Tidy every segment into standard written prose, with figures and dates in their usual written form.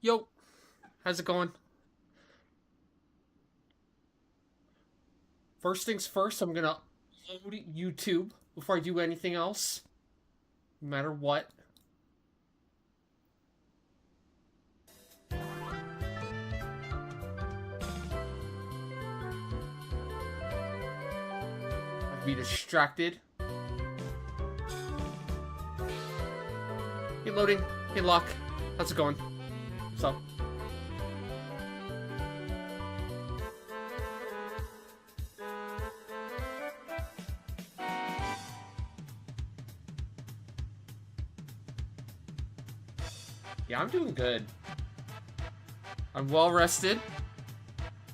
Yo, how's it going? First things first, I'm gonna load YouTube before I do anything else, no matter what. I'd be distracted. Hey, loading. Hey, Locke. How's it going? So. Yeah, I'm doing good. I'm well rested.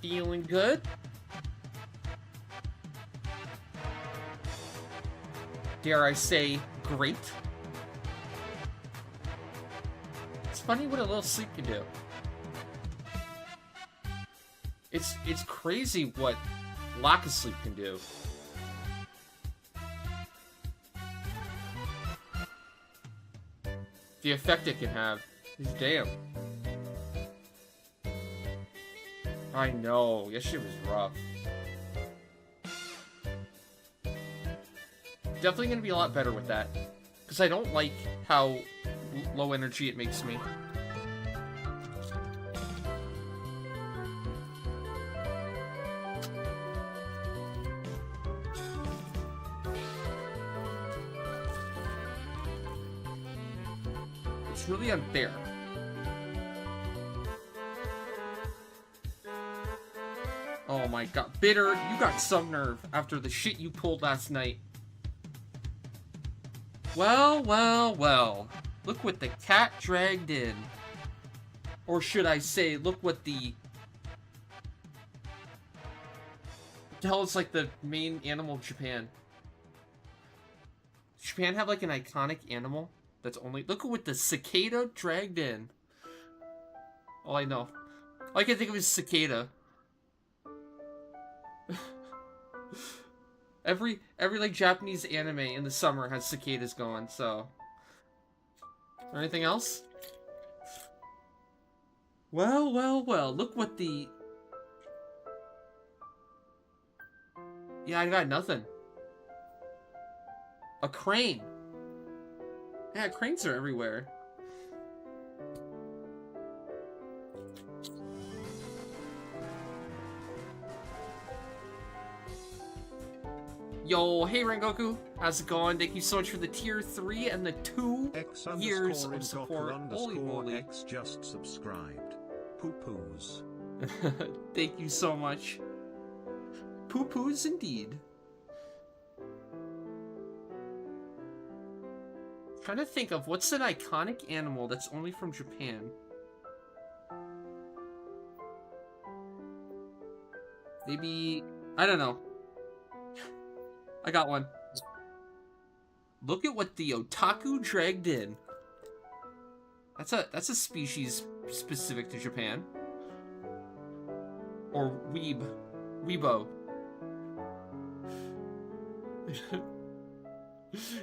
Feeling good. Dare I say, great. It's funny what a little sleep can do. It's crazy what lack of sleep can do. The effect it can have. Damn. I know. Yesterday was rough. Definitely gonna be a lot better with that. Because I don't like how low energy it makes me. It's really unfair. Oh my god. Bitter, you got some nerve after the shit you pulled last night. Well, well, well. Look what the cat dragged in. Or should I say, look what the... What the hell is like the main animal of Japan? Does Japan have like an iconic animal that's only... Look at what the cicada dragged in. All I know. All I can think of is cicada. Every like Japanese anime in the summer has cicadas going, so. Or anything else? Well, well, well, look what the... Yeah, I got nothing. A crane. Yeah, cranes are everywhere. Yo, hey Rengoku, how's it going? Thank you so much for the tier 3 and the 2 years of support. Holy moly. X just subscribed. Poo-poos. Thank you so much. Poo-poos indeed. Trying to think of what's an iconic animal that's only from Japan. Maybe, I don't know. I got one. Look at what the otaku dragged in. That's a species specific to Japan. Or weebo.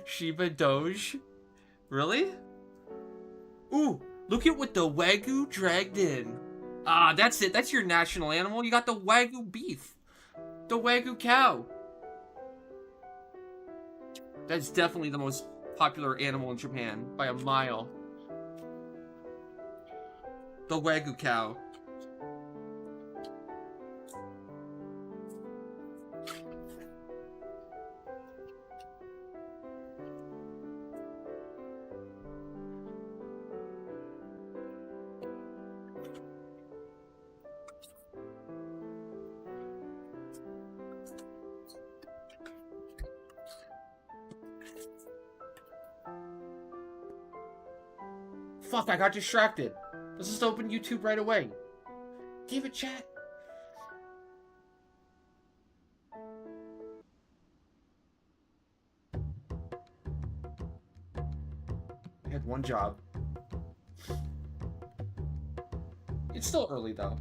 Shiba Doge. Really? Ooh, look at what the wagyu dragged in. Ah, that's it. That's your national animal. You got the wagyu beef. The wagyu cow. That's definitely the most popular animal in Japan by a mile. The wagyu cow. Fuck, I got distracted. Let's just open YouTube right away. Give it, chat. I had one job. It's still early, though.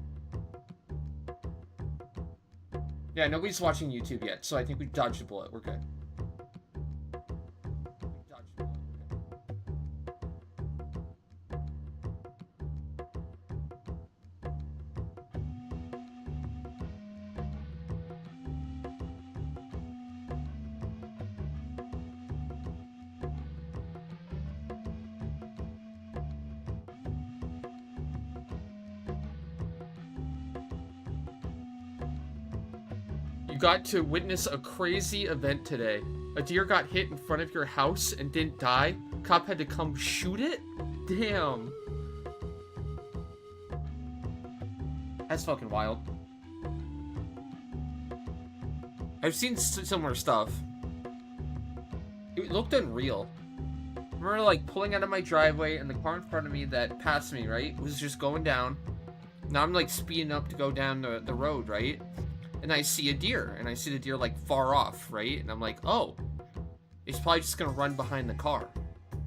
Yeah, nobody's watching YouTube yet, so I think we dodged a bullet. We're good. got to witness a crazy event today. A deer got hit in front of your house and didn't die. Cop had to come shoot it? Damn. That's fucking wild. I've seen similar stuff. It looked unreal. I remember, like, pulling out of my driveway and the car in front of me that passed me, right, was just going down. Now I'm, like, speeding up to go down the road, right? And I see a deer, and I see the deer, like, far off, right? And I'm like, oh, it's probably just gonna run behind the car.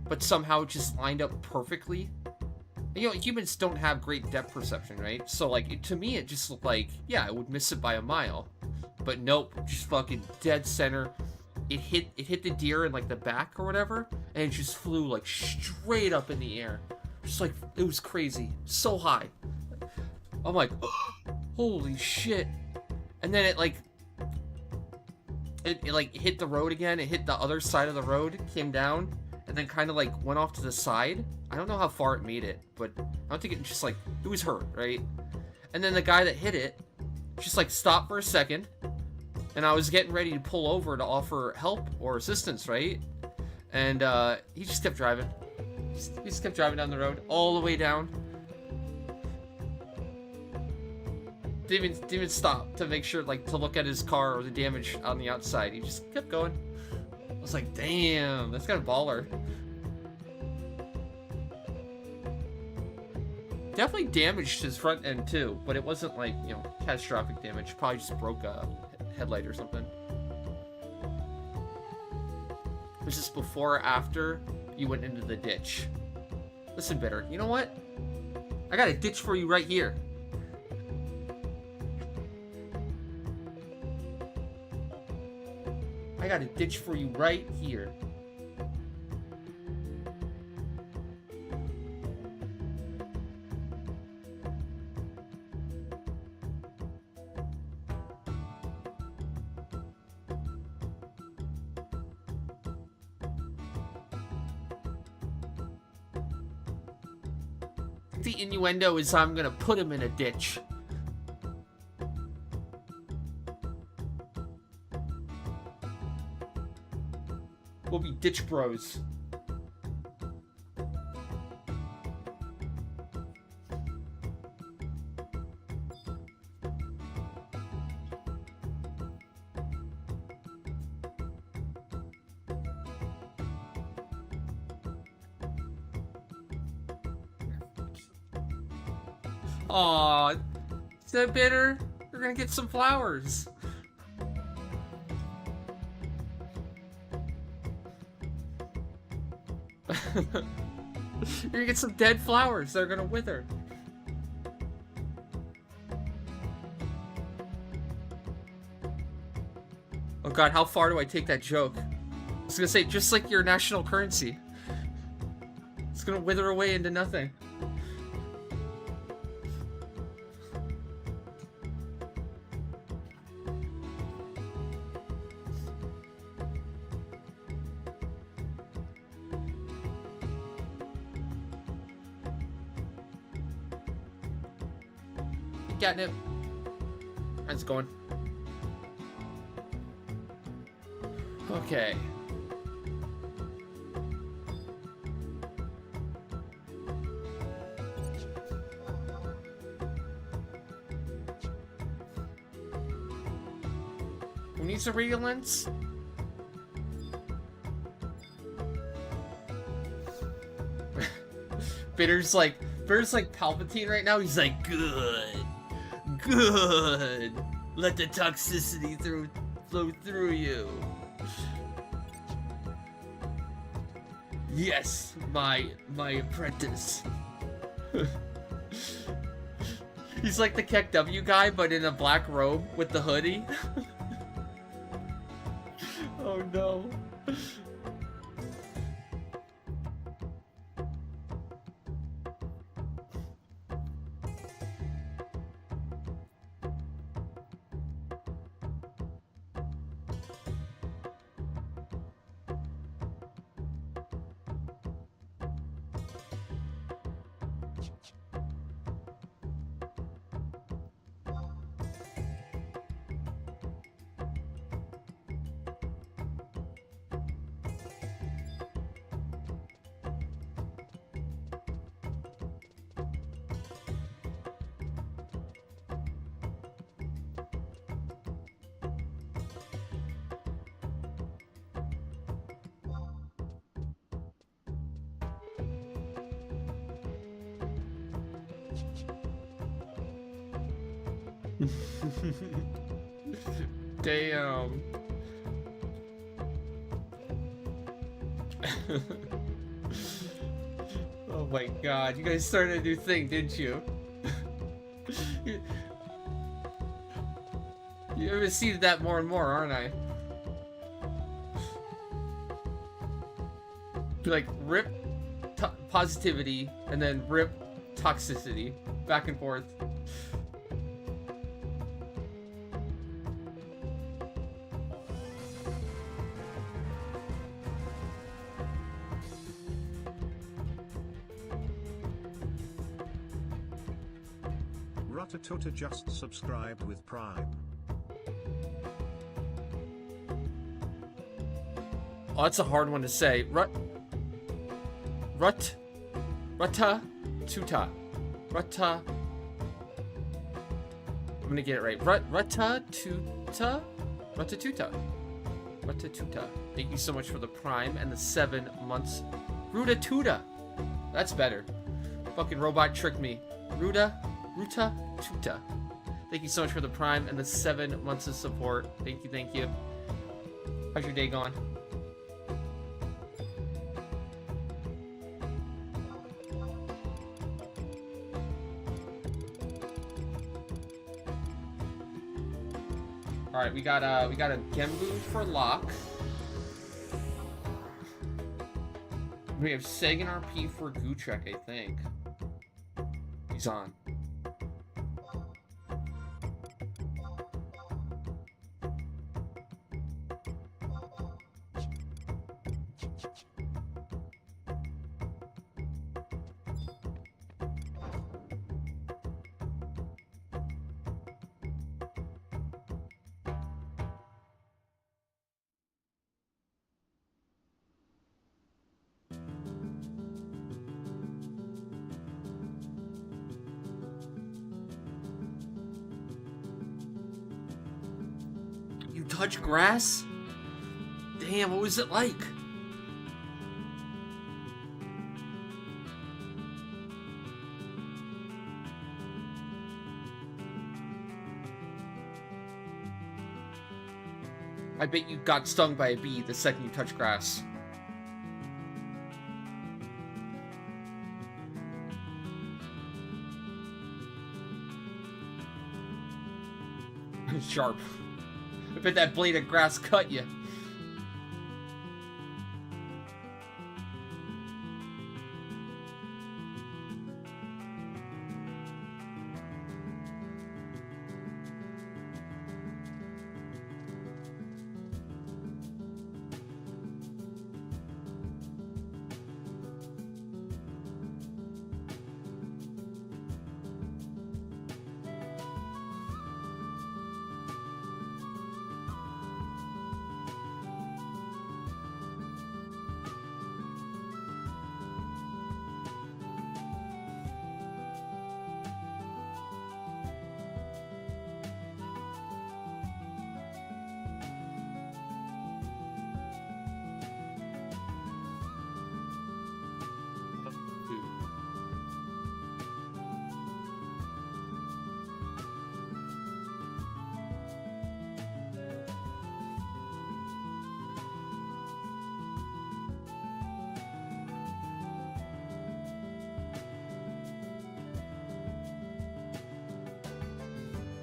But somehow it just lined up perfectly. You know, humans don't have great depth perception, right? So, like, to me, it just looked like, yeah, I would miss it by a mile. But nope, just fucking dead center. It hit the deer in, like, the back or whatever, and it just flew, like, straight up in the air. Just, like, it was crazy. So high. I'm like, oh, holy shit. And then it, like, it hit the road again. It hit the other side of the road, came down, and then kind of, like, went off to the side. I don't know how far it made it, but I don't think it just, like, it was hurt, right? And then the guy that hit it just, like, stopped for a second, and I was getting ready to pull over to offer help or assistance, right? And he just kept driving. He just kept driving down the road, all the way down. Didn't even stop to make sure, like, to look at his car or the damage on the outside. He just kept going. I was like, damn, that's kind of baller. Definitely damaged his front end too, but it wasn't like, you know, catastrophic damage. Probably just broke a headlight or something. Was this before or after you went into the ditch? Listen, Bitter, you know what? I got a ditch for you right here. I got a ditch for you right here. The innuendo is I'm gonna put him in a ditch. We'll be ditch bros. Aw, is that Bitter? We're gonna get some flowers. You're gonna get some dead flowers. They're gonna wither. Oh god, how far do I take that joke? I was gonna say, just like your national currency. It's gonna wither away into nothing. Catnip. How's it going? Okay. Who needs a reading lens? Bitter's like Palpatine right now. He's like, good. Good. Let the toxicity flow through you. Yes, my apprentice. He's like the Keck W guy, but in a black robe with the hoodie. Oh no. Damn. Oh my god, you guys started a new thing, didn't you? You're gonna see that more and more, aren't I? Like, rip positivity, and then rip toxicity. Back and forth. Ratatouta just subscribed with Prime. Oh, that's a hard one to say. Rata tuta. Rata. I'm gonna get it right. Rata tuta. Ratatuta. Ratatuta. Thank you so much for the Prime and the 7 months. Rutatuta. That's better. Fucking robot tricked me. Ruta tuta. Thank you so much for the Prime and the 7 months of support. Thank you, thank you. How's your day going? All right, we got a Genbu for lock. We have Sagan RP for Gutrek, I think. He's on. Touch grass? Damn, what was it like? I bet you got stung by a bee the second you touched grass. Sharp. I bet that blade of grass cut you.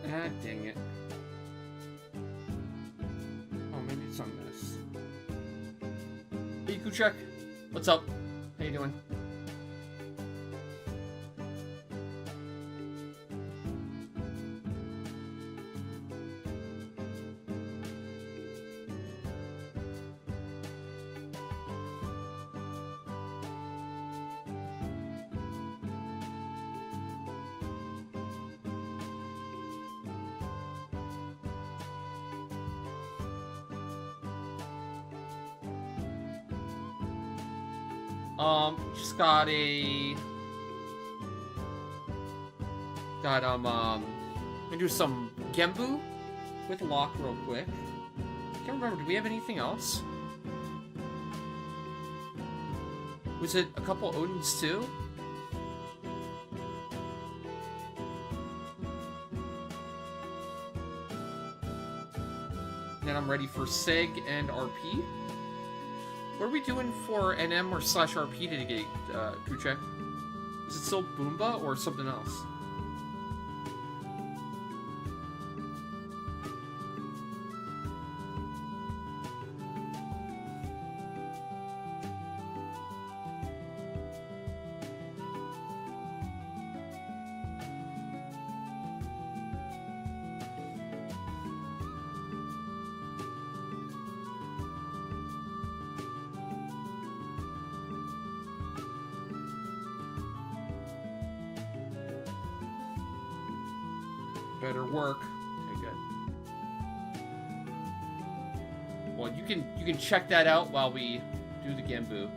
Ah, dang it. Oh, maybe it's on this. Hey, Kuchek. What's up? How you doing? Just got I'm gonna do some Genbu with lock real quick. Can't remember, do we have anything else? Was it a couple Odins too? I'm ready for SEG and RP. What are we doing for NM or /RP today, Kuche? Is it still Boomba or something else? Better work. Okay, good. Well, you can check that out while we do the Genbu.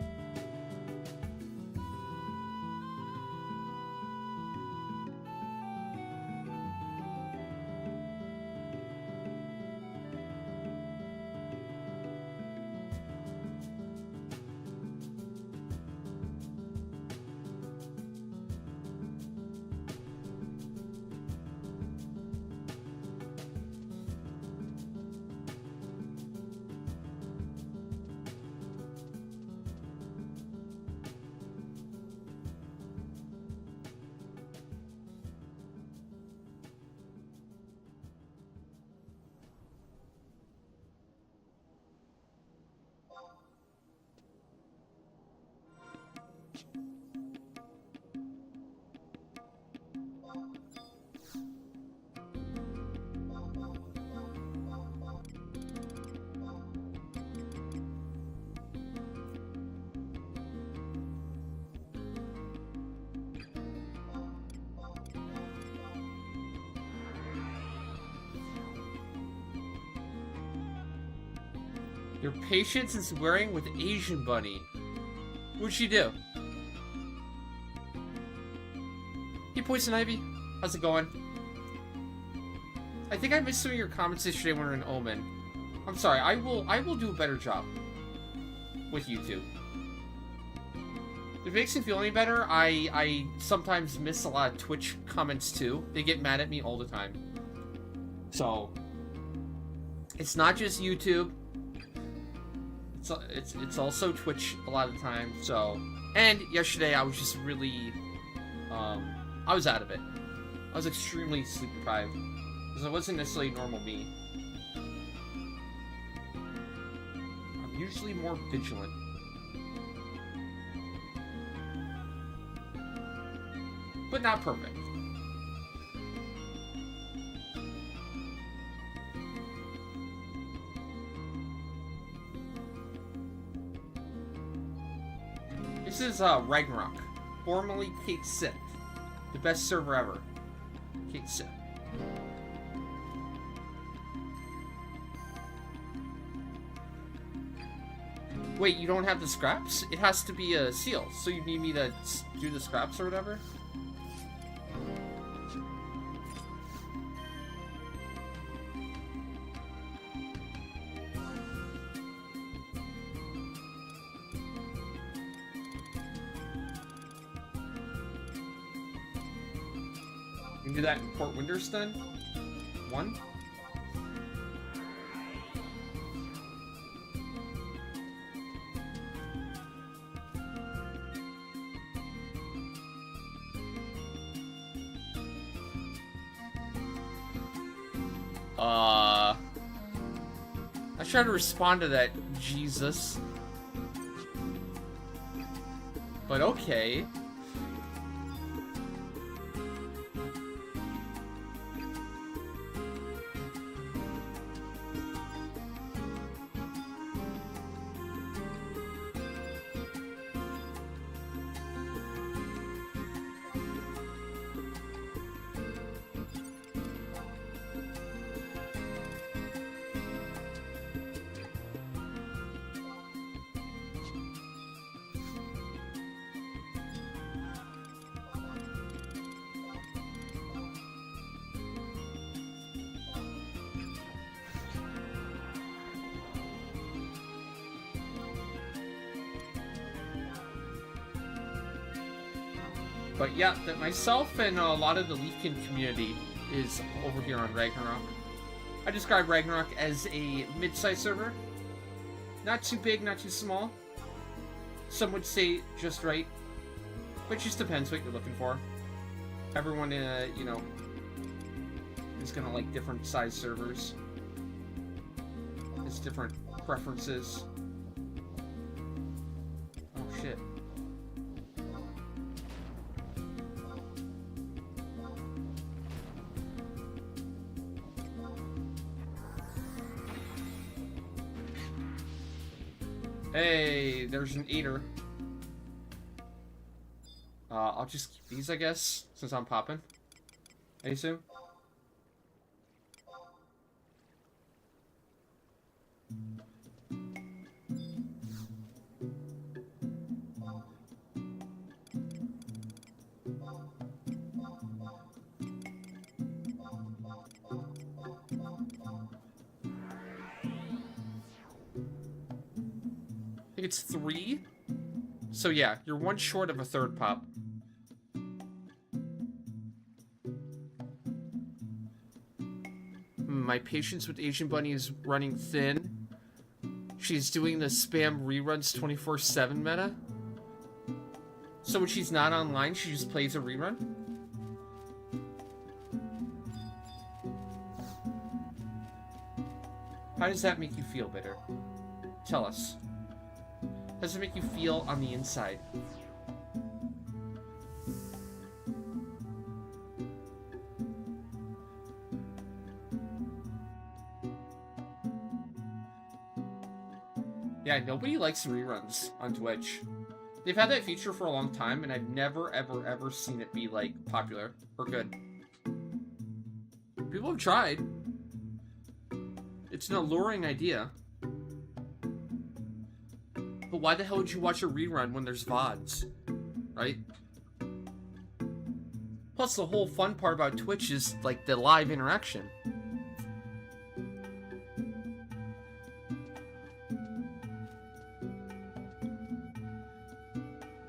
Your patience is wearing with Asian Bunny. What'd she do? Hey, Poison Ivy. How's it going? I think I missed some of your comments yesterday when we were in Omen. I'm sorry. I will do a better job with YouTube. If it makes me feel any better, I sometimes miss a lot of Twitch comments too. They get mad at me all the time. So it's not just YouTube. It's also Twitch a lot of the time. So, and yesterday I was just really I was out of it. I was extremely sleep deprived because I wasn't necessarily normal me. I'm usually more vigilant. But not perfect. This is Ragnarok, formerly Kate Sith, the best server ever. Kate Sith. Wait, you don't have the scraps? It has to be a seal, so you need me to do the scraps or whatever? You can do that in Port Winterston? 1? I tried to respond to that, Jesus. But okay. But yeah, that myself and a lot of the Leafkin community is over here on Ragnarok. I describe Ragnarok as a mid-sized server. Not too big, not too small. Some would say just right. But it just depends what you're looking for. Everyone, you know, is gonna like different size servers. It's different preferences. Oh shit. Hey, there's an eater. I'll just keep these, I guess, since I'm popping. I assume. I think it's 3. So yeah, you're one short of a third pop. My patience with Asian Bunny is running thin. She's doing the spam reruns 24/7 meta. So when she's not online, she just plays a rerun? How does that make you feel, Bitter? Tell us. How does it make you feel on the inside? Yeah, nobody likes reruns on Twitch. They've had that feature for a long time, and I've never, ever, ever seen it be, like, popular or good. People have tried. It's an alluring idea. But why the hell would you watch a rerun when there's VODs? Right? Plus, the whole fun part about Twitch is, like, the live interaction.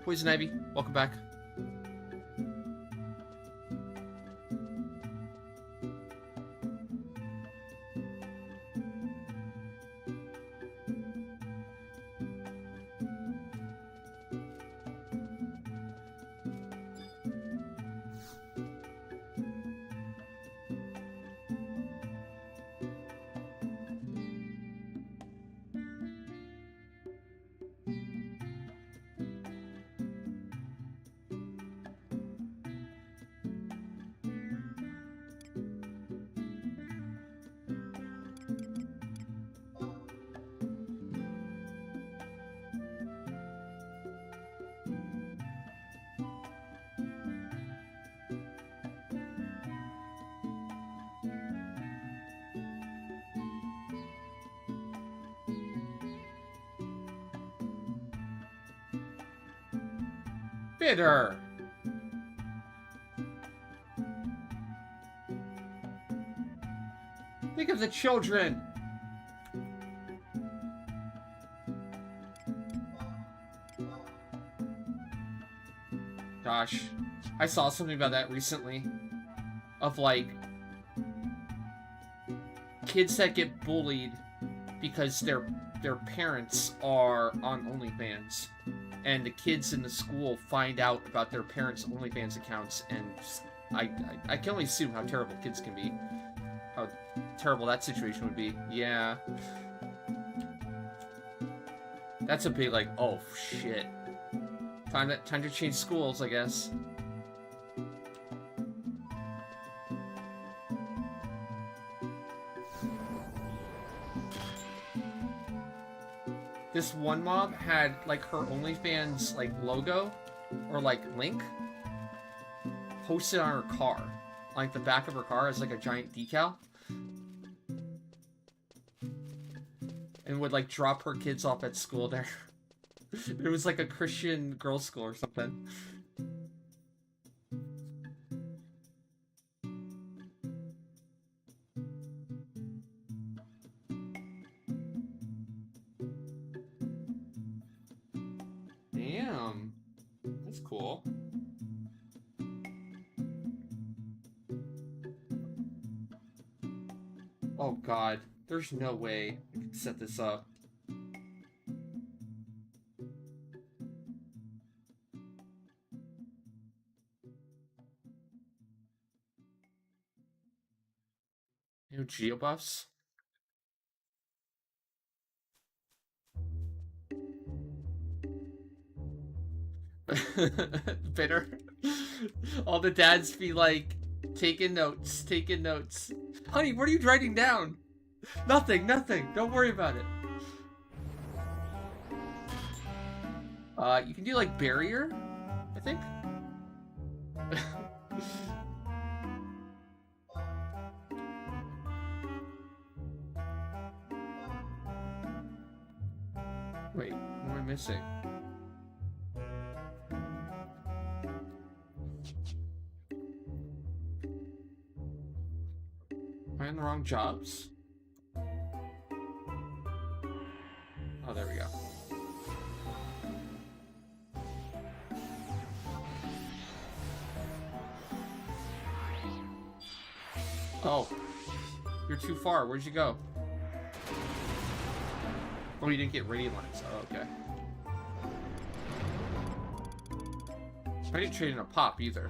Poison Ivy, welcome back. Bitter. Think of the children. Gosh, I saw something about that recently. Of like kids that get bullied because their parents are on OnlyFans. And the kids in the school find out about their parents' OnlyFans accounts, and I can only assume how terrible kids can be. How terrible that situation would be. Yeah. That's a big, like, oh, shit. Time to change schools, I guess. This one mob had, like, her OnlyFans, like, logo, or, like, link, posted on her car. Like, the back of her car is, like, a giant decal. And would, like, drop her kids off at school there. It was, like, a Christian girls' school or something. Damn. That's cool. Oh, Oh god, there's no way I can set this up. New geobuffs? Bitter. All the dads be like, taking notes, taking notes. Honey, what are you writing down? Nothing, nothing. Don't worry about it. You can do like barrier, I think. Wait, what am I missing? Am I in the wrong jobs? Oh, there we go. Oh, you're too far. Where'd you go? Oh, you didn't get radiant lines. Oh, okay. I didn't trade in a pop either.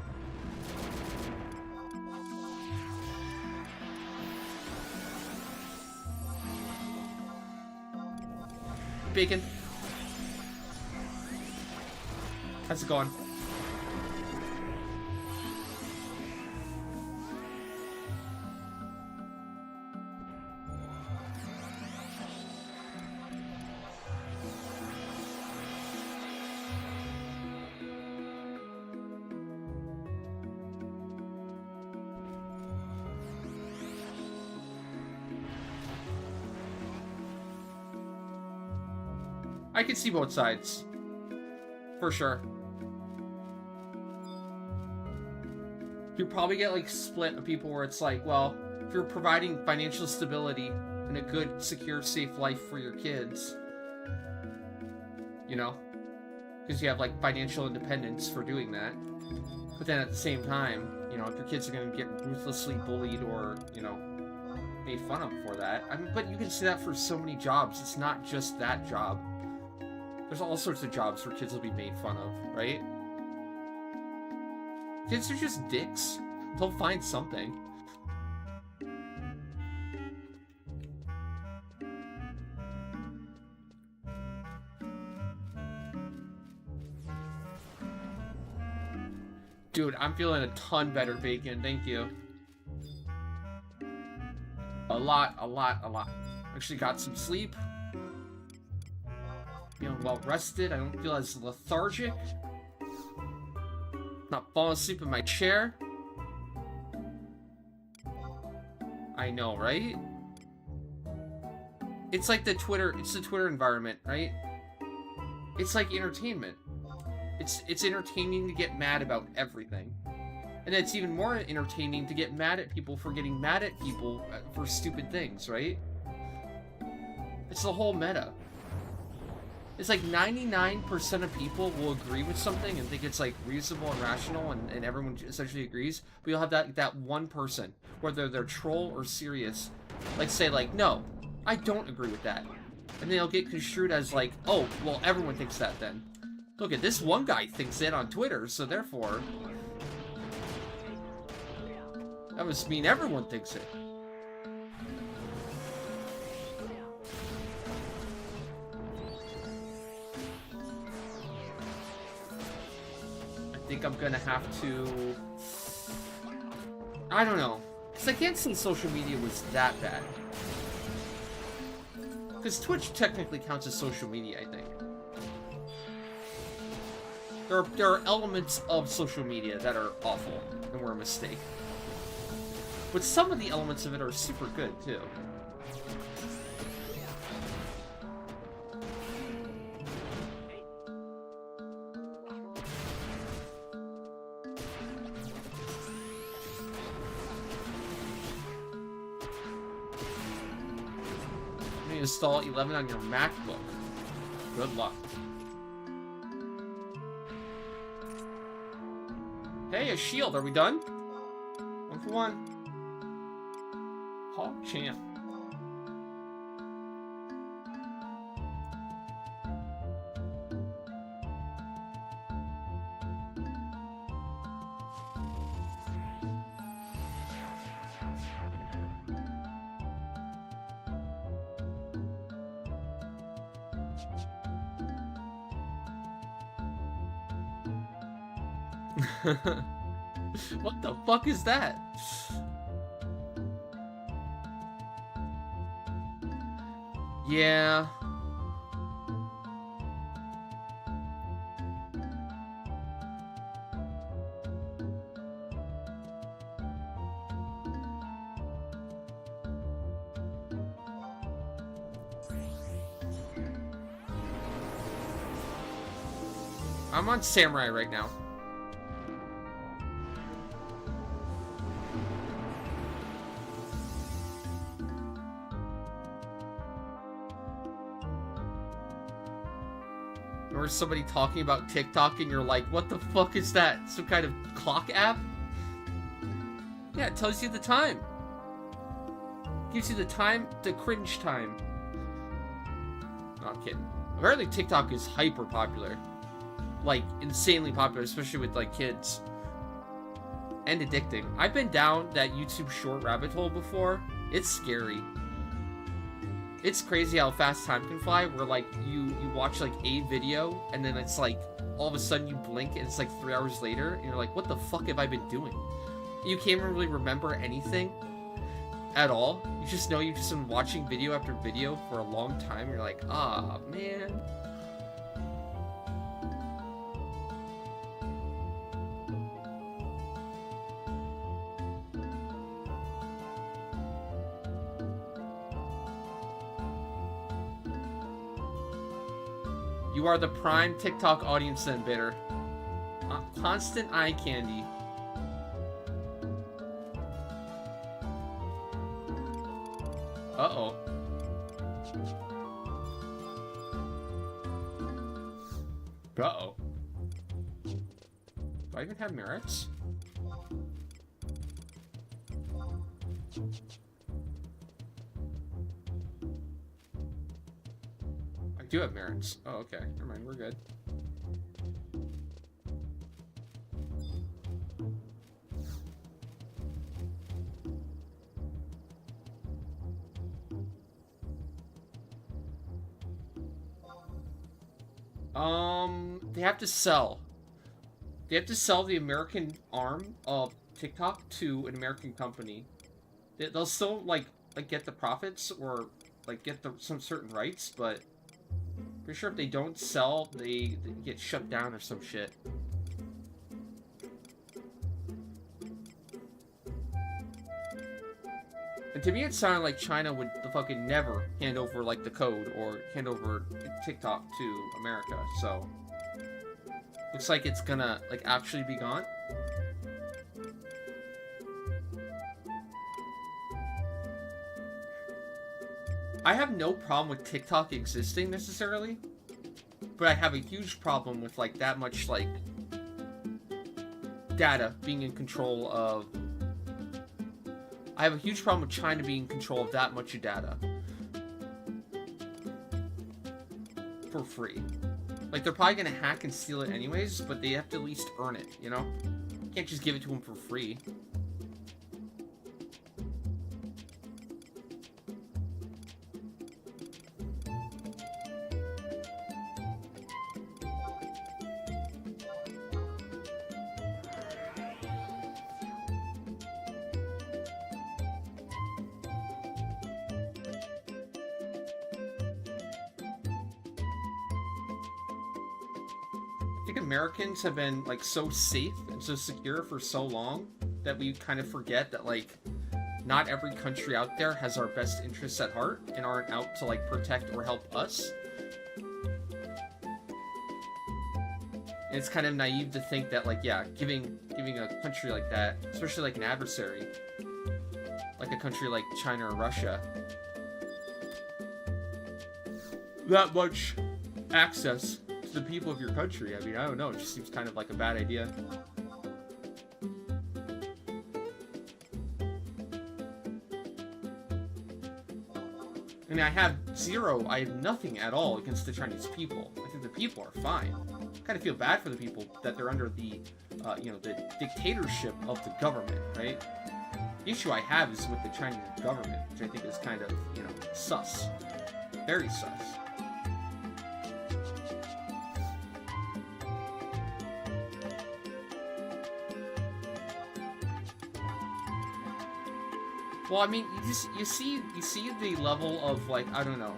Bacon. How's it going? I can see both sides. For sure. You probably get like split of people where it's like, well, if you're providing financial stability and a good, secure, safe life for your kids, you know, because you have like financial independence for doing that. But then at the same time, you know, if your kids are going to get ruthlessly bullied or, you know, made fun of for that. I mean, but you can see that for so many jobs. It's not just that job. There's all sorts of jobs where kids will be made fun of, right? Kids are just dicks. They'll find something. Dude, I'm feeling a ton better, Bacon. Thank you. A lot. Actually got some sleep. Feeling well rested. I don't feel as lethargic. Not falling asleep in my chair. I know, right? It's like the Twitter environment, right? It's like entertainment. It's entertaining to get mad about everything. And it's even more entertaining to get mad at people for getting mad at people for stupid things, right? It's the whole meta. It's like 99% of people will agree with something and think it's like reasonable and rational and everyone essentially agrees. But you'll have that one person, whether they're troll or serious, like say like, no, I don't agree with that. And they'll get construed as like, oh, well, everyone thinks that then. Look at this one guy thinks it on Twitter, so therefore that must mean everyone thinks it. I think I'm gonna have to... I don't know. Because I can't say social media was that bad. Because Twitch technically counts as social media, I think. There are elements of social media that are awful and were a mistake. But some of the elements of it are super good, too. You install 11 on your MacBook. Good luck. Hey, a shield. Are we done? 1 for 1. Hog champ. What the fuck is that? Yeah. I'm on Samurai right now. Or somebody talking about TikTok and you're like, what the fuck is that? Some kind of clock app? Yeah, it tells you the time. Gives you the time, the cringe time. No, I'm kidding. Apparently TikTok is hyper popular. Like, insanely popular, especially with, like, kids. And addicting. I've been down that YouTube short rabbit hole before. It's scary. It's crazy how fast time can fly, where, like, you watch, like, a video, and then it's, like, all of a sudden you blink, and it's, like, 3 hours later, and you're like, what the fuck have I been doing? You can't really remember anything at all. You just know you've just been watching video after video for a long time, and you're like, ah, man. You are the prime TikTok audience then, Bitter. Constant eye candy. Uh-oh. Uh-oh. Do I even have merits? I do have merits. Oh, okay. Never mind. We're good. They have to sell. They have to sell the American arm of TikTok to an American company. They'll still, like get the profits or, like, get some certain rights, but pretty sure if they don't sell, they get shut down or some shit. And to me, it sounded like China would fucking never hand over, like, the code or hand over TikTok to America, so looks like it's gonna, like, actually be gone. I have no problem with TikTok existing necessarily, but I have a huge problem with, like, that much, like, data being in control of. I have a huge problem with China being in control of that much data for free. Like, they're probably gonna hack and steal it anyways, but they have to at least earn it, you know? You can't just give it to them for free. I think Americans have been, like, so safe and so secure for so long that we kind of forget that, like, not every country out there has our best interests at heart and aren't out to, like, protect or help us. And it's kind of naive to think that, like, yeah, giving a country like that, especially, like, an adversary, like a country like China or Russia, that much access to the people of your country. I mean, I don't know, it just seems kind of like a bad idea. I mean, I have nothing at all against the Chinese people. I think the people are fine. I kind of feel bad for the people that they're under the, the dictatorship of the government, right? The issue I have is with the Chinese government, which I think is kind of, sus. Very sus. Well, I mean, you see the level of, like, I don't know,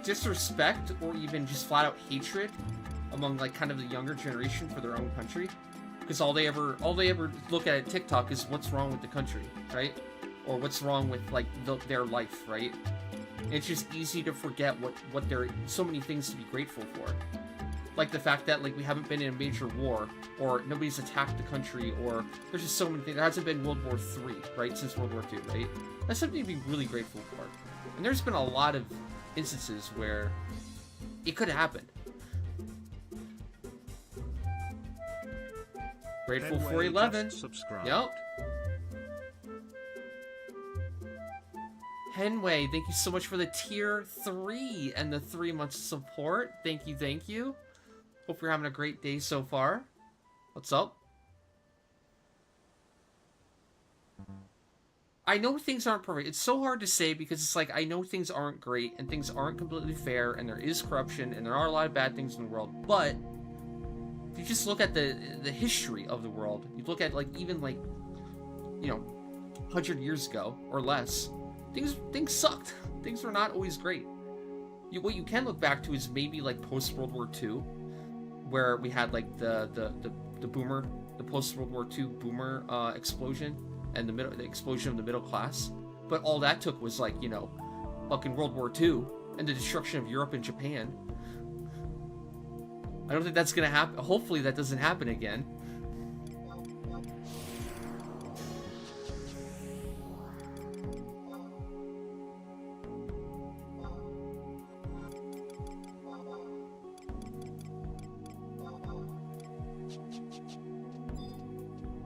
disrespect or even just flat out hatred among, like, kind of the younger generation for their own country, because all they ever look at TikTok is what's wrong with the country, right? Or what's wrong with, like, their life, right? And it's just easy to forget what there are so many things to be grateful for. Like the fact that, like, we haven't been in a major war, or nobody's attacked the country, or there's just so many things. There hasn't been World War III, right, since World War II, right? That's something to be really grateful for. And there's been a lot of instances where it could have happened. Grateful for 11. Yep. Henway, thank you so much for the tier 3 and the 3 months of support. Thank you, thank you. Hope you're having a great day so far. What's up? I know things aren't perfect. It's so hard to say because it's like, I know things aren't great and things aren't completely fair and there is corruption and there are a lot of bad things in the world, but if you just look at the history of the world, you look at, like, even, like, you know, 100 years ago or less, things sucked. Things were not always great. What you can look back to is maybe, like, post-World War II, where we had, like, the post-World War II boomer explosion and the explosion of the middle class. But all that took was, like, you know, fucking World War II and the destruction of Europe and Japan. I don't think that's gonna happen. Hopefully that doesn't happen again.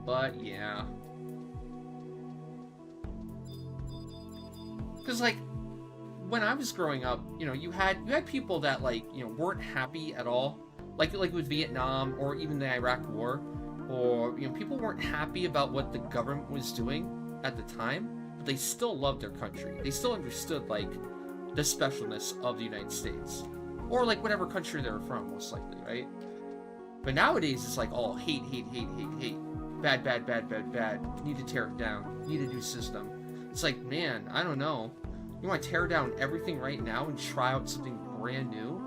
But yeah, because, like, when I was growing up, you know, you had people that, like, you know, weren't happy at all, like with Vietnam or even the Iraq War, or, you know, people weren't happy about what the government was doing at the time, but they still loved their country. They still understood, like, the specialness of the United States, or, like, whatever country they were from, most likely, right? But nowadays it's like all hate. Bad. Need to tear it down. Need a new system. It's like, man, I don't know. You want to tear down everything right now and try out something brand new?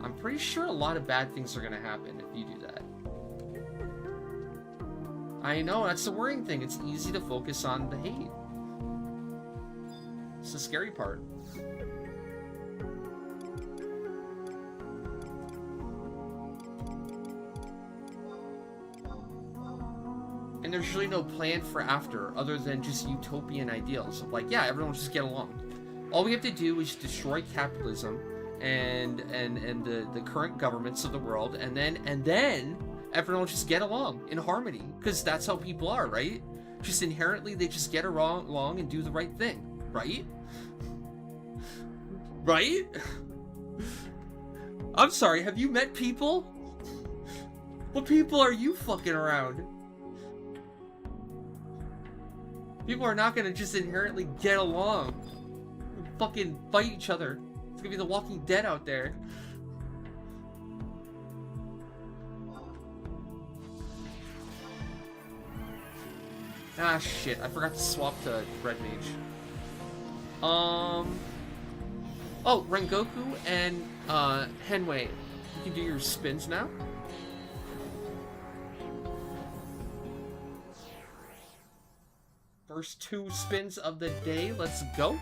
I'm pretty sure a lot of bad things are going to happen if you do that. I know, that's the worrying thing. It's easy to focus on the hate. It's the scary part. And there's usually no plan for after other than just utopian ideals of, like, yeah, everyone will just get along. All we have to do is destroy capitalism and the current governments of the world, and then everyone will just get along in harmony, because that's how people are, right? Just inherently they just get along and do the right thing, right? Right? I'm sorry, have you met people? What people are you fucking around? People are not gonna just inherently get along and fucking fight each other. It's gonna be the Walking Dead out there. Ah, shit. I forgot to swap to Red Mage. Oh, Rengoku and, Henwei. You can do your spins now? First 2 spins of the day. Let's go.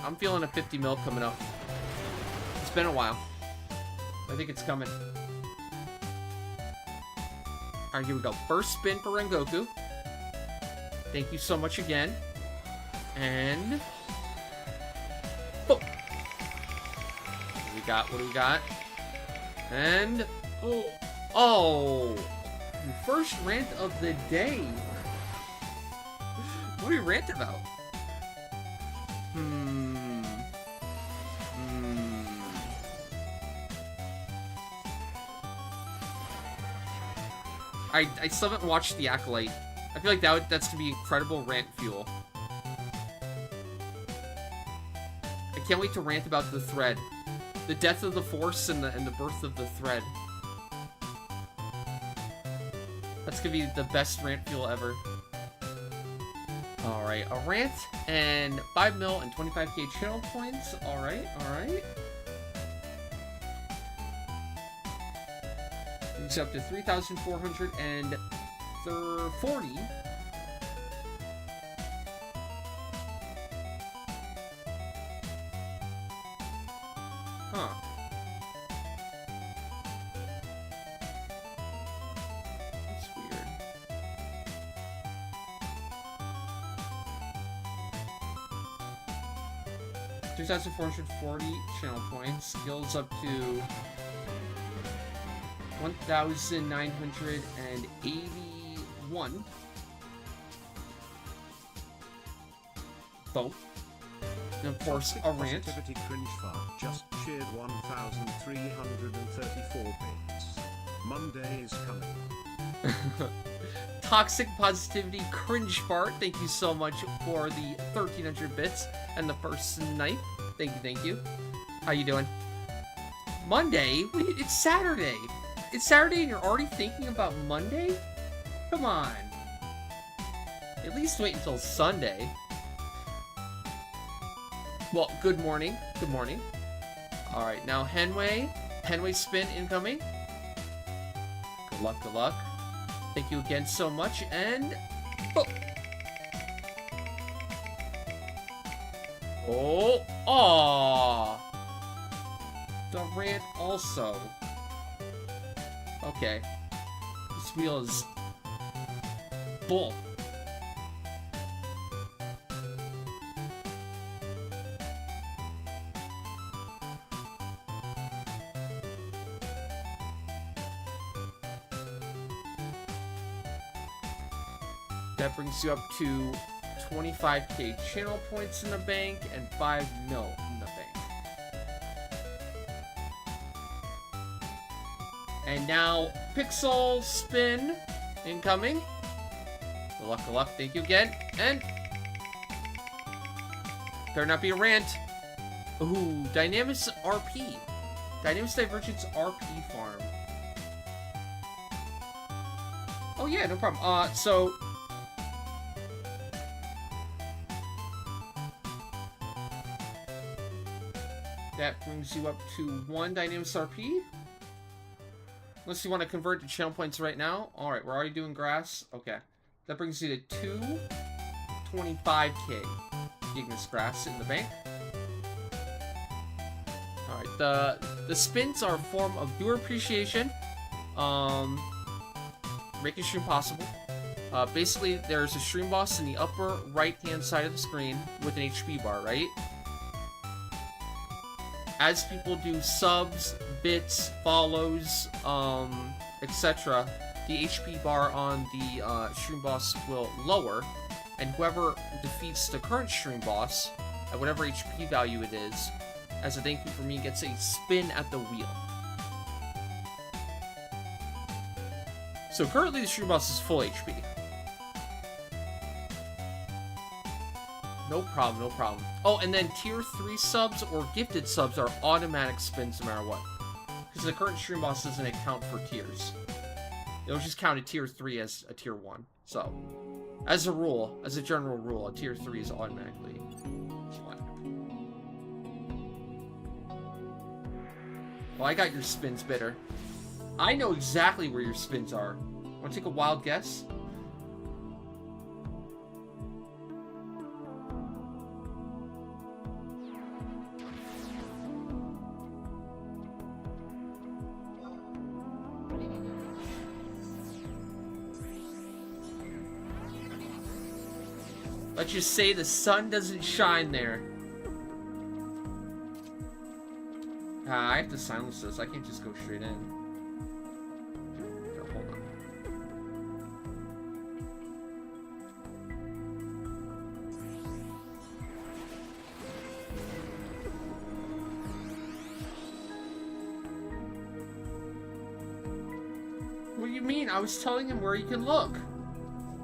I'm feeling a 50 mil coming up. It's been a while. I think it's coming. Alright, here we go. First spin for Rengoku. Thank you so much again. And boom. What do we got? And oh, first rant of the day. What do we rant about? I still haven't watched The Acolyte. I feel like that's gonna be incredible rant fuel. I can't wait to rant about the thread. The death of the Force and the birth of the thread. That's gonna be the best rant fuel ever. Alright, a rant and 5 mil and 25k channel points. Alright, alright. Brings up to 3,440. Huh. That's weird. $2,440 channel points. Skills up to 1,981. Both. And of course, a rant. Positivity cringe fart just cheered 1,334 bits. Monday is coming. Toxic Positivity Cringe Fart, thank you so much for the 1,300 bits and the first knife. Thank you, thank you. How you doing? Monday? It's Saturday. It's Saturday and you're already thinking about Monday? Come on. At least wait until Sunday. Well, good morning. Good morning. Alright, now Henway. Henway spin incoming. Good luck, good luck. Thank you again so much, and... Oh! Aww! The rant also. Okay. This wheel is... bull. That brings you up to 25k channel points in the bank and 5 mil in the bank. And now Pixel spin incoming. Good luck, good luck. Thank you again. And better not be a rant. Ooh, Dynamis RP. Dynamis Divergence RP farm. Oh yeah, no problem. So that brings you up to 1 Dynamis RP. Unless you want to convert to channel points right now. Alright, we're already doing grass. Okay. That brings you to 225k Ignis grass in the bank. Alright, the spins are a form of viewer appreciation. Making stream possible. Basically, there's a stream boss in the upper right-hand side of the screen with an HP bar, right? As people do subs, bits, follows, etc., the HP bar on the stream boss will lower, and whoever defeats the current stream boss, at whatever HP value it is, as a thank you for me, gets a spin at the wheel. So currently the stream boss is full HP. No problem, no problem. Oh, and then tier 3 subs or gifted subs are automatic spins no matter what. Because the current stream boss doesn't account for tiers. It'll just count a tier 3 as a tier 1. So, as a rule, as a general rule, a tier 3 is automatically 1. Well, I got your spins, Bitter. I know exactly where your spins are. Want to take a wild guess? Let's just say the sun doesn't shine there. I have to silence this. I can't just go straight in. Okay, hold on. What do you mean? I was telling him where he can look.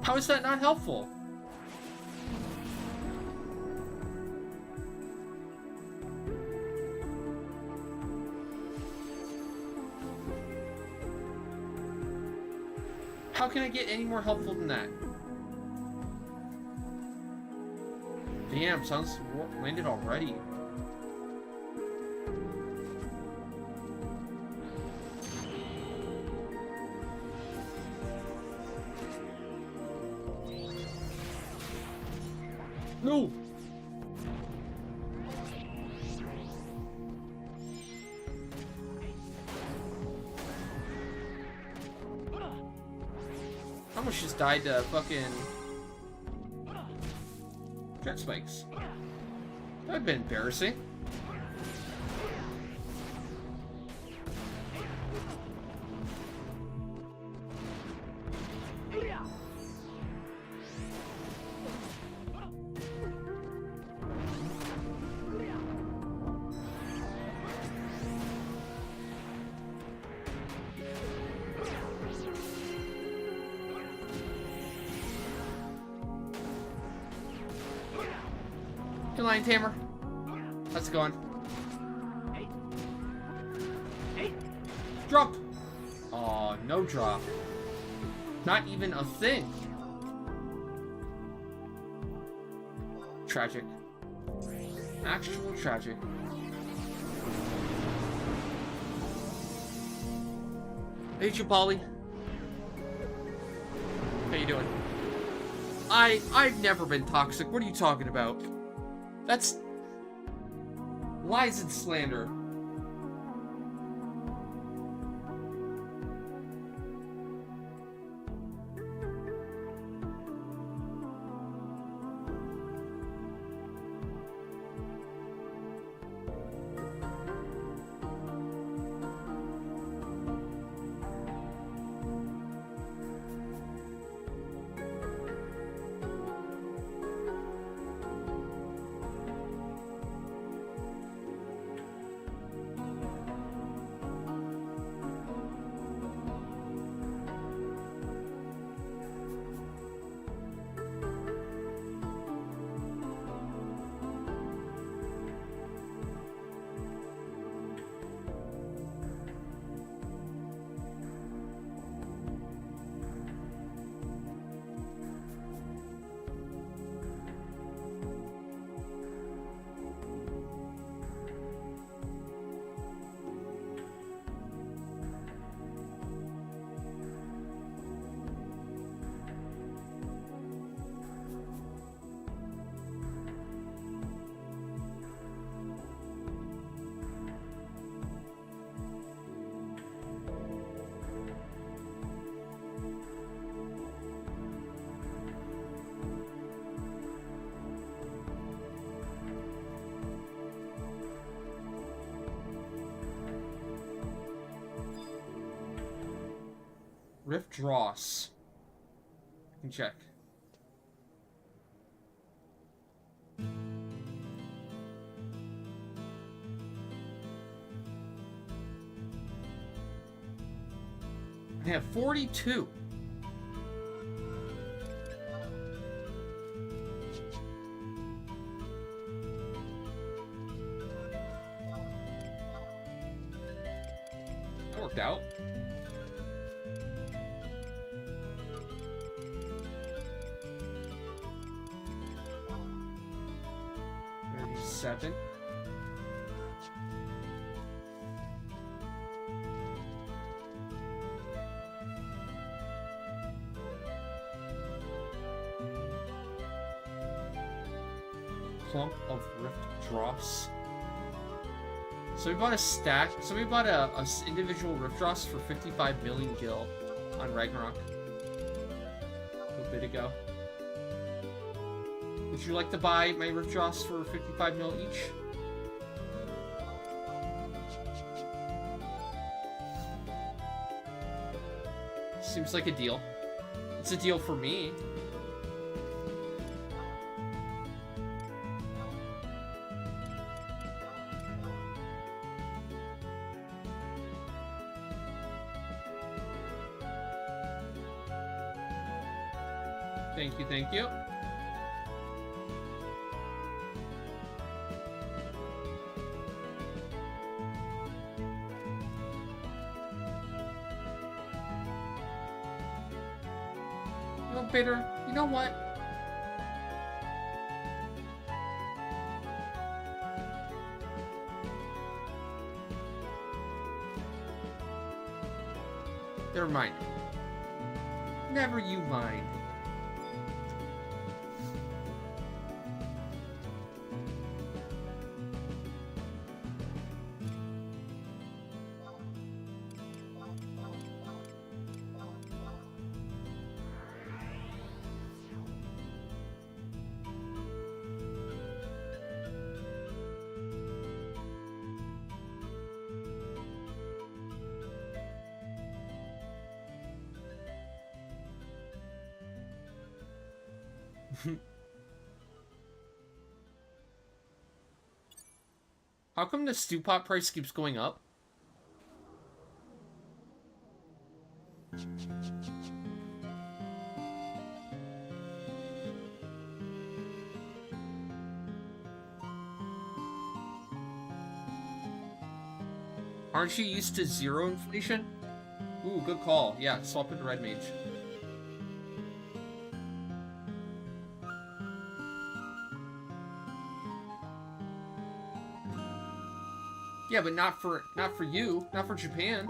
How is that not helpful? How can I get any more helpful than that? Damn, sun's landed already. No! I almost just died to fucking jet spikes. That'd been embarrassing. Good line, Tamer. How's it going? Drop! Oh, no drop. Not even a thing. Tragic. Actual tragic. Hey, Chapali. How you doing? I've never been toxic. What are you talking about? That's lies and slander. Rift Ross. I can check. I have 42. That worked out. Seven. Clump of Rift Dross. So we bought a stack. So we bought a individual Rift Dross for 55 million gil on Ragnarok a bit ago. Would you like to buy my Rift Dross for 55 mil each? Seems like a deal. It's a deal for me. Thank you, thank you. Oh, bitter. You know what? Never mind. Never you mind. How come the stew pot price keeps going up? Aren't you used to zero inflation? Ooh, good call. Yeah, swap into Red Mage. Yeah, but not for you, not for Japan.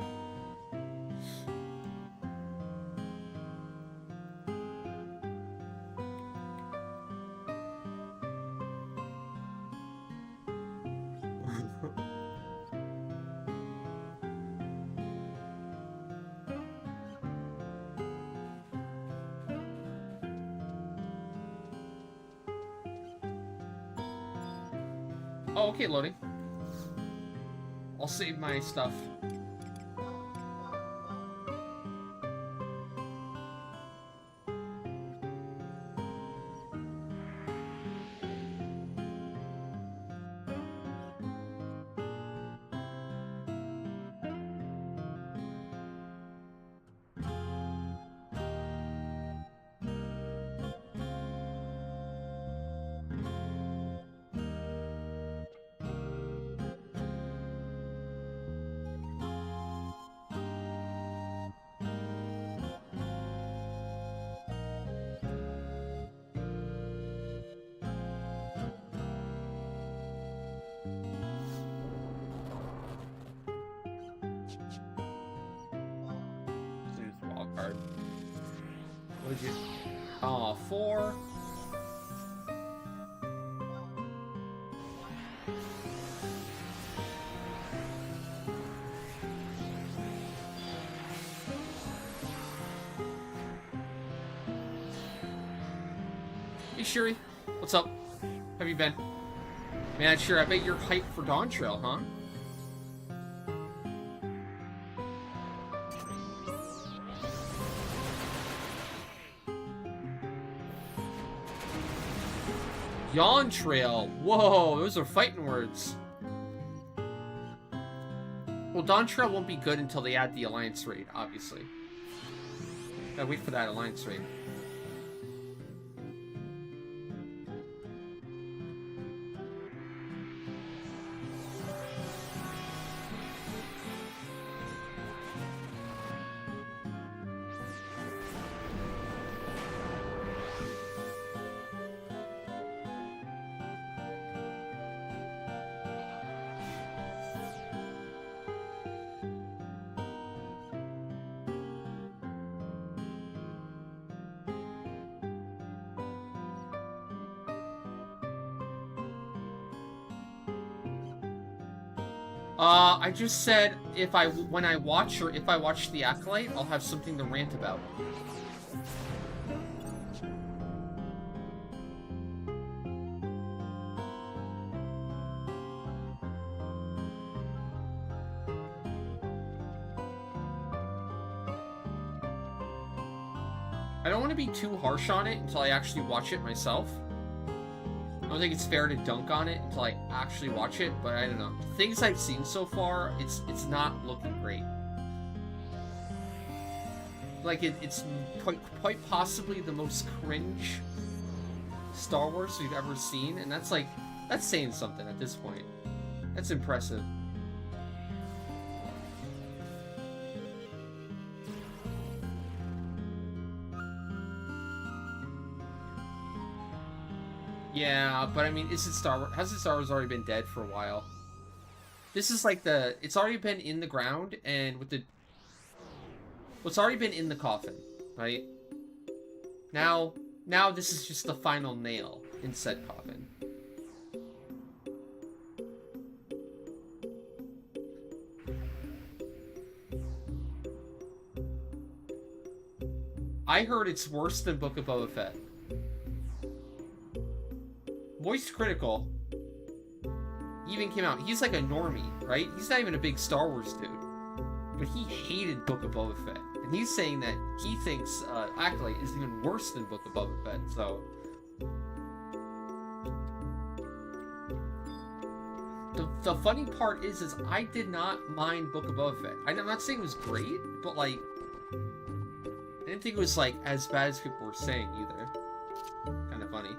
Oh, okay, loading. I'll save my stuff. Card. What did you? Oh, 4. Hey, Shuri. What's up? How have you been? Man, sure, I bet you're hyped for Dawn Trail, huh? Dawn Trail. Whoa, those are fighting words. Well, Dawn Trail won't be good until they add the Alliance raid, obviously. Gotta wait for that Alliance raid. I just said when I watch the Acolyte, I'll have something to rant about. I don't want to be too harsh on it until I actually watch it myself. I don't think it's fair to dunk on it until I actually watch it, but I don't know. The things I've seen so far, it's not looking great. Like, it's quite possibly the most cringe Star Wars we've ever seen, and that's saying something at this point. That's impressive. Yeah, but I mean, isn't Star Wars... Hasn't Star Wars already been dead for a while? This is like the... It's already been in the ground, and with the... Well, it's already been in the coffin, right? Now this is just the final nail in said coffin. I heard it's worse than Book of Boba Fett. Moist Critical even came out. He's like a normie, right? He's not even a big Star Wars dude. But he hated Book of Boba Fett. And he's saying that he thinks Acolyte is even worse than Book of Boba Fett, so... The funny part is I did not mind Book of Boba Fett. I'm not saying it was great, but like... I didn't think it was like as bad as people were saying either. Kind of funny.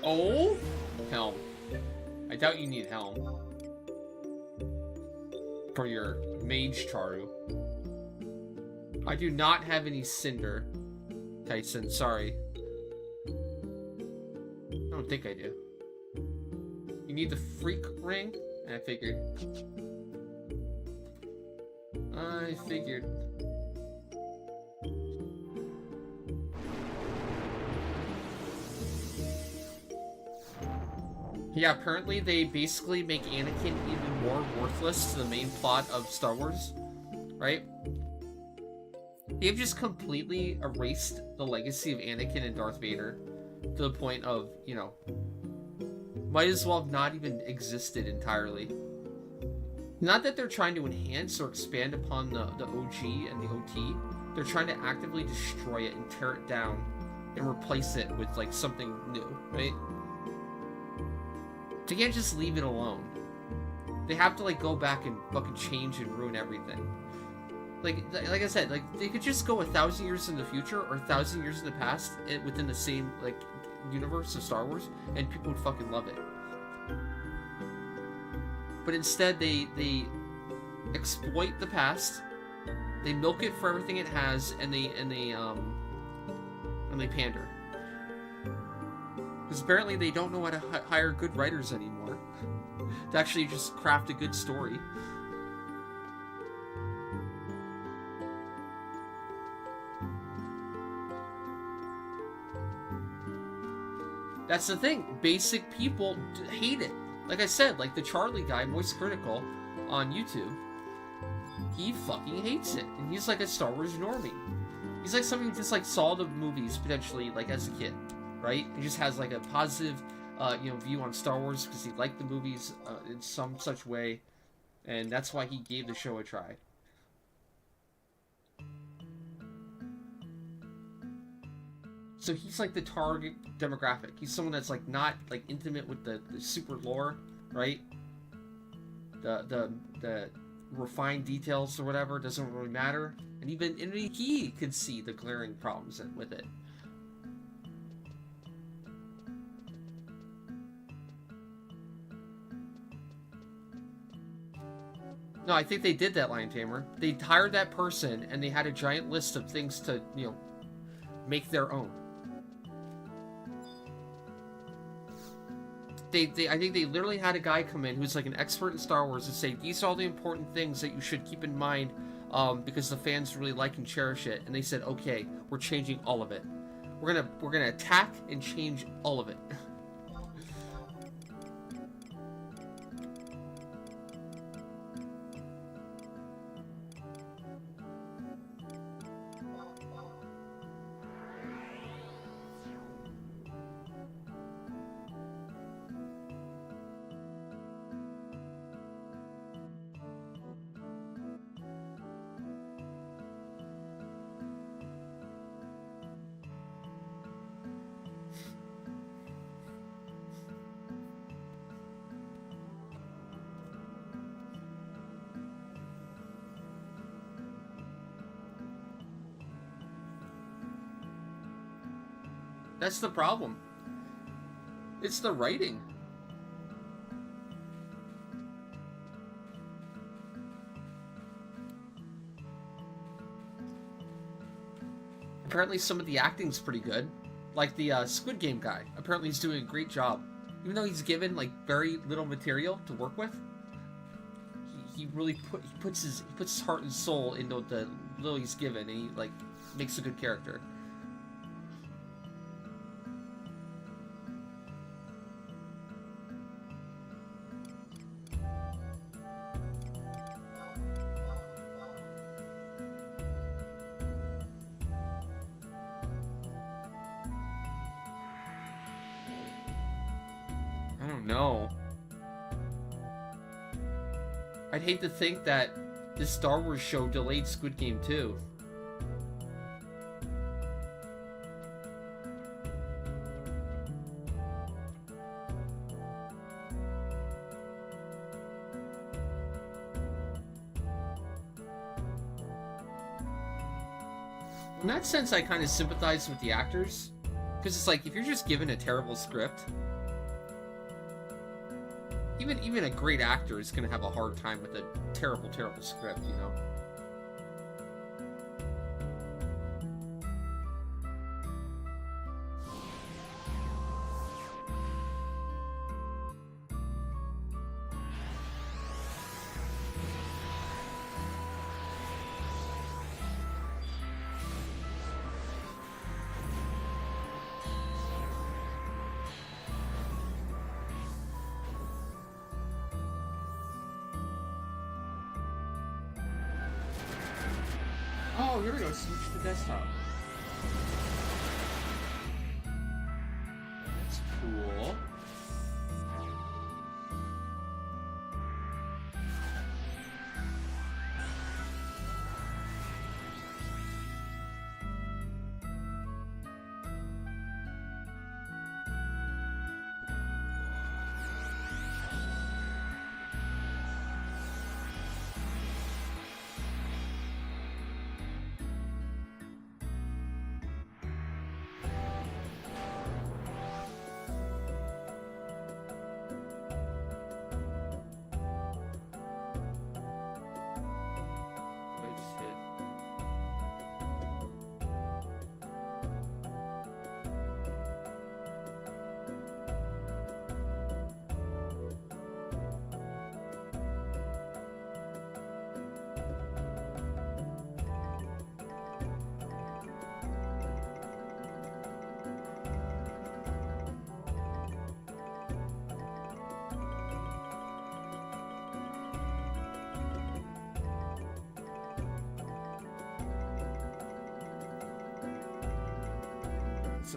Oh? Helm. I doubt you need Helm. For your Mage Charu. I do not have any Cinder, Tyson, sorry. I don't think I do. You need the Freak Ring? I figured. Yeah, apparently they basically make Anakin even more worthless to the main plot of Star Wars, right? They've just completely erased the legacy of Anakin and Darth Vader to the point of, you know, might as well have not even existed entirely. Not that they're trying to enhance or expand upon the OG and the OT. They're trying to actively destroy it and tear it down and replace it with, like, something new, right? They can't just leave it alone. They have to, like, go back and fucking change and ruin everything. Like I said, like, they could just go 1,000 years in the future or 1,000 years in the past within the same, like, universe of Star Wars, and people would fucking love it. But instead, they exploit the past, they milk it for everything it has, and they pander. Because apparently they don't know how to hire good writers anymore to actually just craft a good story. That's the thing. Basic people hate it. Like I said, like the Charlie guy, Moist Critical, on YouTube, he fucking hates it. And he's like a Star Wars normie. He's like somebody who just like saw the movies potentially like as a kid, right? He just has like a positive, view on Star Wars because he liked the movies in some such way, and that's why he gave the show a try. So he's like the target demographic. He's someone that's like not like intimate with the super lore, right? The refined details or whatever doesn't really matter, and even he could see the glaring problems with it. No, I think they did that, Lion Tamer. They hired that person, and they had a giant list of things to, make their own. I think they literally had a guy come in who's like an expert in Star Wars and say, these are all the important things that you should keep in mind because the fans really like and cherish it. And they said, okay, we're changing all of it. We're gonna attack and change all of it. That's the problem. It's the writing. Apparently some of the acting's pretty good. Like the Squid Game guy. Apparently he's doing a great job. Even though he's given like very little material to work with, he really puts his heart and soul into the little he's given, and he like makes a good character. I don't know. I'd hate to think that this Star Wars show delayed Squid Game 2. In that sense, I kind of sympathize with the actors. Because it's like, if you're just given a terrible script, even a great actor is going to have a hard time with a terrible script, you know? Oh, here we go. Switch to desktop. That's cool.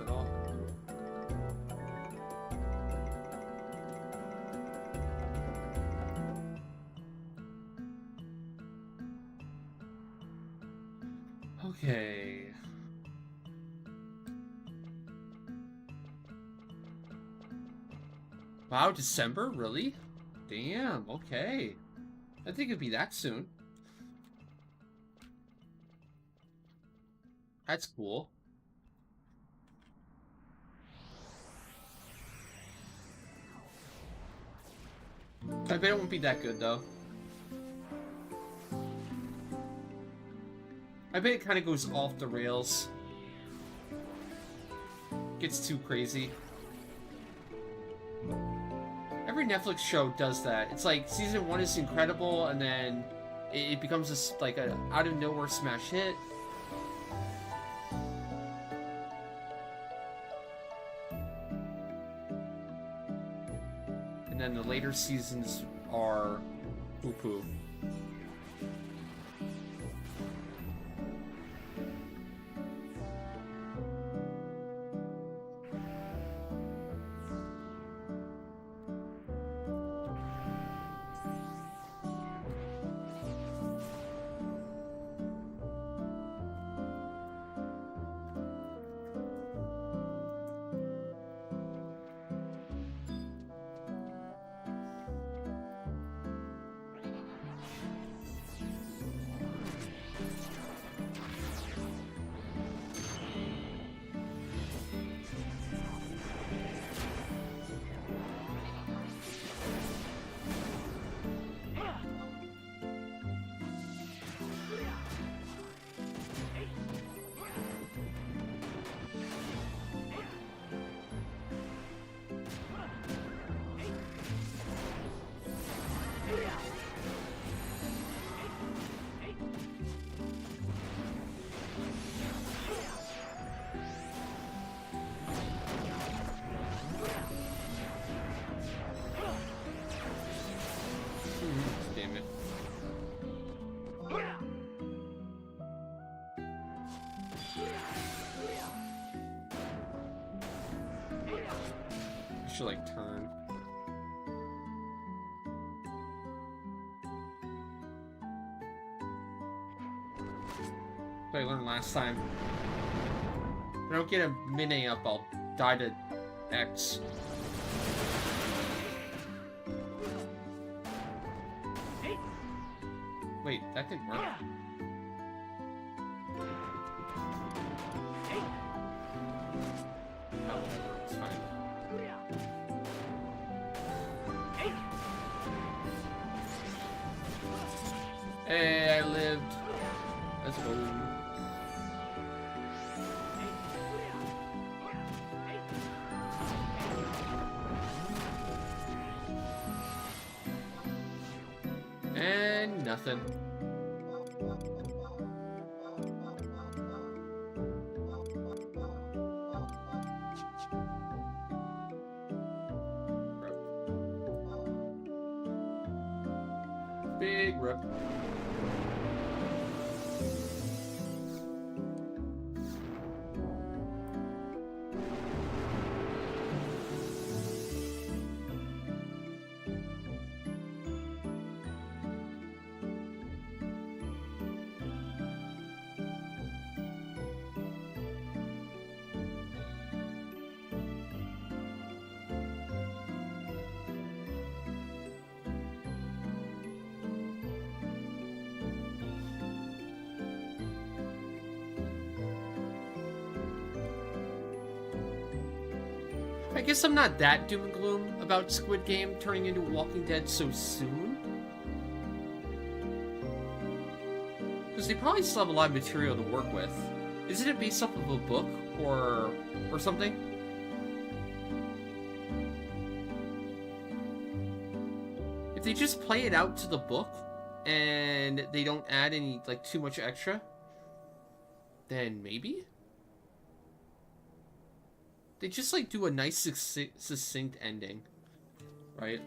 At all. Okay. Wow, December? Really? Damn, okay. I think it'd be that soon. That's cool. I bet it won't be that good, though. I bet it kind of goes off the rails. Gets too crazy. Every Netflix show does that. It's like, season 1 is incredible, and then it becomes this, like, a out-of-nowhere smash hit. And then the later seasons are poo-poo. should like turn. What I learned last time. If I don't get a mini up, I'll die to X. Wait, that didn't work. Oh, it's fine. Hey, I lived. Let's go. And nothing. Big rip. I guess I'm not that doom and gloom about Squid Game turning into Walking Dead so soon. Because they probably still have a lot of material to work with. Isn't it based off of a book or something? If they just play it out to the book and they don't add any like too much extra, then maybe? They just like do a nice succinct ending, right?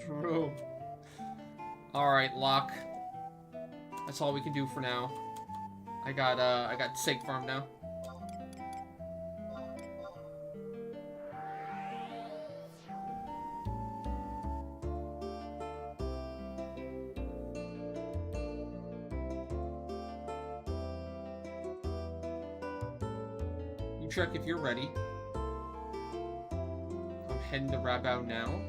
True. Alright, Locke. That's all we can do for now. I got Seg Farm now. You check if you're ready. I'm heading to Rabao now.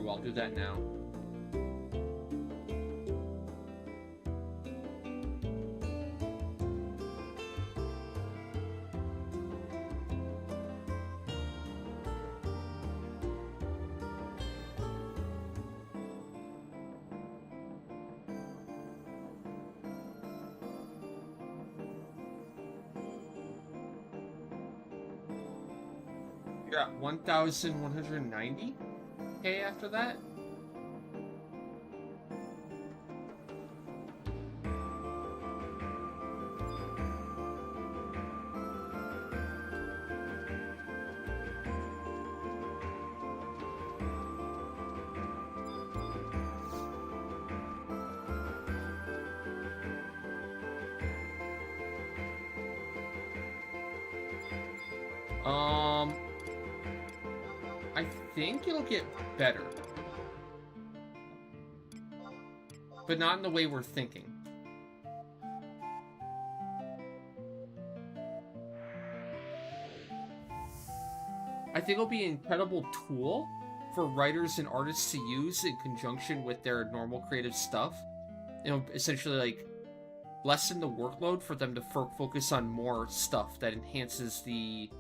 I'll do that now. You're at 1,190? Okay, after that? I think it'll get better. But not in the way we're thinking. I think it'll be an incredible tool for writers and artists to use in conjunction with their normal creative stuff. You know, essentially like lessen the workload for them to focus on more stuff that enhances the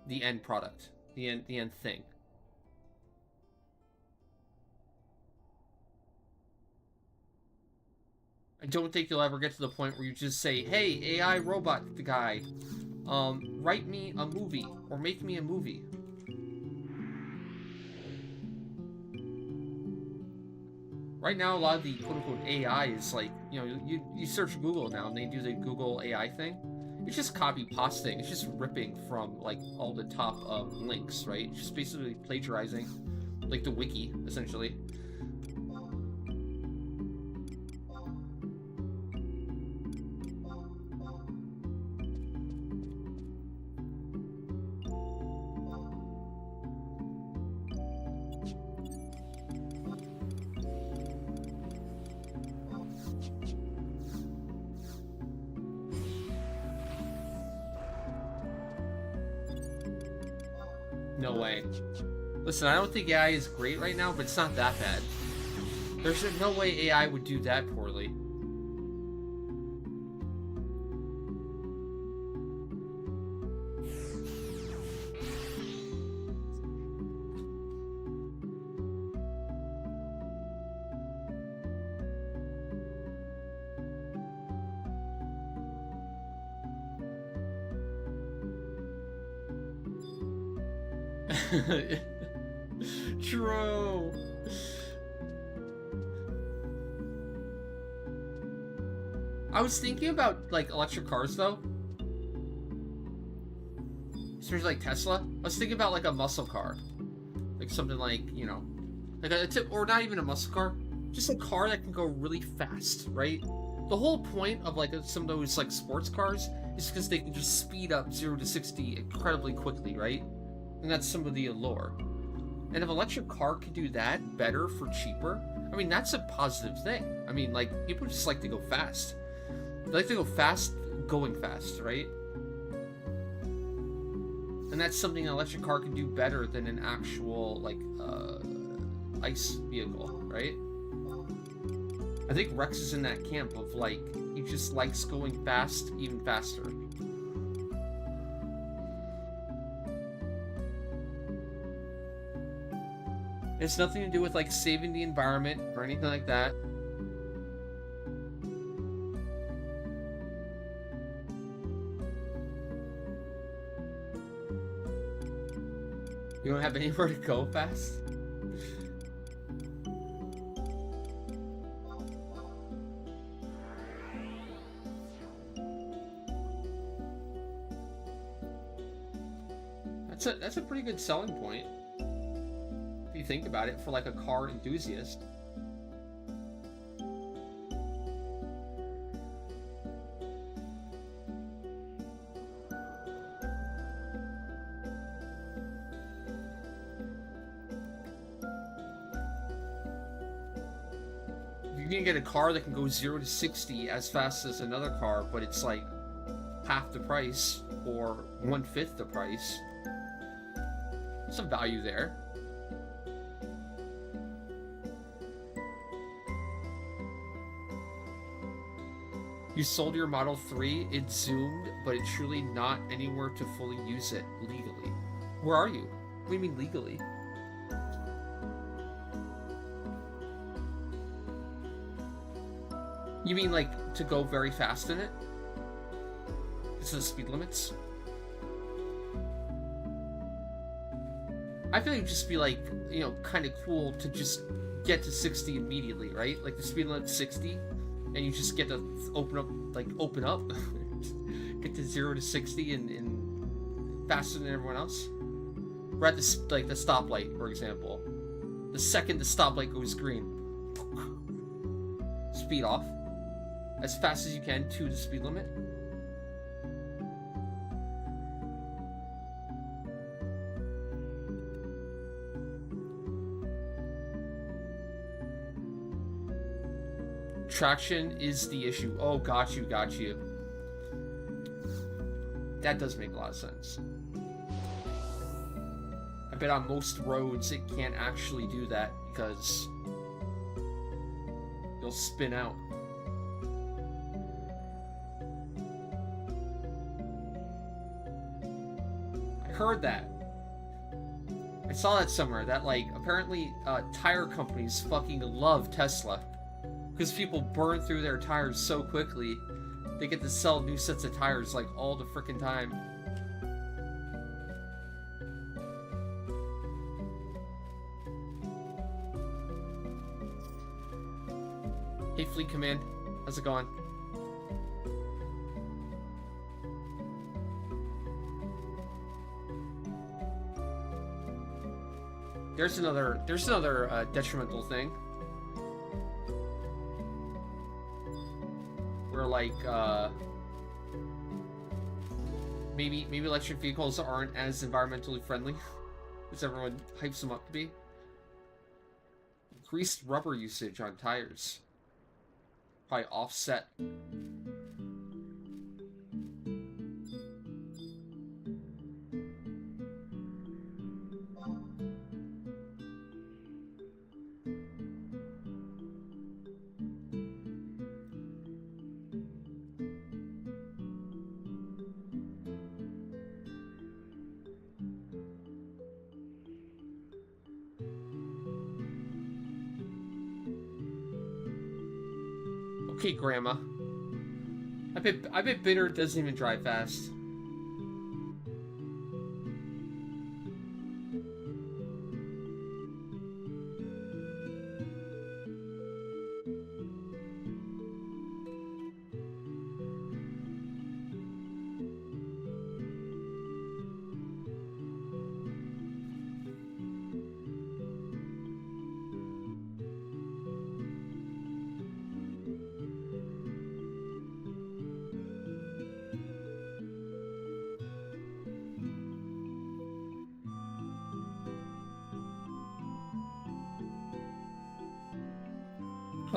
end product. The end thing. I don't think you'll ever get to the point where you just say, hey, AI robot guy, write me a movie, or make me a movie. Right now, a lot of the quote-unquote AI is like, you know, you search Google now, and they do the Google AI thing. It's just copy-pasting. It's just ripping from, like, all the top links, right? It's just basically plagiarizing, like, the wiki, essentially. No way. Listen, I don't think AI is great right now, but it's not that bad. There's no way AI would do that poorly. True. I was thinking about, like, electric cars, though. Especially, like, Tesla. I was thinking about, like, a muscle car. Like, something like, you know... like a tip, or not even a muscle car. Just a car that can go really fast, right? The whole point of, like, some of those, like, sports cars is because they can just speed up 0 to 60 incredibly quickly, right? And that's some of the allure. And if an electric car could do that better for cheaper, I mean, that's a positive thing. I mean, like, people just like to go fast. They like to go fast, going fast, right? And that's something an electric car can do better than an actual, like, ICE vehicle, right? I think Rex is in that camp of, like, he just likes going fast, even faster. It's nothing to do with, like, saving the environment or anything like that. You don't have anywhere to go fast? That's a pretty good selling point. If you think about it, for like a car enthusiast. You can get a car that can go 0 to 60 as fast as another car, but it's like half the price or 1/5 the price. Some value there. You sold your Model 3, it zoomed, but it's truly not anywhere to fully use it legally. Where are you? What do you mean legally? You mean like to go very fast in it? It's the speed limits? I feel like it'd just be like, you know, kind of cool to just get to 60 immediately, right? Like the speed limit's 60, and you just get to open up, get to 0 to 60 and faster than everyone else. We're at the, like, the stoplight, for example. The second the stoplight goes green, speed off as fast as you can to the speed limit. Traction is the issue. Oh, got you. That does make a lot of sense. I bet on most roads it can't actually do that because you'll spin out. I heard that. saw that somewhere, that, like, apparently, tire companies fucking love Tesla. Because people burn through their tires so quickly, they get to sell new sets of tires, like, all the frickin' time. Hey, Fleet Command. How's it going? There's another detrimental thing. Where, like, maybe electric vehicles aren't as environmentally friendly as everyone hypes them up to be. Increased rubber usage on tires. Probably offset. Okay, Grandma. I bet Bitter doesn't even drive fast.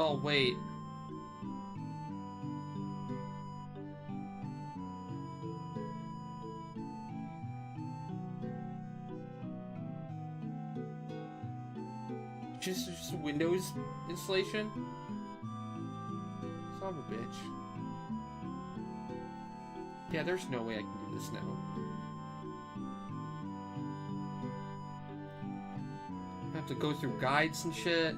Oh, wait. Just Windows installation? Son of a bitch. Yeah, there's no way I can do this now. I have to go through guides and shit.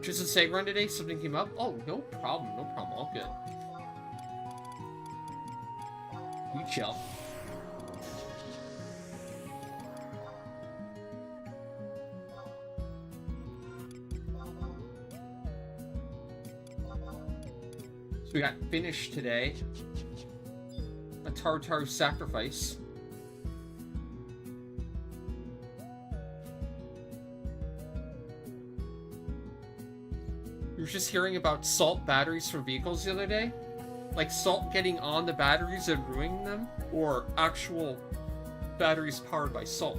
Just a save run today? Something came up? Oh, no problem, all good. You chill. So we got finished today. A Tartar sacrifice. We were just hearing about salt batteries for vehicles the other day. Like salt getting on the batteries and ruining them, or actual batteries powered by salt.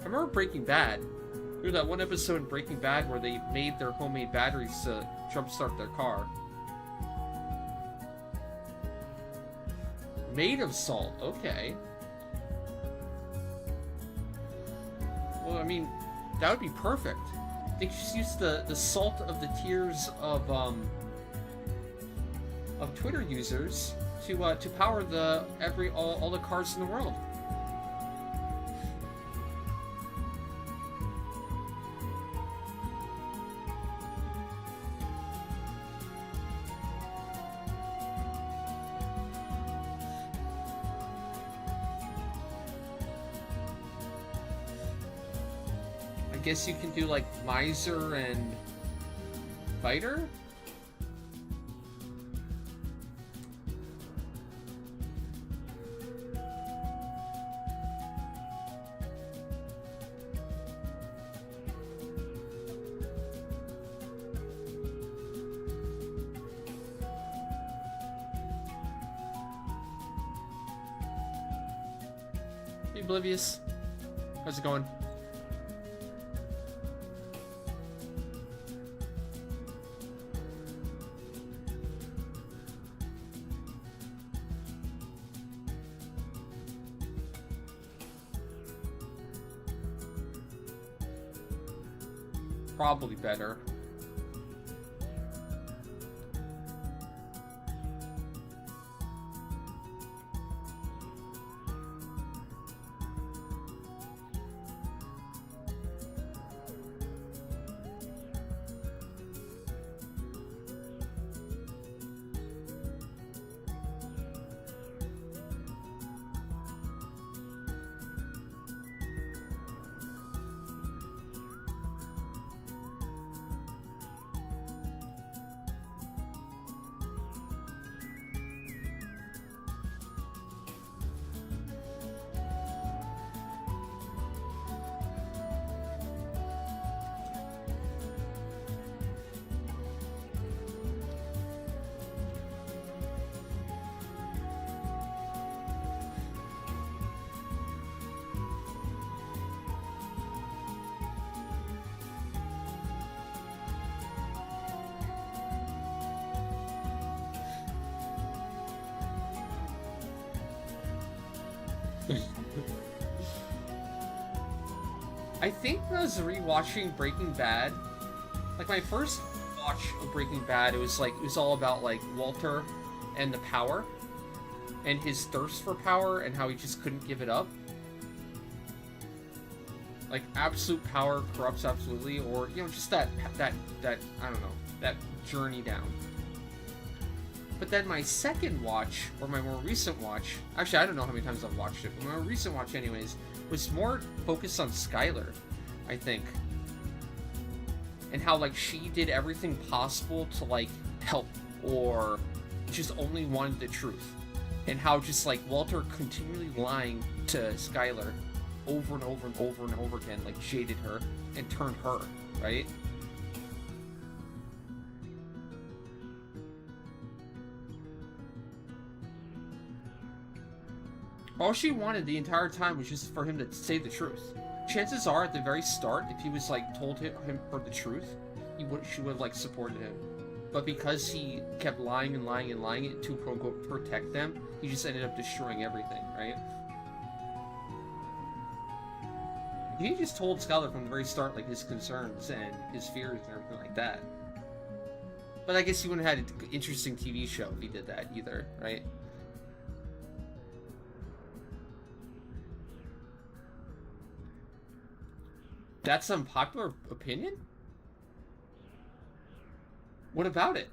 I remember Breaking Bad. There was that one episode in Breaking Bad where they made their homemade batteries to jumpstart their car. Made of salt, okay. Well, I mean, that would be perfect. They just use the salt of the tears of Twitter users to power all the cars in the world. guess you can do like Miser and Fighter? Hey, Oblivious. How's it going? Probably better. I think when I was rewatching Breaking Bad, like my first watch of Breaking Bad, it was all about like Walter and the power and his thirst for power and how he just couldn't give it up. Like absolute power corrupts absolutely, or you know, just that I don't know, that journey down. But then my second watch, or my more recent watch, actually I don't know how many times I've watched it, but my more recent watch anyways, was more focused on Skylar, I think. And how like she did everything possible to like help, or just only wanted the truth. And how just like Walter continually lying to Skylar over and over and over and over again, like jaded her and turned her, right? All she wanted the entire time was just for him to say the truth. Chances are, at the very start, if he was like told him for the truth, she would have like supported him. But because he kept lying and lying and lying to quote unquote protect them, he just ended up destroying everything, right? He just told Skylar from the very start like his concerns and his fears and everything like that. But I guess he wouldn't have had an interesting TV show if he did that either, right? That's an unpopular opinion? What about it?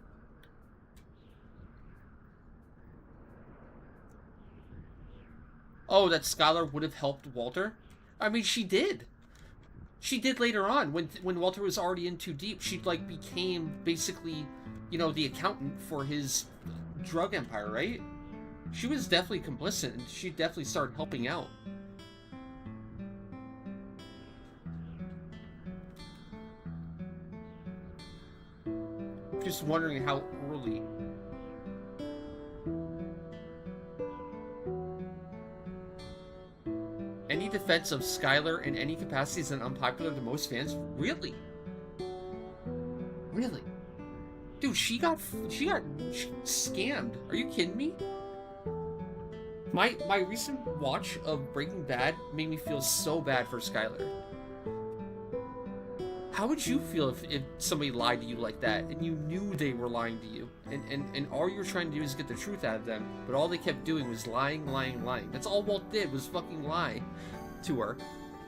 Oh, that Skylar would have helped Walter? I mean, she did. She did later on, when Walter was already in too deep. She, like, became, basically, you know, the accountant for his drug empire, right? She was definitely complicit, and she definitely started helping out. Just wondering how early. Any defense of Skylar in any capacity is unpopular to most fans? Really? Really? Dude, she got scammed. Are you kidding me? My recent watch of Breaking Bad made me feel so bad for Skylar. How would you feel if somebody lied to you like that and you knew they were lying to you and all you were trying to do is get the truth out of them, but all they kept doing was lying. That's all Walt did, was fucking lie to her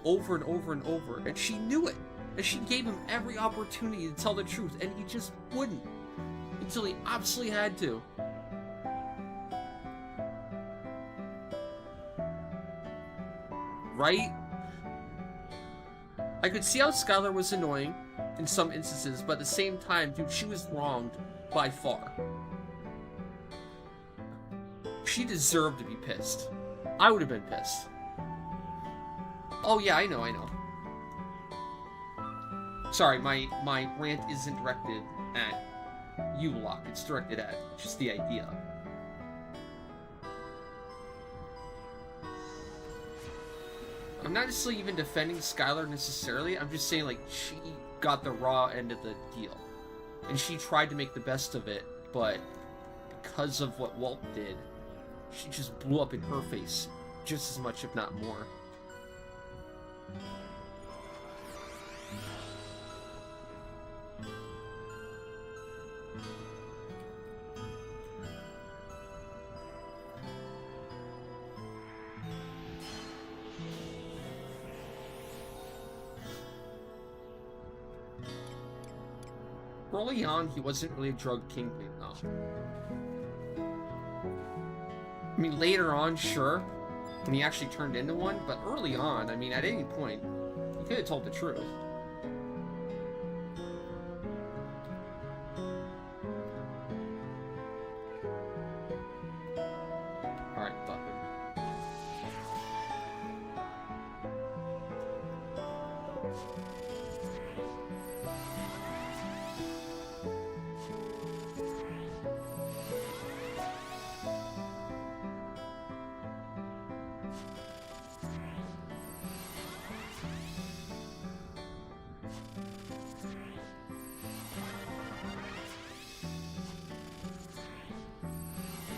over and over and over, and she knew it, and she gave him every opportunity to tell the truth, and he just wouldn't until he absolutely had to. Right? I could see how Skylar was annoying in some instances, but at the same time, dude, she was wronged by far. She deserved to be pissed. I would have been pissed. Oh yeah, I know. Sorry, my rant isn't directed at you, Locke. It's directed at just the idea. I'm not necessarily even defending Skylar necessarily. I'm just saying, like, she got the raw end of the deal. And she tried to make the best of it, but because of what Walt did, she just blew up in her face just as much, if not more. Early on, he wasn't really a drug kingpin, though. I mean, later on, sure, when he actually turned into one, but early on, I mean, at any point, he could have told the truth. Alright, fuck it.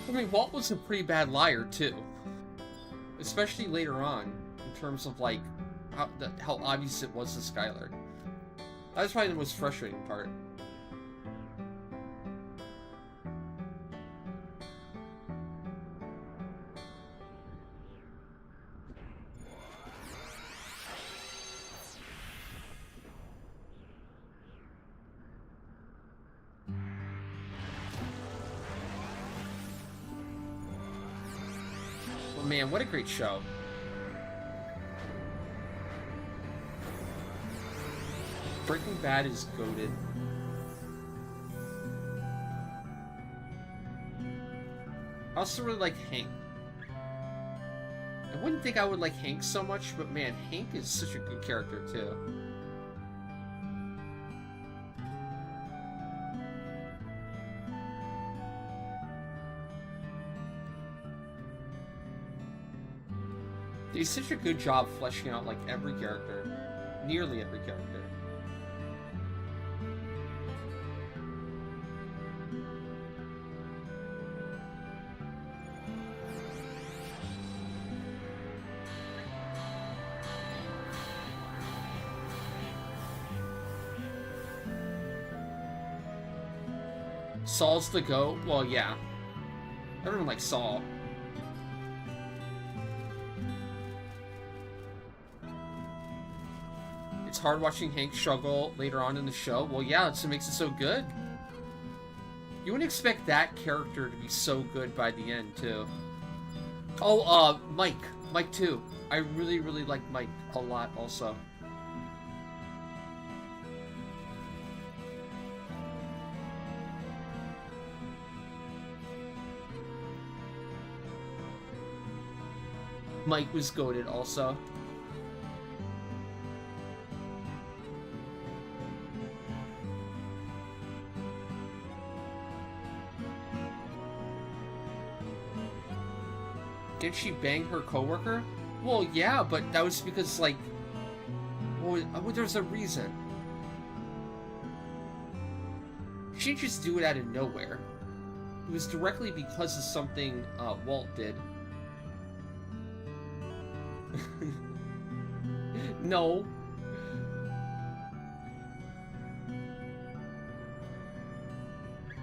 I mean, Walt was a pretty bad liar, too. Especially later on, in terms of, like, how obvious it was to Skylar. That was probably the most frustrating part. Man, what a great show. Breaking Bad is goated. I also really like Hank. I wouldn't think I would like Hank so much, but man, Hank is such a good character too. They did such a good job fleshing out, like, every character. Nearly every character. Saul's the GOAT? Well, yeah. Everyone likes Saul. It's hard watching Hank struggle later on in the show. Well, yeah, that's what makes it so good. You wouldn't expect that character to be so good by the end, too. Oh, Mike. Mike, too. I really, really like Mike a lot, also. Mike was goated, also. Did she bang her coworker? Well, yeah, but that was because, like, well, there's a reason. She didn't just do it out of nowhere. It was directly because of something Walt did. No.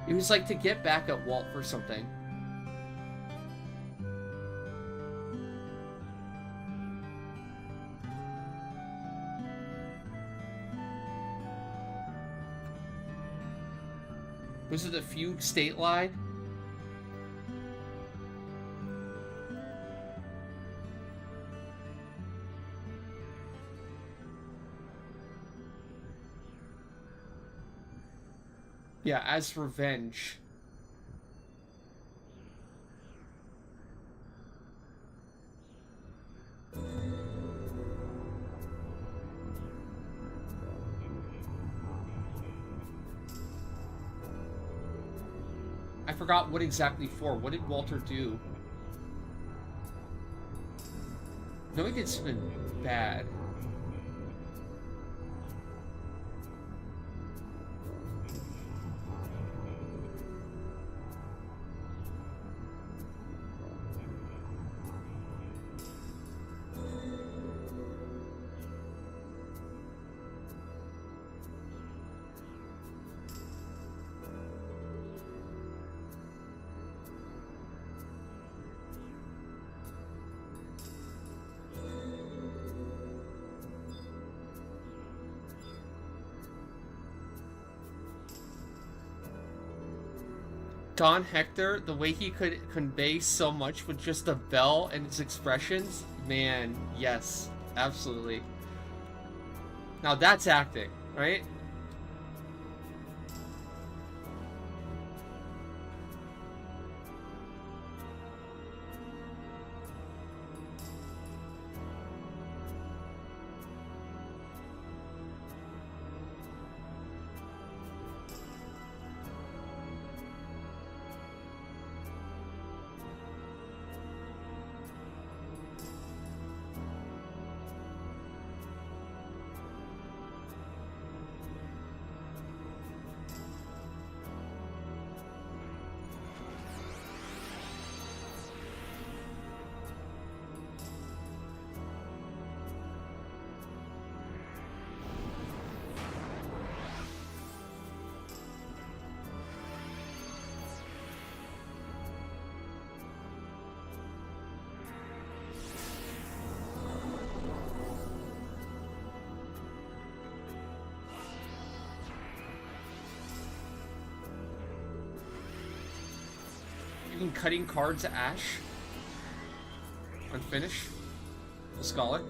It was like to get back at Walt for something. Was it the fugue state line? Yeah, as revenge. I forgot what exactly for. What did Walter do? No, he did something bad. Don Hector, the way he could convey so much with just a bell and his expressions, man, yes, absolutely. Now that's acting, right? Even cutting cards to Ash. Unfinished. The Scholar.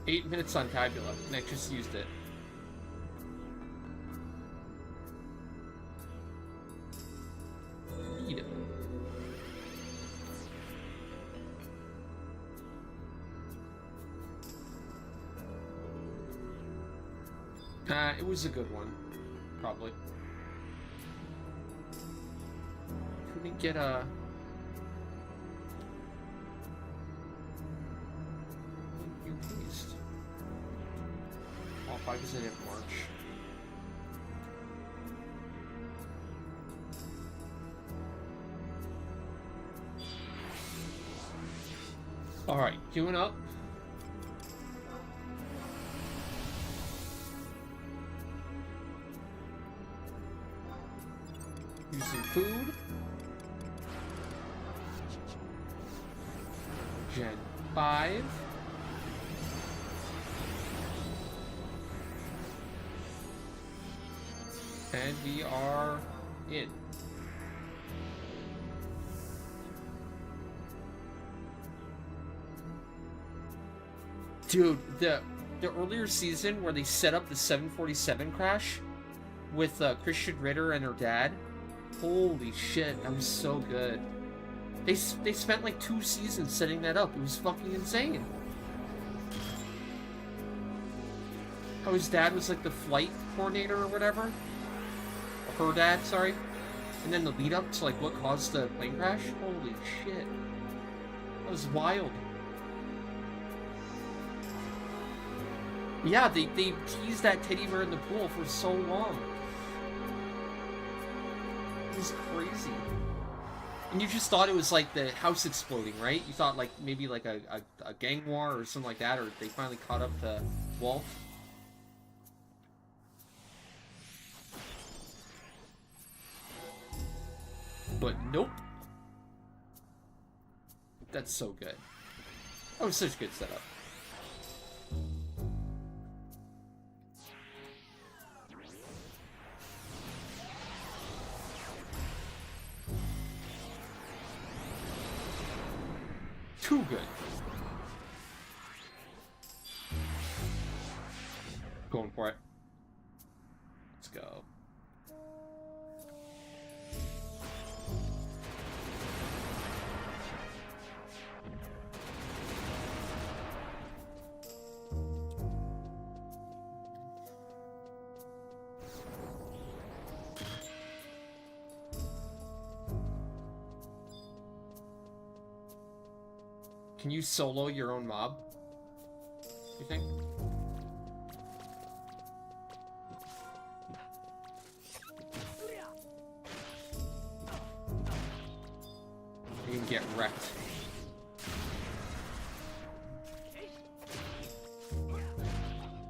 Eight minutes on Tabula, and I just used it. It was a good one, probably. Couldn't get a... You paste. Oh, probably because I didn't march. Alright, queuing up. Using food. Gen 5. And we are in. Dude, the earlier season where they set up the 747 crash with Christian Ritter and her dad. Holy shit, that was so good. They spent like 2 seasons setting that up. It was fucking insane. How his dad was like the flight coordinator or whatever. Or her dad, sorry. And then the lead up to like what caused the plane crash. Holy shit. That was wild. Yeah, they teased that teddy bear in the pool for so long. It was crazy. And you just thought it was like the house exploding, right? You thought like maybe like a gang war or something like that, or they finally caught up to Walt. But nope. That's so good. That was such a good setup. too good. Going for it. Let's go. Can you solo your own mob? You think? You can get wrecked.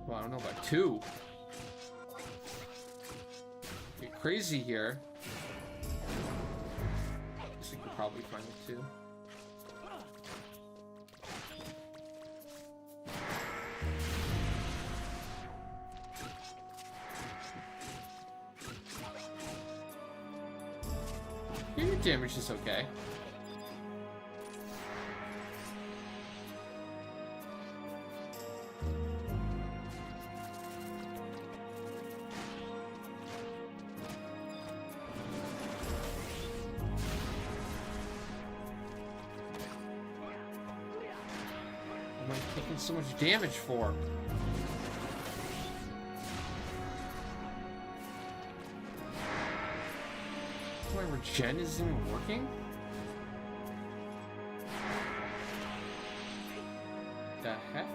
Well, I don't know about two. Get crazy here. I think we're probably fine with two. Your damage is okay. What am I taking so much damage for? My regen isn't even working? The heck?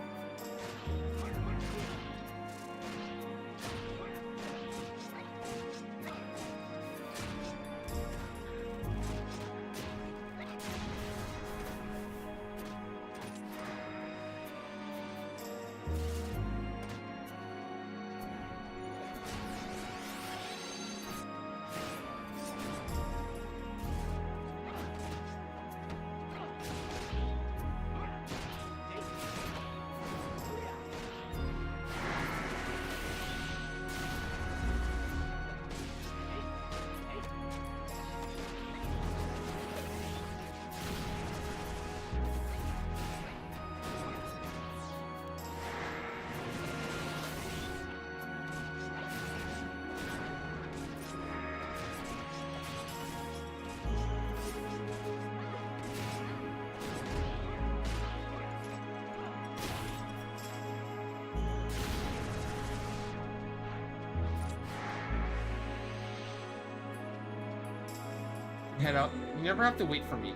Head up. You never have to wait for me. You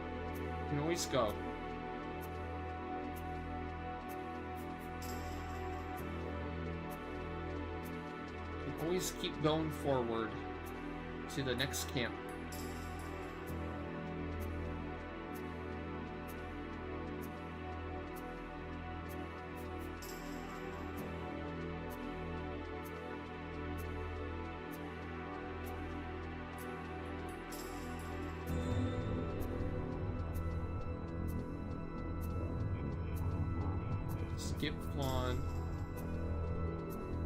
can always go. You can always keep going forward to the next camp. Skip Flan.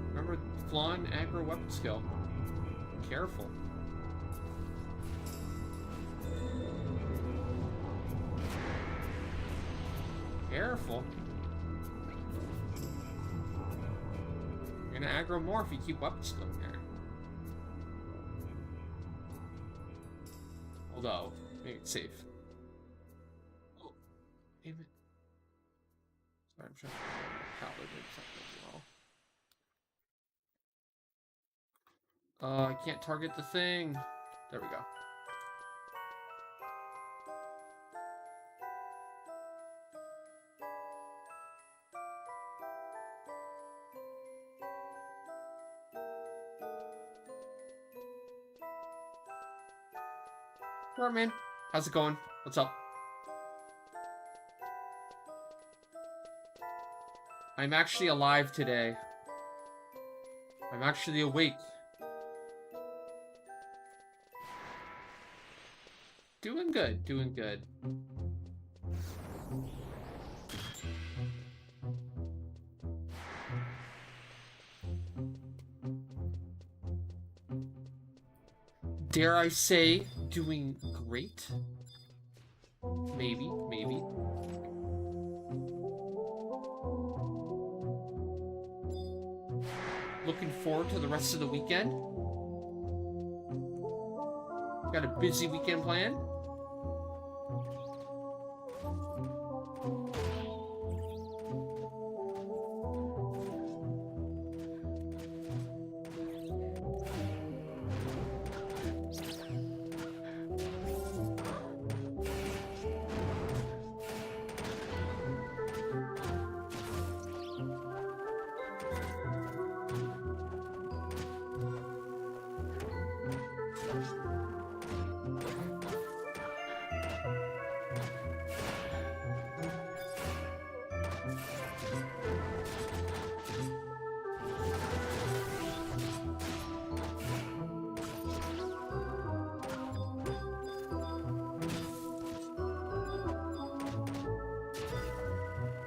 Remember Flan aggro weapon skill. Careful. Careful. You're gonna aggro more if you keep weapon skill in there. Although, maybe it's safe. Oh, damn it. Sorry, I'm trying to calibrate something well. I can't target the thing. There we go. Alright, man. How's it going? What's up? I'm actually alive today. I'm actually awake. Doing good, doing good. Dare I say, doing great? Maybe, maybe. Looking forward to the rest of the weekend. Got a busy weekend planned.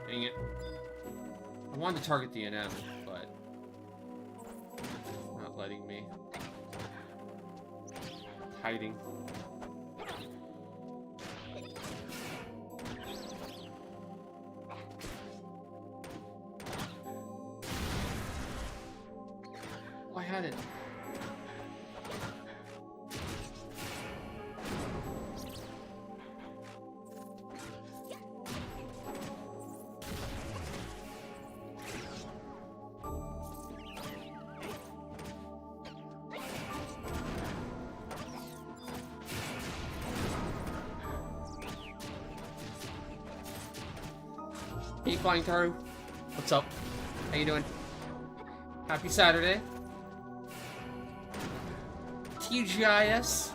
Dang it. I wanted to target the NM, but not letting me. Hiding. Oh, I had it. Hey, Flying Taru. What's up? How you doing? Happy Saturday. TGIS.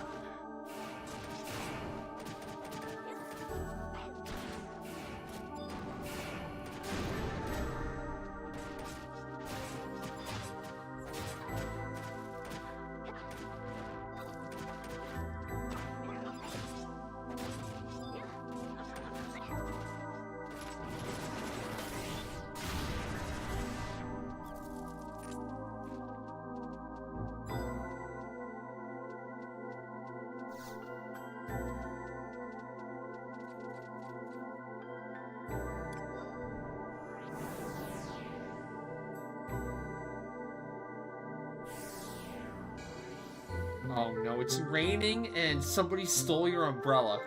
Oh no, it's raining and somebody stole your umbrella.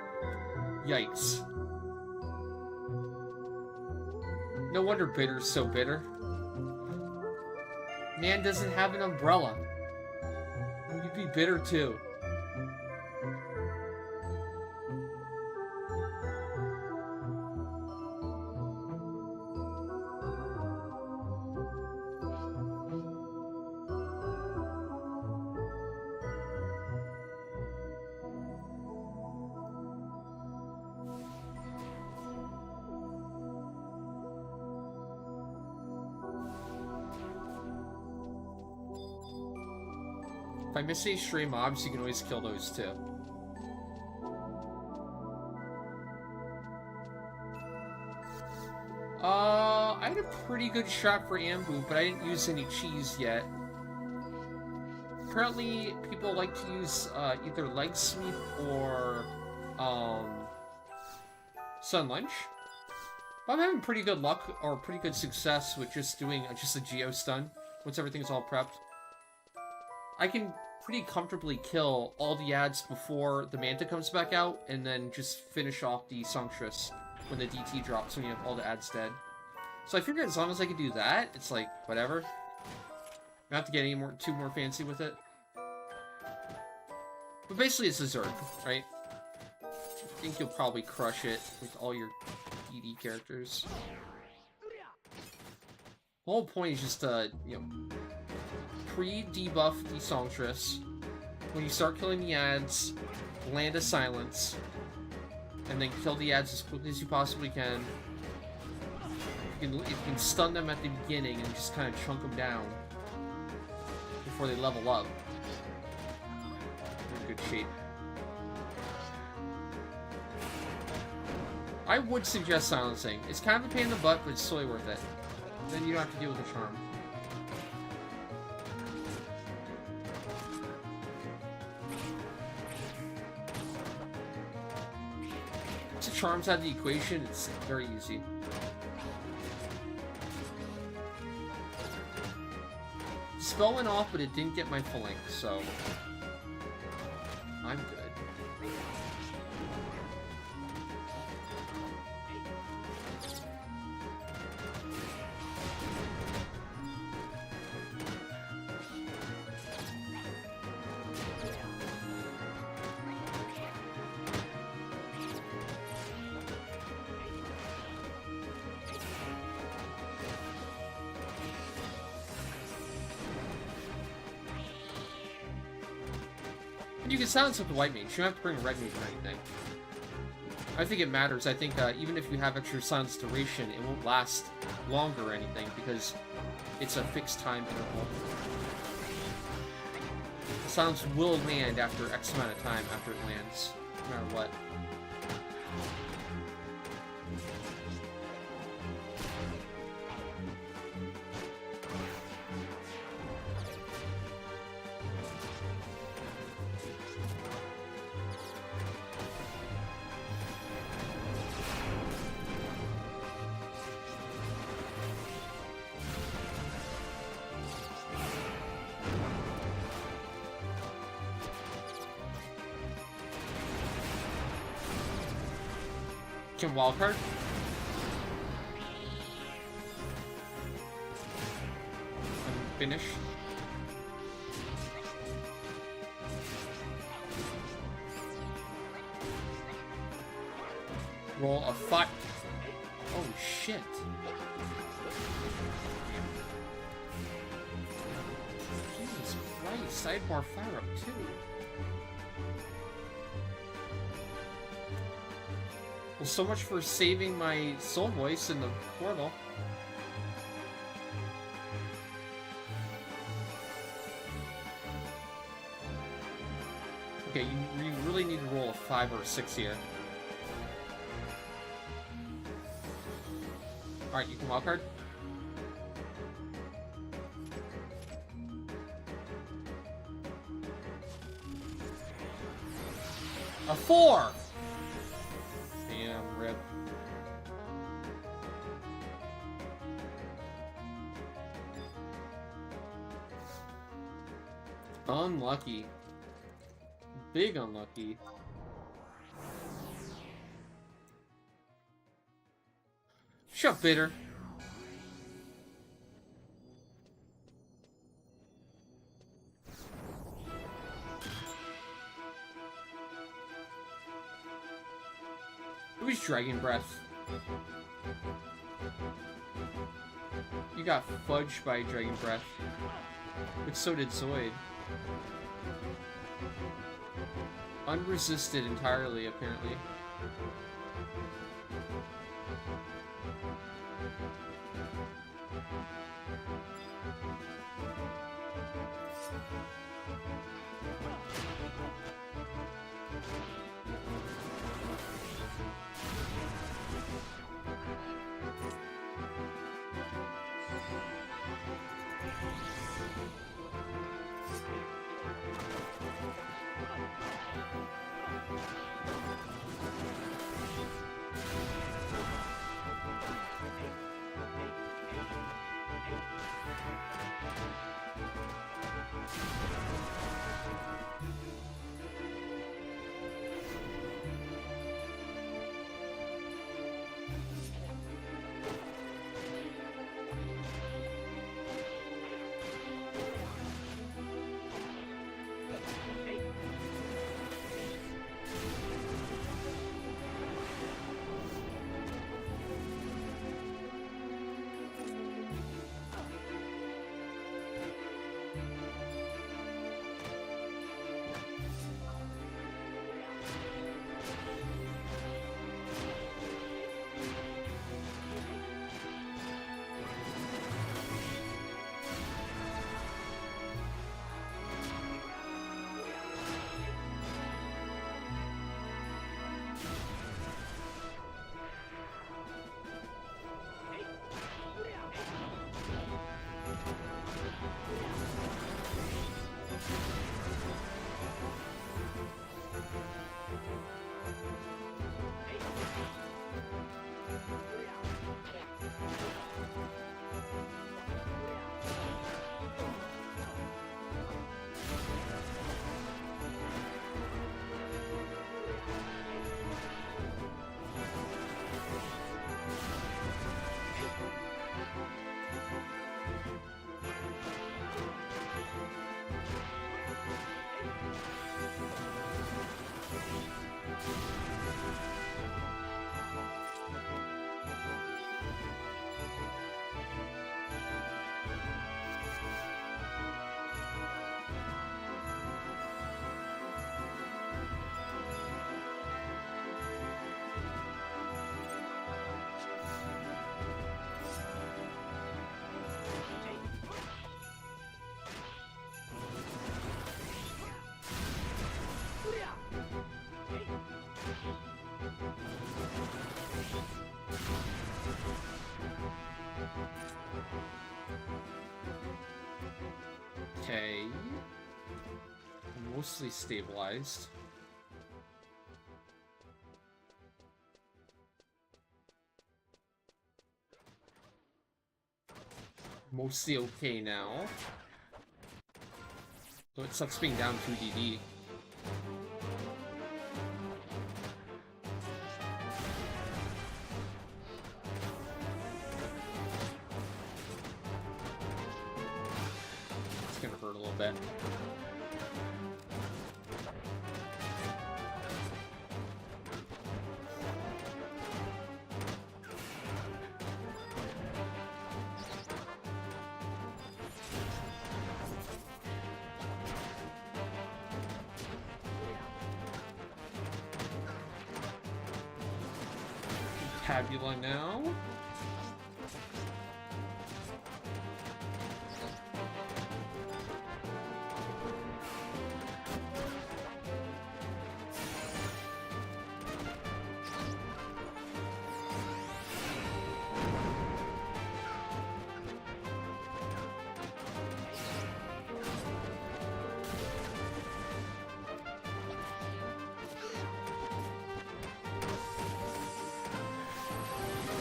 Yikes. No wonder Bitter's so bitter. Man doesn't have an umbrella. You'd be bitter too. If I miss any stray mobs, you can always kill those too. I had a pretty good shot for Ambu, but I didn't use any cheese yet. Apparently, people like to use either leg sweep or sun lunch. But I'm having pretty good luck or pretty good success with just doing just a geo stun once everything's all prepped. I can pretty comfortably kill all the ads before the Manta comes back out, and then just finish off the Songstress when the DT drops when you have all the ads dead. So I figured as long as I can do that, it's like, whatever. I don't have to get too more fancy with it. But basically it's a Zerg, right? I think you'll probably crush it with all your DD characters. The whole point is just to, you know, pre-debuff the Songstress. When you start killing the ads, land a silence, and then kill the ads as quickly as you possibly can. You can stun them at the beginning and just kind of chunk them down before they level up. They're in good shape. I would suggest silencing. It's kind of a pain in the butt, but it's totally worth it. Then you don't have to deal with the charm. Once the charm's out of the equation, it's very easy. Just spell went off, but it didn't get my flank, so I'm good. You can silence up the white mage. You don't have to bring a red mage or anything. I think it matters. I think even if you have extra silence duration, it won't last longer or anything because it's a fixed time interval. The silence will land after X amount of time after it lands, no matter what. Can wildcard? And finish. Roll a 5. Oh shit. Jesus Christ, I had more fire up too. Well, so much for saving my soul voice in the portal. Okay, you really need to roll a 5 or a 6 here. Alright, you can wildcard. A 4! Damn, rip. Unlucky. Big unlucky. Shut bitter. It was Dragon Breath. You got fudged by Dragon Breath. But so did Zoid. Unresisted entirely, apparently. Okay. Mostly stabilized. Mostly okay now. So it sucks being down 2 DD. It's gonna hurt a little bit. Tabula now.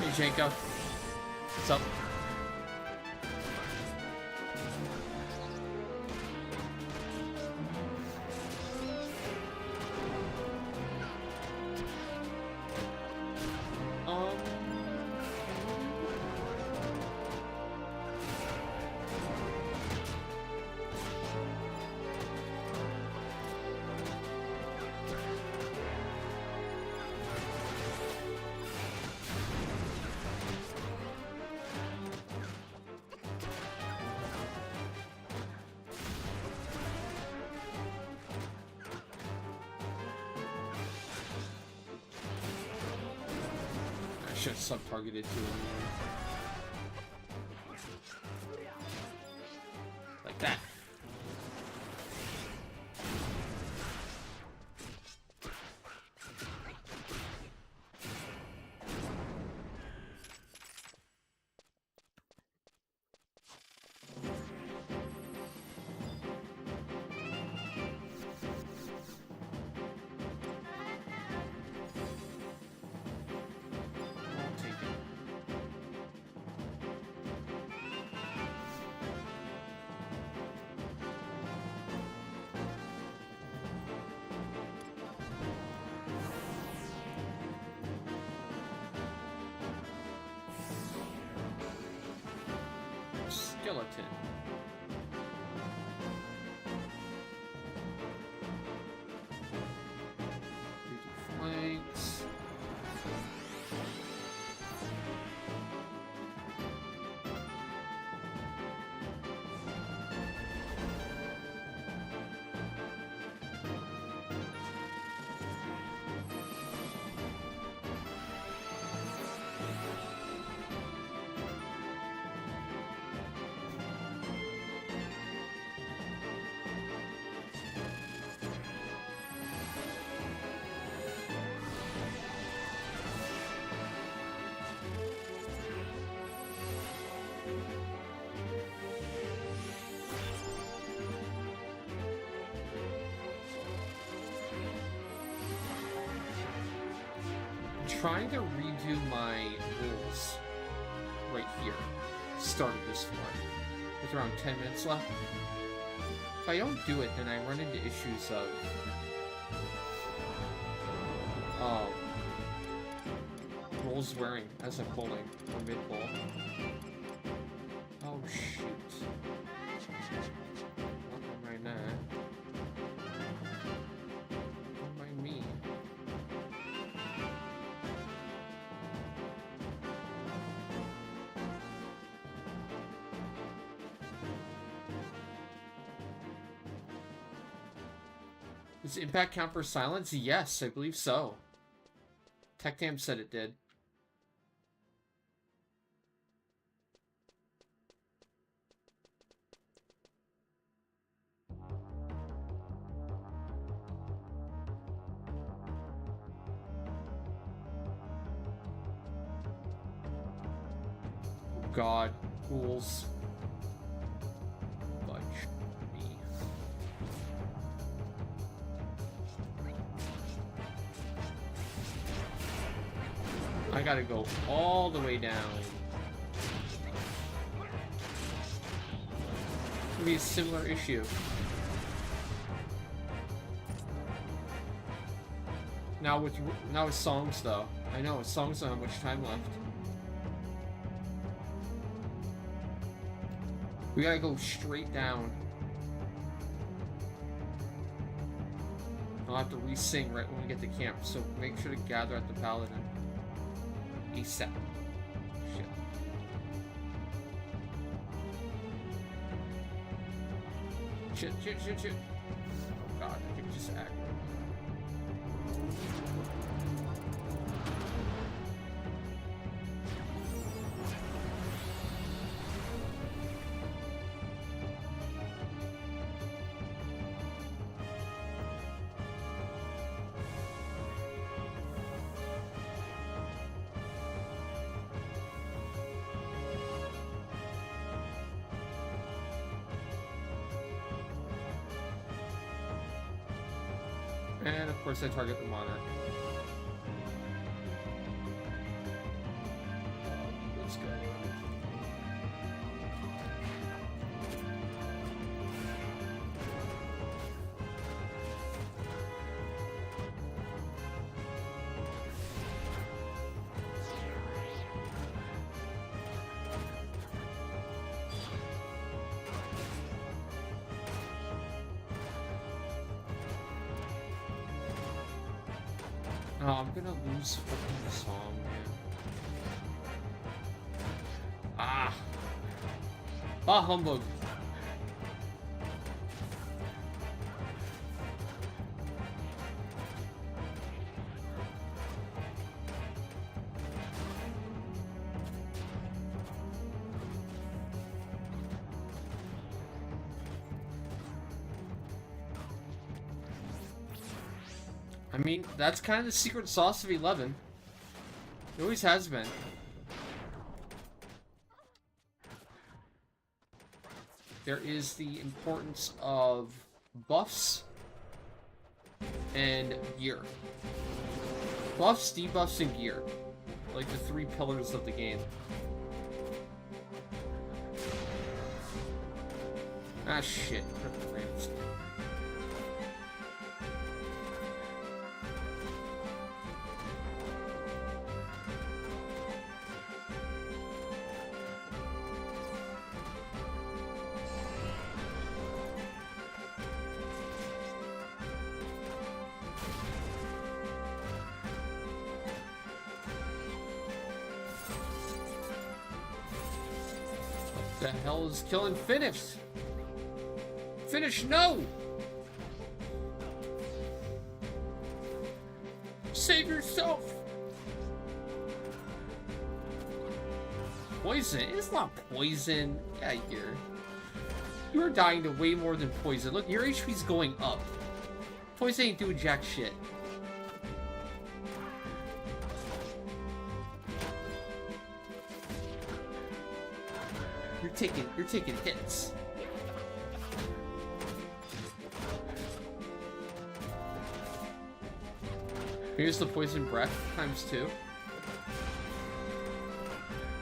Hey, Janko. What's up? I should have sub-targeted to him. Like that. Skeleton. Flanks. Trying to redo my rules right here. Started this far. With around 10 minutes left. If I don't do it, then I run into issues of rolls wearing as I'm bowling or mid-bowl. Oh shoot. Not right now. Don't mind me. Does impact count for silence? Yes, I believe so. TechTam said it did. God, rules. Fudge me. I gotta go all the way down. It'll be a similar issue. Now with songs though. I know with songs don't have much time left. We gotta go straight down. I'll have to re-sing right when we get to camp, so make sure to gather at the Paladin. ASAP. Shit. Shit. Oh god, I can just act. And of course I target the monarch. Let's go. Oh, I'm gonna lose fucking song, man. Ah! Bah humbug! I mean, that's kind of the secret sauce of 11. It always has been. There is the importance of buffs and gear. Buffs, debuffs, and gear. Like the three pillars of the game. Ah, shit. The hell is killing Finish? Finish, no! Save yourself! Poison? It's not poison. Get out of here. You are dying to way more than poison. Look, your HP's going up. Poison ain't doing jack shit. You're taking hits. Here's the poison breath times 2.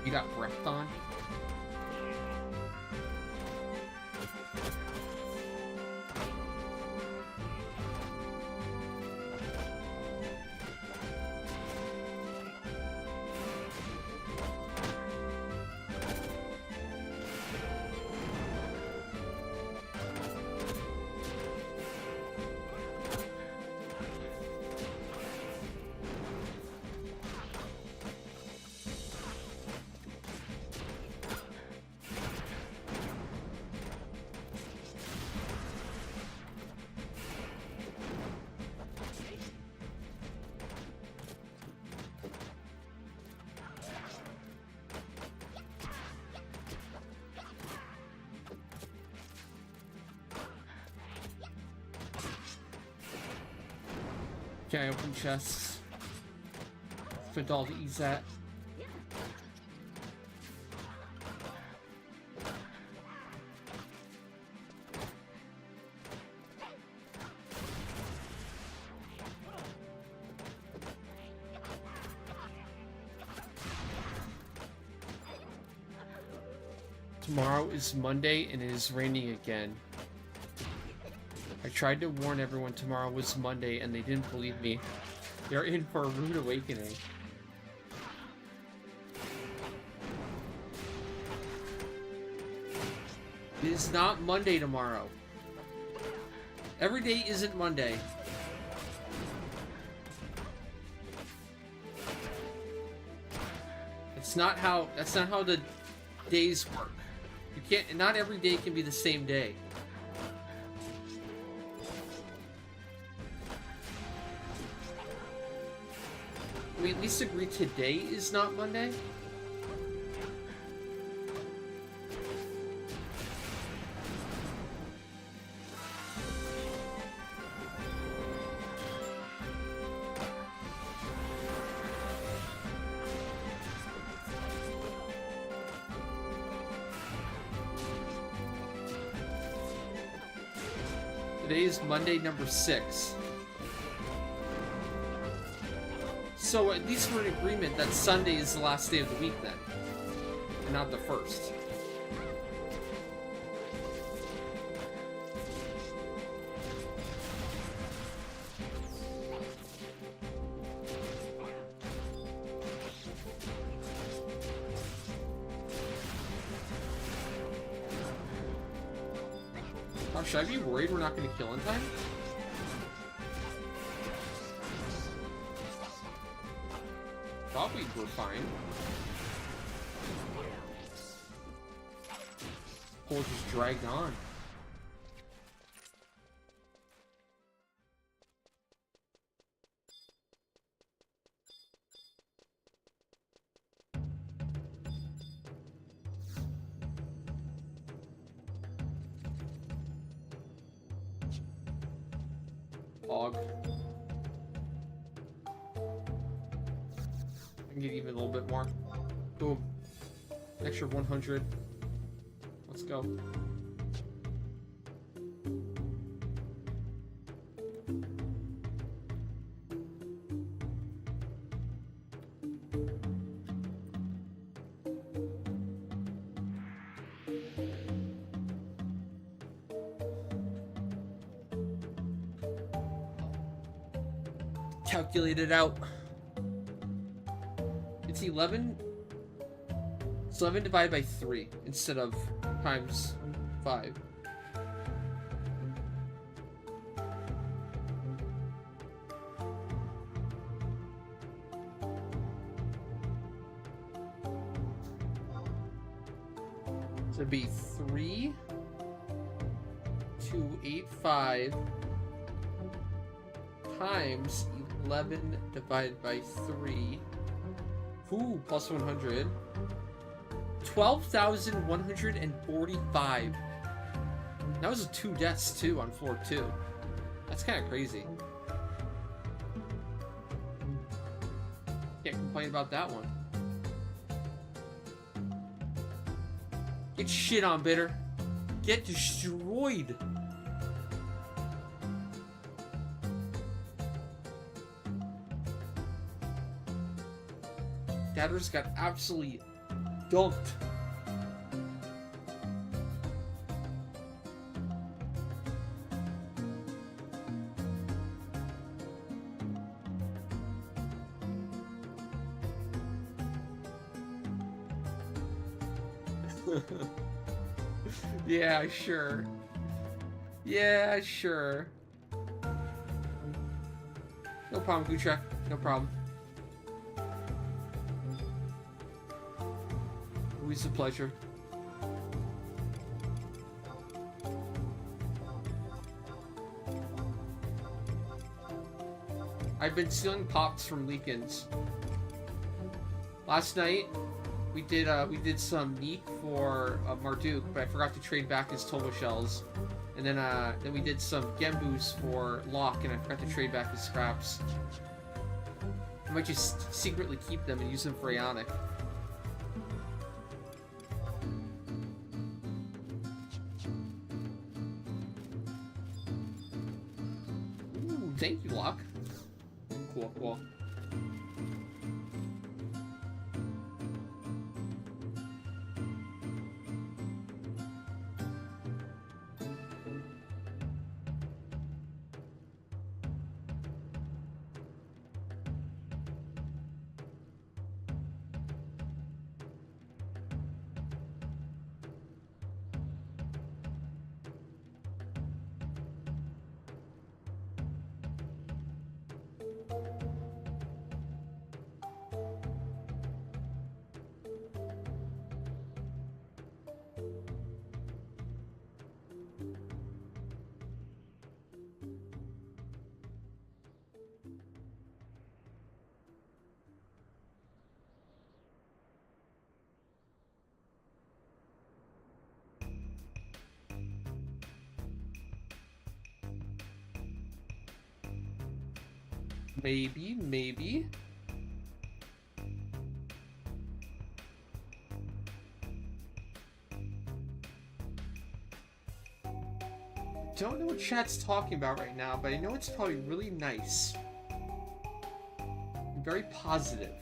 You got breathed on. Okay, open chests. Spent all to ease that. Tomorrow is Monday and it is raining again. I tried to warn everyone tomorrow was Monday and they didn't believe me. They're in for a rude awakening. It is not Monday tomorrow. Every day isn't Monday. That's not how the days work. You can't, not every day can be the same day. We at least agree today is not Monday? Today is Monday number 6. So at least we're in agreement that Sunday is the last day of the week then, and not the first. Oh, should I be worried we're not going to kill in time? Thought we were fine. Poll just dragged on. Hog. I can get even a little bit more. Boom. Extra 100. Let's go. Calculate it out. It's 11. It's 11 divided by 3 instead of times 5. So it'd be 3,285 times 11 divided by 3. Ooh, plus 100. 12,145. That was 2 deaths too on floor 2. That's kind of crazy. Can't complain about that one. Get shit on, Bitter. Get destroyed. Datter's got absolutely dumped. Yeah, sure. Yeah, sure. No problem, Gutra. No problem. Always a pleasure. I've been stealing pops from Leakins. Last night we did some meat for Marduk, but I forgot to trade back his Toba shells. And then we did some Gembus for Locke, and I forgot to trade back his scraps. I might just secretly keep them and use them for Aeonic. Ooh, thank you, Locke. Cool, cool. Maybe, maybe. Don't know what chat's talking about right now, but I know it's probably really nice. Very positive.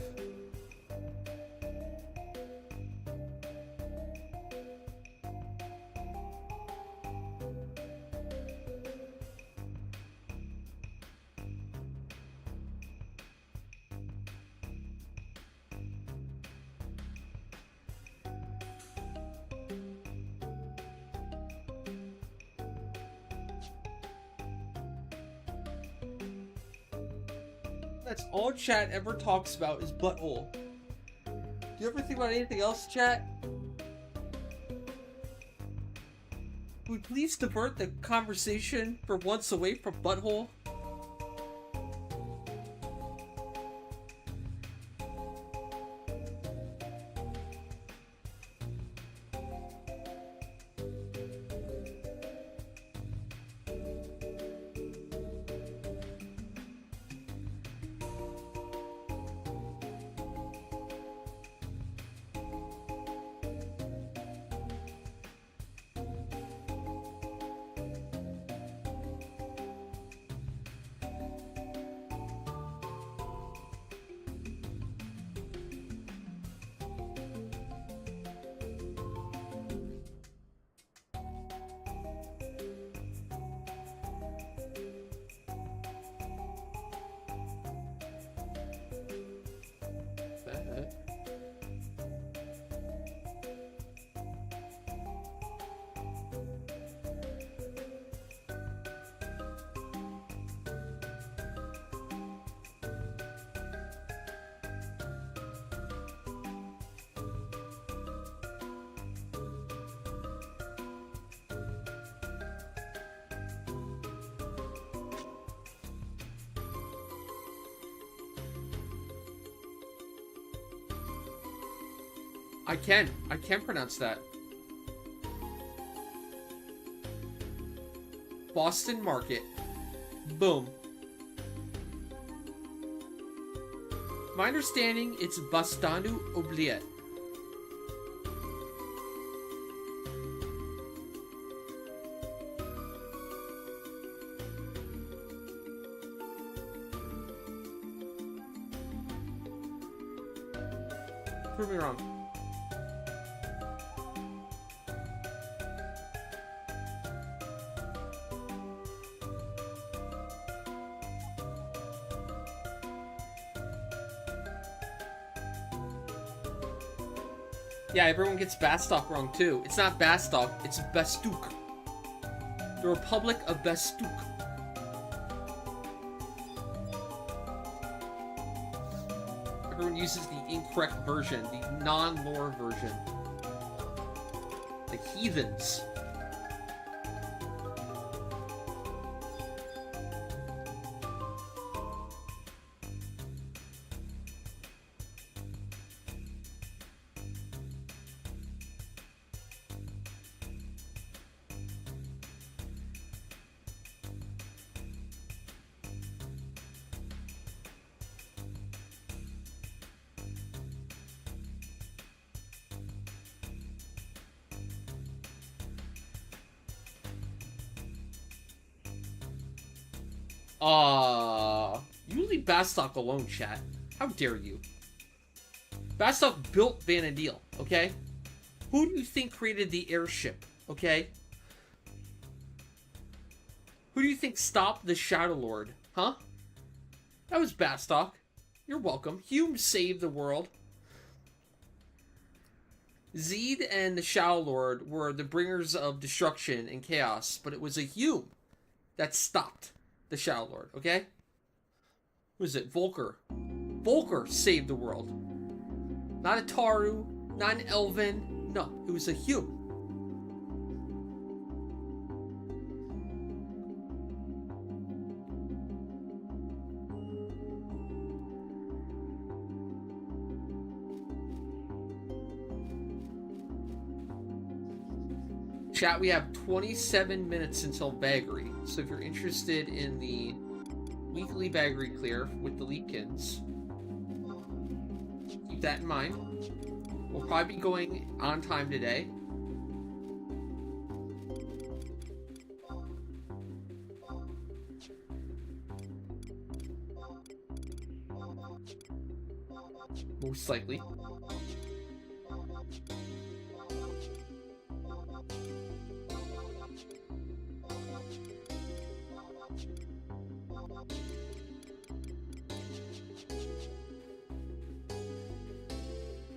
That's all chat ever talks about is butthole. Do you ever think about anything else, chat? Would we please divert the conversation for once away from butthole? I can pronounce that. Boston Market. Boom. My understanding, it's Bastando Oubliette. Prove me wrong. Yeah, everyone gets Bastock wrong too. It's not Bastock, it's Bastook. The Republic of Bastook. Everyone uses the incorrect version, the non-lore version. The heathens. You leave Bastock alone, chat. How dare you? Bastock built Vanadil, okay? Who do you think created the airship, okay? Who do you think stopped the Shadow Lord, huh? That was Bastock. You're welcome. Hume saved the world. Zed and the Shadow Lord were the bringers of destruction and chaos, but it was a Hume that stopped the Shadow Lord, okay? Who is it? Volker. Volker saved the world. Not a Taru, not an Elven. No, it was a Hume. Chat, we have 27 minutes until Vagary, so if you're interested in the weekly baggery clear with the Leapkins. Keep that in mind. We'll probably be going on time today. Most likely.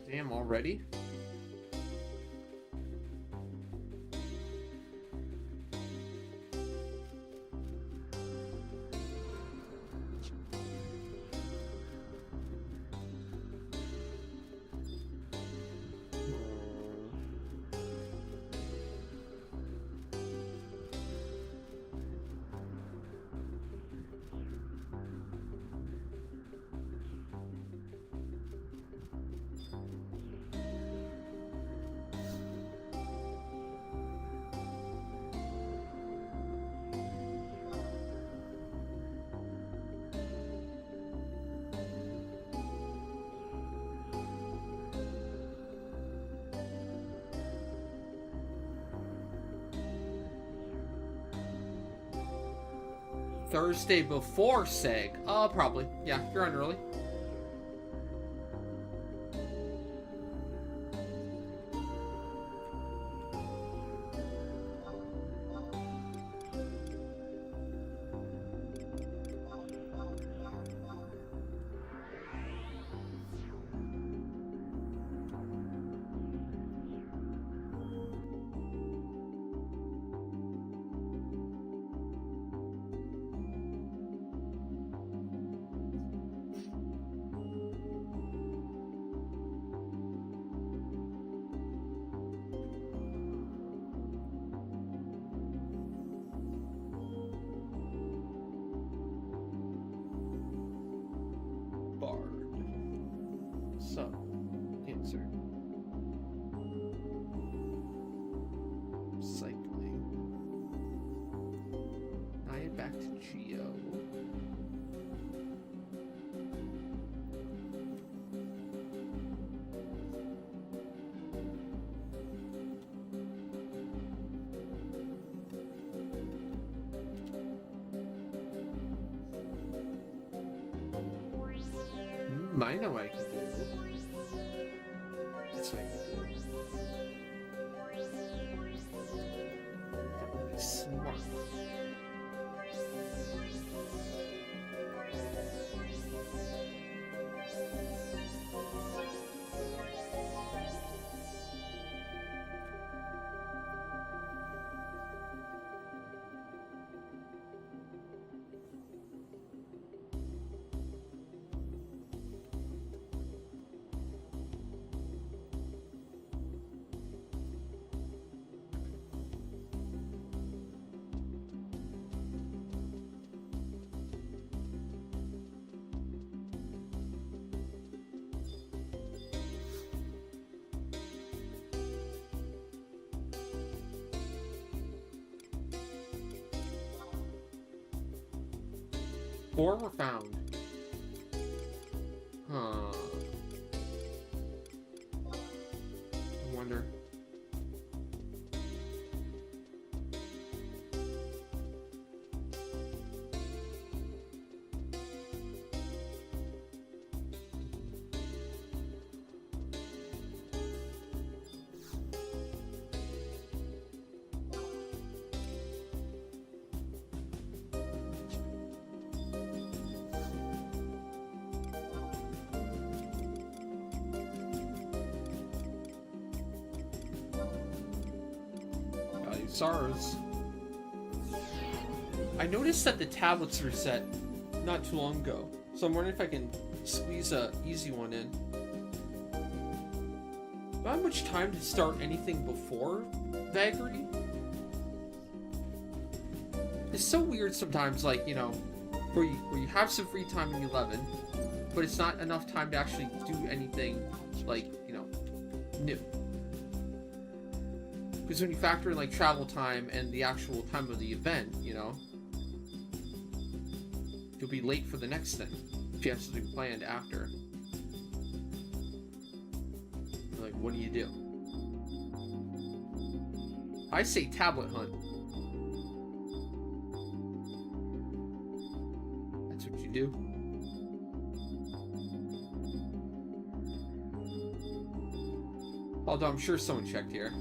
Damn, already? Thursday before SEG. Probably. Yeah, you're on early. Answer. Cycling. Now you're back to Geo. I know I can do. That's what I can do. That would be smart. Four were found. Huh. I wonder. SARS. I noticed that the tablets reset not too long ago, so I'm wondering if I can squeeze a easy one in. Do I have much time to start anything before Vagary? It's so weird sometimes, like, you know, where you have some free time in 11, but it's not enough time to actually do anything, like, you know, new. Because when you factor in, like, travel time and the actual time of the event, you know, You'll be late for the next thing if you have something planned after. Like, what do you do? I say tablet hunt. That's what you do. Although I'm sure someone checked here.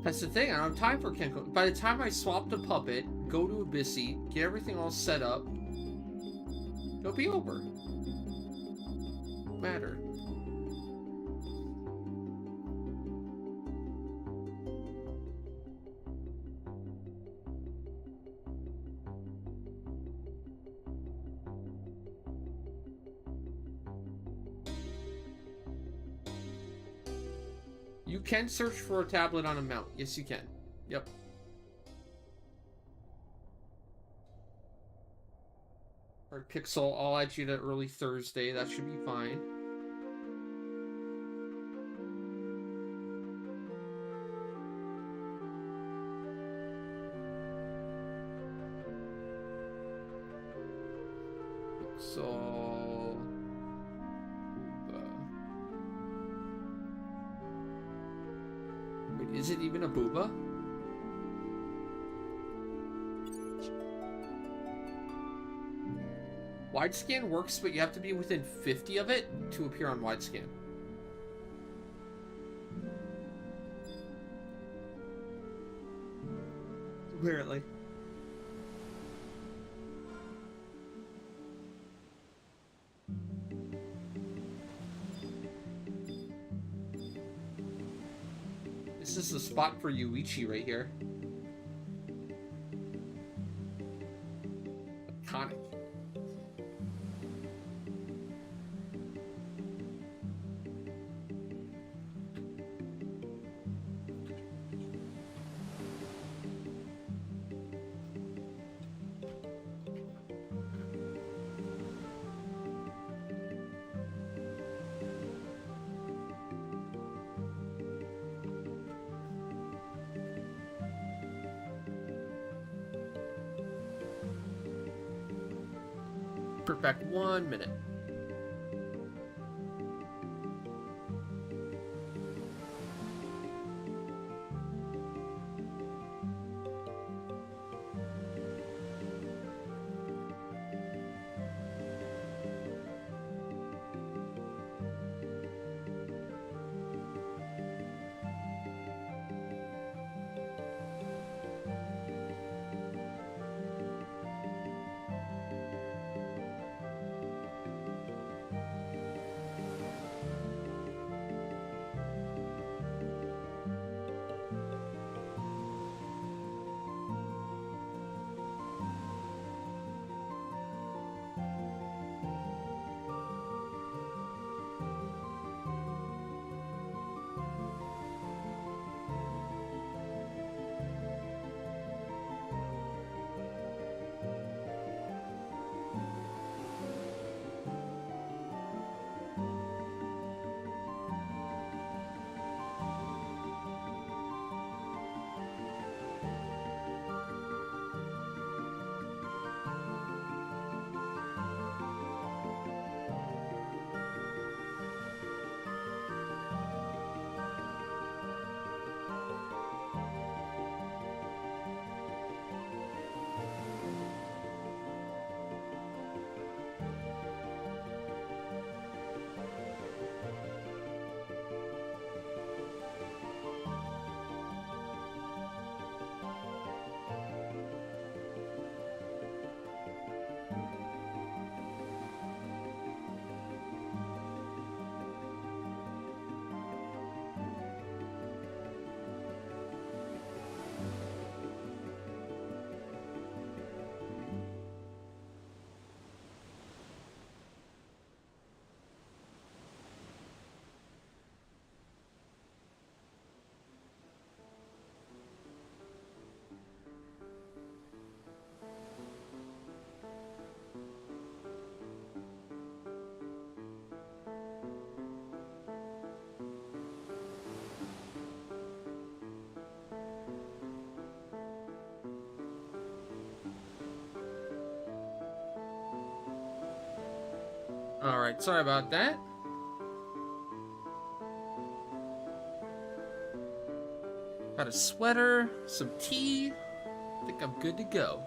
That's the thing, I don't have time for Kenko. By the time I swap the puppet, go to Abyssy, get everything all set up, it'll be over. No matter. You can search for a tablet on a mount. Yes, you can. Yep. Alright, Pixel, I'll add you to early Thursday. That should be fine. Pixel... Wait, is it even a booba? Widescan works, but you have to be within 50 of it to appear on widescan. Apparently. This is the spot for Yuichi right here. Iconic. Back 1 minute. Alright, sorry about that. Got a sweater, some tea. I think I'm good to go.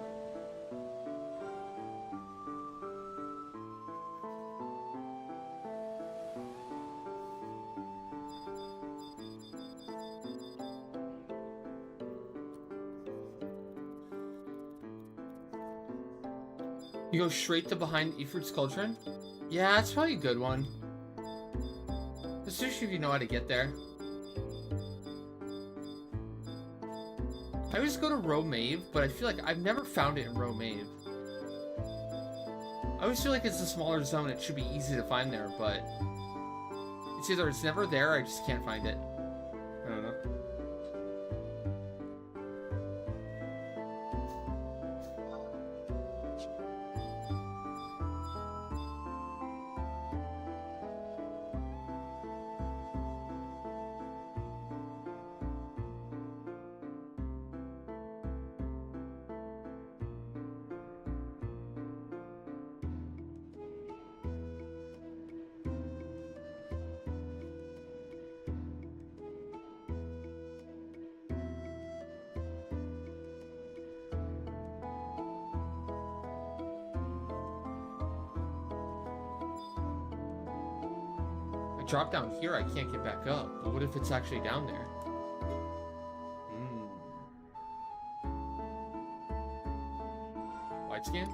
You go straight to behind Ifrit's Cauldron? Yeah, that's probably a good one. Especially if you know how to get there. I always go to Romave, but I feel like I've never found it in Romave. I always feel like it's a smaller zone, it should be easy to find there, but it's either it's never there or I just can't find it. I don't know. Drop down here, I can't get back up. But what if it's actually down there? Wide scan?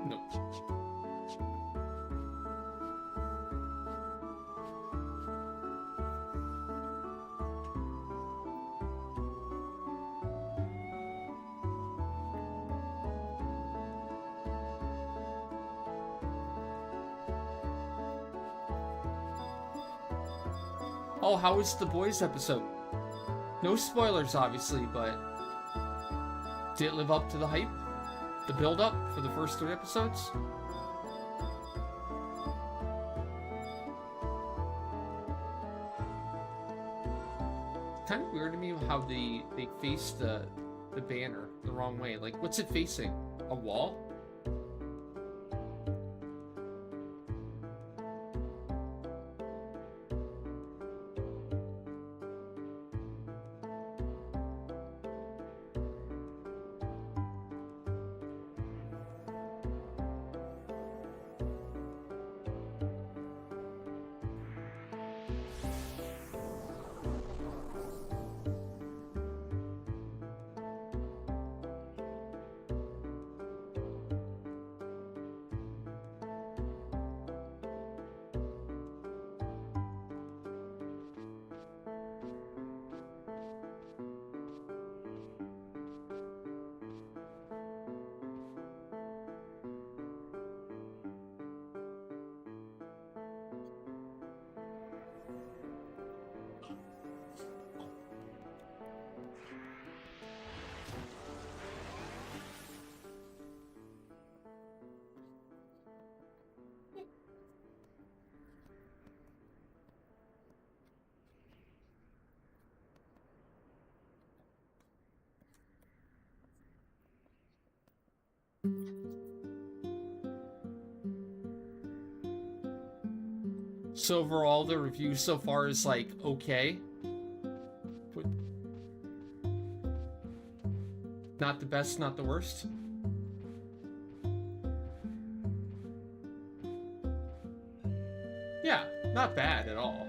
Nope. Oh, how was the boys episode? No spoilers, obviously, but did it live up to the hype? The build-up for the first 3 episodes? Kind of weird to me how they face the banner the wrong way. Like, what's it facing? A wall? So overall, the review so far is like okay. Not the best, not the worst. Yeah, not bad at all.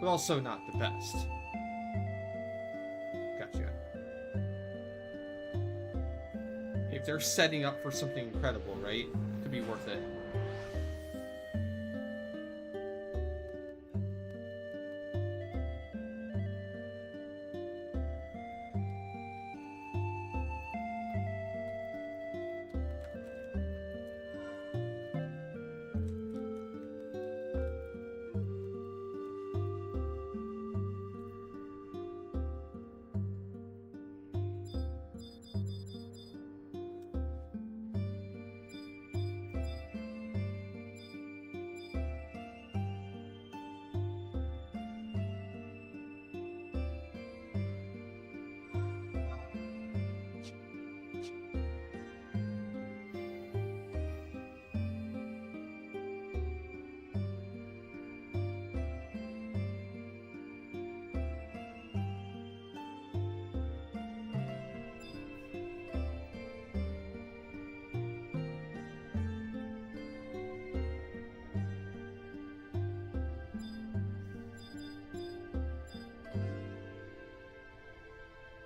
But also not the best. Gotcha. If they're setting up for something incredible, right? It could be worth it.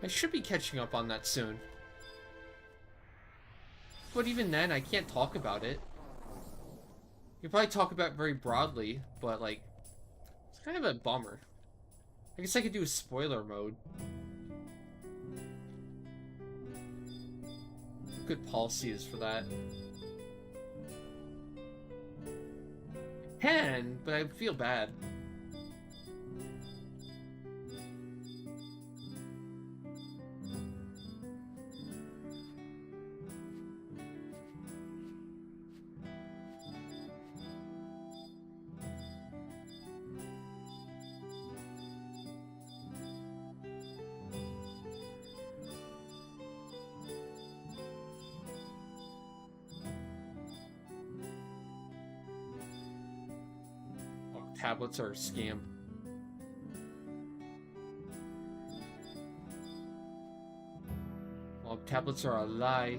I should be catching up on that soon. But even then, I can't talk about it. You can probably talk about it very broadly, but like, it's kind of a bummer. I guess I could do a spoiler mode. What good policy is for that? Can, but I feel bad. Tablets are a scam. Well, tablets are a lie.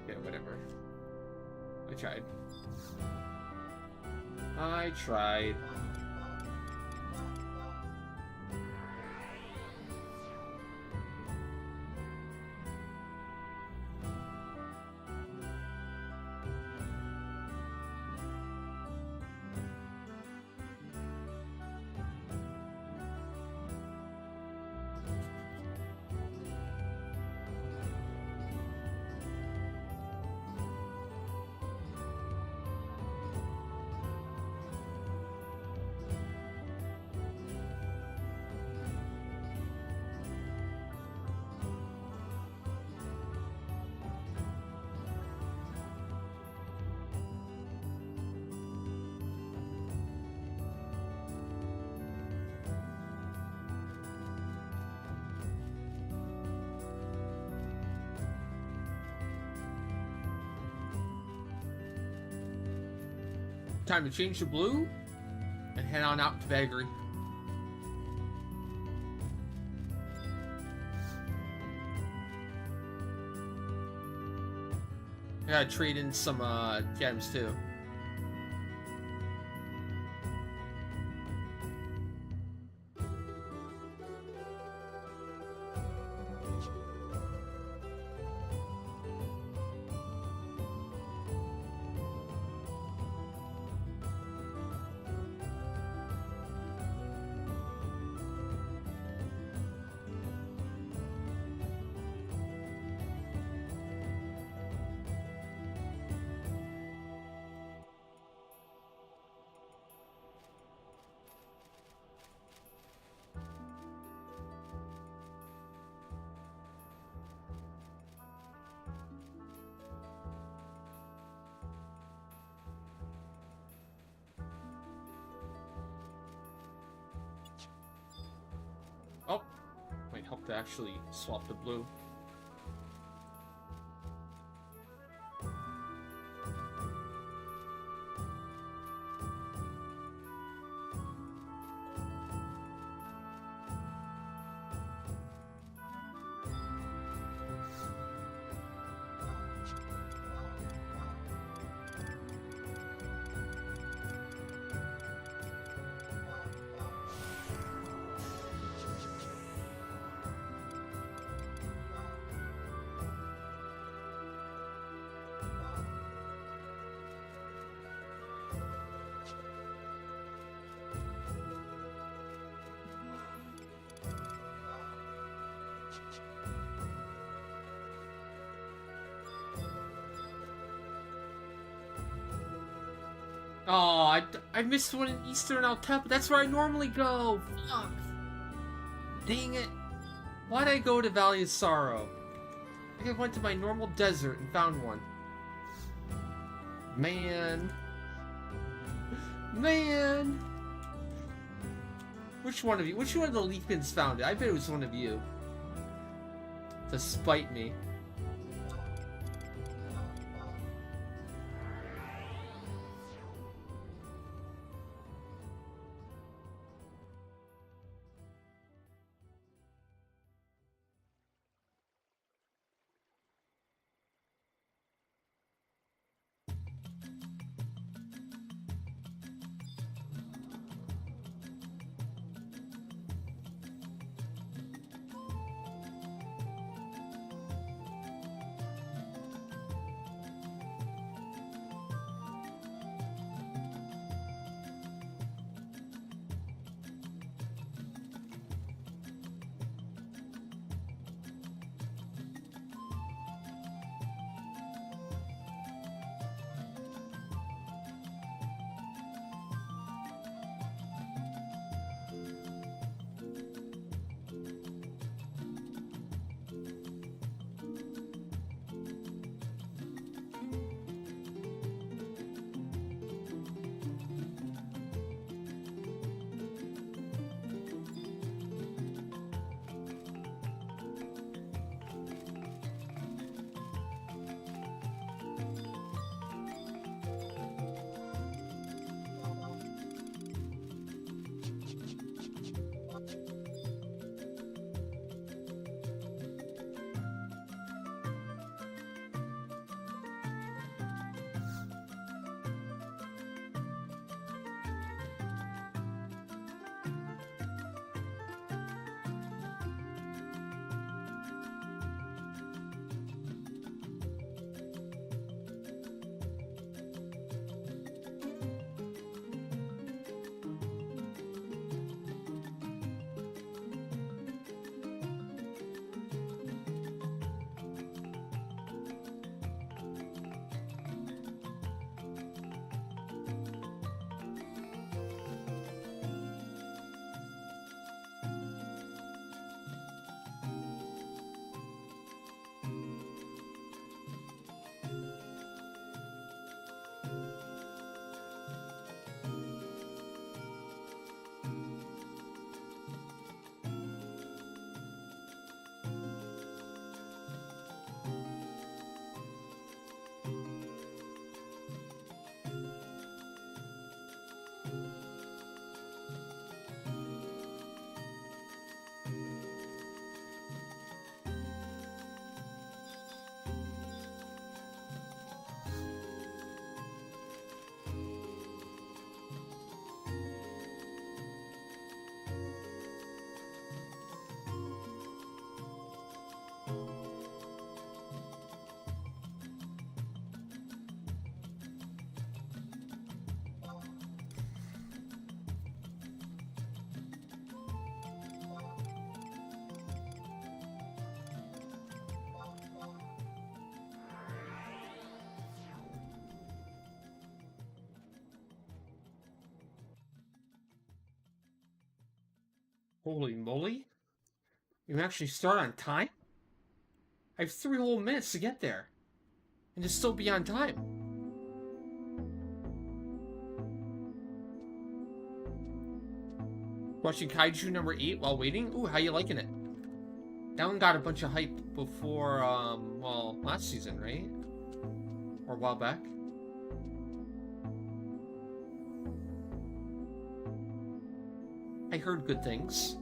Yeah, whatever. I tried. I tried. Time to change to blue and head on out to Vagary. I gotta trade in some gems too. Oh, might help to actually swap the blue. Oh, I missed one in Eastern Altepa. That's where I normally go. Fuck. Dang it. Why'd I go to Valley of Sorrow? I think I went to my normal desert and found one. Man. Man. Which one of you? Which one of the Leafins found it? I bet it was one of you. To spite me. Holy moly. You actually start on time? I have 3 whole minutes to get there. And to still be on time. Watching Kaiju number 8 while waiting? Ooh, how you liking it? That one got a bunch of hype before, well, last season, right? Or a while back. I heard good things.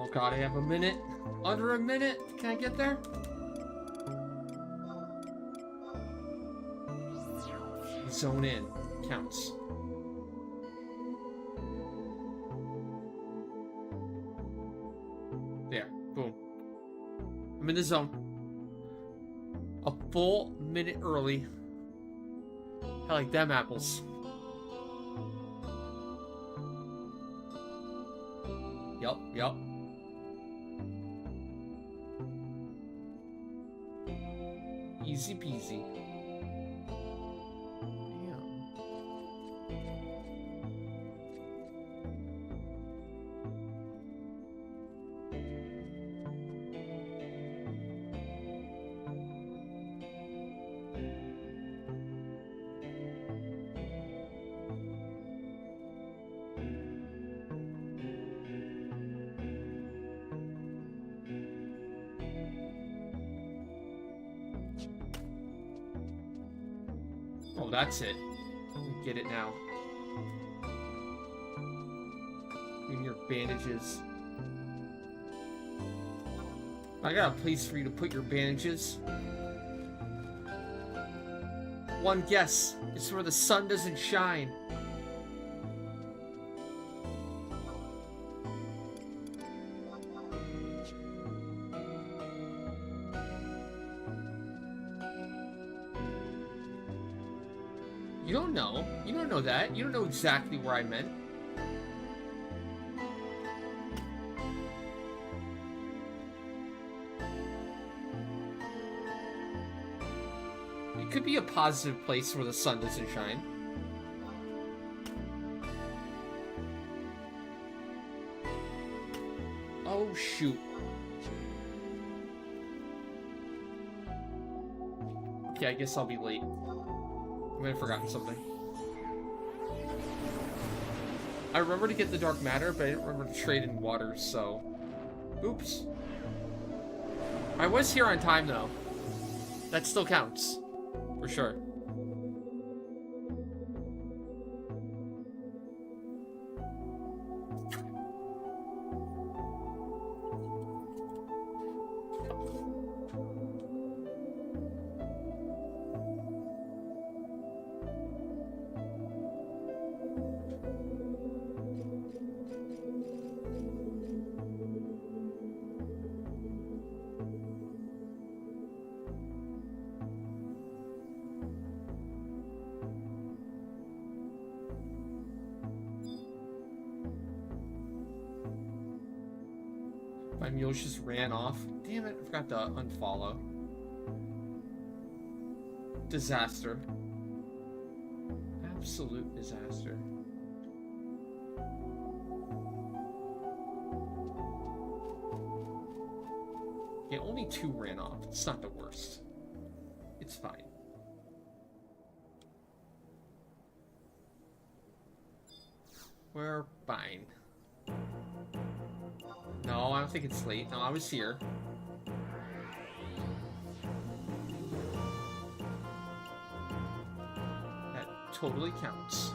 Oh god, I have a minute. Under a minute. Can I get there? Zone in. Counts. There. Boom. I'm in the zone. A full minute early. I like them apples. Yup. Easy peasy. Oh, that's it. Get it now. In your bandages. I got a place for you to put your bandages. One guess. It's where the sun doesn't shine. You don't know. You don't know that. You don't know exactly where I meant. It could be a positive place where the sun doesn't shine. Oh, shoot. Okay, I guess I'll be late. I might have forgotten something. I remember to get the dark matter, but I didn't remember to trade in water, so... Oops. I was here on time, though. That still counts. For sure. My mules just ran off. Damn it, I forgot to unfollow. Disaster. Absolute disaster. Yeah, only 2 ran off. It's not the worst. It's fine. We're fine. No, I don't think it's late. No, I was here. That totally counts.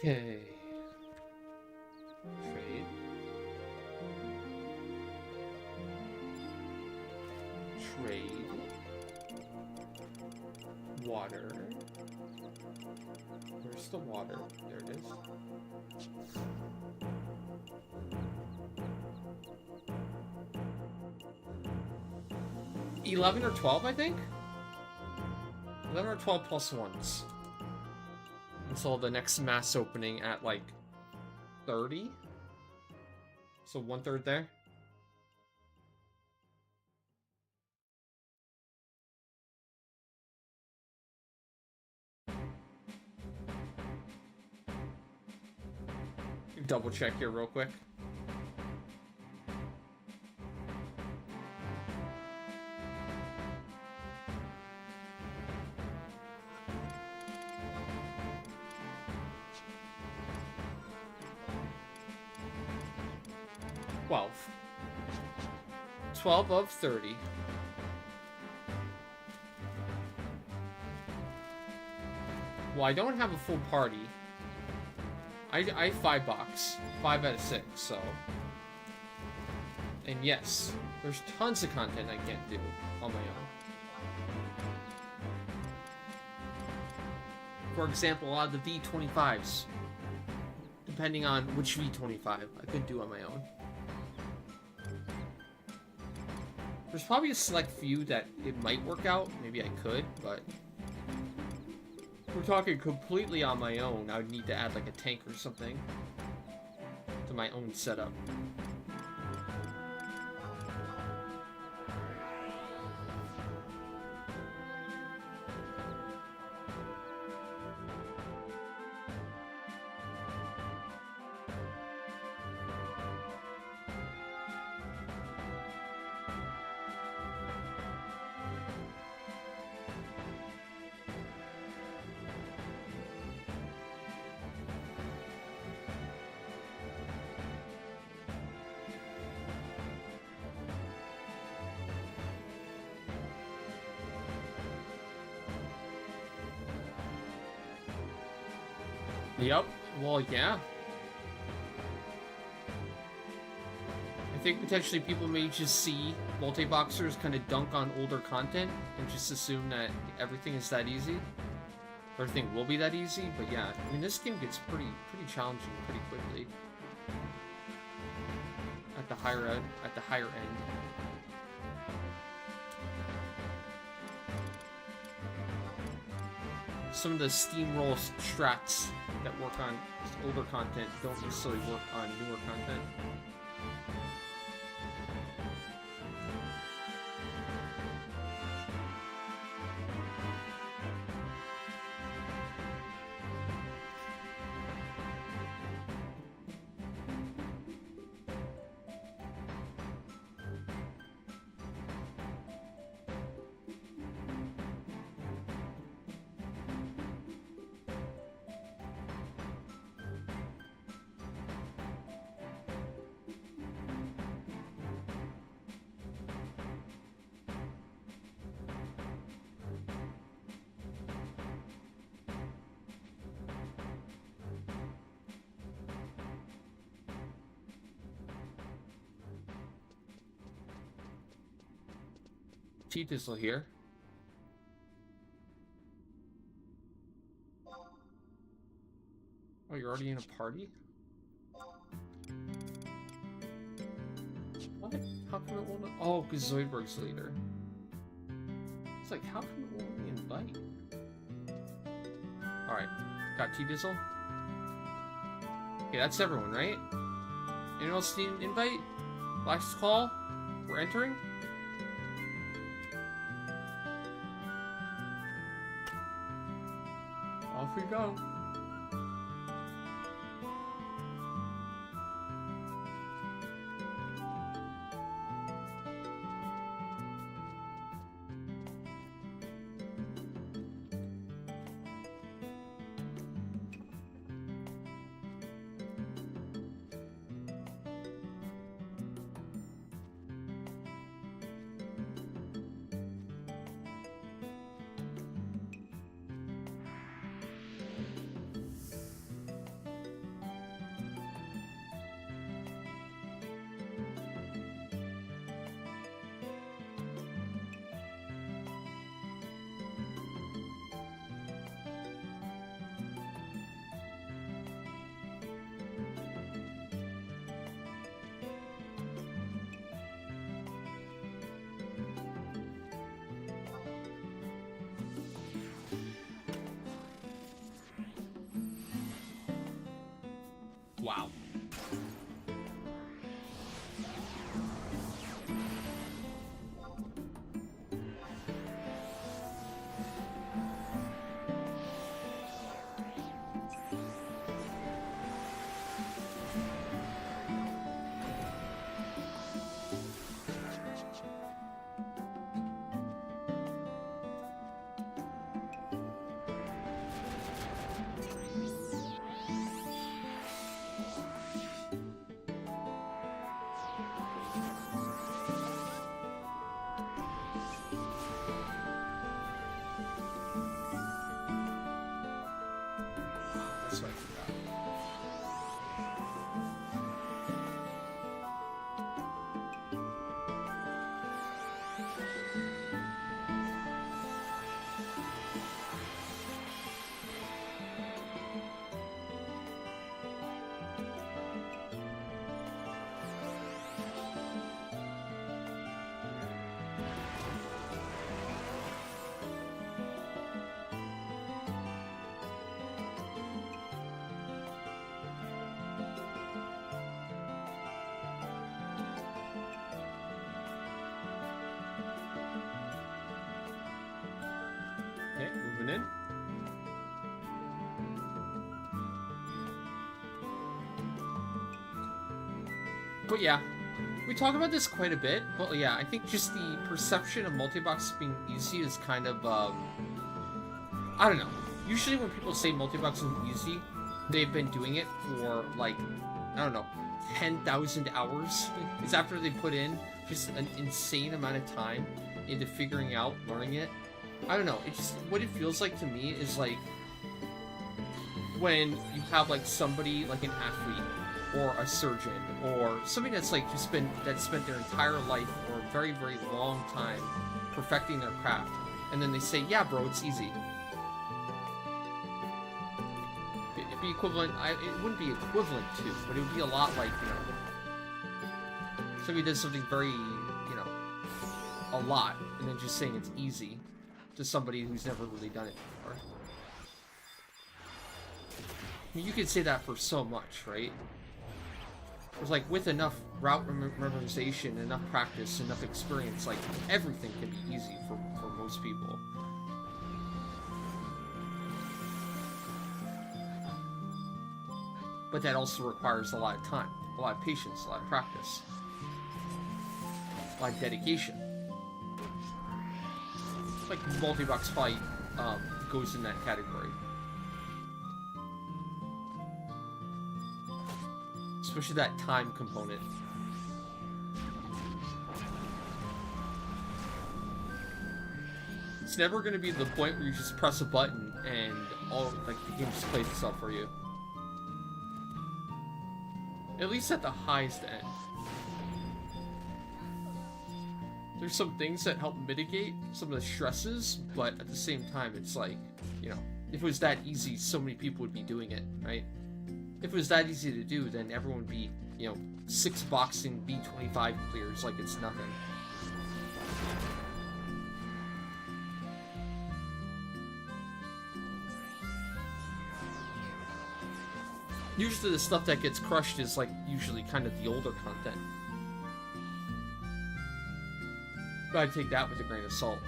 Okay. Trade. Trade. Water. Where's the water? There it is. $11 or 12, I think? 11 or 12 plus ones. Until the next mass opening at like 30. So 1/3 there. Double check here real quick. Twelve. 12 of 30. Well, I don't have a full party. I 5 box. 5 out of 6, so. And yes, there's tons of content I can't do on my own. For example, a lot of the V25s. Depending on which V25 I could do on my own. There's probably a select few that it might work out. Maybe I could, but if we're talking completely on my own, I would need to add like a tank or something to my own setup. Yep. Well, yeah. I think potentially people may just see multi-boxers kind of dunk on older content and just assume that everything is that easy. Everything will be that easy, but yeah, I mean, this game gets pretty challenging pretty quickly. At the higher end. Some of the steamroll strats that work on older content don't necessarily work on newer content. T-Dizzle here. Oh, you're already in a party? What? How come it won't... Oh, because Zoidberg's the leader. It's like, how come it won't let me invite? Alright, got T-Dizzle. Okay, that's everyone, right? Anyone else need an invite? Last call? We're entering? Off we go. Wow. That's what I forgot. Okay, moving in. But yeah, we talk about this quite a bit. But yeah, I think just the perception of multi-box being easy is kind of, I don't know. Usually when people say multi-box is easy, they've been doing it for, like, I don't know, 10,000 hours. It's after they put in just an insane amount of time into figuring out, learning it. I don't know, it just, what it feels like to me is like, when you have like somebody like an athlete or a surgeon or somebody that's like spent their entire life or a very, very long time perfecting their craft, and then they say, yeah bro, it's easy. It'd be equivalent, it wouldn't be equivalent to, but it would be a lot like, you know, somebody does something very, you know, a lot, and then just saying it's easy to somebody who's never really done it before. I mean, you could say that for so much, right? It's like, with enough route memorization, enough practice, enough experience, like, everything can be easy for most people. But that also requires a lot of time, a lot of patience, a lot of practice, a lot of dedication. Like, multi-box fight goes in that category. Especially that time component. It's never going to be the point where you just press a button and all, like, the game just plays itself for you. At least at the highest end. There's some things that help mitigate some of the stresses, but at the same time, it's like, you know, if it was that easy, so many people would be doing it, right? If it was that easy to do, then everyone would be, you know, 6 boxing B25 clears like it's nothing. Usually the stuff that gets crushed is, like, usually kind of the older content. But I'd take that with a grain of salt.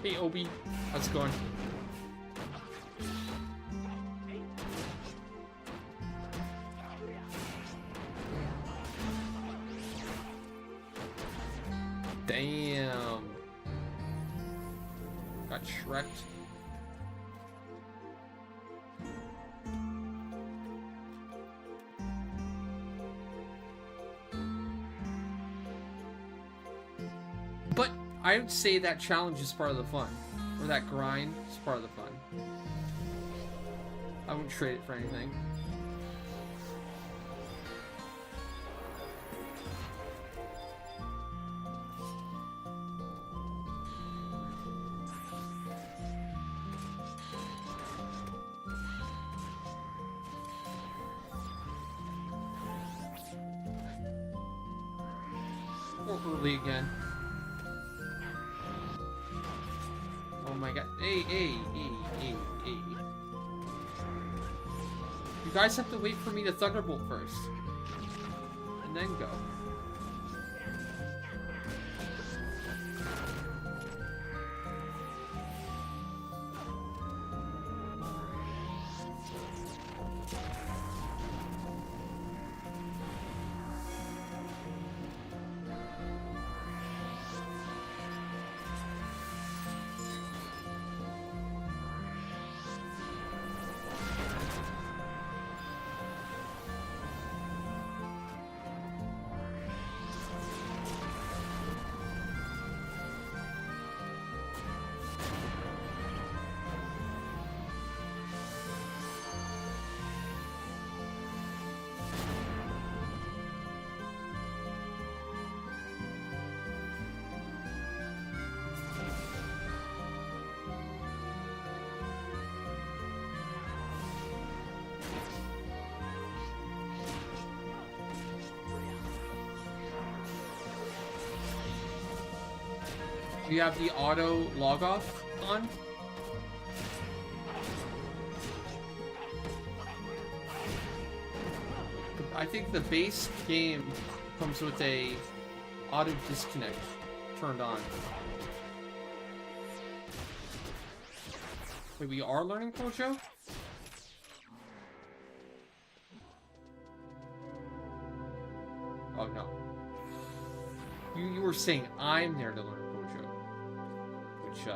Hey Obi, how's it going? Damn. Got Shrek'd. But I would say that challenge is part of the fun. Or that grind is part of the fun. I wouldn't trade it for anything. Or early again. Oh my god. Hey. You guys have to wait for me to Thunderbolt first. And then go. Do you have the auto log off on? I think the base game comes with a auto disconnect turned on. Wait, we are learning Kojo? Oh no. You were saying I'm there to learn Gojo. Which,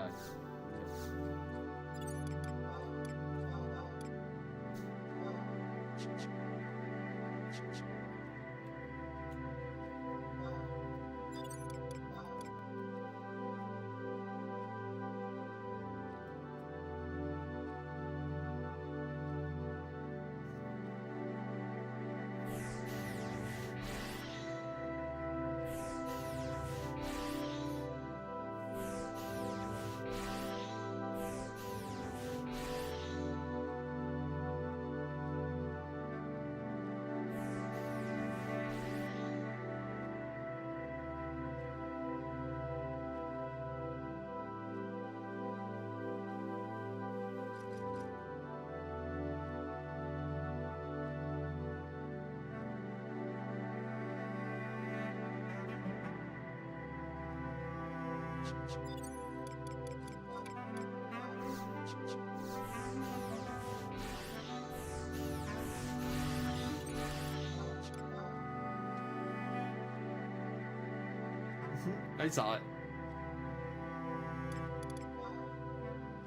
I saw it.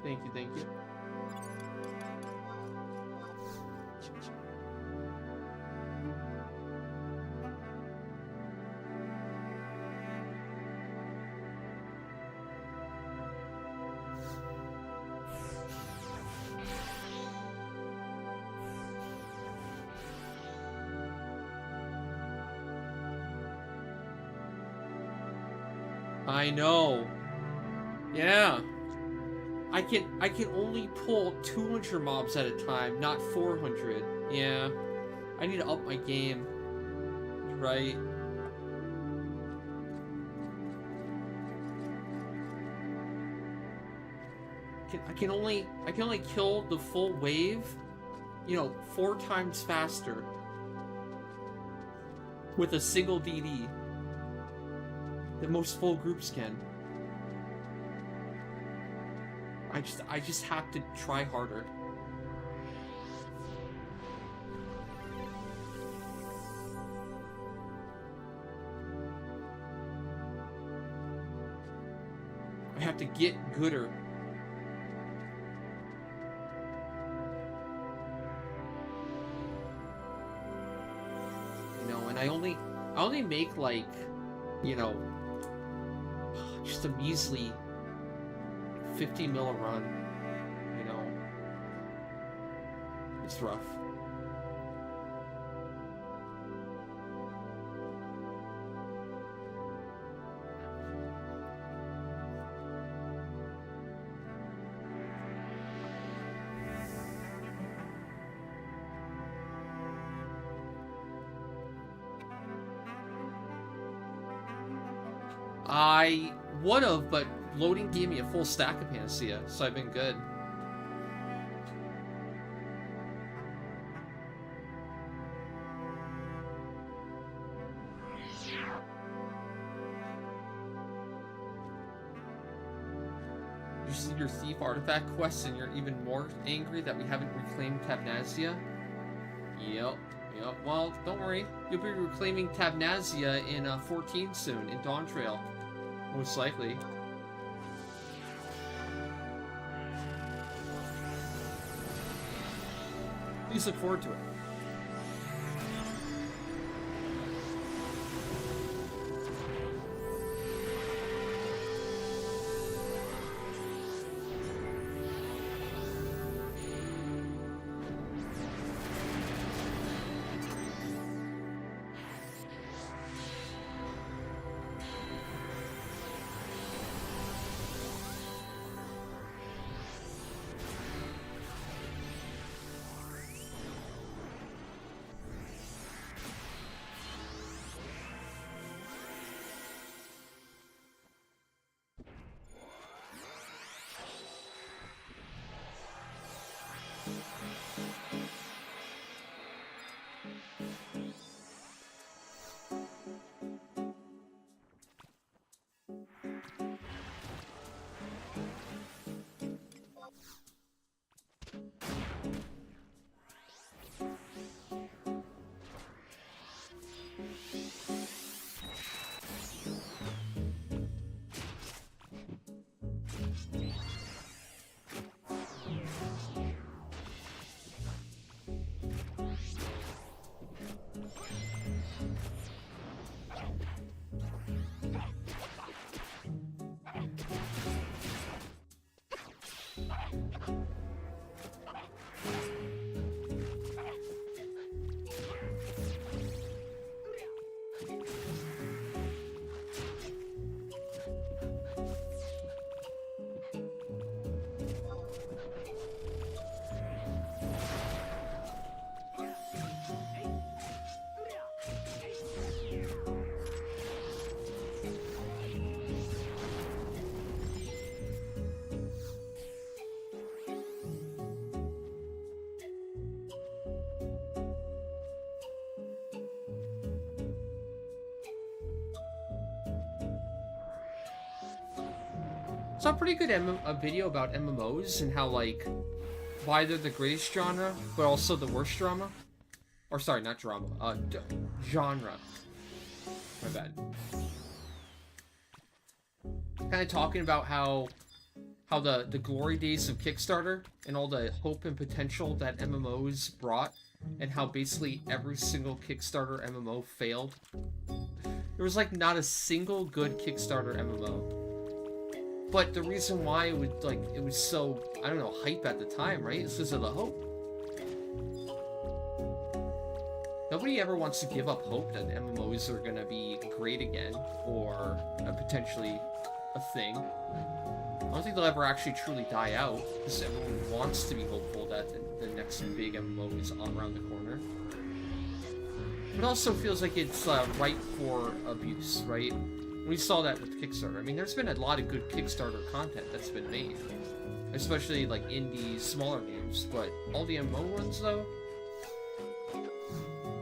Thank you, thank you. I know. Yeah. I can only pull 200 mobs at a time, not 400. Yeah. I need to up my game. Right. I can only kill the full wave, 4 times faster with a single DD than most full groups can. I just have to try harder. I have to get gooder. And I only make like, just a measly 50 mil a run, it's rough. I would've, but loading gave me a full stack of Panacea, so I've been good. You see your thief artifact quests and you're even more angry that we haven't reclaimed Tabnazia? Yep. Well, don't worry. You'll be reclaiming Tabnazia in 14 soon, in Dawn Trail. Most likely. Please look forward to it. Saw a pretty good a video about MMOs and how, like, why they're the greatest genre, but also the worst drama. Or, sorry, not drama. Genre. My bad. Kind of talking about how the glory days of Kickstarter and all the hope and potential that MMOs brought, and how basically every single Kickstarter MMO failed. There was, like, not a single good Kickstarter MMO. But the reason why it was so, I don't know, hype at the time, right? Is because of the hope. Nobody ever wants to give up hope that MMOs are gonna be great again, or potentially a thing. I don't think they'll ever actually truly die out, because everyone wants to be hopeful that the next big MMO is around the corner. It also feels like it's ripe for abuse, right? We saw that with Kickstarter. I mean, there's been a lot of good Kickstarter content that's been made, especially like indie, smaller games, but all the MMO ones, though,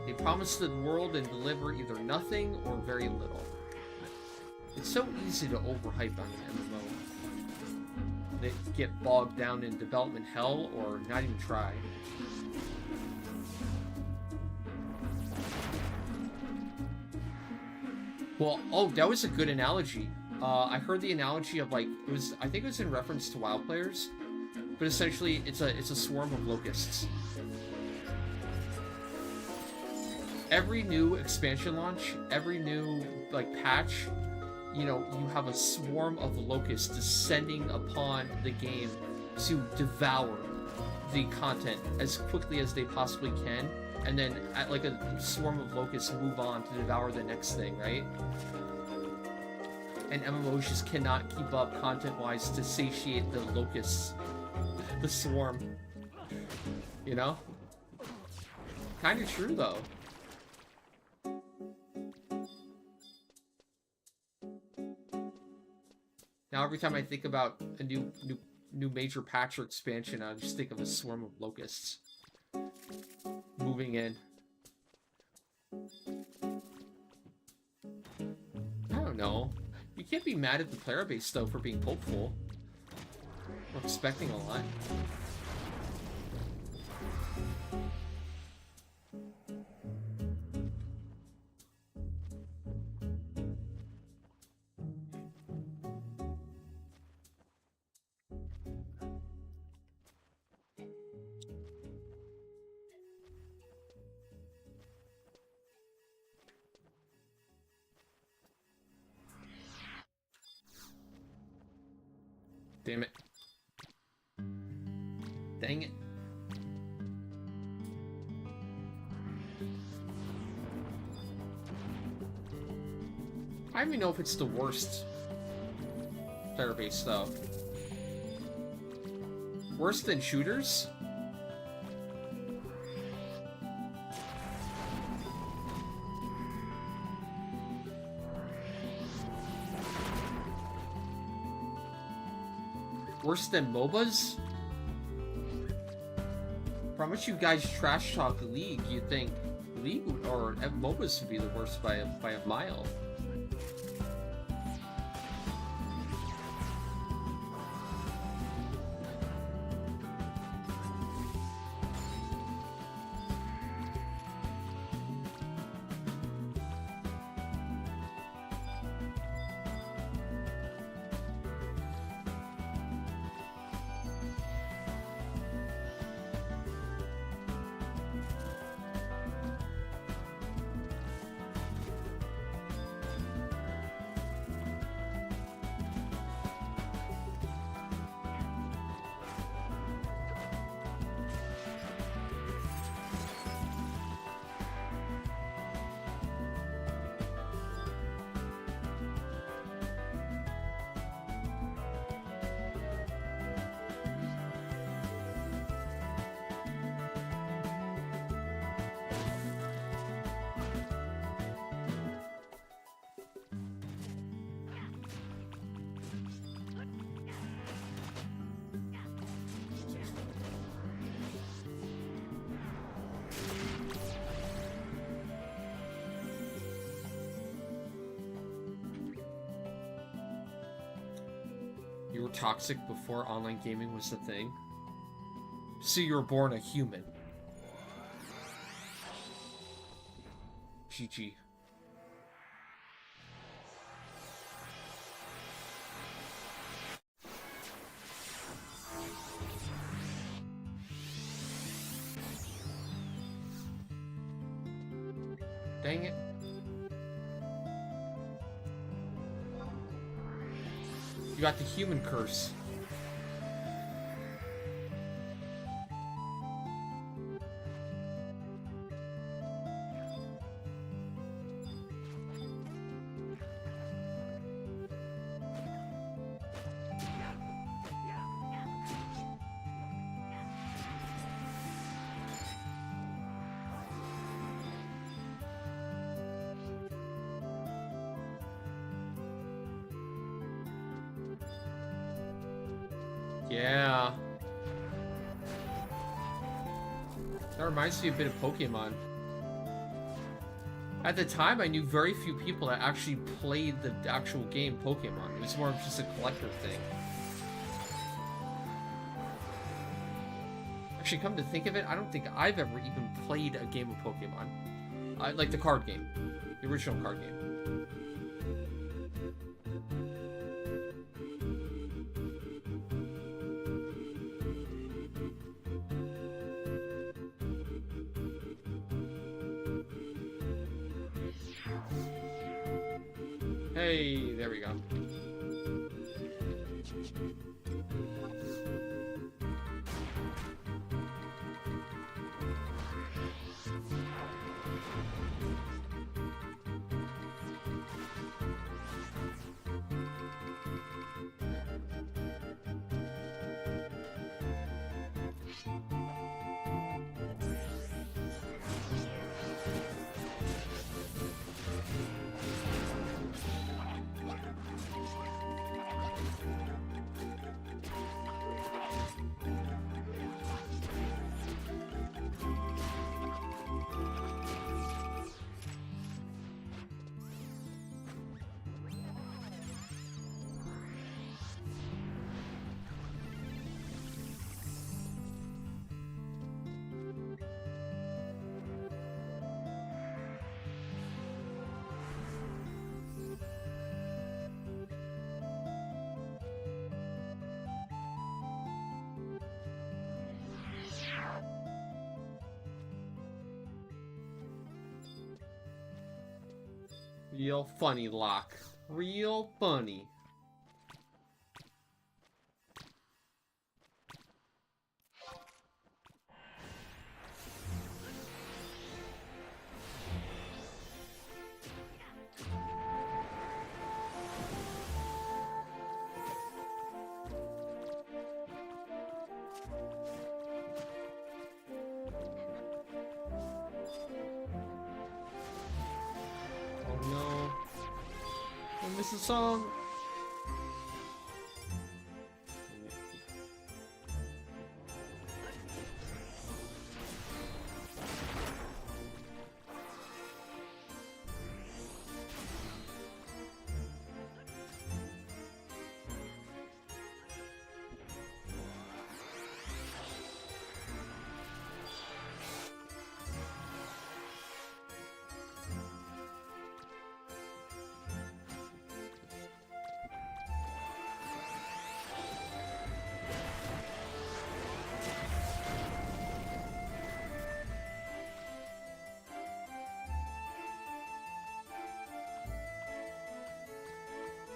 they promise the world and deliver either nothing or very little. It's so easy to overhype on an MMO. They get bogged down in development hell or not even try. Well, oh, that was a good analogy. I heard the analogy of, like, I think it was in reference to WoW players, but essentially it's a swarm of locusts. Every new expansion launch, every new, like, patch, you know, you have a swarm of locusts descending upon the game to devour the content as quickly as they possibly can, and then like a swarm of locusts move on to devour the next thing, right? And MMOs just cannot keep up content-wise to satiate the locusts, the swarm, you know? Kind of true, though. Now every time I think about a new major patch or expansion, I just think of a swarm of locusts moving in. I don't know. You can't be mad at the player base, though, for being hopeful. We're expecting a lot. Damn it. Dang it. I don't even know if it's the worst player base, though. Worse than shooters? Worse than MOBAs? For how much you guys trash talk League, you'd think League or MOBAs would be the worst by a mile. You were toxic before online gaming was the thing. So you were born a human. GG. Dang it. You got the human curse. Yeah. That reminds me a bit of Pokemon. At the time, I knew very few people that actually played the actual game Pokemon. It was more of just a collector thing. Actually, come to think of it, I don't think I've ever even played a game of Pokemon. Like the card game. The original card game. Hey, there we go. Real funny, Locke. Real funny. This is a song.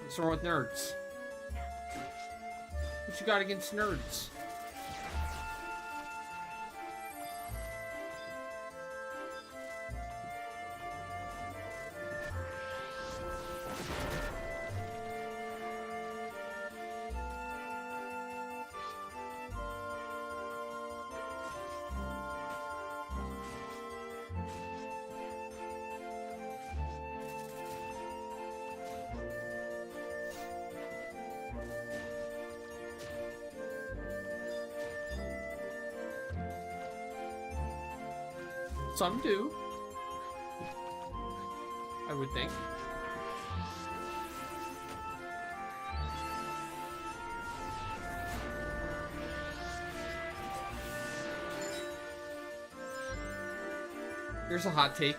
What's wrong with nerds? What you got against nerds? Some do. I would think. Here's a hot take.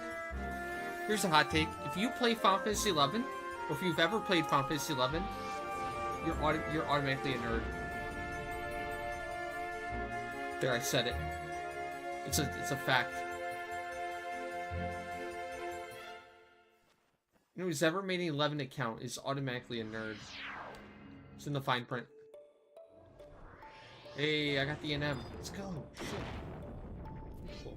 Here's a hot take. If you play Final Fantasy 11, or if you've ever played Final Fantasy 11, you're automatically a nerd. There, I said it. It's a fact. You know, who's ever made an 11 account is automatically a nerd. It's in the fine print. Hey, I got the NM. Let's go. Shit. Cool.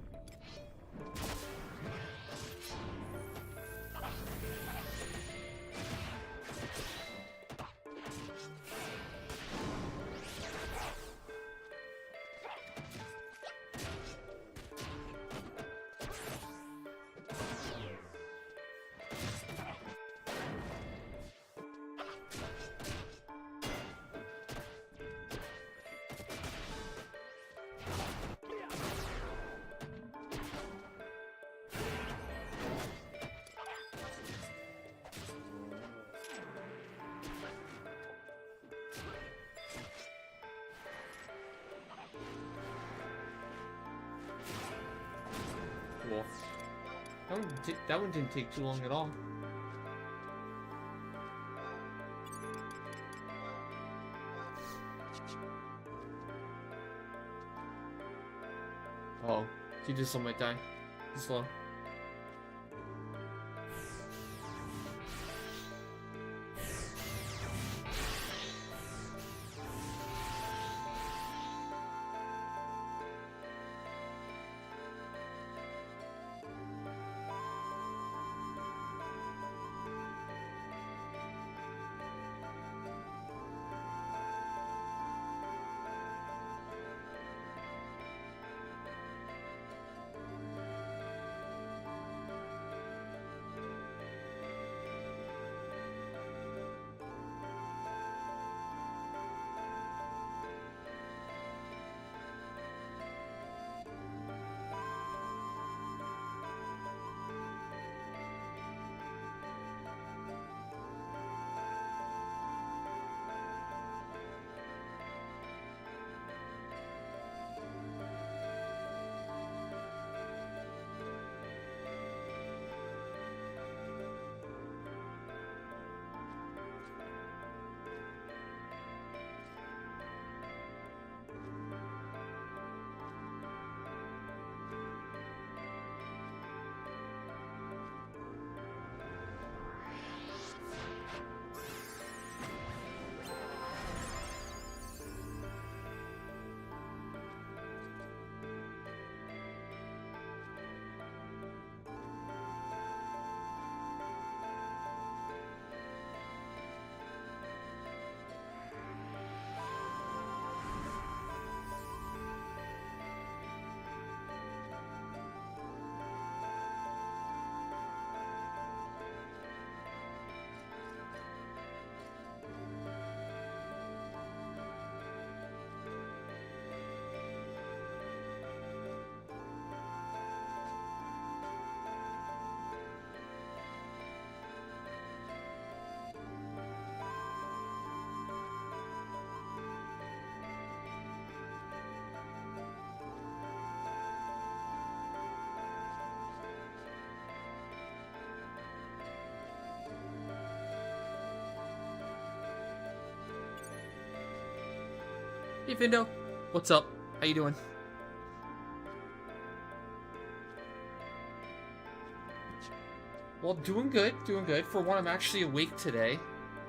Cool. That one didn't take too long at all. Oh, he just might die. He's slow. Hey Vindo, what's up? How you doing? Well, doing good, doing good. For one, I'm actually awake today.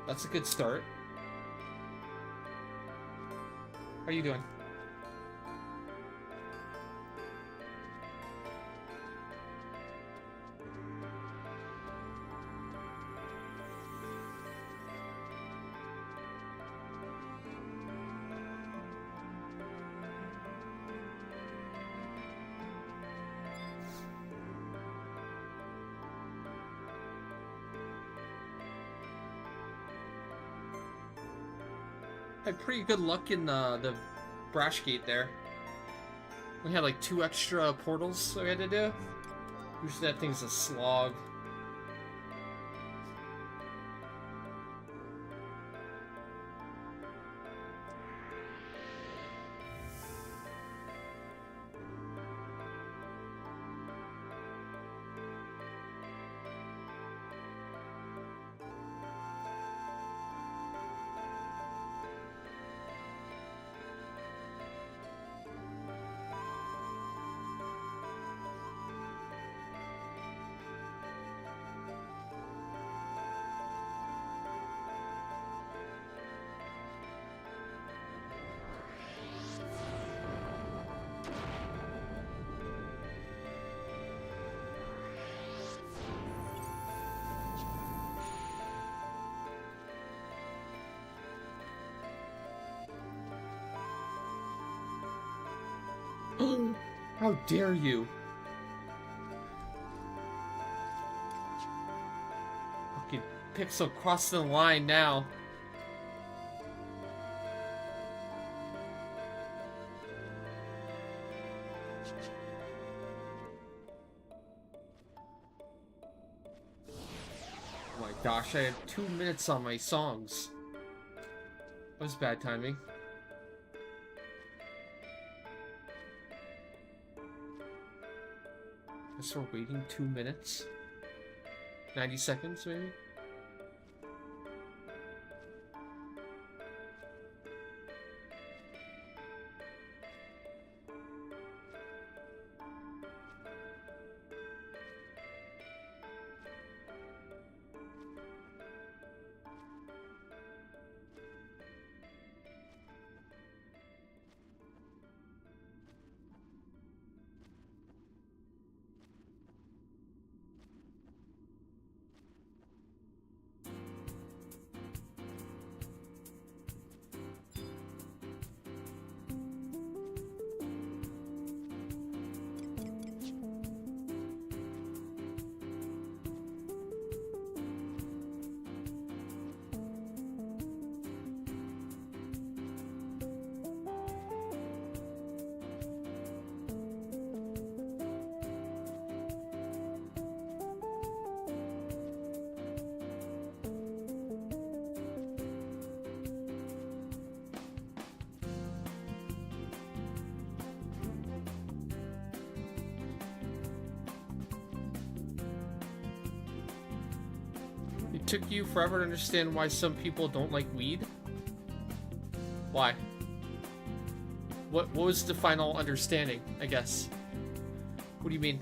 That's a good start. How are you doing? Had pretty good luck in the Brash Gate there. We had like 2 extra portals that we had to do. Usually that thing's a slog. How dare you? Fucking Pixel crossing the line now. Oh my gosh, I had 2 minutes on my songs. That was bad timing. Guess we're waiting 2 minutes? 90 seconds, maybe? It took you forever to understand why some people don't like weed? Why? What was the final understanding, I guess? What do you mean?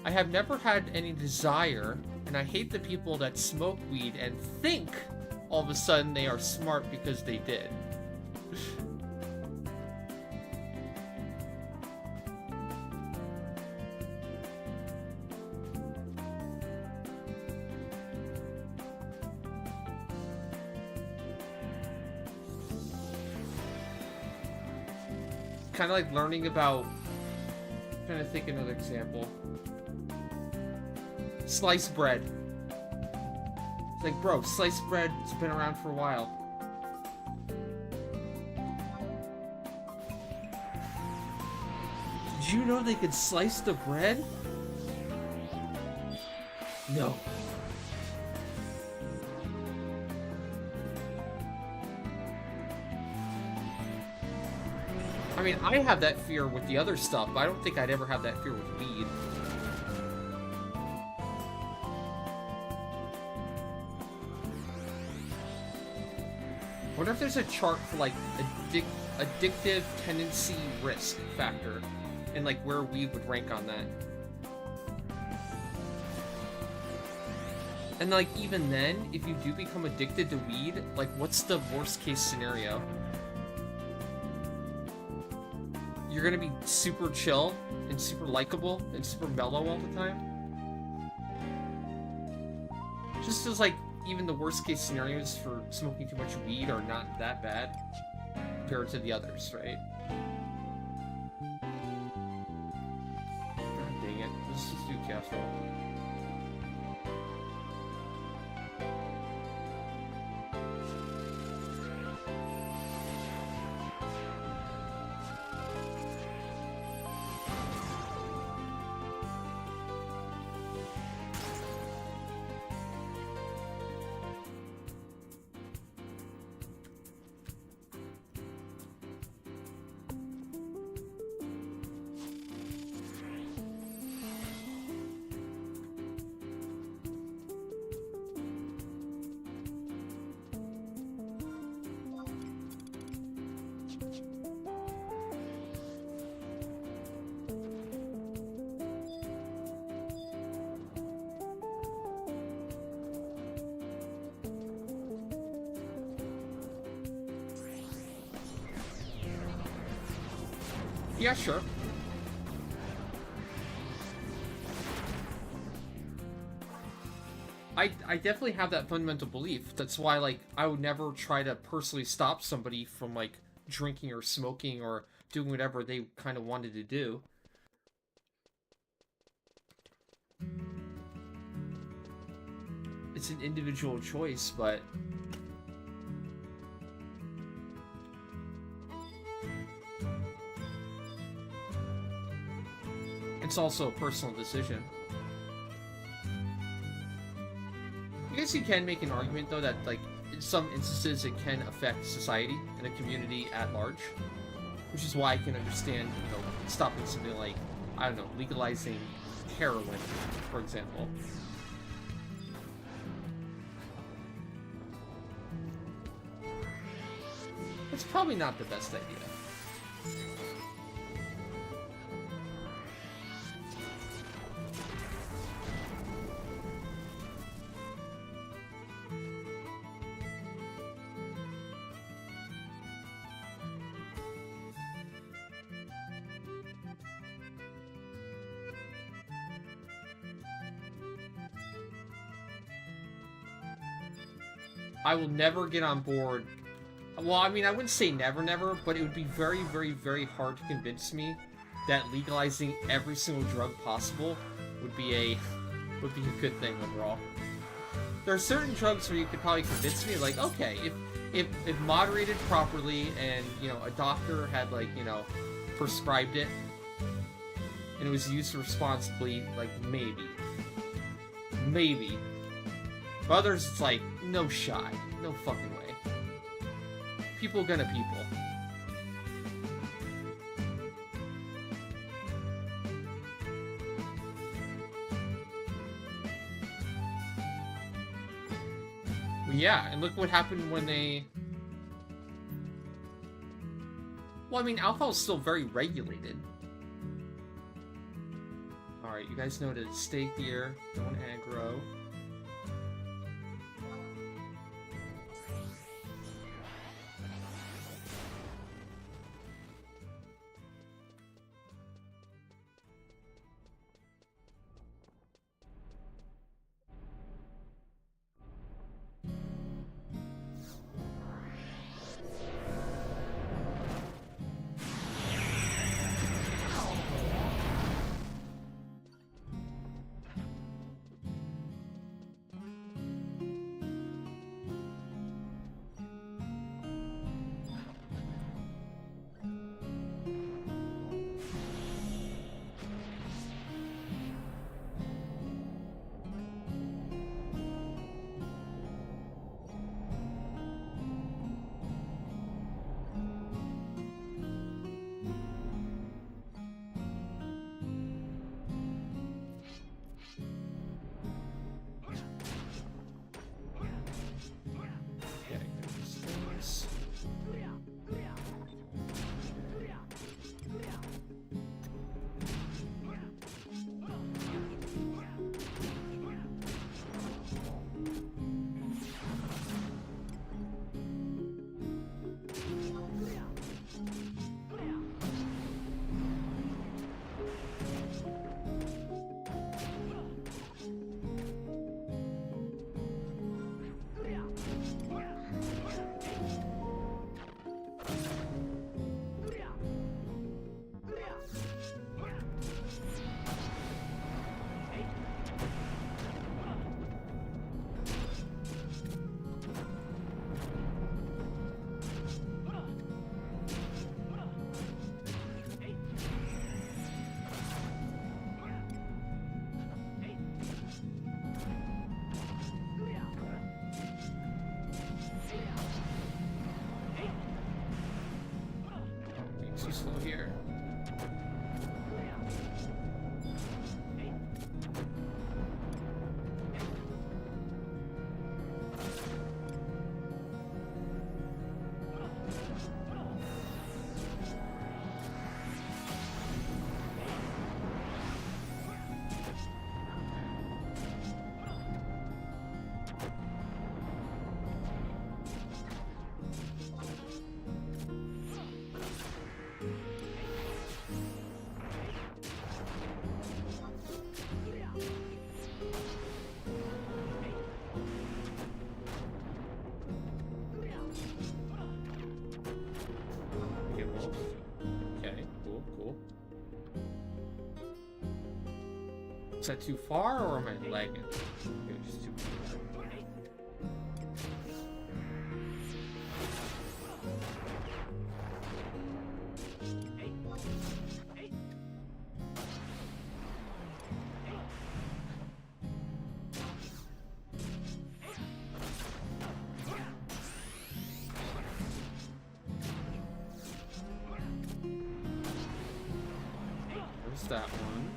I have never had any desire, and I hate the people that smoke weed and think all of a sudden they are smart because they did. Kind of like learning about... I'm trying to think another example. Sliced bread. It's like, bro, sliced bread has been around for a while. Did you know they could slice the bread? No. I mean, I have that fear with the other stuff, but I don't think I'd ever have that fear with weed. I wonder if there's a chart for, like, addictive tendency risk factor, and, like, where weed would rank on that. And, like, even then, if you do become addicted to weed, like, what's the worst case scenario? You're gonna be super chill and super likable and super mellow all the time. Just as, like, even the worst case scenarios for smoking too much weed are not that bad compared to the others, right? God dang it. Let's just do casserole. Yeah, sure. I definitely have that fundamental belief. That's why, like, I would never try to personally stop somebody from, like, drinking or smoking or doing whatever they kind of wanted to do. It's an individual choice, but it's also a personal decision. I guess you can make an argument, though, that, like, in some instances it can affect society and a community at large. Which is why I can understand, you know, stopping something like, I don't know, legalizing heroin, for example. It's probably not the best idea. I will never get on board. Well, I mean, I wouldn't say never, never, but it would be very, very, very hard to convince me that legalizing every single drug possible would be a good thing overall. There are certain drugs where you could probably convince me, like, okay, if moderated properly and, you know, a doctor had, like, you know, prescribed it and it was used responsibly, like, maybe. But others, it's like, no shot. No fucking way. People gonna people. Well, yeah, and look what happened when they... Well, I mean, alcohol is still very regulated. Alright, you guys know to stay here. Don't aggro. Is that too far, or am I lagging? Okay, just too far. There's that one.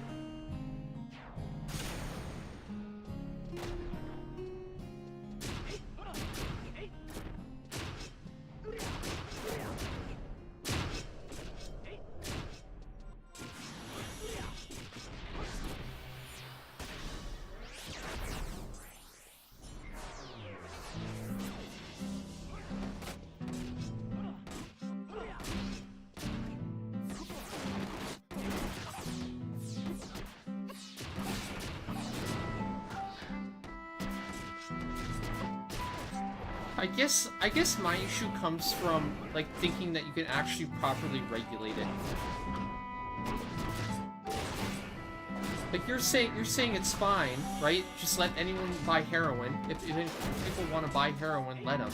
I guess my issue comes from like thinking that you can actually properly regulate it. Like you're saying it's fine, right? Just let anyone buy heroin. If people want to buy heroin, let them.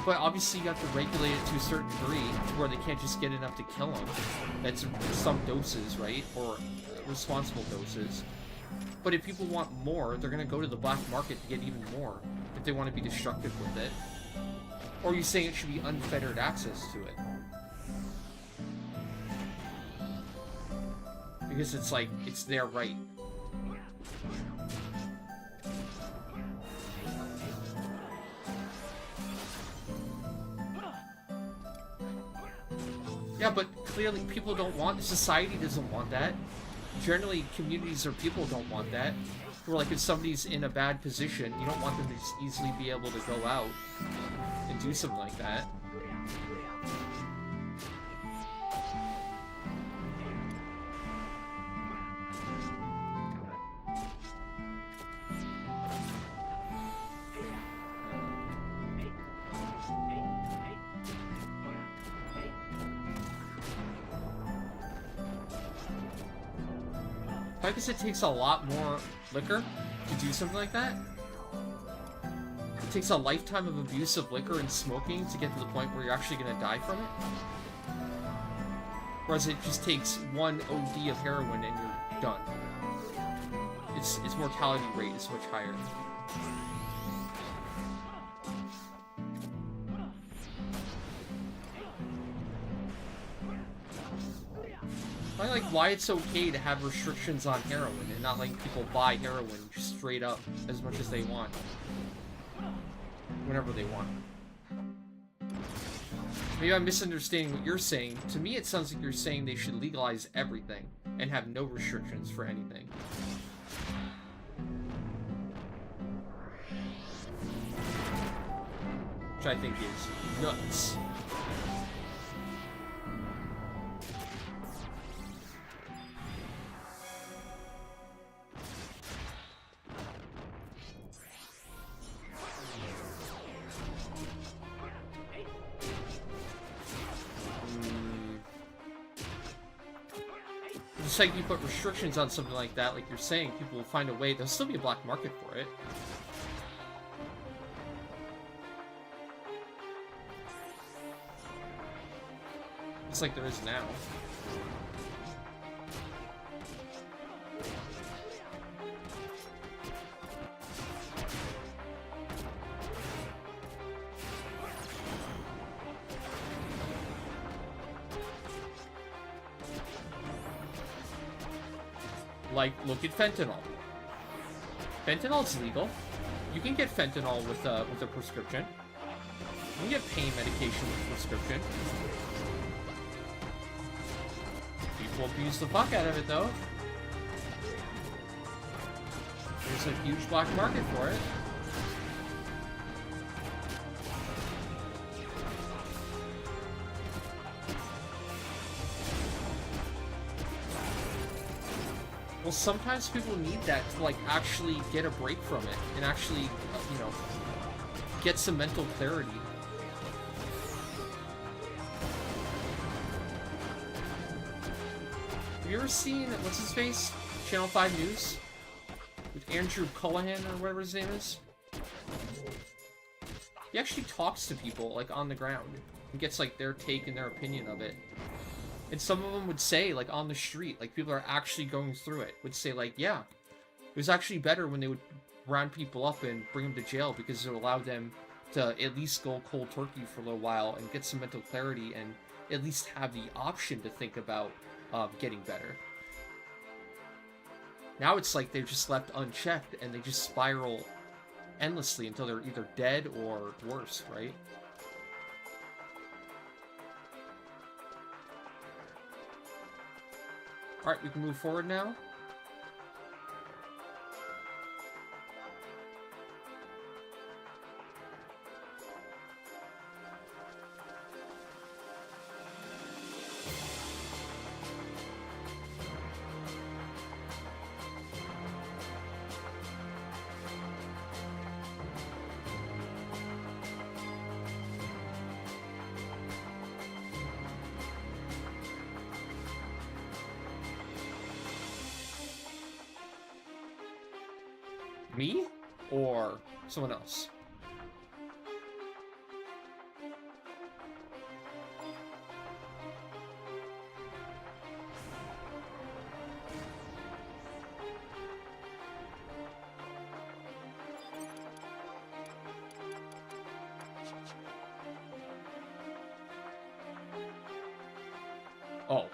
But obviously you have to regulate it to a certain degree to where they can't just get enough to kill them. That's some doses, right? Or responsible doses. But if people want more, they're gonna go to the black market to get even more. If they want to be destructive with it. Or are you saying it should be unfettered access to it? Because it's like, it's their right. Yeah, but clearly people don't want, society doesn't want that. Generally, communities or people don't want that. Or like if somebody's in a bad position, you don't want them to just easily be able to go out and do something like that. I guess it takes a lot more liquor to do something like that. It takes a lifetime of abuse of liquor and smoking to get to the point where you're actually going to die from it. Whereas it just takes one OD of heroin and you're done. Its mortality rate is much higher. I like why it's okay to have restrictions on heroin and not letting people buy heroin just straight up as much as they want. Whenever they want. Maybe I'm misunderstanding what you're saying. To me, it sounds like you're saying they should legalize everything and have no restrictions for anything. Which I think is nuts. Just like you put restrictions on something like that, like you're saying, people will find a way. There'll still be a black market for it. Just like there is now. Like, look at fentanyl. Fentanyl's legal. You can get fentanyl with a prescription. You can get pain medication with a prescription. People abuse the fuck out of it, though. There's a huge black market for it. Well, sometimes people need that to, like, actually get a break from it and actually, you know, get some mental clarity. Have you ever seen, what's his face? Channel 5 News? with Andrew Cullihan or whatever his name is. He actually talks to people, like, on the ground. And gets, like, their take and their opinion of it. And some of them would say, like, on the street, like, people are actually going through it, would say, like, yeah, it was actually better when they would round people up and bring them to jail because it allowed them to at least go cold turkey for a little while and get some mental clarity and at least have the option to think about getting better. Now it's like they're just left unchecked and they just spiral endlessly until they're either dead or worse, right? Alright, we can move forward now. Me? Or someone else? Oh.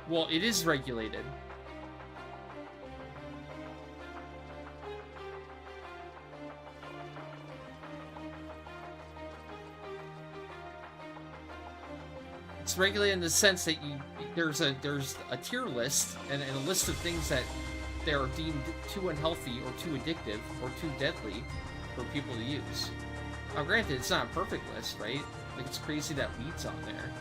Well, it is regulated. It's regulated in the sense that there's a tier list and a list of things that they are deemed too unhealthy or too addictive or too deadly for people to use. Now, granted, it's not a perfect list, right? Like, it's crazy that weed's on there.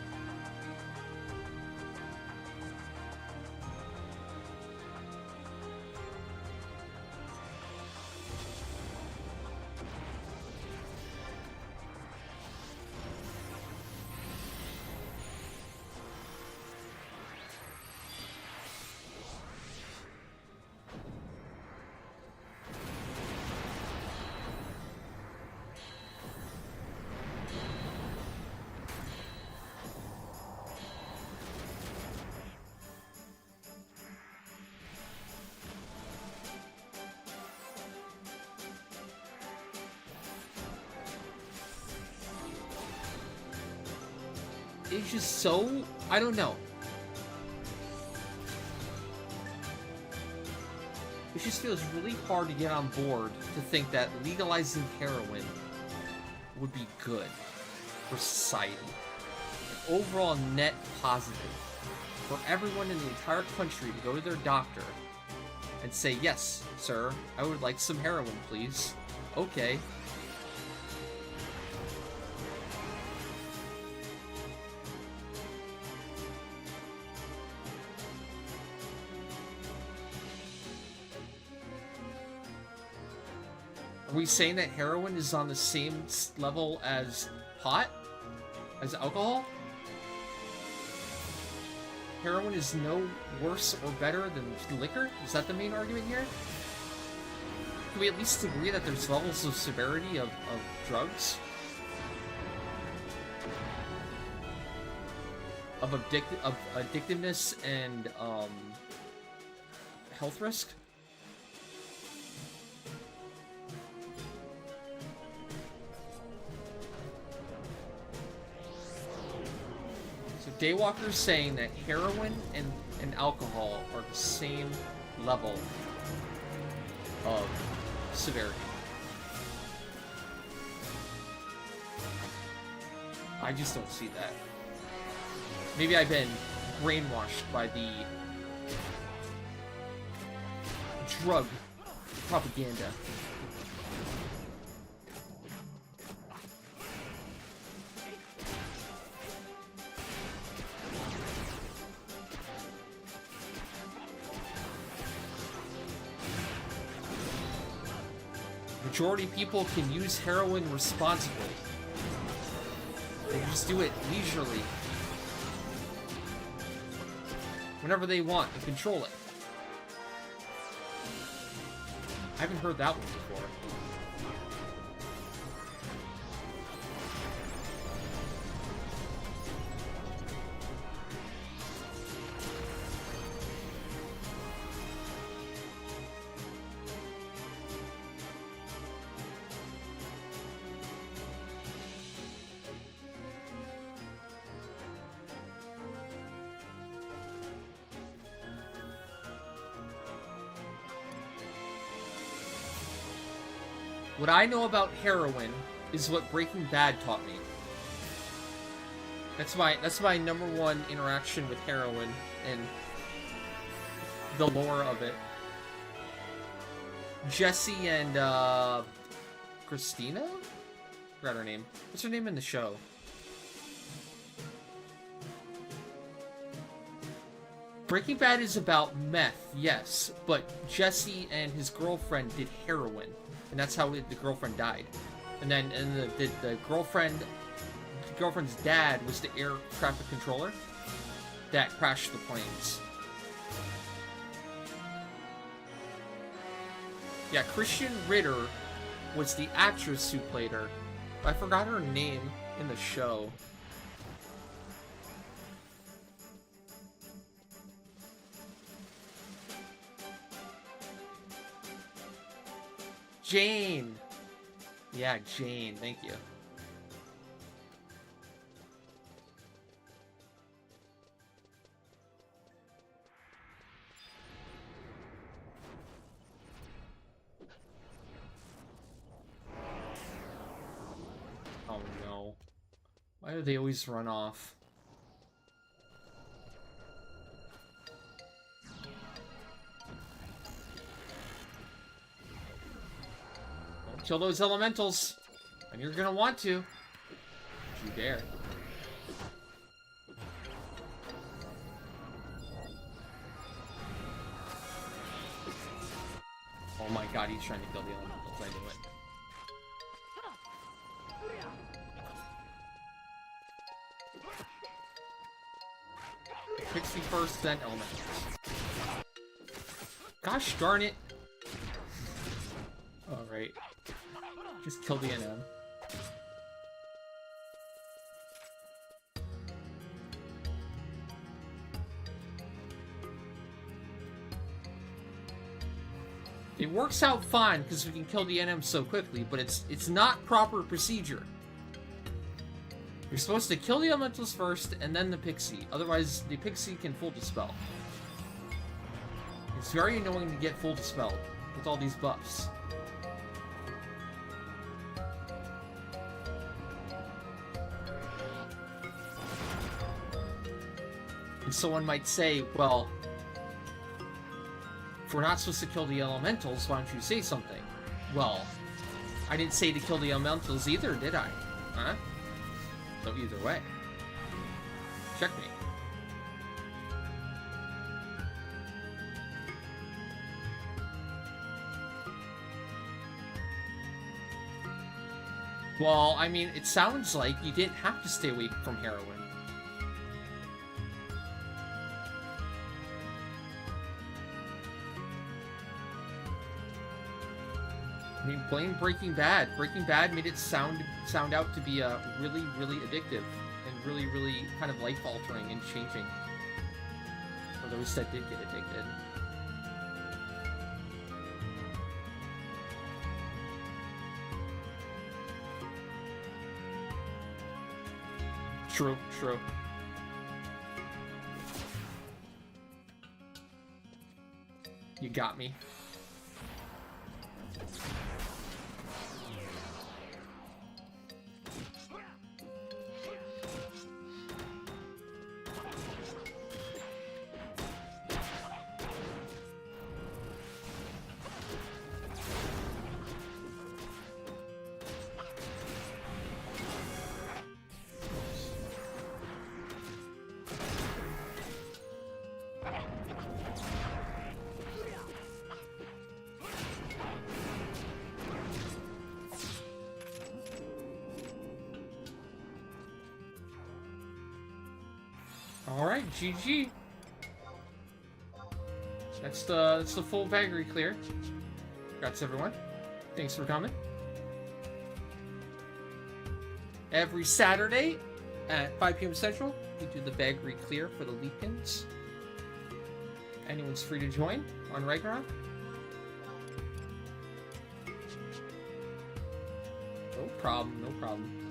It's just so... I don't know. It just feels really hard to get on board to think that legalizing heroin would be good for society. An overall net positive for everyone in the entire country to go to their doctor and say, yes, sir, I would like some heroin, please. Okay. Are we saying that heroin is on the same level as pot? As alcohol? Heroin is no worse or better than liquor? Is that the main argument here? Can we at least agree that there's levels of severity of drugs? Of addictiveness and health risk? Daywalker's saying that heroin and alcohol are the same level of severity. I just don't see that. Maybe I've been brainwashed by the drug propaganda. Majority of people can use heroin responsibly. They just do it leisurely. Whenever they want and control it. I haven't heard that one before. What I know about heroin is what Breaking Bad taught me. That's my number one interaction with heroin and the lore of it. Jesse and Christina? I forgot her name. What's her name in the show? Breaking Bad is about meth, yes, but Jesse and his girlfriend did heroin. And that's how the girlfriend died. And then the girlfriend's dad was the air traffic controller that crashed the planes. Yeah, Christian Ritter was the actress who played her. I forgot her name in the show. Jane! Yeah, Jane, thank you. Oh no. Why do they always run off? Kill those elementals, and you're gonna want to. If you dare. Oh my god, he's trying to kill the elementals. I knew it. Pixie first, then elementals. Gosh darn it. Alright. Just kill the NM. It works out fine because we can kill the NM so quickly, but it's not proper procedure. You're supposed to kill the elementals first and then the pixie. Otherwise, the pixie can full dispel. It's very annoying to get full dispelled with all these buffs. And someone might say, well, if we're not supposed to kill the elementals, why don't you say something? Well, I didn't say to kill the elementals either, did I? Huh? So either way. Check me. Well, I mean, it sounds like you didn't have to stay away from heroin. I mean, blame Breaking Bad. Breaking Bad made it sound out to be really, really addictive and really, really kind of life-altering and changing for those that did get addicted. True, true. You got me. Alright, GG. That's the full Vagary clear. Congrats, everyone. Thanks for coming. Every Saturday at 5 p.m. Central, we do the bag re-clear for the leak-ins. Anyone's free to join on Ragnarok. No problem, no problem.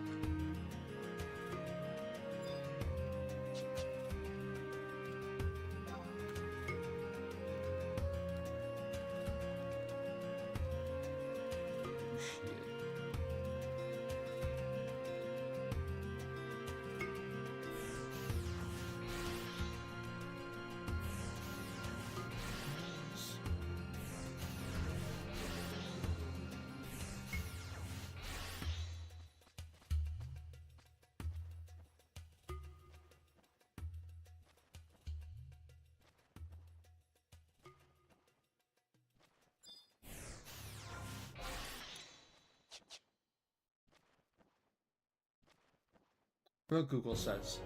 What Google says.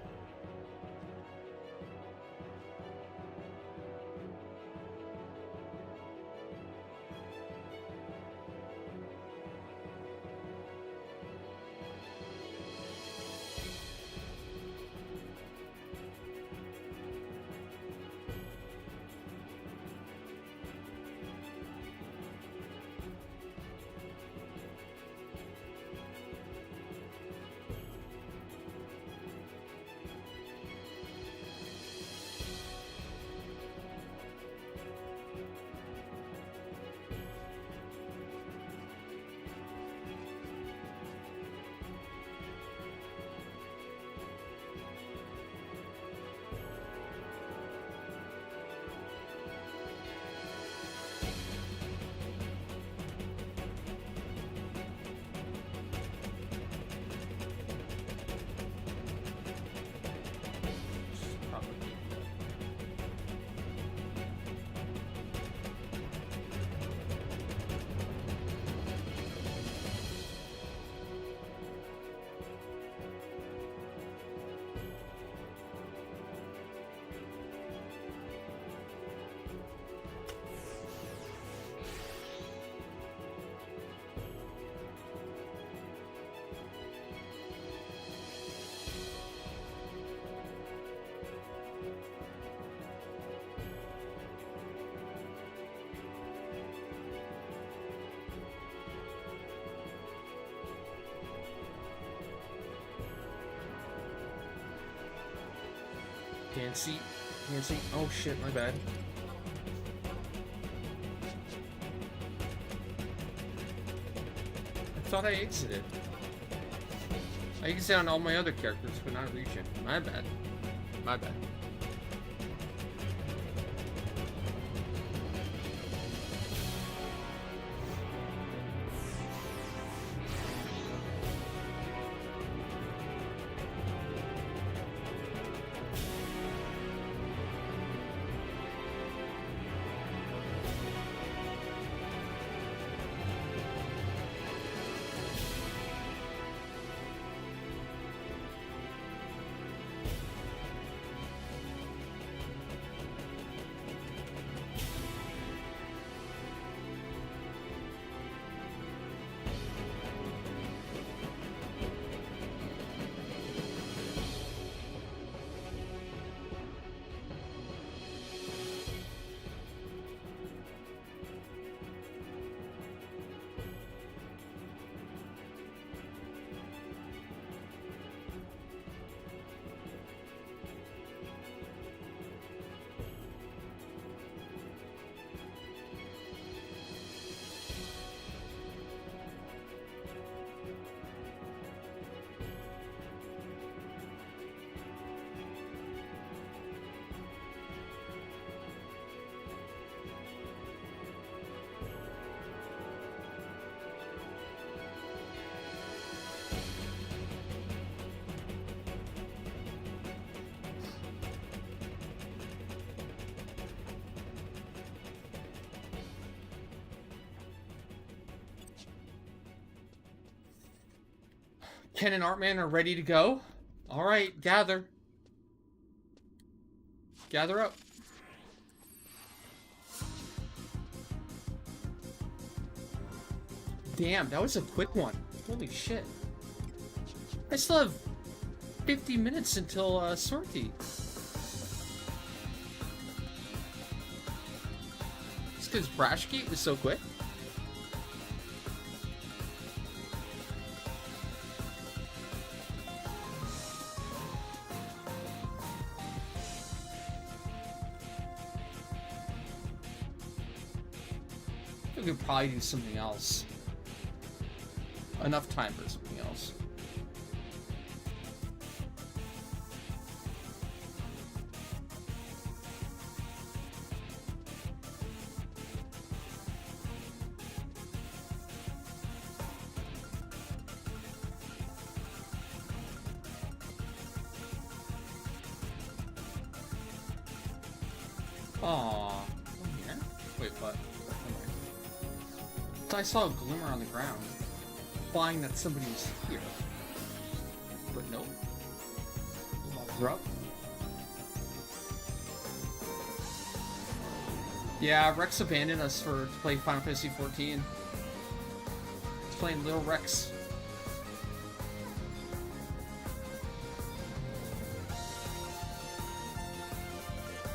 Can't see. Can't see. Oh shit, my bad. I thought I exited. I exited on all my other characters, but not Region. My bad. My bad. Ken and Artman are ready to go. All right, gather. Gather up. Damn, that was a quick one. Holy shit. I still have 50 minutes until sortie. It's because Brashgate was so quick. We could probably do something else. Enough time for something else. Aww. Yeah? Wait, what? So I saw a glimmer on the ground, implying that somebody was here. But nope. Drop. Yeah, Rex abandoned us to play Final Fantasy 14. He's playing Little Rex.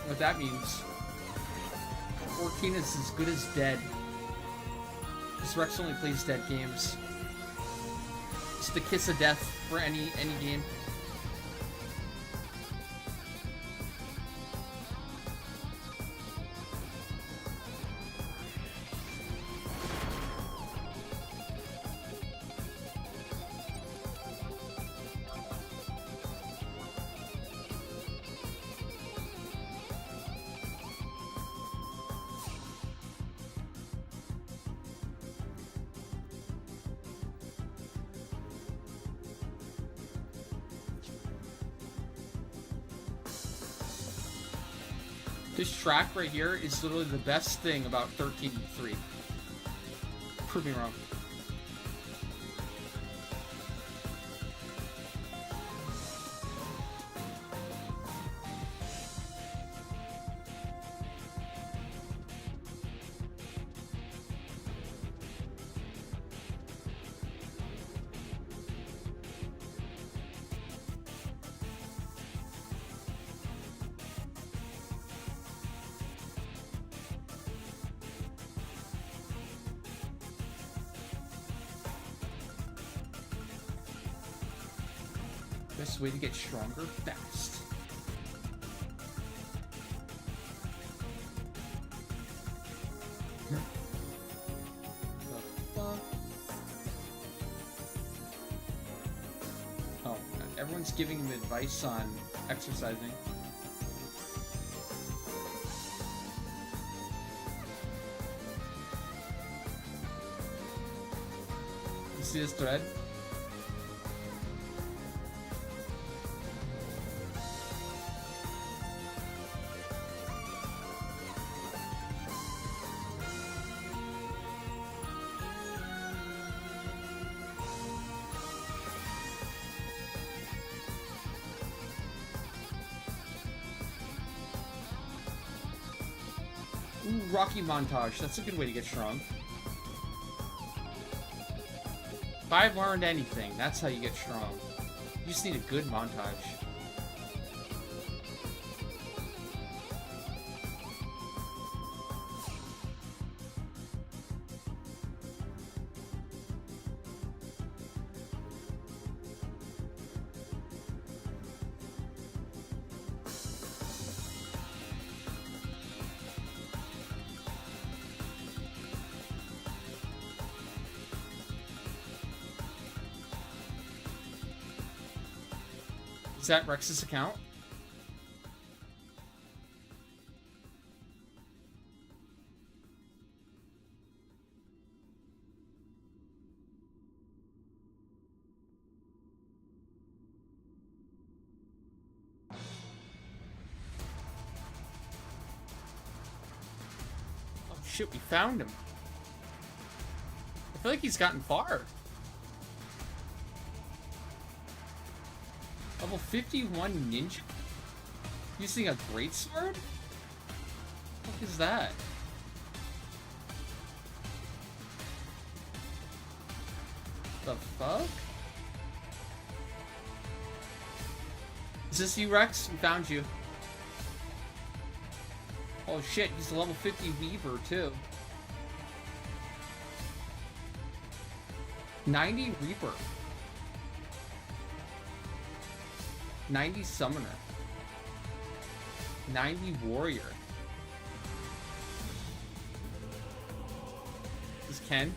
What that means, 14 is as good as dead. Because Rex only plays dead games. It's the kiss of death for any game. This track right here is literally the best thing about 13.3. Prove me wrong. Best way to get stronger fast. Oh, everyone's giving him advice on exercising. You see this thread? Ooh, Rocky montage. That's a good way to get strong. If I've learned anything, that's how you get strong. You just need a good montage. Is that Rex's account? Oh shit, we found him. I feel like he's gotten far. Level 51 ninja? Using a greatsword? What is that? The fuck? Is this you, Rex? We found you. Oh shit, he's a level 50 Weaver, too. 90 Reaper. 90 Summoner. 90 Warrior. Is this Ken?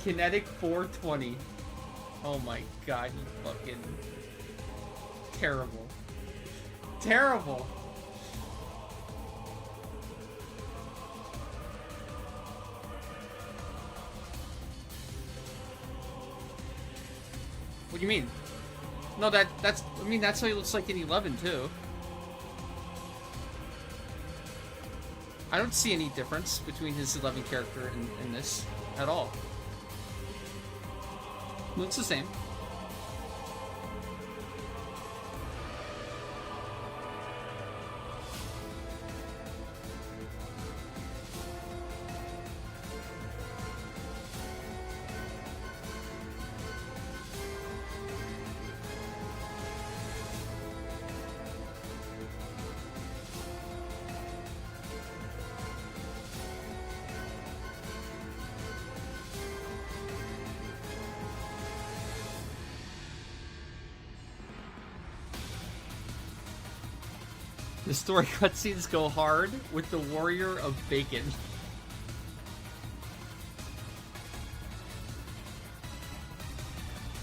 Kinetic 420. Oh my god, you fucking... Terrible. Terrible! What do you mean? No, that's... I mean, that's how he looks like in 11, too. I don't see any difference between his 11 character and this at all. Looks the same. The story cutscenes go hard with the Warrior of Bacon.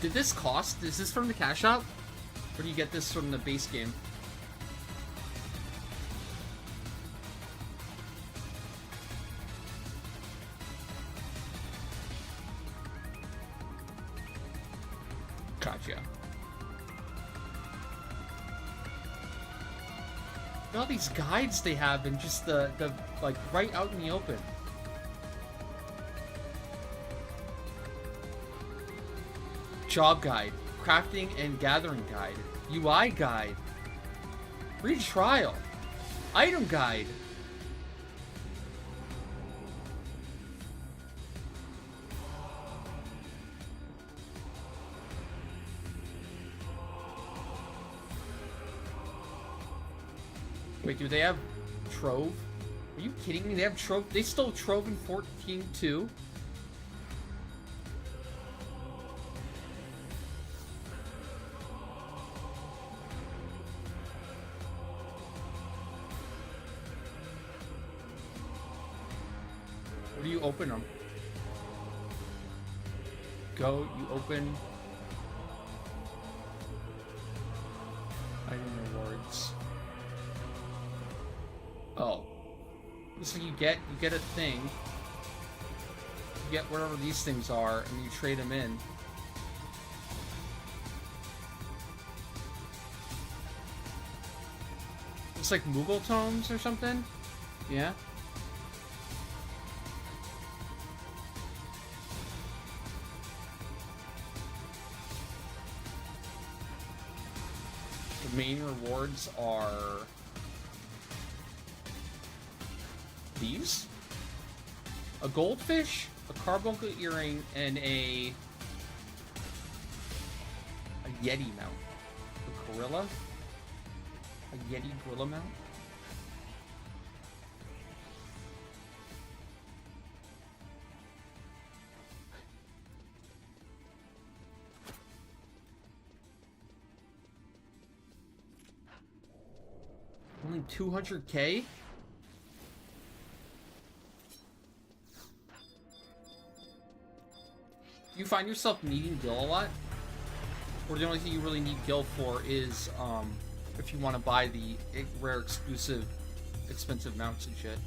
Did this cost? Is this from the cash shop? Or do you get this from the base game? Gotcha. All these guides they have and just the like right out in the open. Job guide, crafting and gathering guide, UI guide, free trial, item guide. Wait, do they have Trove? Are you kidding me? They have Trove? They stole Trove in 14 too? Where do you open them? Go, you open... Item rewards. Oh. So you get a thing. You get whatever these things are, and you trade them in. It's like Moogle tomes or something? Yeah? The main rewards are... these? A goldfish, a carbuncle earring, and a Yeti mount. A gorilla? A Yeti gorilla mount? Only 200k? Do you find yourself needing Gil a lot? Or the only thing you really need Gil for is, if you want to buy the rare exclusive expensive mounts and shit.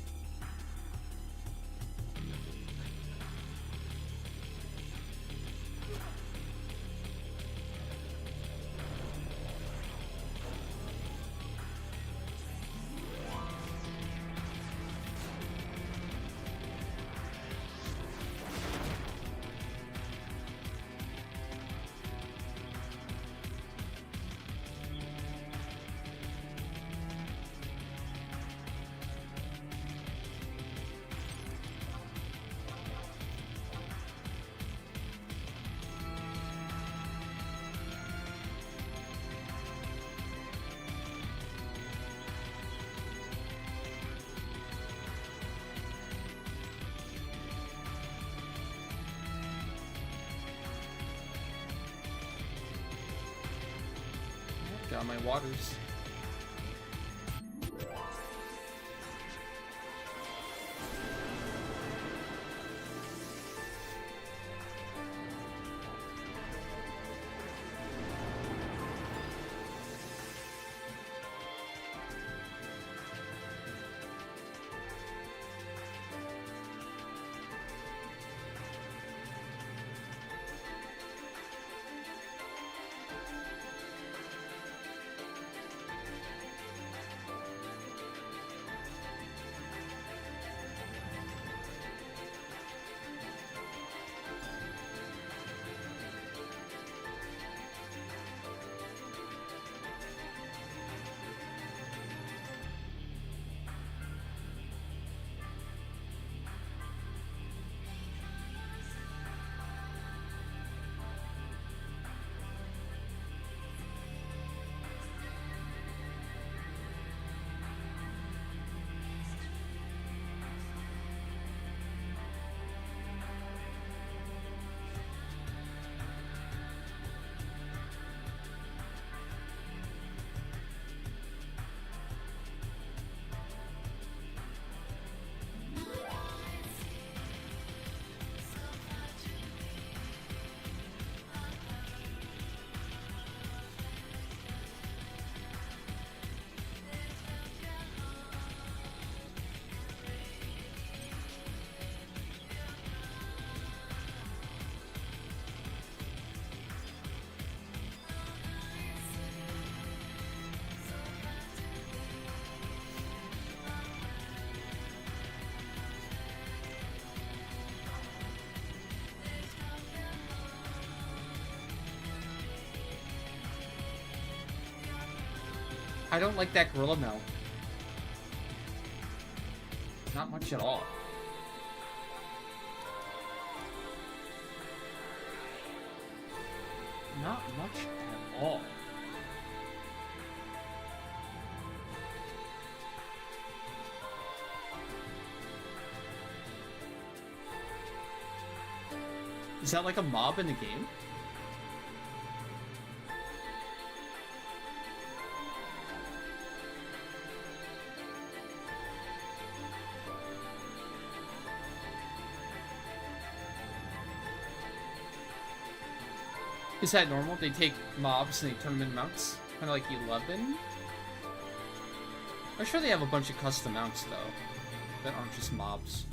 Got my waters. I don't like that gorilla mount. Not much at all. Not much at all. Is that like a mob in the game? Is that normal? They take mobs and they turn them into mounts? Kind of like 11? I'm sure they have a bunch of custom mounts, though, that aren't just mobs.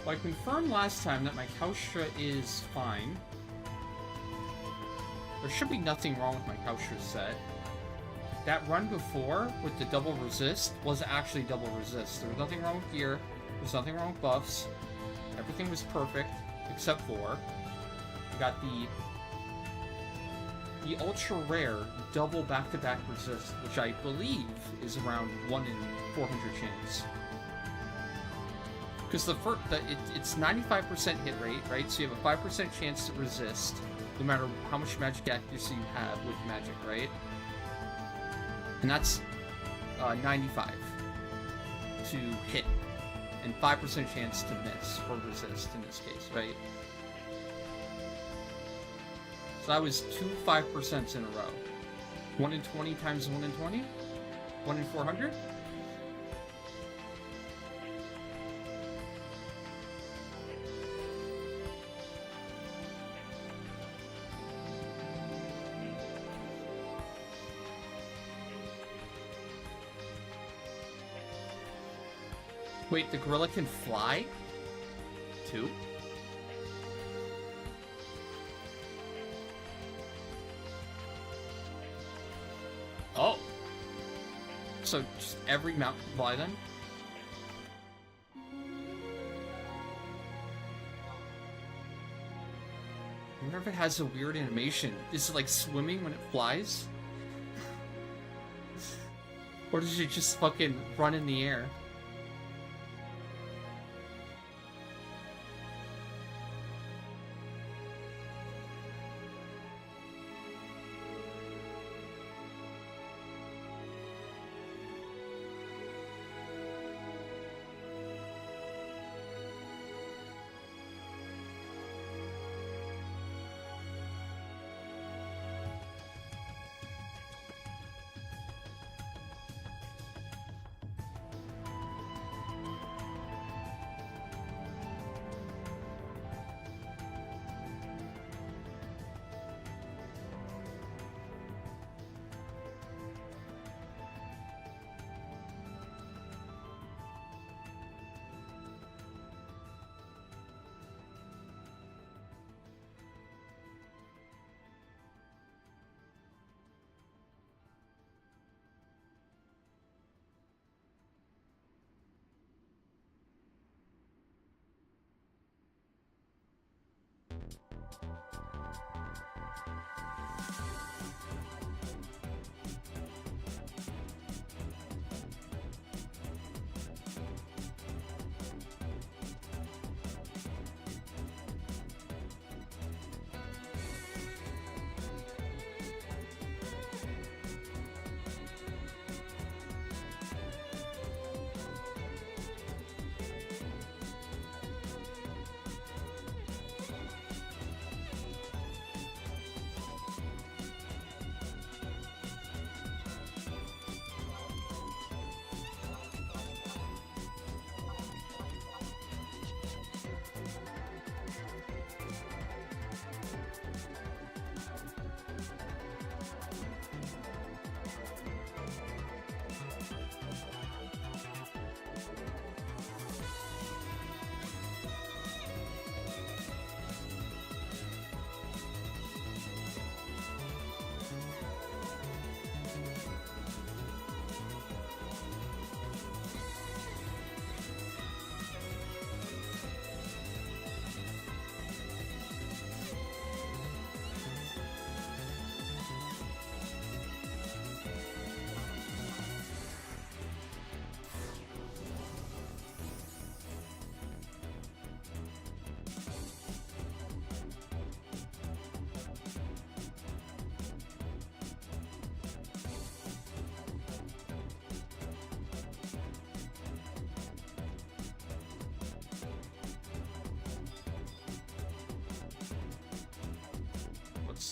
Well, I confirmed last time that my Kaustra is fine. There should be nothing wrong with my Kausha set. That run before with the double resist was actually double resist. There was nothing wrong with gear. There was nothing wrong with buffs. Everything was perfect except for we got the ultra rare double back-to-back resist, which I believe is around 1 in 400 chance. Because it's 95% hit rate, right? So you have a 5% chance to resist, no matter how much magic accuracy you have with magic, right? And that's 95 to hit, and 5% chance to miss or resist in this case, right? So that was 2 5% in a row. 1 in 20 times 1 in 20? 1 in 400? Wait, the gorilla can fly? Too? Oh. So just every mount can fly then? I wonder if it has a weird animation. Is it like swimming when it flies? Or does it just fucking run in the air?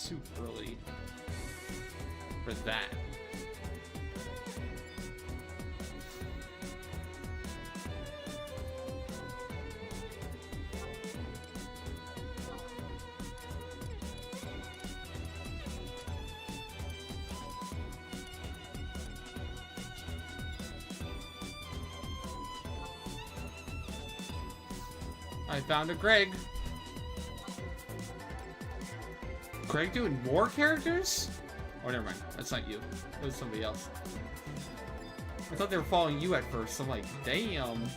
Too early for that. I found a Greg. Craig doing more characters? Oh, never mind. That's not you. That was somebody else. I thought they were following you at first. I'm like, damn.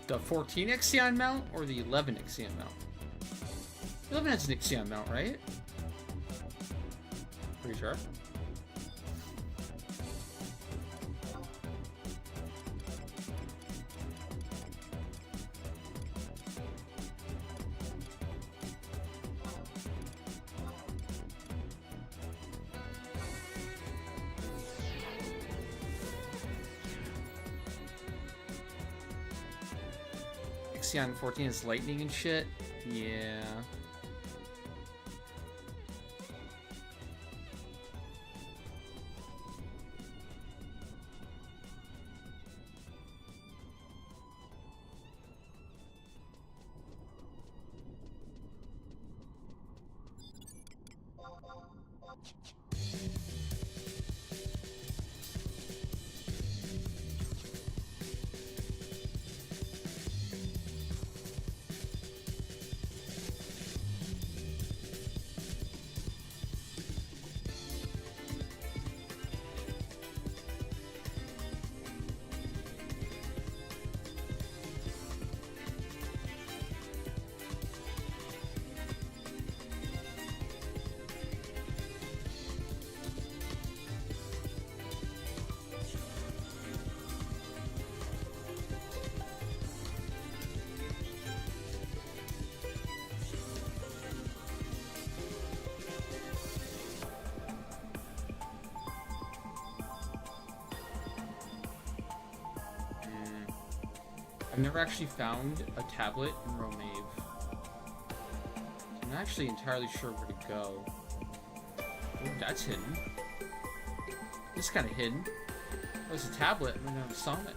The 14 Ixion mount or the 11 Ixion mount? 11 has an Ixion mount, right? Pretty sure. Ixion 14 is lightning and shit. Yeah. I've never actually found a tablet in Romave. I'm not actually entirely sure where to go. Oh, that's hidden. This is kind of hidden. Oh, it's a tablet. I never saw it.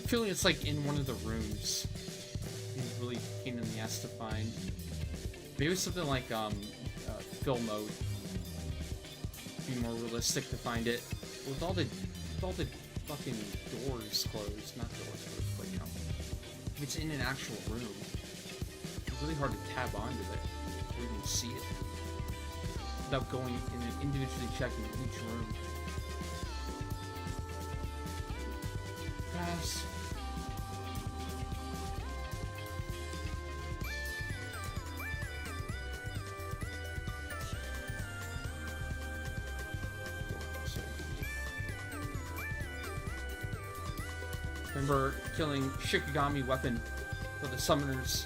Feeling it's like in one of the rooms. It's really pain in the ass to find. Maybe something like fill mode. Be more realistic to find it with all the fucking doors closed. Not doors closed, but you know, if it's in an actual room, it's really hard to tab onto it or even see it without going in and individually checking each room. Pass. Remember killing Shikigami weapon for the summoners.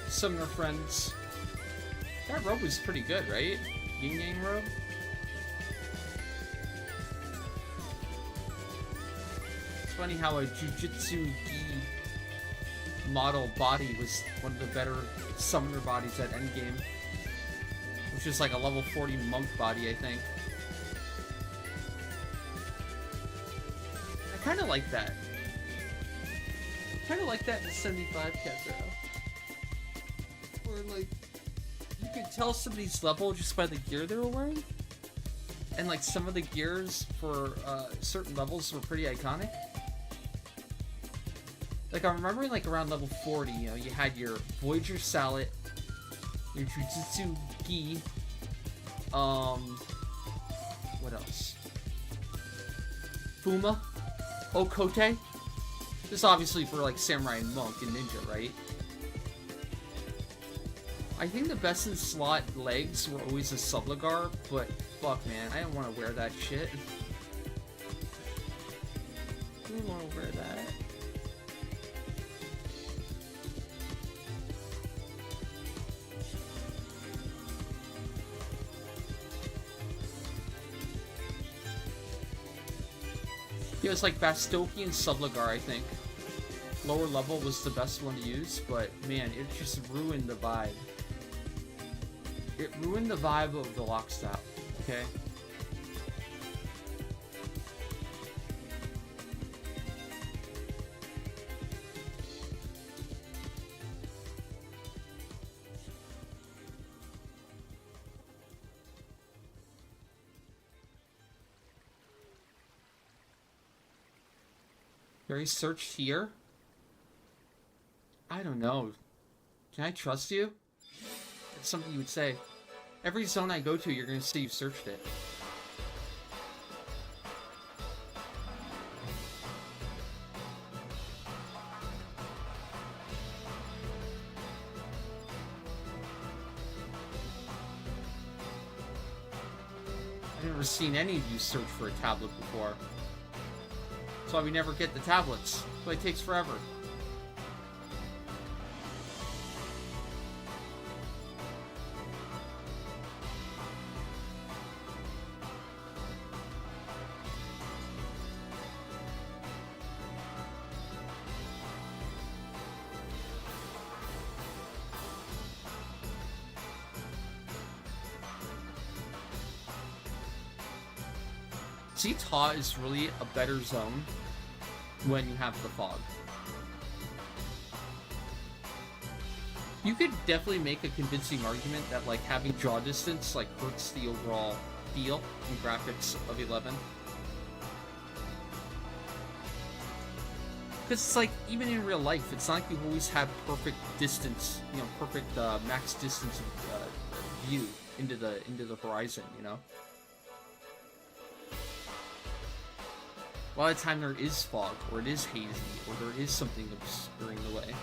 Summoner friends. That robe was pretty good, right? Yin Yang robe? It's funny how a Jujutsu Gi model body was one of the better summoner bodies at endgame. Which is like a level 40 monk body, I think. I kind of like that. Kind of like that in the 75 chapter. Where like you could tell somebody's level just by the gear they were wearing, and like some of the gears for certain levels were pretty iconic. Like I'm remembering like around level 40, you know, you had your Voyager Sallet, your Jujutsu Gi, what else? Fuma, Okote, This is obviously for like Samurai and Monk and Ninja, right? I think the best in slot legs were always a Subligar, but fuck man, I don't want to wear that shit. I don't want to wear that. Yeah, it's like Bastoki and Subligar, I think. Lower level was the best one to use, but man, it just ruined the vibe. It ruined the vibe of the Lockstop, okay? Very searched here? I don't know. Can I trust you? It's something you would say. Every zone I go to, you're gonna see you searched it. I've never seen any of you search for a tablet before. That's why we never get the tablets. That's why it takes forever. See, Ta is really a better zone when you have the fog. You could definitely make a convincing argument that like having draw distance like hurts the overall feel and graphics of 11. Because it's like, even in real life, it's not like you always have perfect distance, you know, perfect max distance of view into the horizon, you know? A lot of the time there is fog, or it is hazy, or there is something obscuring the way.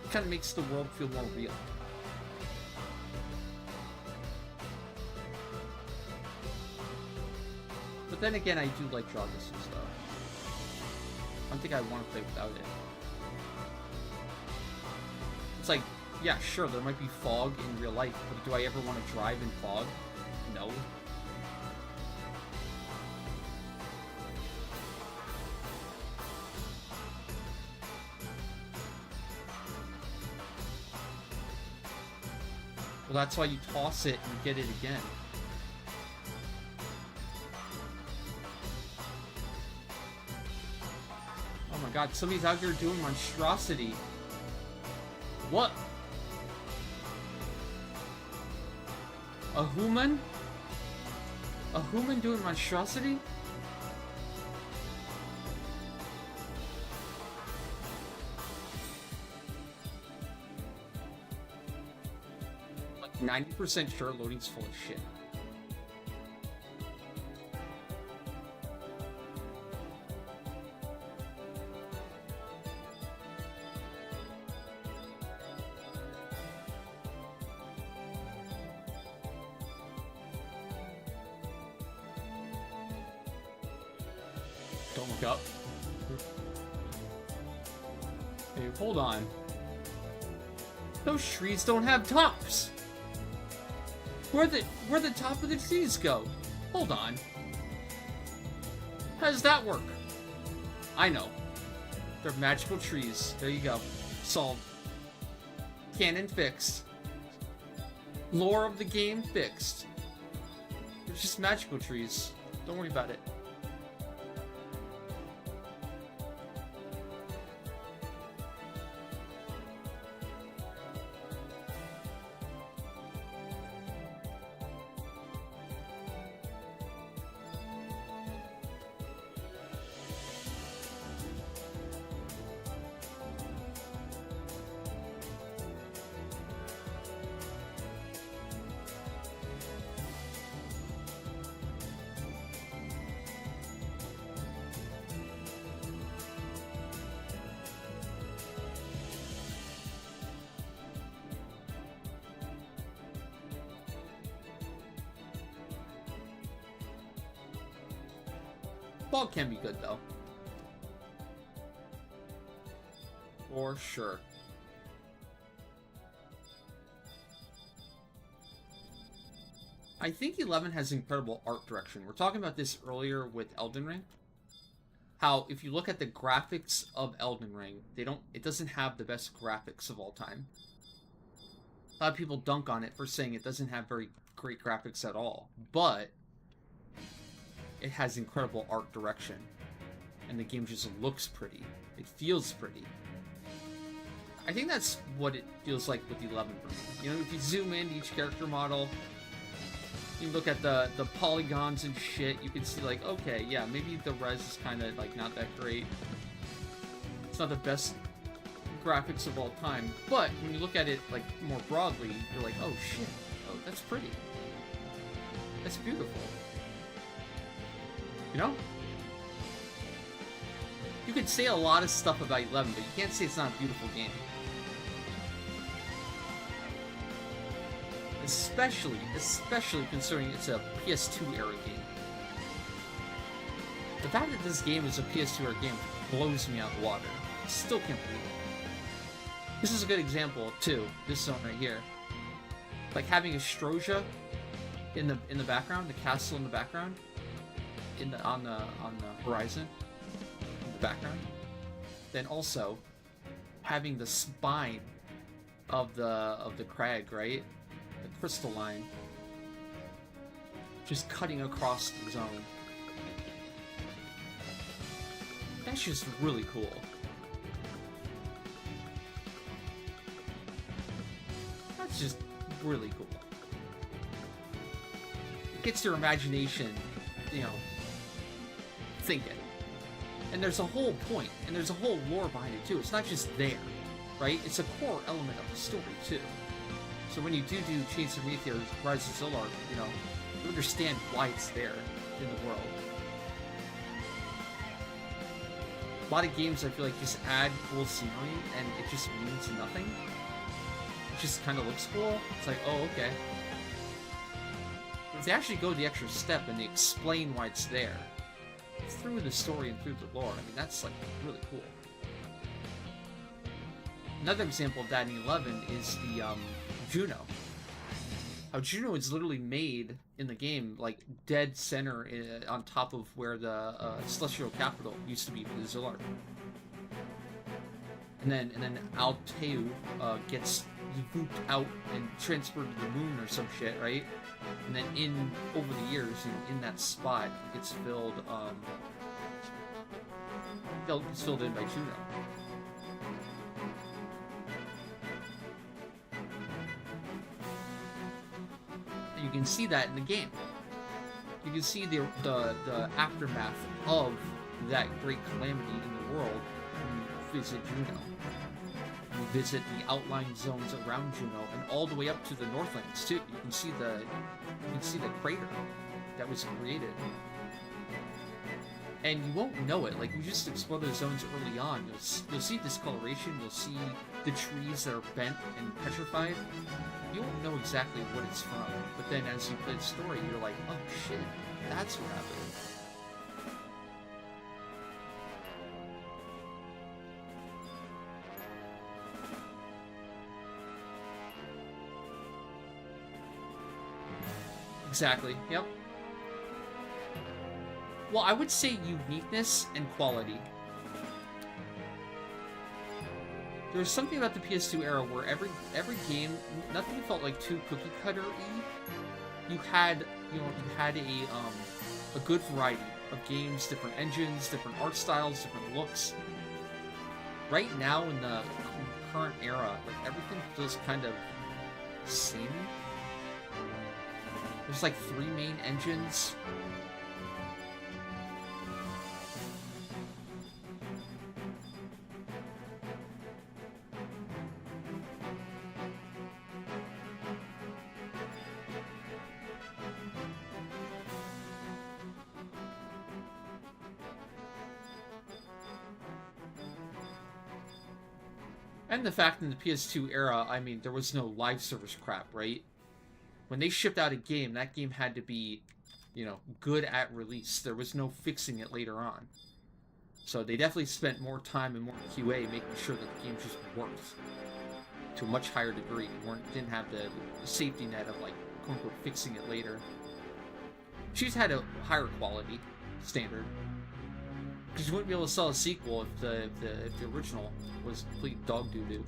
It kind of makes the world feel more real. But then again, I do like draw distance, though. I don't think I want to play without it. It's like, yeah, sure, there might be fog in real life, but do I ever want to drive in fog? No. Well, that's why you toss it and get it again. Oh my god, somebody's out here doing monstrosity. What? A human? A human doing monstrosity? Like 90% sure loading's full of shit. Don't look up. Hey, hold on. Those trees don't have tops. Where'd the top of the trees go? Hold on. How does that work? I know. They're magical trees. There you go. Solved. Canon fixed. Lore of the game fixed. They're just magical trees. Don't worry about it. Fog can be good, though. For sure. I think 11 has incredible art direction. We're talking about this earlier with Elden Ring. How, if you look at the graphics of Elden Ring, it doesn't have the best graphics of all time. A lot of people dunk on it for saying it doesn't have very great graphics at all. But it has incredible art direction. And the game just looks pretty. It feels pretty. I think that's what it feels like with 11 for me. You know, if you zoom in each character model, you look at the polygons and shit, you can see like, okay, yeah, maybe the res is kind of like not that great. It's not the best graphics of all time, but when you look at it like more broadly, you're like, oh shit, oh, that's pretty. That's beautiful. You know? You could say a lot of stuff about 11, but you can't say it's not a beautiful game. Especially considering it's a PS2 era game. The fact that this game is a PS2 era game blows me out of the water. I still can't believe it. This is a good example too. This zone right here, like having Astrosia in the background, the castle in the background, on the horizon in the background. Then also having the spine of the crag, right? The crystal line just cutting across the zone. That's just really cool. That's just really cool. It gets your imagination, you know, thinking. And there's a whole point, and there's a whole lore behind it too. It's not just there, right? It's a core element of the story too. So when you do Chains of Meteor, Rise of Zolar, you know, you understand why it's there in the world. A lot of games I feel like just add cool scenery and it just means nothing. It just kind of looks cool. It's like, oh, okay. But if they actually go the extra step and they explain why it's there, through the story and through the lore, I mean, that's like really cool. Another example of that in 11 is the Juno. How Juno is literally made in the game, like dead center on top of where the celestial capital used to be for the Zolar. And then Alteu gets booped out and transferred to the moon or some shit, right? And then over the years, in that spot, it's filled in by Juno. You can see that in the game. You can see the aftermath of that great calamity in the world when you visit Juno. You visit the outlying zones around Juno and all the way up to the Northlands too. You can see the crater that was created. And you won't know it. Like, you just explore those zones early on. You'll see discoloration. You'll see the trees that are bent and petrified. You won't know exactly what it's from. But then as you play the story, you're like, oh shit, that's what happened. Exactly, yep. Well, I would say uniqueness and quality. There was something about the PS2 era where every game, nothing felt like too cookie cutter-y. You had a good variety of games, different engines, different art styles, different looks. Right now in the current era, like everything feels kind of samey. There's like 3 main engines. And the fact in the PS2 era, I mean, there was no live service crap, right? When they shipped out a game, that game had to be, you know, good at release. There was no fixing it later on. So they definitely spent more time and more QA making sure that the game just worked to a much higher degree. Didn't have the safety net of like quote unquote fixing it later. She's had a higher quality standard because you wouldn't be able to sell a sequel if the original was complete dog doo doo.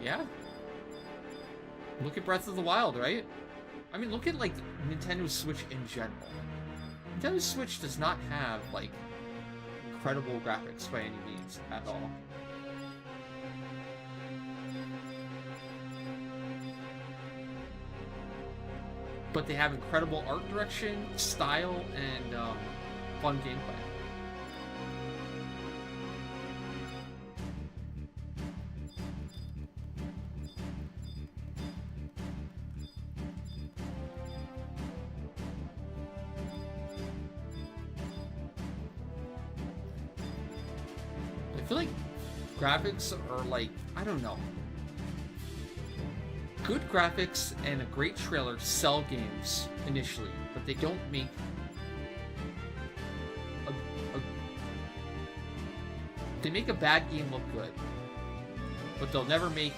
Yeah. Look at Breath of the Wild, right? I mean, look at, like, Nintendo Switch in general. Nintendo Switch does not have, like, incredible graphics by any means at all. But they have incredible art direction, style, and fun gameplay. I feel like graphics are like, I don't know. Good graphics and a great trailer sell games initially, but they don't make they make a bad game look good, but they'll never make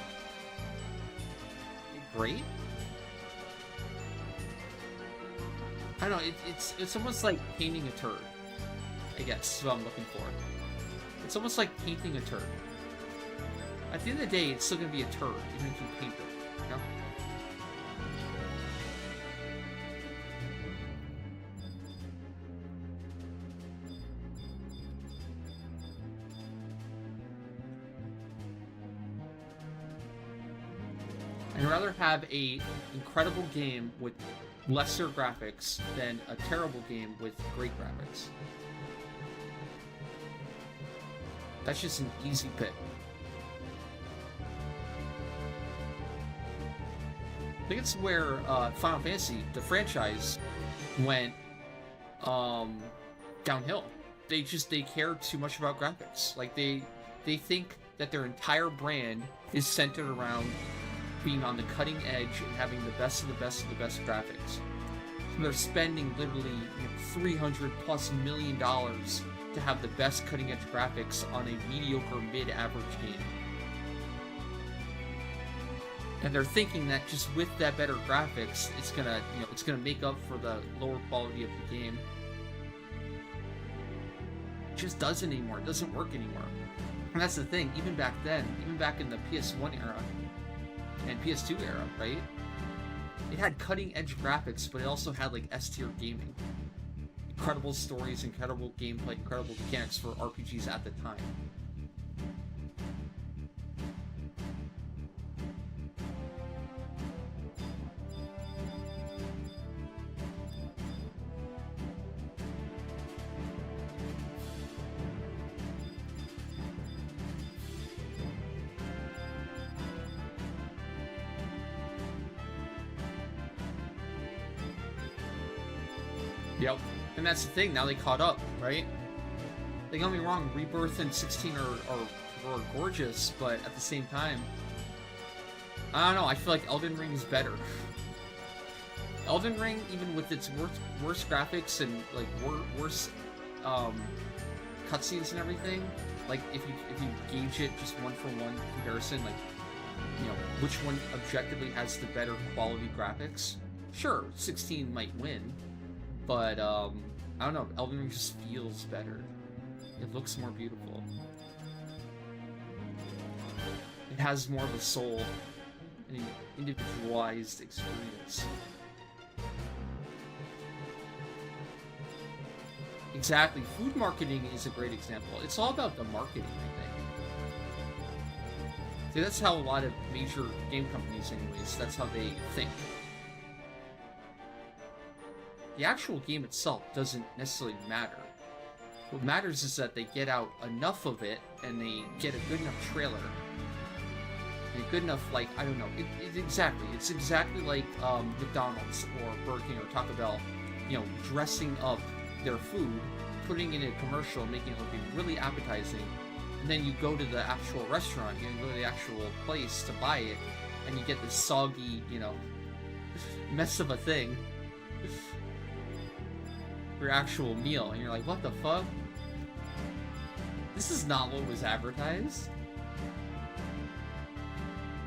it great. I don't know. It's almost like painting a turd. I guess is what I'm looking for. It's almost like painting a turd. At the end of the day, it's still gonna be a turd, even if you paint it. You know? I'd rather have a incredible game with lesser graphics than a terrible game with great graphics. That's just an easy pick. I think it's where Final Fantasy, the franchise, went downhill. They care too much about graphics. Like they think that their entire brand is centered around being on the cutting edge and having the best of the best of the best graphics. So they're spending literally $300+ million to have the best cutting edge graphics on a mediocre mid-average game. And they're thinking that just with that better graphics, it's gonna make up for the lower quality of the game. It just doesn't anymore. It doesn't work anymore. And that's the thing. Even back then, even back in the PS1 era and PS2 era, right? It had cutting edge graphics, but it also had like S-tier gaming. Incredible stories, incredible gameplay, incredible mechanics for RPGs at the time. Yep. And that's the thing, now they caught up, right? Don't get me wrong, Rebirth and 16 are gorgeous, but at the same time, I don't know, I feel like Elden Ring is better. Elden Ring, even with its worse graphics and like worse cutscenes and everything, like if you gauge it just one-for-one comparison, like, you know, which one objectively has the better quality graphics, sure, 16 might win. But, I don't know, Elden Ring just feels better. It looks more beautiful. It has more of a soul, an individualized experience. Exactly, food marketing is a great example. It's all about the marketing, I think. See, that's how a lot of major game companies, anyways, that's how they think. The actual game itself doesn't necessarily matter. What matters is that they get out enough of it, and they get a good enough trailer, and a good enough, like, I don't know, it's exactly like McDonald's or Burger King or Taco Bell, you know, dressing up their food, putting it in a commercial, making it looking really appetizing, and then you go to the actual restaurant, you go to the actual place to buy it, and you get this soggy, you know, mess of a thing for your actual meal, and you're like, what the fuck? This is not what was advertised.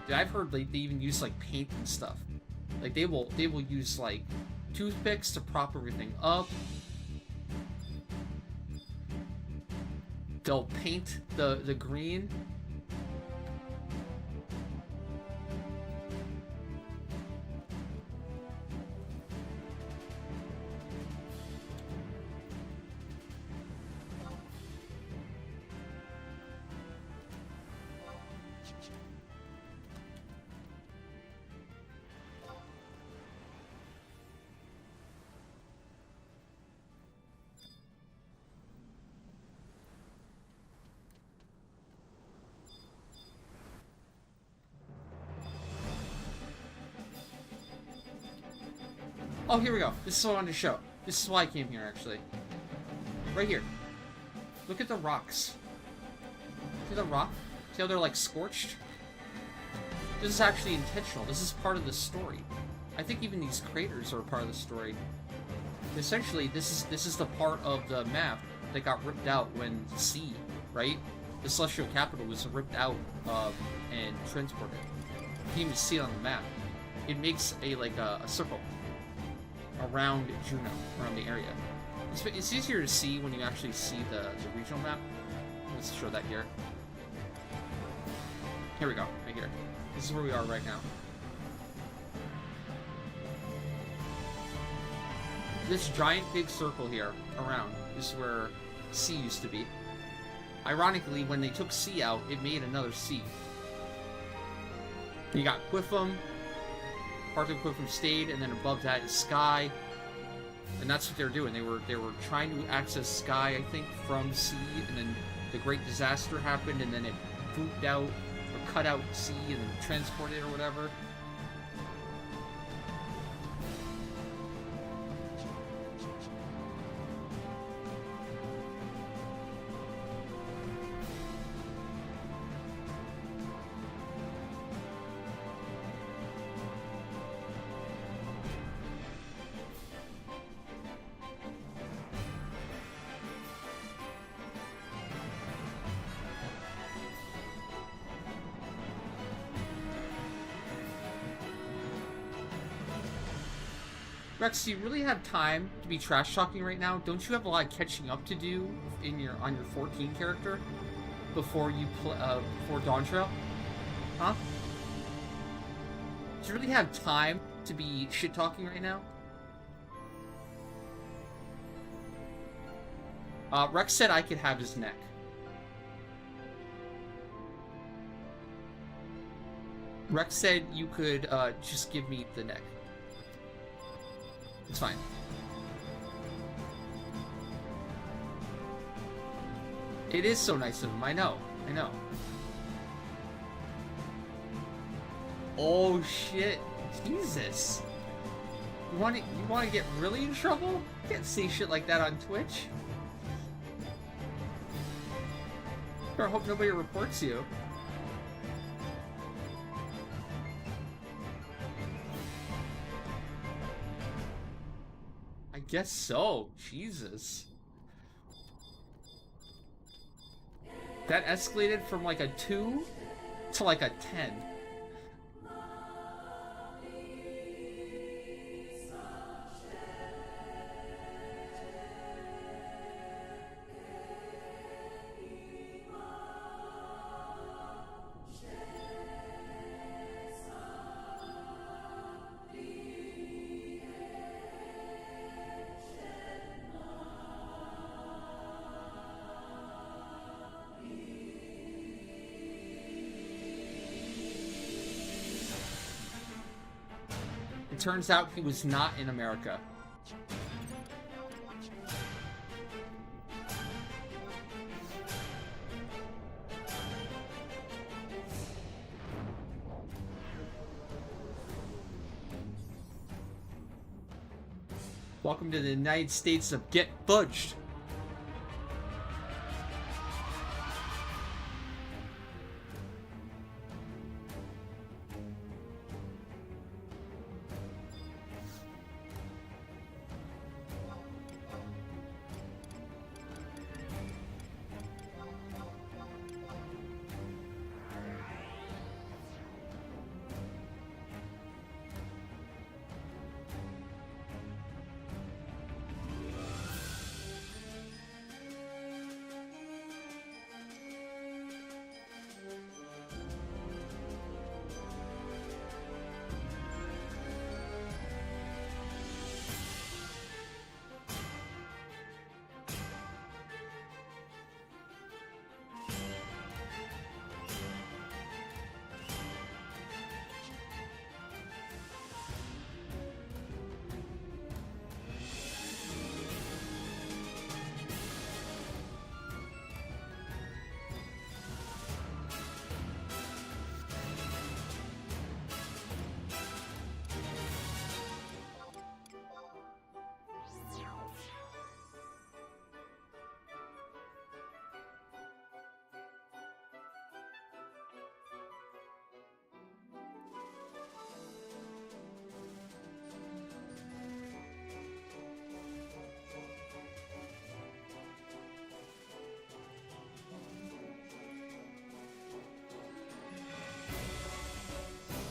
Dude, I've heard they even use like paint and stuff. Like they will use like toothpicks to prop everything up. They'll paint the green. Oh, here we go. This is what I wanted to show. This is why I came here, actually. Right here. Look at the rocks. See the rock? See how they're, like, scorched? This is actually intentional. This is part of the story. I think even these craters are part of the story. Essentially, this is the part of the map that got ripped out when C, right? The Celestial Capital was ripped out and transported. You can even see it on the map. It makes a circle around Juneau, around the area. It's easier to see when you actually see the regional map. Let's show that here. Here we go, right here. This is where we are right now. This giant big circle here around is where C used to be. Ironically, when they took C out, it made another C. You got Quiffum, part of Quiffum stayed, and then above that is Sky. And that's what they were doing. They were trying to access Sky, I think, from C, and then the Great Disaster happened, and then it pooped out, or cut out C, and then transported it or whatever. Rex, do you really have time to be trash talking right now? Don't you have a lot of catching up to do on your 14 character before you before Dawn Trail? Huh? Do you really have time to be shit talking right now? Rex said I could have his neck. Rex said you could just give me the neck. It's fine. It is so nice of him. I know. I know. Oh shit! Jesus! You want to get really in trouble? You can't say shit like that on Twitch. I hope nobody reports you. I guess so. Jesus. That escalated from like a 2 to like a 10. Turns out he was not in America. Welcome to the United States of Get Fudged.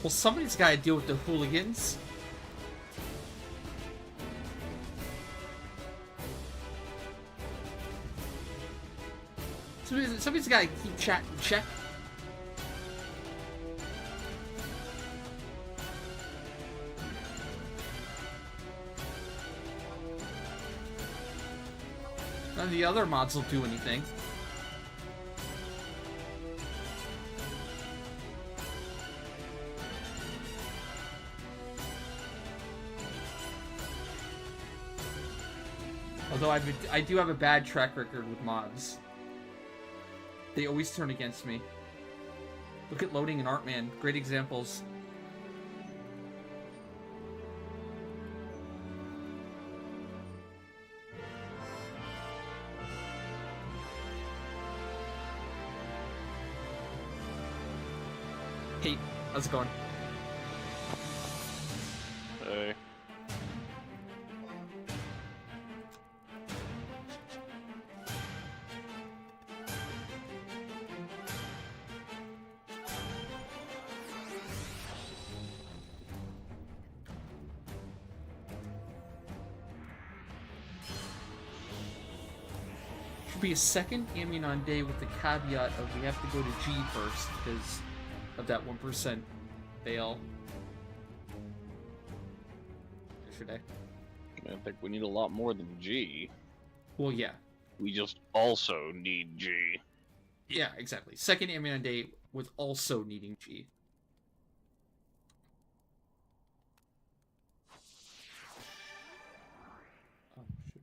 Well, somebody's got to deal with the hooligans. Somebody's got to keep chat in check. None of the other mods will do anything. Although I do have a bad track record with mods. They always turn against me. Look at Loading and Artman. Great examples. Hey, how's it going? Hey. Should be a second Amnon day with the caveat of we have to go to G first because of that 1% fail. Should I? I think we need a lot more than G. Well, yeah. We just also need G. Yeah, exactly. Second Amnon day with also needing G. Oh, shoot.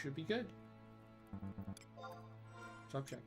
should be good. Job check.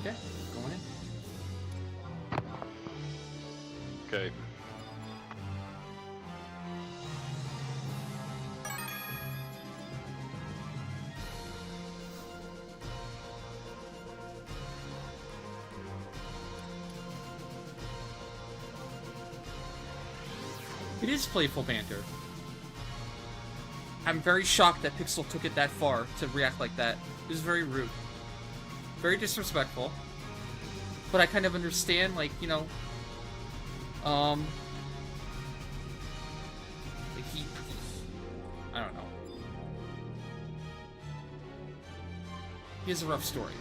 Okay, going in. Okay. It is playful banter. I'm very shocked that Pixel took it that far to react like that. It was very rude. Very disrespectful. But I kind of understand, like, you know, like I don't know. He has a rough story.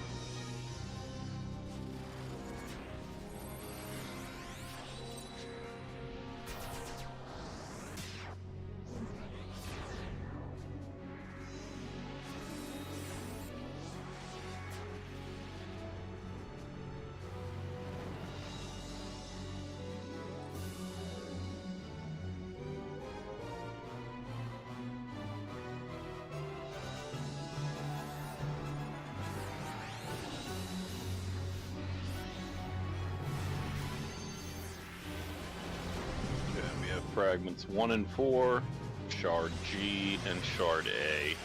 Fragments 1 and 4, Shard G, and Shard A.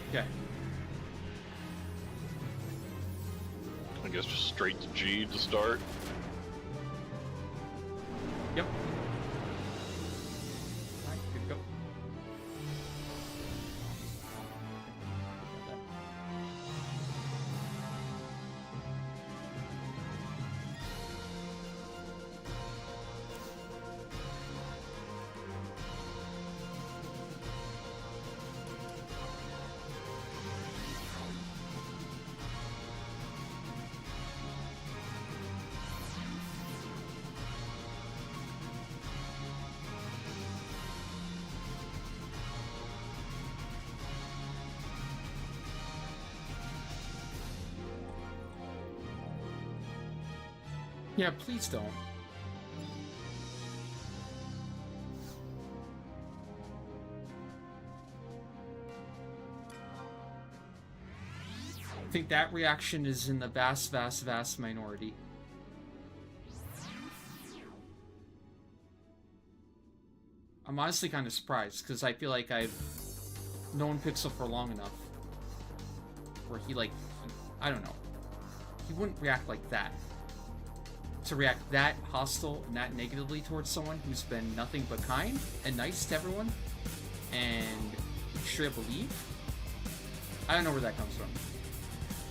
Okay. I guess just straight to G to start. Yep. Alright, good to go. Yeah, please don't. I think that reaction is in the vast, vast, vast minority. I'm honestly kind of surprised, because I feel like I've known Pixel for long enough where he, like, I don't know. He wouldn't react like that. To react that hostile and that negatively towards someone who's been nothing but kind and nice to everyone and straight up believe. I don't know where that comes from.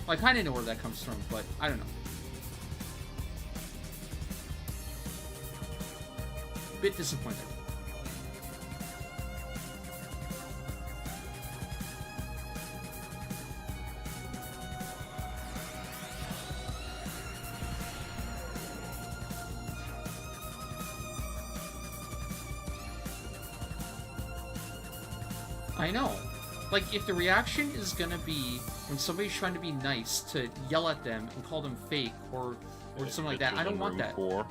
Well, I kind of know where that comes from, but I don't know. Bit disappointed. I know. Like, if the reaction is gonna be when somebody's trying to be nice, to yell at them and call them fake or something like that, I don't want that. 4.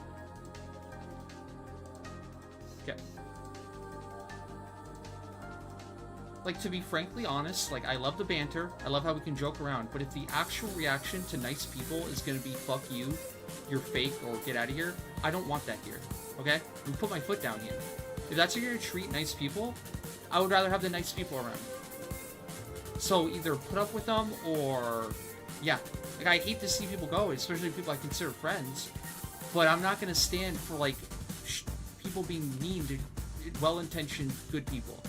Okay. Like, to be frankly honest, like, I love the banter, I love how we can joke around, but if the actual reaction to nice people is gonna be, fuck you, you're fake, or get out of here, I don't want that here, okay? I'm gonna put my foot down here. If that's how you're gonna treat nice people, I would rather have the nice people around. So either put up with them, or, yeah. Like, I hate to see people go, especially people I consider friends. but I'm not gonna stand for like people being mean to well-intentioned good people.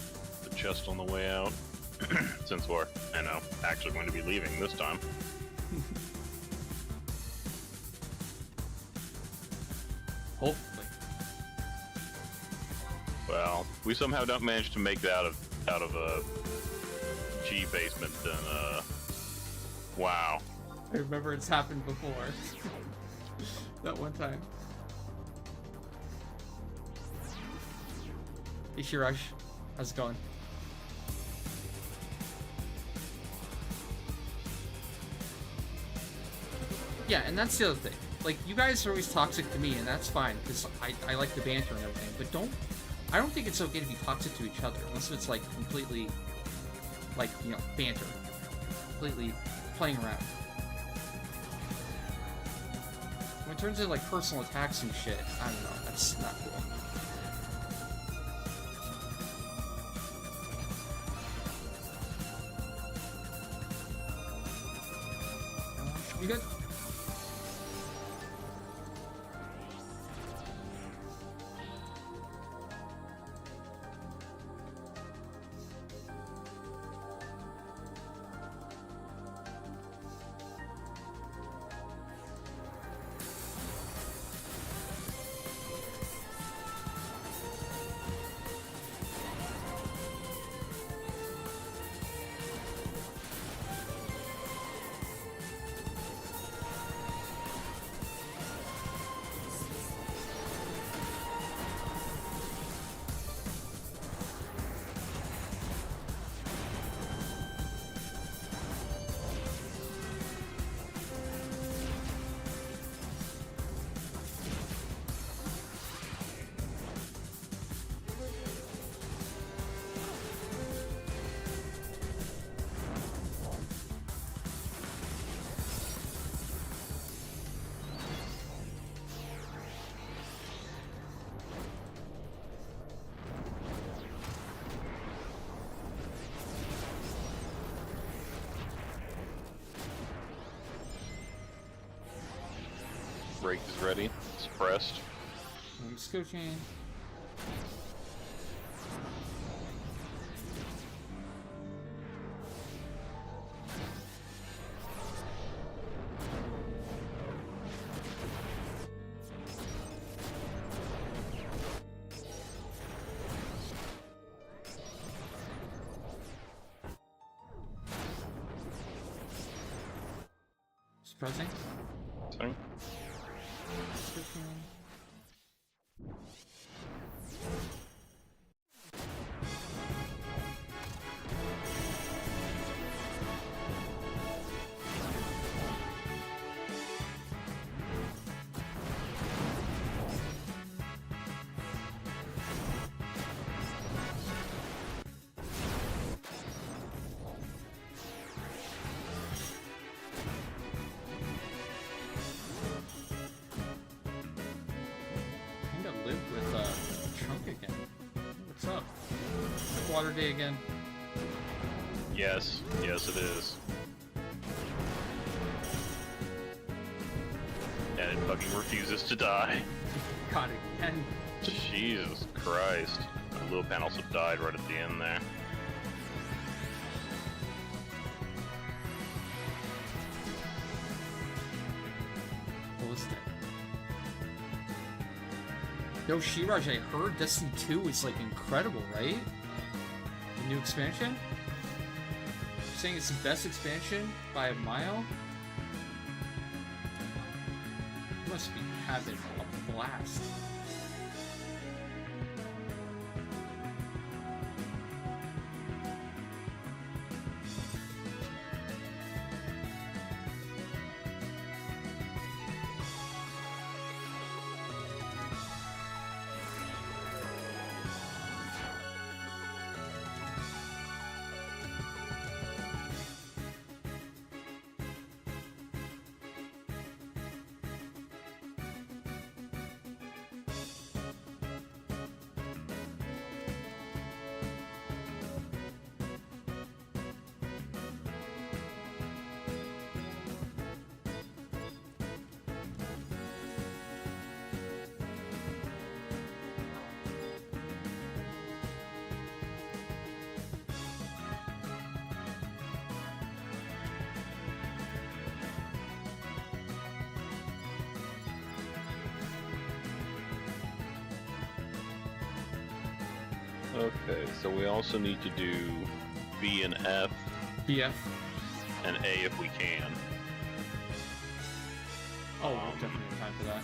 The chest on the way out. Since we're, actually going to be leaving this time. Hopefully. Well, we somehow don't manage to make that out of a G basement, then wow. I remember it's happened before. That one time. Hey Shiraj, how's it going? Yeah, and that's the other thing. Like, you guys are always toxic to me, and that's fine, because I like the banter and everything, but I don't think it's okay to be toxic to each other, unless it's, like, completely, like, you know, banter. Completely playing around. When it turns into, like, personal attacks and shit, I don't know, that's not cool. Should be good. Break is ready. It's pressed. I'm scooching. Pressing. Sorry. Water day again. Yes, yes it is. And it fucking refuses to die. God, again. Jesus Christ. My little pan also died right at the end there. Ballistic. Yo, Shiraj, I heard Destiny 2 is like incredible, right? The new expansion? You're saying it's the best expansion by a mile? You must be having a blast. Okay, so we also need to do B and F BF. and A if we can. Oh, we'll definitely have time for that.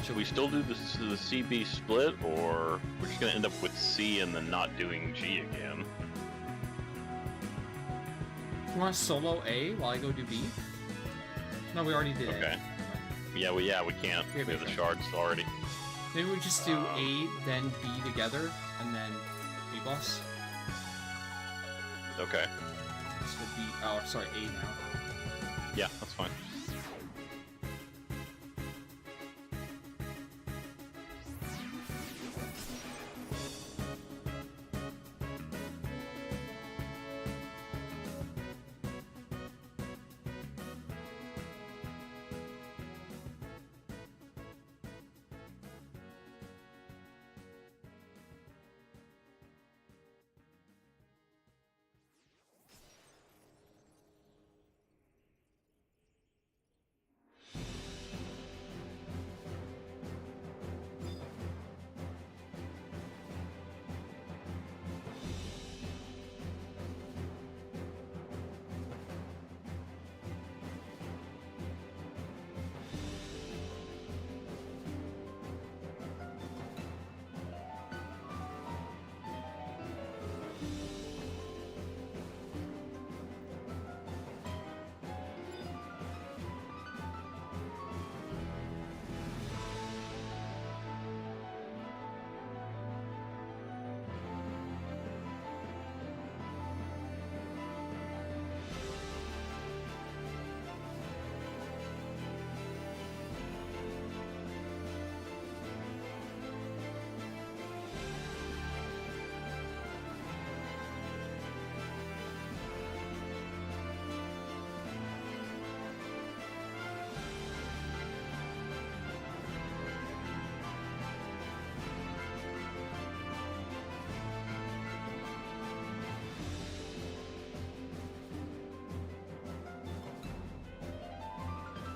Should we still do the CB split, or we're just gonna end up with C and then not doing G again? You want to solo A while I go do B? No, we already did Okay. A. Yeah, we can't. Okay, We have the okay. shards already. Maybe we just do A, then B together, and then B boss. Okay. So B. Oh, sorry, A now. Yeah, that's fine.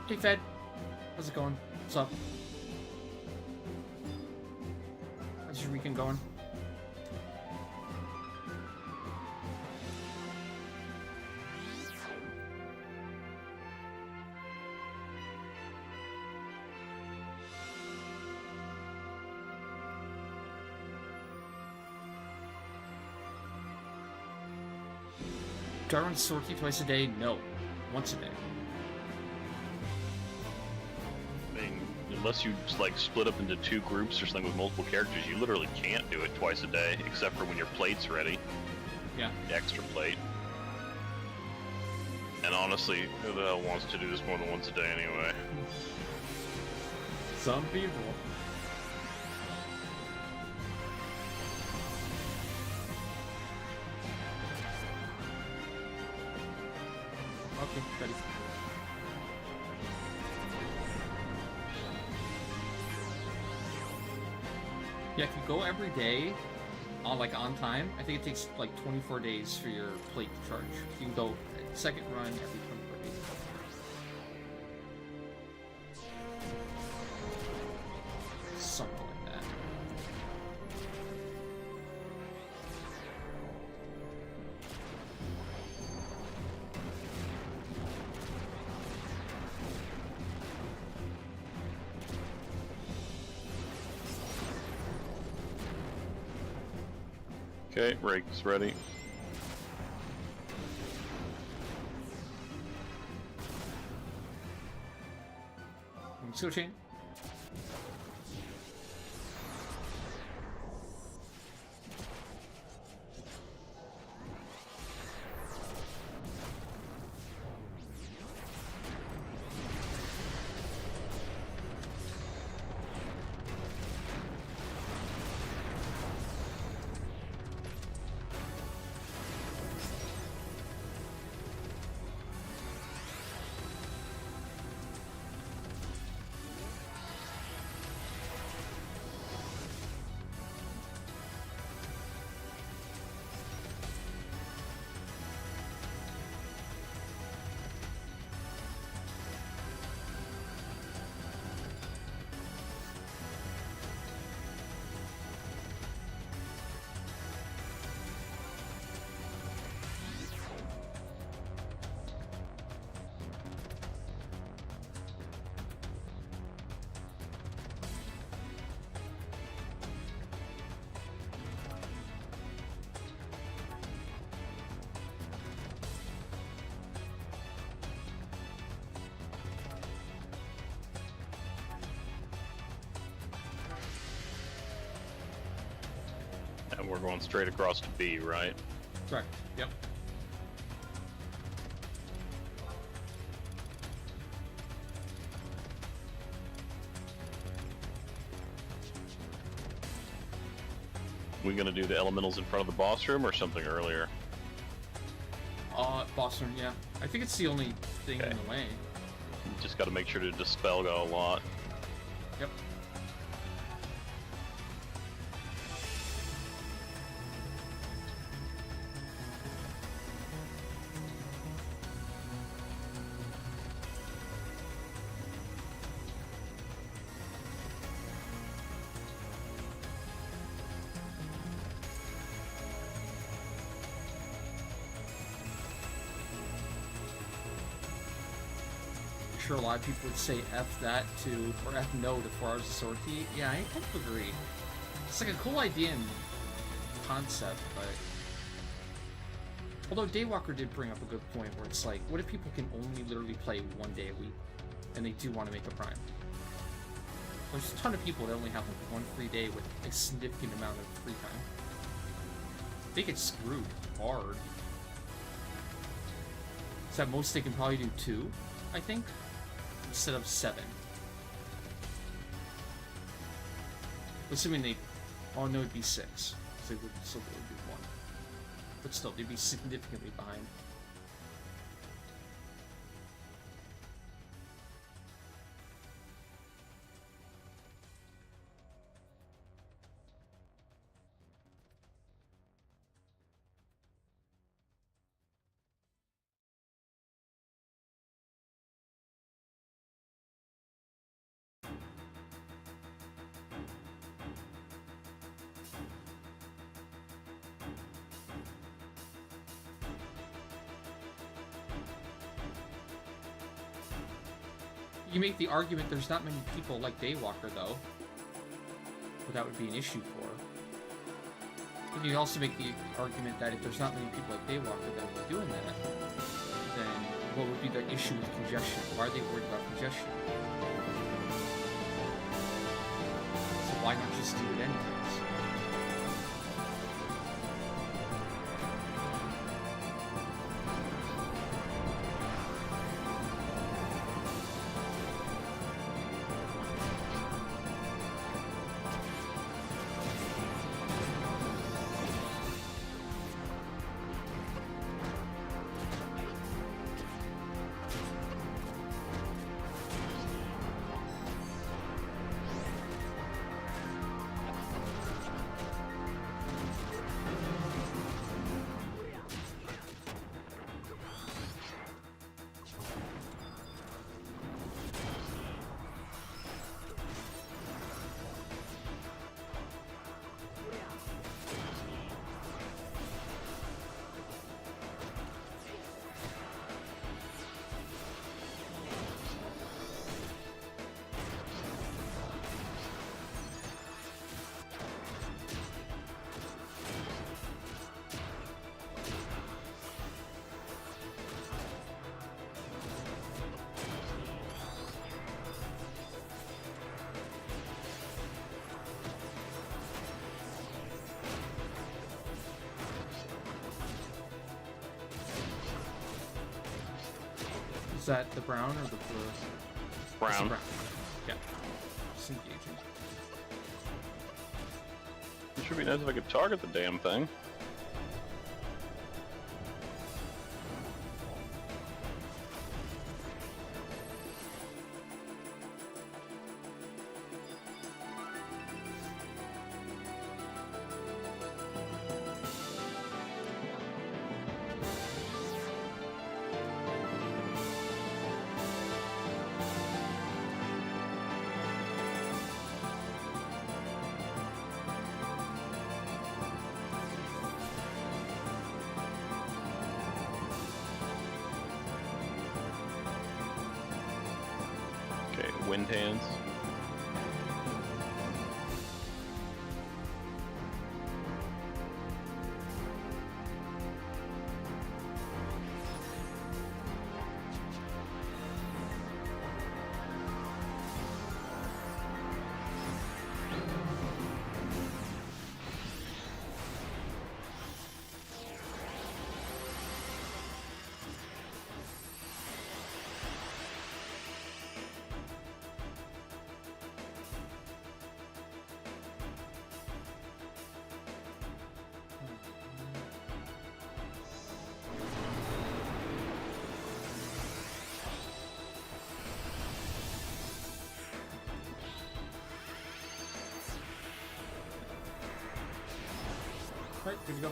Hey, Fed. How's it going? What's up? How's your weekend going? Do I run Sorky twice a day? No. Once a day. I mean, unless you like split up into two groups or something with multiple characters, you literally can't do it twice a day, except for when your plate's ready. Yeah. The extra plate. And honestly, who the hell wants to do this more than once a day anyway? Some people. Okay, ready. Yeah, if you go every day, on time, I think it takes like 24 days for your plate to charge. You can go second run every 24 days. Something like that. Okay, rake is ready. Switching. And we're going straight across to B, right? Correct. Yep. We gonna do the elementals in front of the boss room or something earlier? Boss room, yeah. I think it's the only thing in the way. Just gotta make sure to dispel a lot. Yep. Sure, a lot of people would say F that to, or F no to 4 hours of sword key. Yeah, I kind of agree. It's like a cool idea in concept, but... Although Daywalker did bring up a good point where it's like, what if people can only literally play 1 day a week, and they do want to make a Prime? There's a ton of people that only have like 1 free day with a significant amount of free time. They get screwed hard. So at most they can probably do 2, I think, instead of 7. Assuming they... Oh no, it'd be 6. So they would still be able to do 1. But still, they'd be significantly behind. You make the argument there's not many people like Daywalker, though. But that would be an issue for. And you also make the argument that if there's not many people like Daywalker that would be doing that, then what would be the issue with congestion? Why are they worried about congestion? So why not just do it anyways? Is that the brown or the blue? Brown. It's the brown. Yeah. Just engaging. It should be nice if I could target the damn thing. Wind hands. Alright, good to go.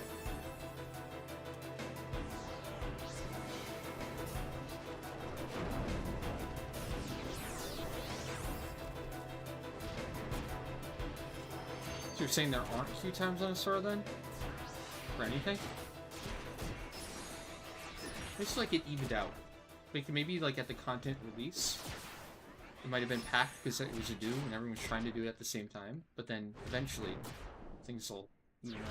So you're saying there aren't queue times on a server then? For anything? It's like it evened out. Maybe like at the content release, it might have been packed because it was a due and everyone was trying to do it at the same time. But then eventually, things will even out.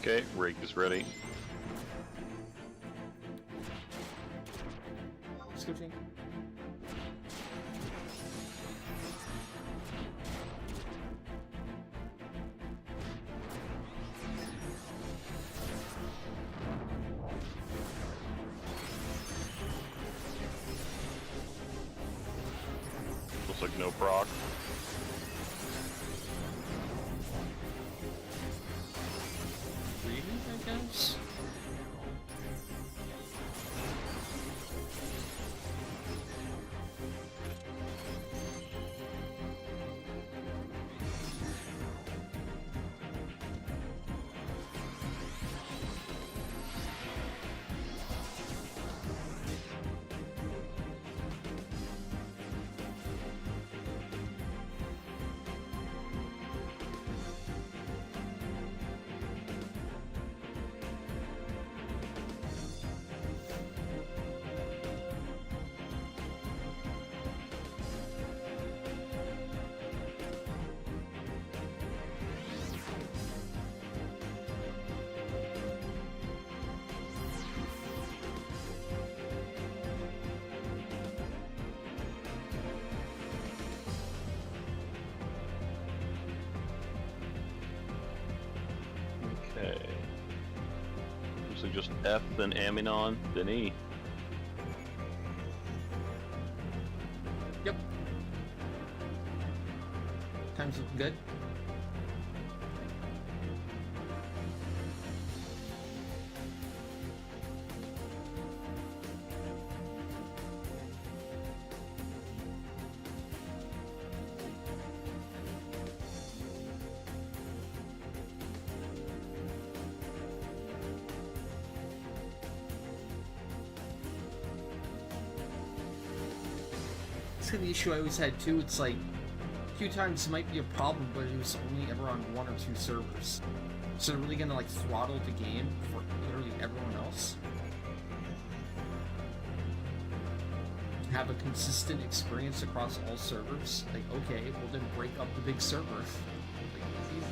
Okay, rake is ready. Scooching. Looks like no proc. Reading, I guess? Okay. Looks like just F, then Aminon, then E. Yep. Time's looking good. The issue I always had too, it's like queue times might be a problem, but it was only ever on one or two servers. So they're really gonna like throttle the game for literally everyone else. Have a consistent experience across all servers. Like, okay, well then break up the big server. Like, it's easy.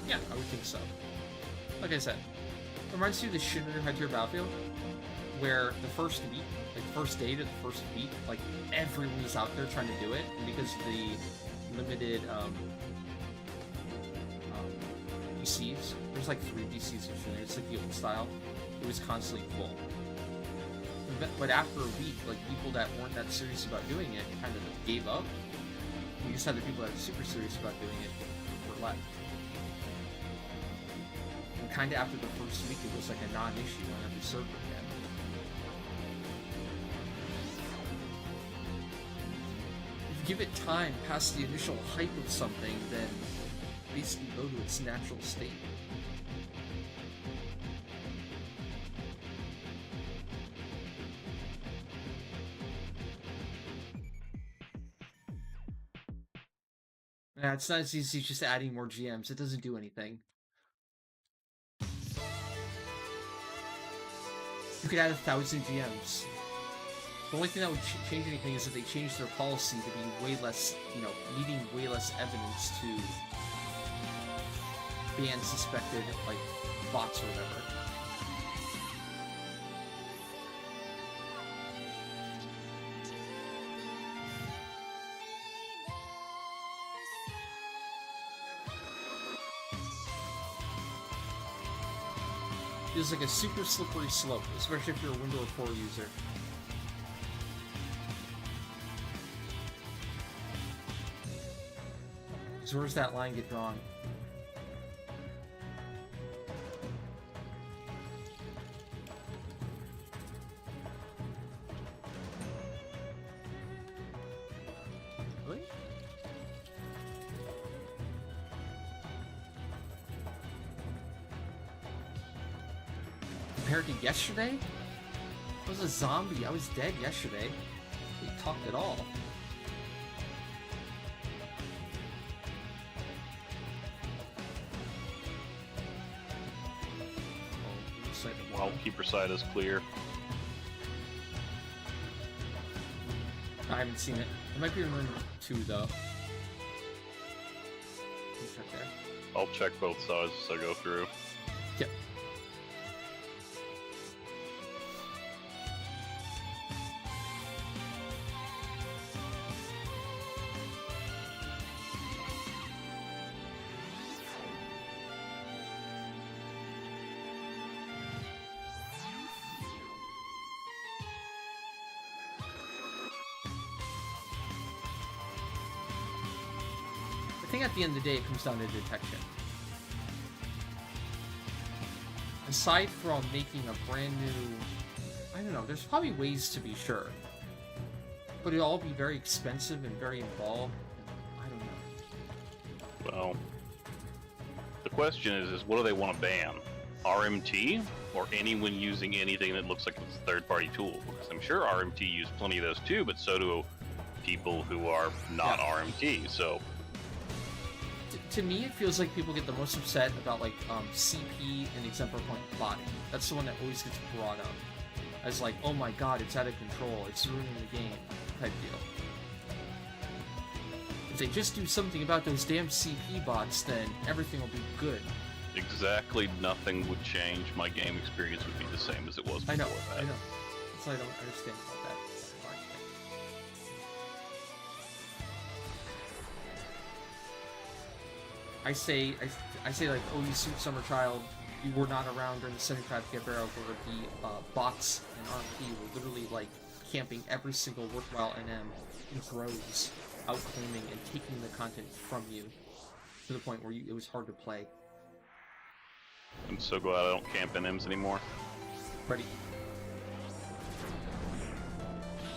Yeah, I would think so. Like I said, it reminds you of the shit under Hydra Battlefield, where the first week, like the first day to the first week, like everyone was out there trying to do it, and because of the limited BCs, there's like 3 BCs or something, it's like the old style, it was constantly full. But after a week, like people that weren't that serious about doing it kind of gave up. You just had the people that were super serious about doing it were left. Kind of after the first week, it was like a non-issue on every server again. If you give it time past the initial hype of something, then basically go to its natural state. Yeah, it's not as easy as just adding more GMs. It doesn't do anything. You could add 1,000 GMs. The only thing that would change anything is if they changed their policy to be way less, you know, needing way less evidence to ban suspected, like, bots or whatever. It's like a super slippery slope, especially if you're a Windows 4 user. Because where's that line get drawn? Really? Compared to yesterday? I was a zombie. I was dead yesterday. We talked at all. Keeper side is clear. I haven't seen it. It might be in room 2 though. Check there. I'll check both sides as I go through. Yep. I think at the end of the day it comes down to detection. Aside from making a brand new... I don't know, there's probably ways to be sure. But it'll all be very expensive and very involved. I don't know. Well, the question is what do they want to ban? RMT? Or anyone using anything that looks like it's a third-party tool? Because I'm sure RMT use plenty of those too, but so do people who are not RMT, so... To me, it feels like people get the most upset about like CP and exemplar point botting. That's the one that always gets brought up as like, oh my god, it's out of control, it's ruining the game type deal. If they just do something about those damn CP bots, then everything will be good. Exactly nothing would change. My game experience would be the same as it was before that. I know. That's what I don't understand about that. I say like, oh, you suit Summer Child, you were not around during the 75th Gift Era where the bots and RP were literally like camping every single worthwhile NM in droves, outclaiming and taking the content from you to the point where it was hard to play. I'm so glad I don't camp NMs anymore. Ready?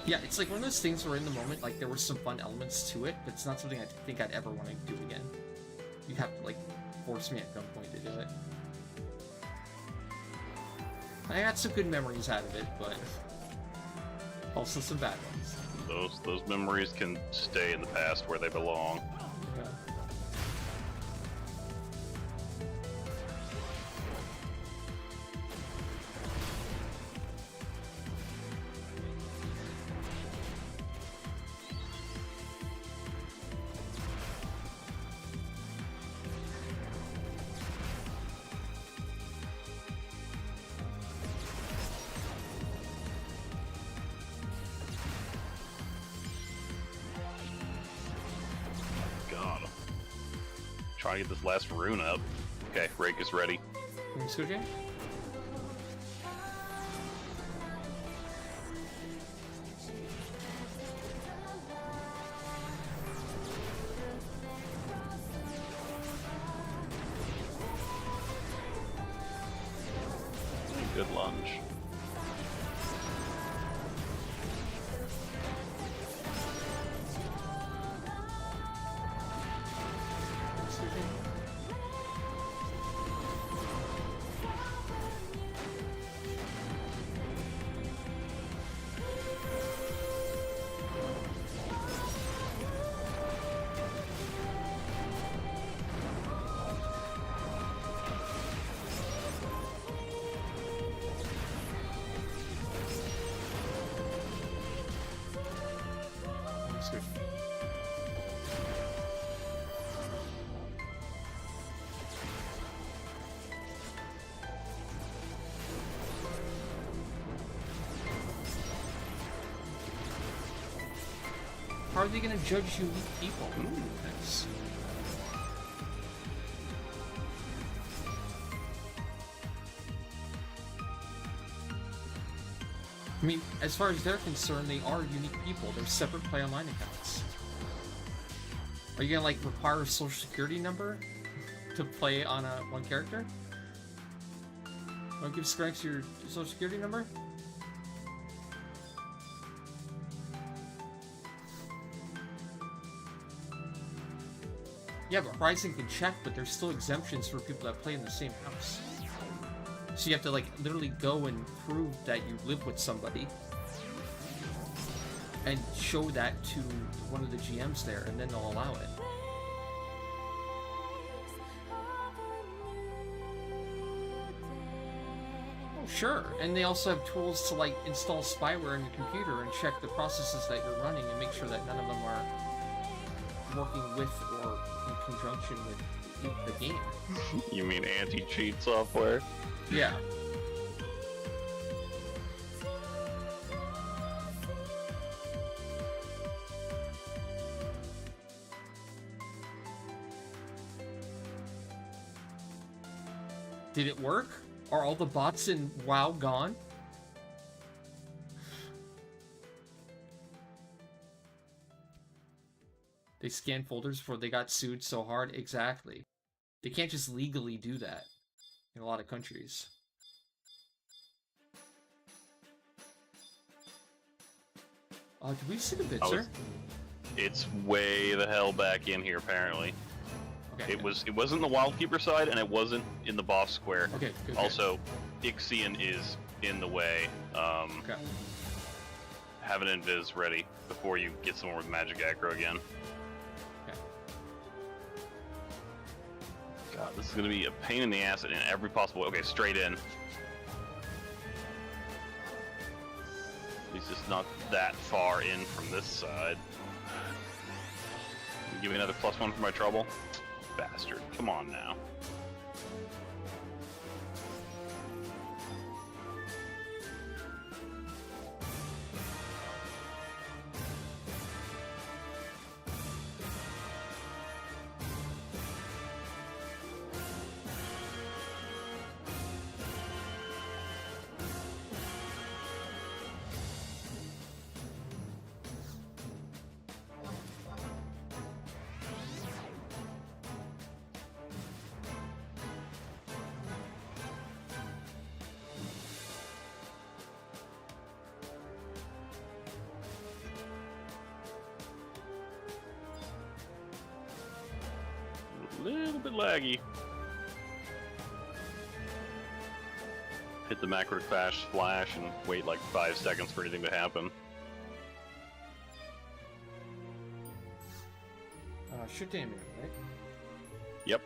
Yeah, it's like one of those things where in the moment, like, there were some fun elements to it, but it's not something I think I'd ever want to do again. You'd have to, like, force me at gunpoint to do it. I got some good memories out of it, but also some bad ones. Those memories can stay in the past where they belong. Yeah. Trying to get this last rune up. Okay, Rake is ready. Let's go, Jay. Good lunge. How are they going to judge unique people? Nice. I mean, as far as they're concerned, they are unique people. They're separate Play Online accounts. Are you gonna like require a social security number to play on one character? Don't give Skrillex your social security number? Yeah, but Horizon can check, but there's still exemptions for people that play in the same house. So you have to like literally go and prove that you live with somebody and show that to one of the GMs there, and then they'll allow it. Oh, sure. And they also have tools to like install spyware in your computer and check the processes that you're running and make sure that none of them are working with or in conjunction with the game. You mean anti-cheat software? Yeah. Did it work? Are all the bots in WoW gone? They scanned folders before they got sued so hard? Exactly. They can't just legally do that in a lot of countries. Did we see the bit, sir? It's way the hell back in here, apparently. Okay. It wasn't the Wildkeeper side, and it wasn't in the boss square. Okay, good. Also, Ixion is in the way. Okay. Have an invis ready before you get someone with magic aggro again. Okay. God, this is gonna be a pain in the ass in every possible way. Okay, straight in. At least it's not that far in from this side. Give me another +1 for my trouble. Bastard. Come on now. Little bit laggy. Hit the macro crash flash and wait like 5 seconds for anything to happen. Shoot damage, right? Yep.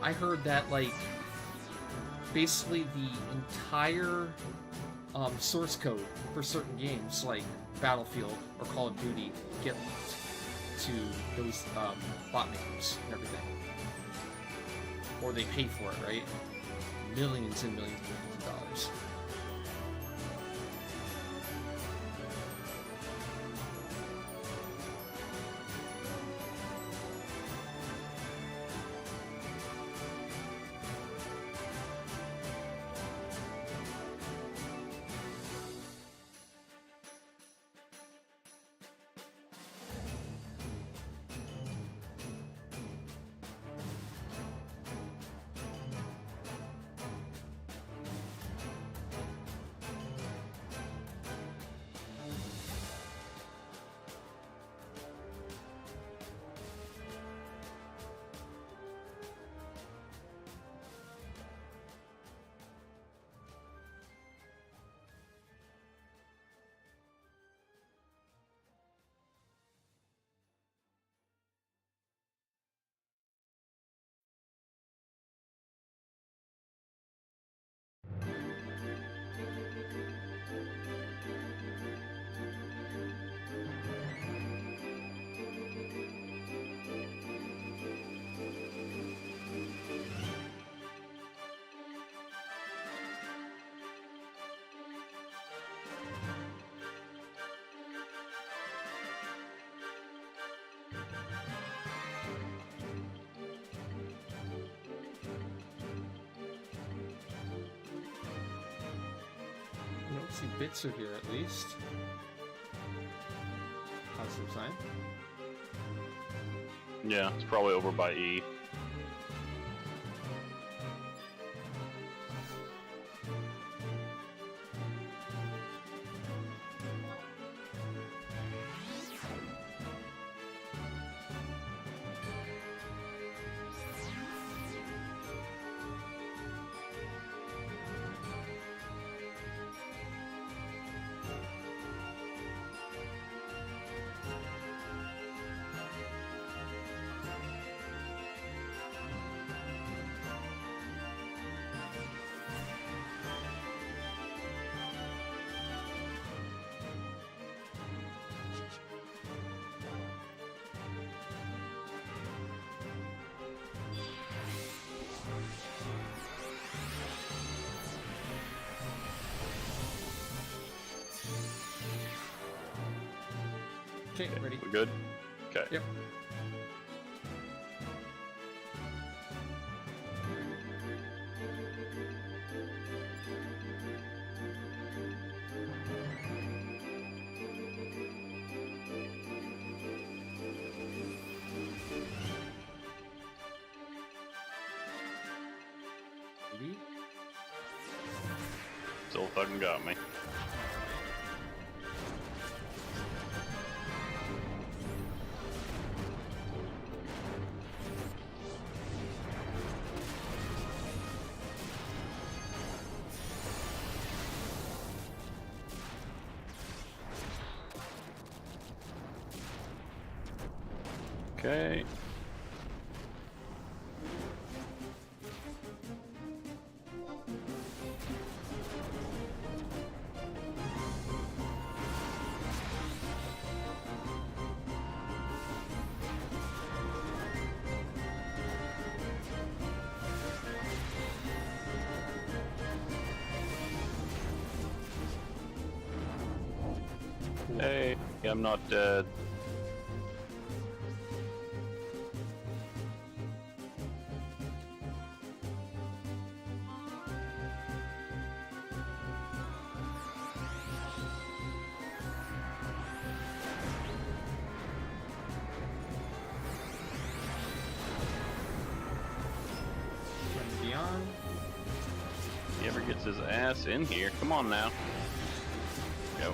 I heard that, like, basically the entire source code for certain games, like Battlefield or Call of Duty, get leaked to those bot makers and everything. Or they pay for it, right? Millions and millions of dollars. Let's see, bits are here at least. Positive sign. Yeah, it's probably over by E. Okay, ready. We're good? Okay. Yep. Maybe. Still fucking got me. Okay. Hey, I'm not dead. Beyond. He ever gets his ass in here. Come on now. Go.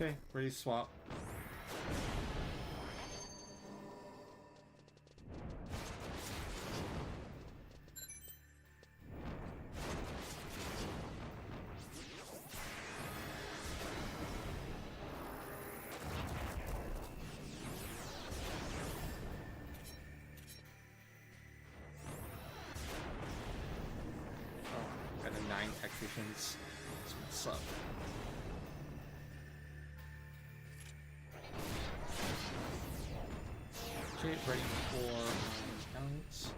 Okay, ready to swap. Oh, got a 9 tacticians. That's what's up. Okay, ready for counts.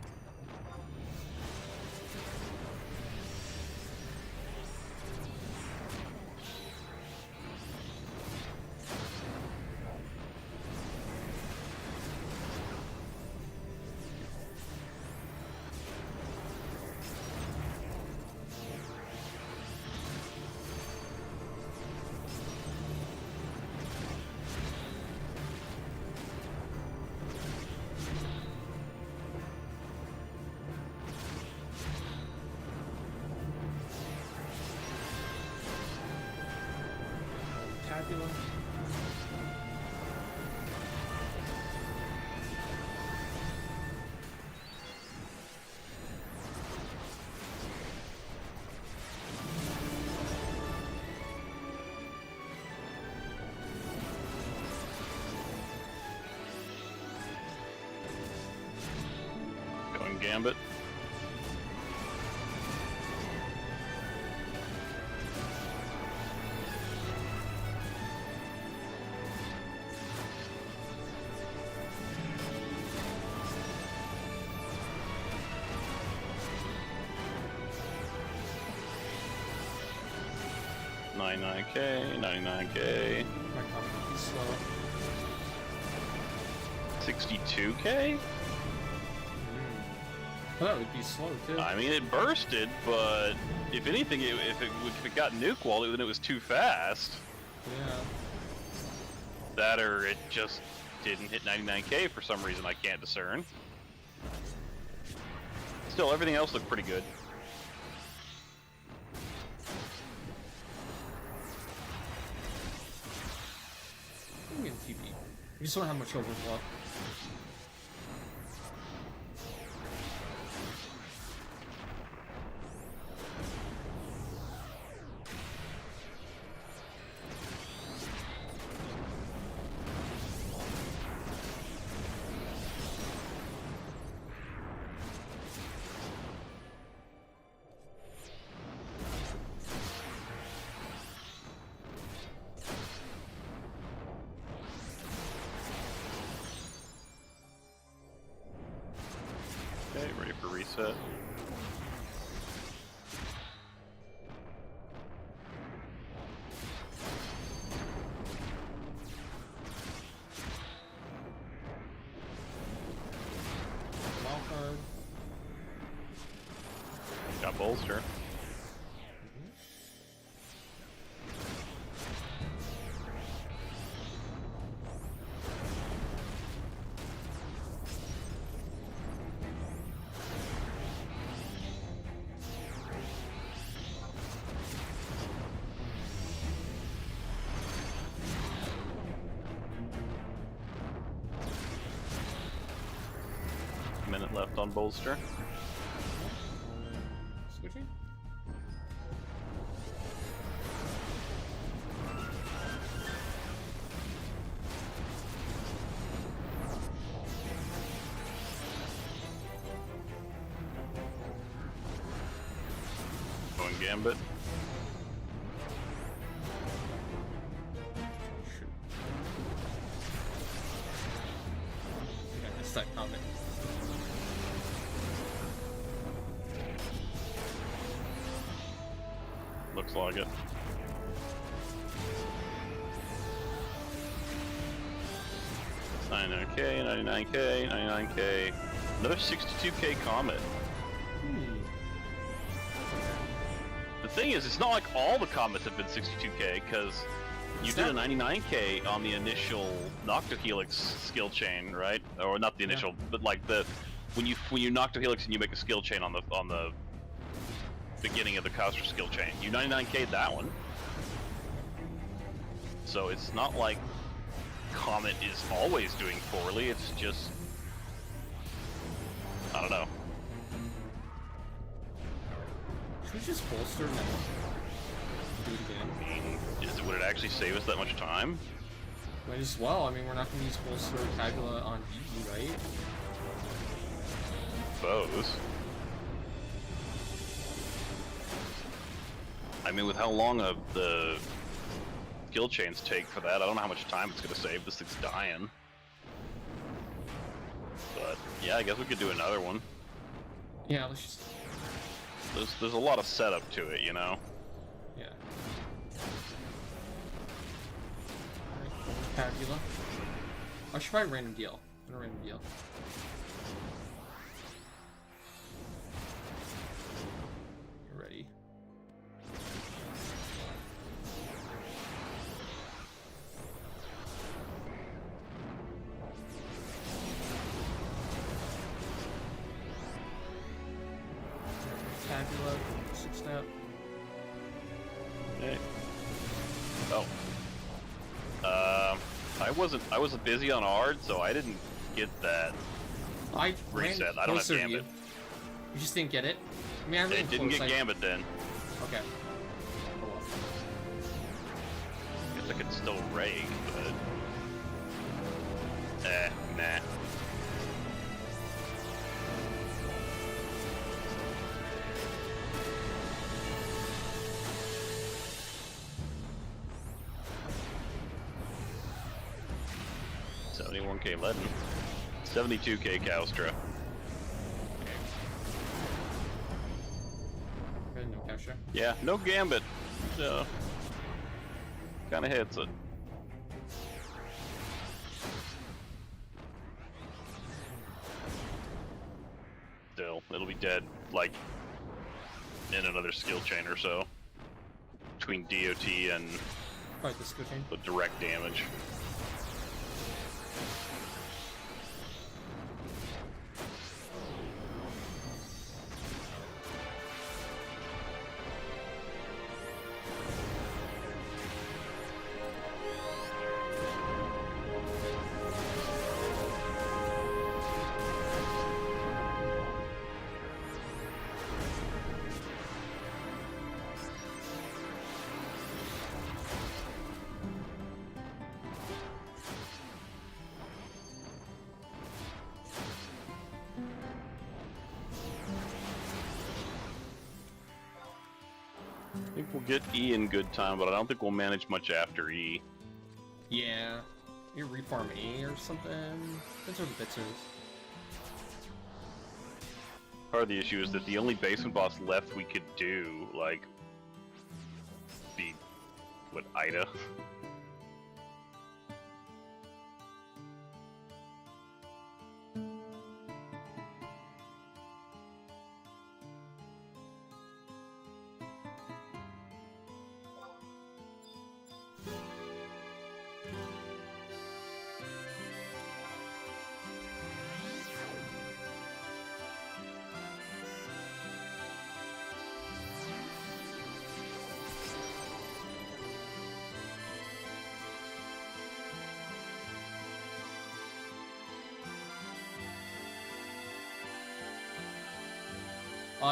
Tabula. Going Gambit. $99K, $99K, My comment would be slow. $62K? I thought it would be slow too. I mean, it bursted, but if anything, if it got nuke walled, then it was too fast. Yeah. That or it just didn't hit 99K for some reason I can't discern. Still, everything else looked pretty good. I'm getting TP. We just don't have much overflow. Okay, ready for reset. Wild card. Got bolster. Minute left on bolster. Switching? Going Gambit. Shoot. I missed that comment. Looks like it. $99K, $99K, $99K. Another $62K comet. The thing is, it's not like all the comets have been 62K, because you did a 99K on the initial Noctohelix skill chain, right? Or not the initial, but like the when you Noctohelix and you make a skill chain on the beginning of the caster skill chain, you 99K'd that one. So it's not like Comet is always doing poorly. It's just I don't know. Should we just bolster now? Do it again. I mean, would it actually save us that much time? Might as well. I mean, we're not going to use bolster Tabula on VE, right? Suppose. I mean, with how long the skill chains take for that, I don't know how much time it's gonna save. This thing's dying. But yeah, I guess we could do another one. Yeah, let's just. There's a lot of setup to it, you know. Yeah. Alright, Tabula. I should try a random deal. A random deal. You're ready. Tabula, 6 step. Okay. Oh. I was busy on hard, so I didn't get that I reset. ran I don't have closer to you. Gambit. You just didn't get it? I mean, I ran It didn't close, get Gambit then. Okay. Oh, well. Guess I could still rake, but nah. $71K Leaden. 72K Cowstra. Okay, no capture. Yeah, no Gambit. So, kinda hits it. Still, it'll be dead, like, in another skill chain or so. Between DOT and Probably the skill chain. the direct damage. I think we'll get E in good time, but I don't think we'll manage much after E. Yeah. You reform A or something. That's where the bits is. Part of the issue is that the only basement boss left we could do, like, be, what, Ida?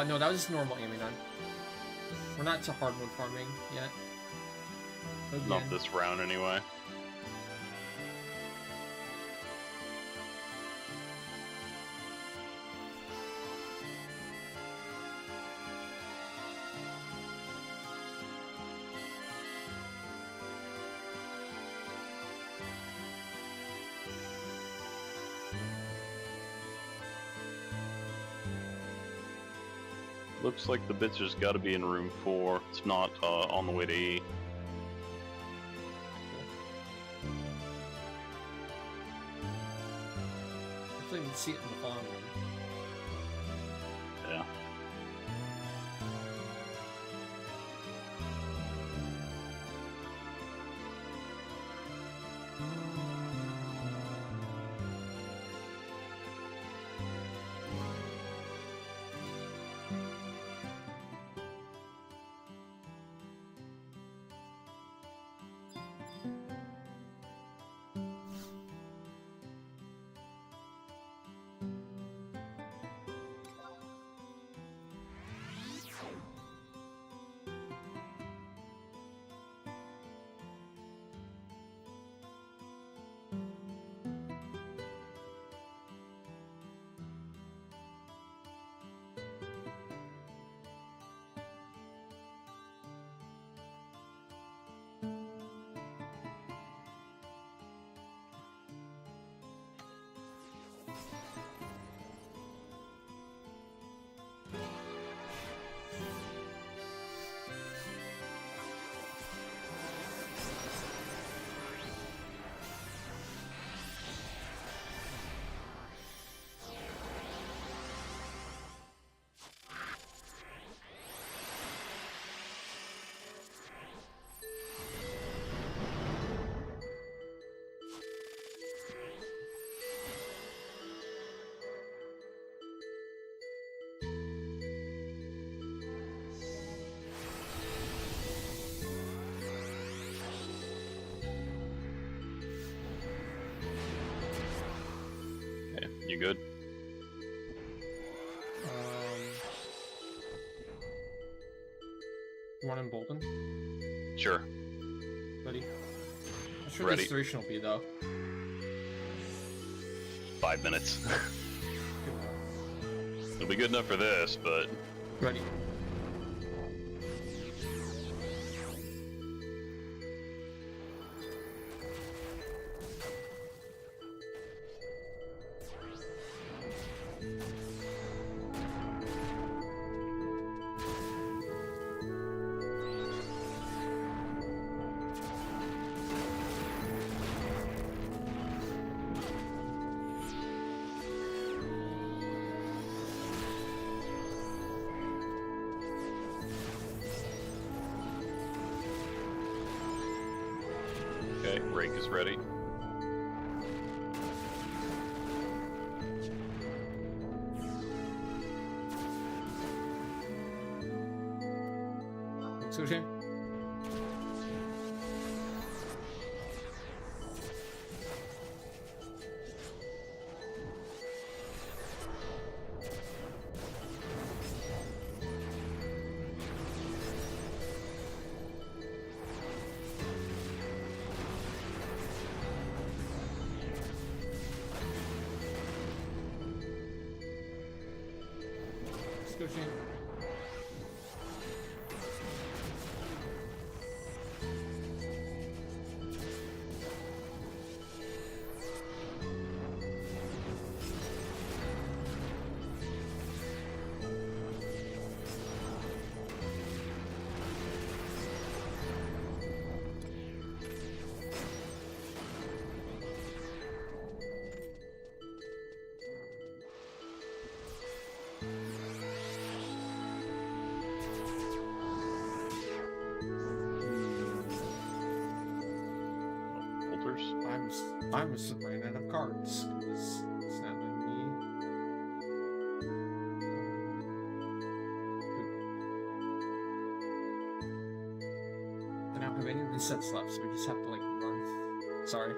No, that was just normal aiming on. We're not to hard mode farming yet. Again. Not this round, anyway. Looks like the bitcher's got to be in room 4. It's not on the way to E. Hopefully we can see it in the farm room. Yeah. You good? You want him Bolton? Sure. Ready? How sure Ready. this duration will be, though? 5 minutes. It'll be good enough for this, but... Ready. Okay, rake is ready. Sushi? Sushi? Bolters? I'm just running out of cards. It's not letting me. I don't have any of the sets left, so we just have to like run. Sorry.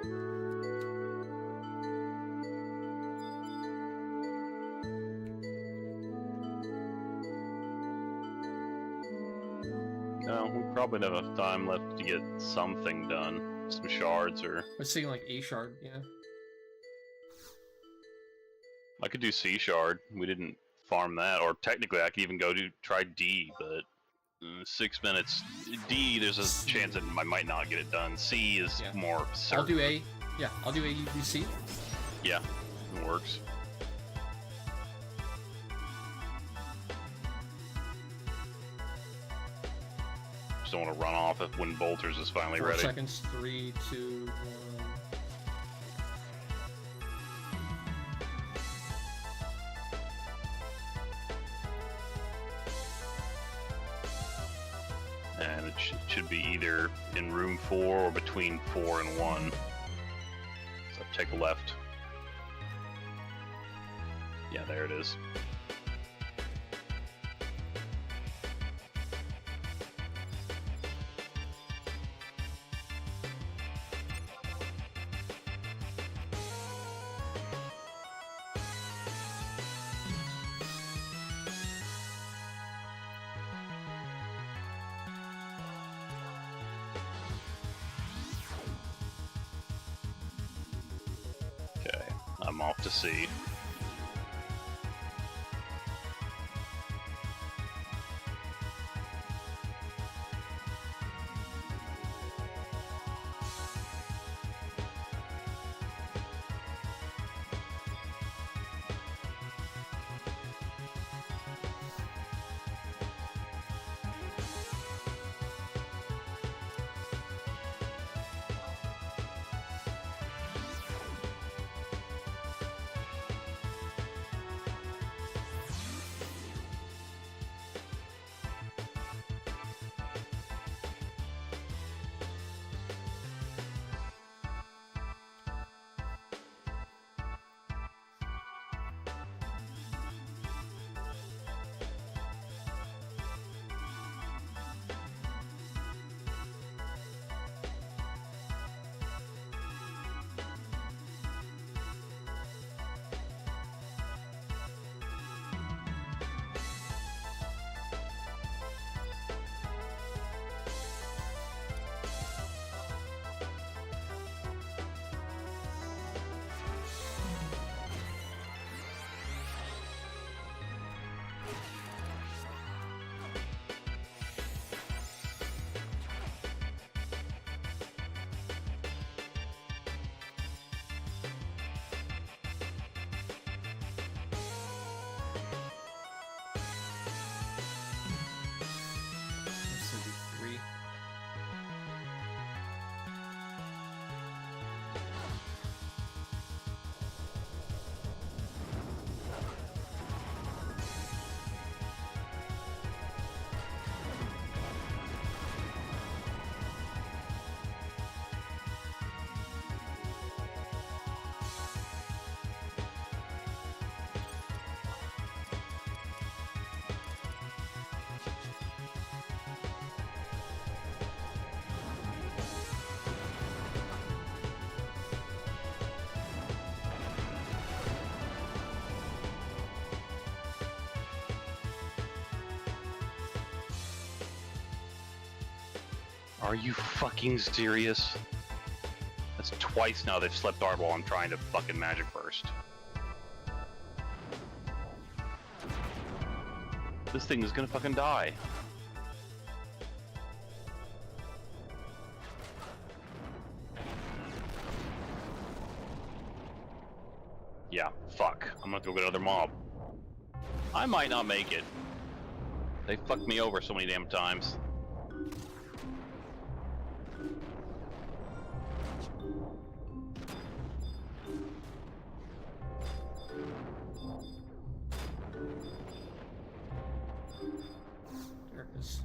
No, we probably don't have enough time left to get something done. Some shards, or... I was thinking like A shard, yeah. I could do C shard. We didn't farm that. Or technically, I could even go to try D, but 6 minutes. D, there's a chance that I might not get it done. C is more certain. I'll do A. Yeah, I'll do A, you do C. Yeah, it works. Just don't want to run off if when Bolters is finally 4 ready. seconds. 3, 2, 1. And it should be either in room 4 or between 4 and 1. So take a left. Yeah, there it is. Okay, I'm off to sea. Are you fucking serious? That's twice now they've slept hard while I'm trying to fucking magic burst. This thing is gonna fucking die. Yeah, fuck. I'm gonna have to go get another mob. I might not make it. They fucked me over so many damn times. There it is.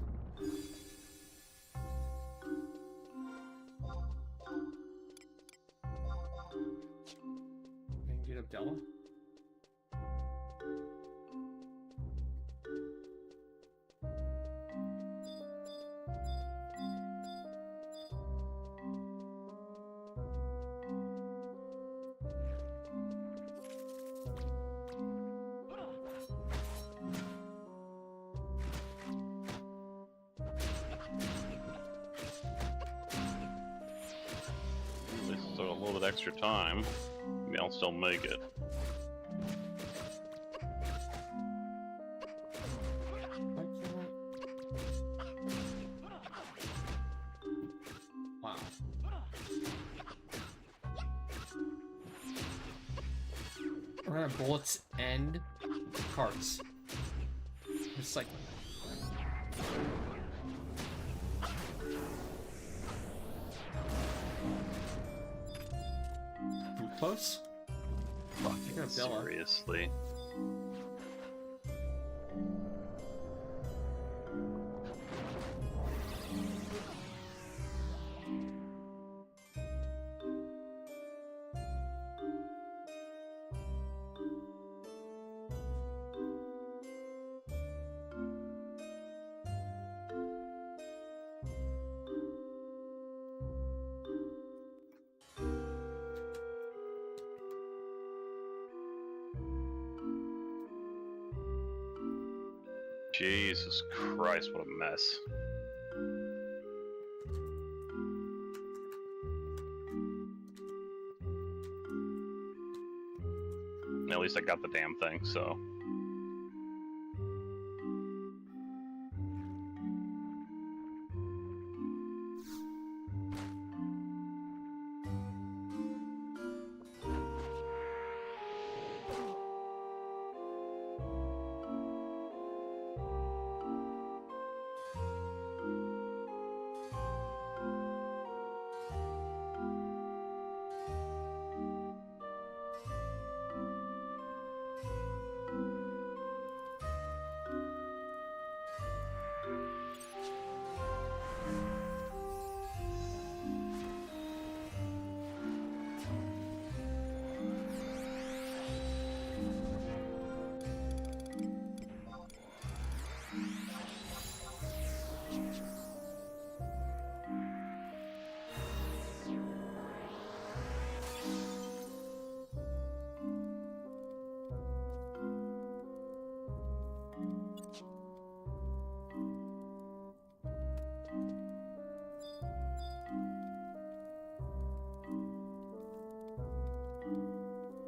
Can you get Abdella? So a little bit extra time. Maybe I'll still make it. Wow. We're gonna bullets and carts. Recycling. Close? Fucking Abdella. seriously. Jesus Christ, what a mess. At least I got the damn thing, so.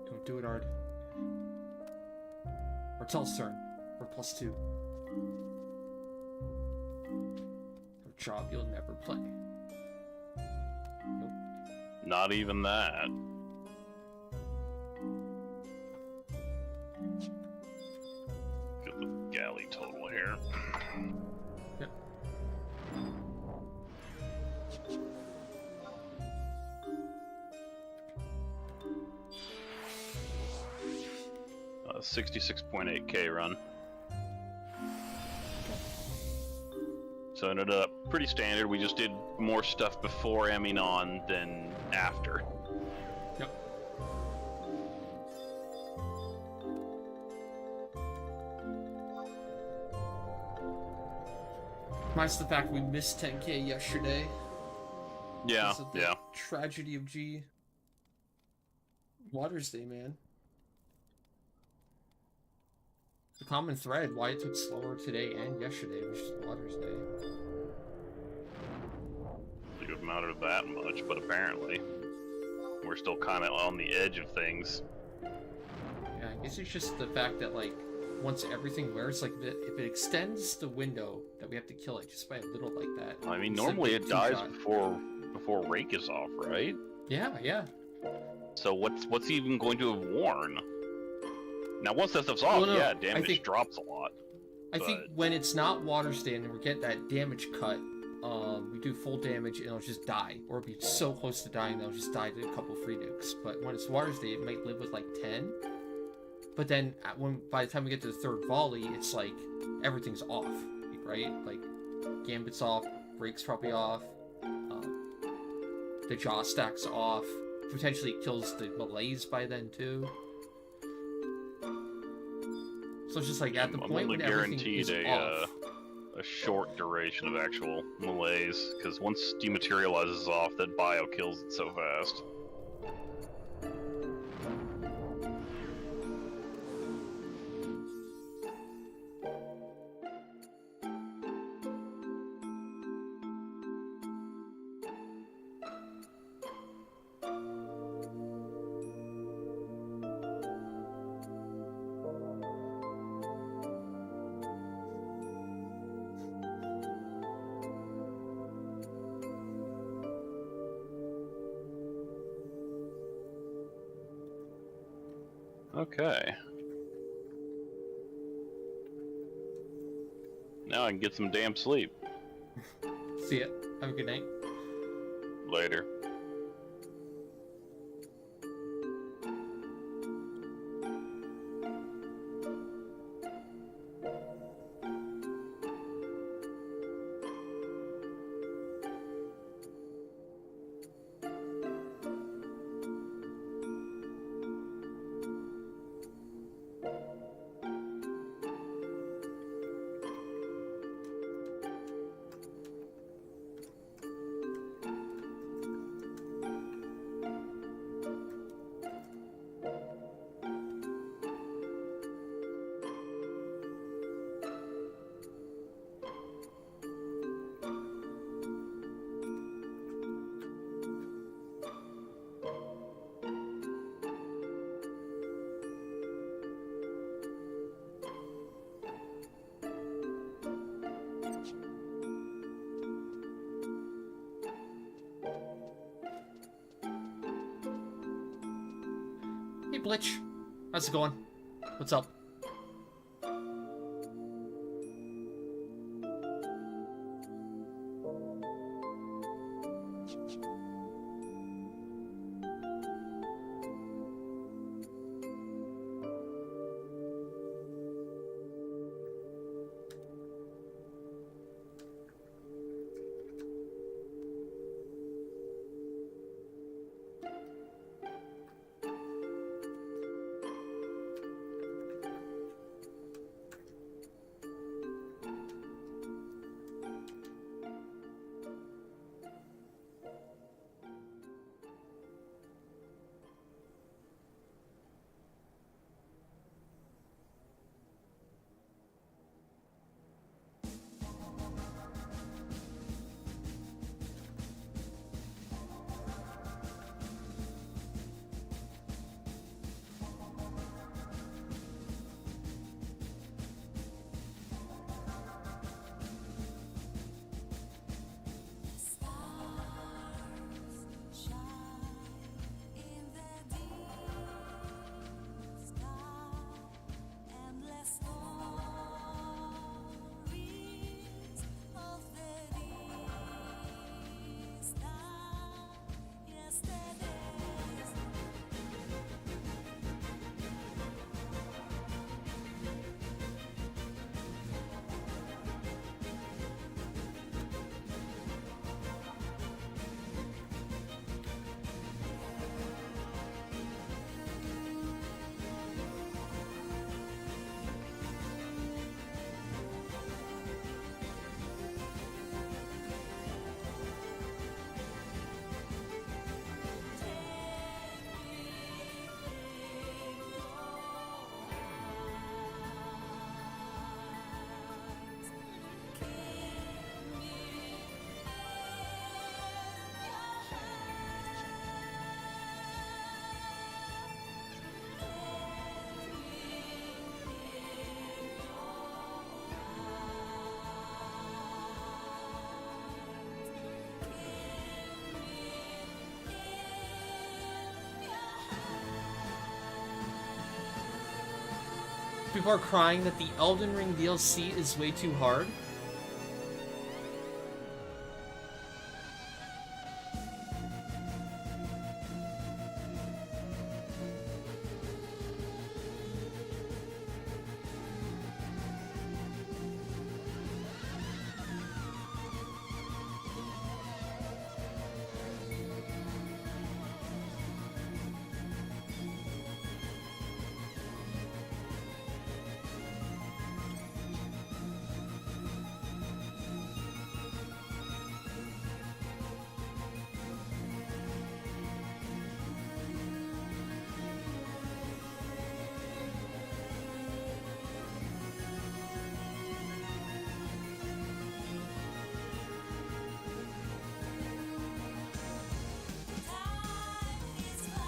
Don't do it, Ard. Martel's turn. For +2. For job you'll never play. Nope. Not even that. Get the galley total here. Yep. 66.8k run. So it ended up pretty standard. We just did more stuff before emming on than after. Yep. Minus the fact we missed 10k yesterday. Yeah, Because of the yeah. Tragedy of G. Water's Day, man. The common thread why it took slower today and yesterday was just Water's Day. out of that much, but apparently we're still kind of on the edge of things. Yeah, I guess it's just the fact that, like, once everything wears, like, if it extends the window that we have to kill it just by a little like that. I mean, instead of normally it dies two-shot. before rake is off, right? Yeah. So what's he even going to have worn? Now once that stuff's off, Well, no, yeah, I damage think- drops a lot. I think when it's not water stand and we get that damage cut, we do full damage and it'll just die. Or it'll be so close to dying that it'll just die to a couple free nukes. But when it's water stand, it might live with like 10. But then by the time we get to the third volley, it's like everything's off, right? Like Gambit's off, Rake's probably off, the Jaw Stack's off. Potentially it kills the Malays by then too. So it's just like at the I'm point only when everything is guaranteed off. a short duration of actual malaise, because once dematerializes off, that bio kills it so fast. Okay. Now I can get some damn sleep. See ya. Have a good night. Later. Hey Blitch, how's it going? What's up? People are crying that the Elden Ring DLC is way too hard.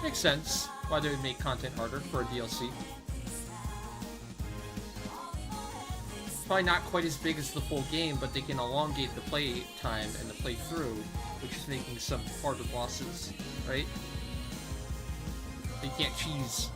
Makes sense why they would make content harder for a DLC. It's probably not quite as big as the full game, but they can elongate the play time and the playthrough, which is making some harder bosses, right? They can't cheese.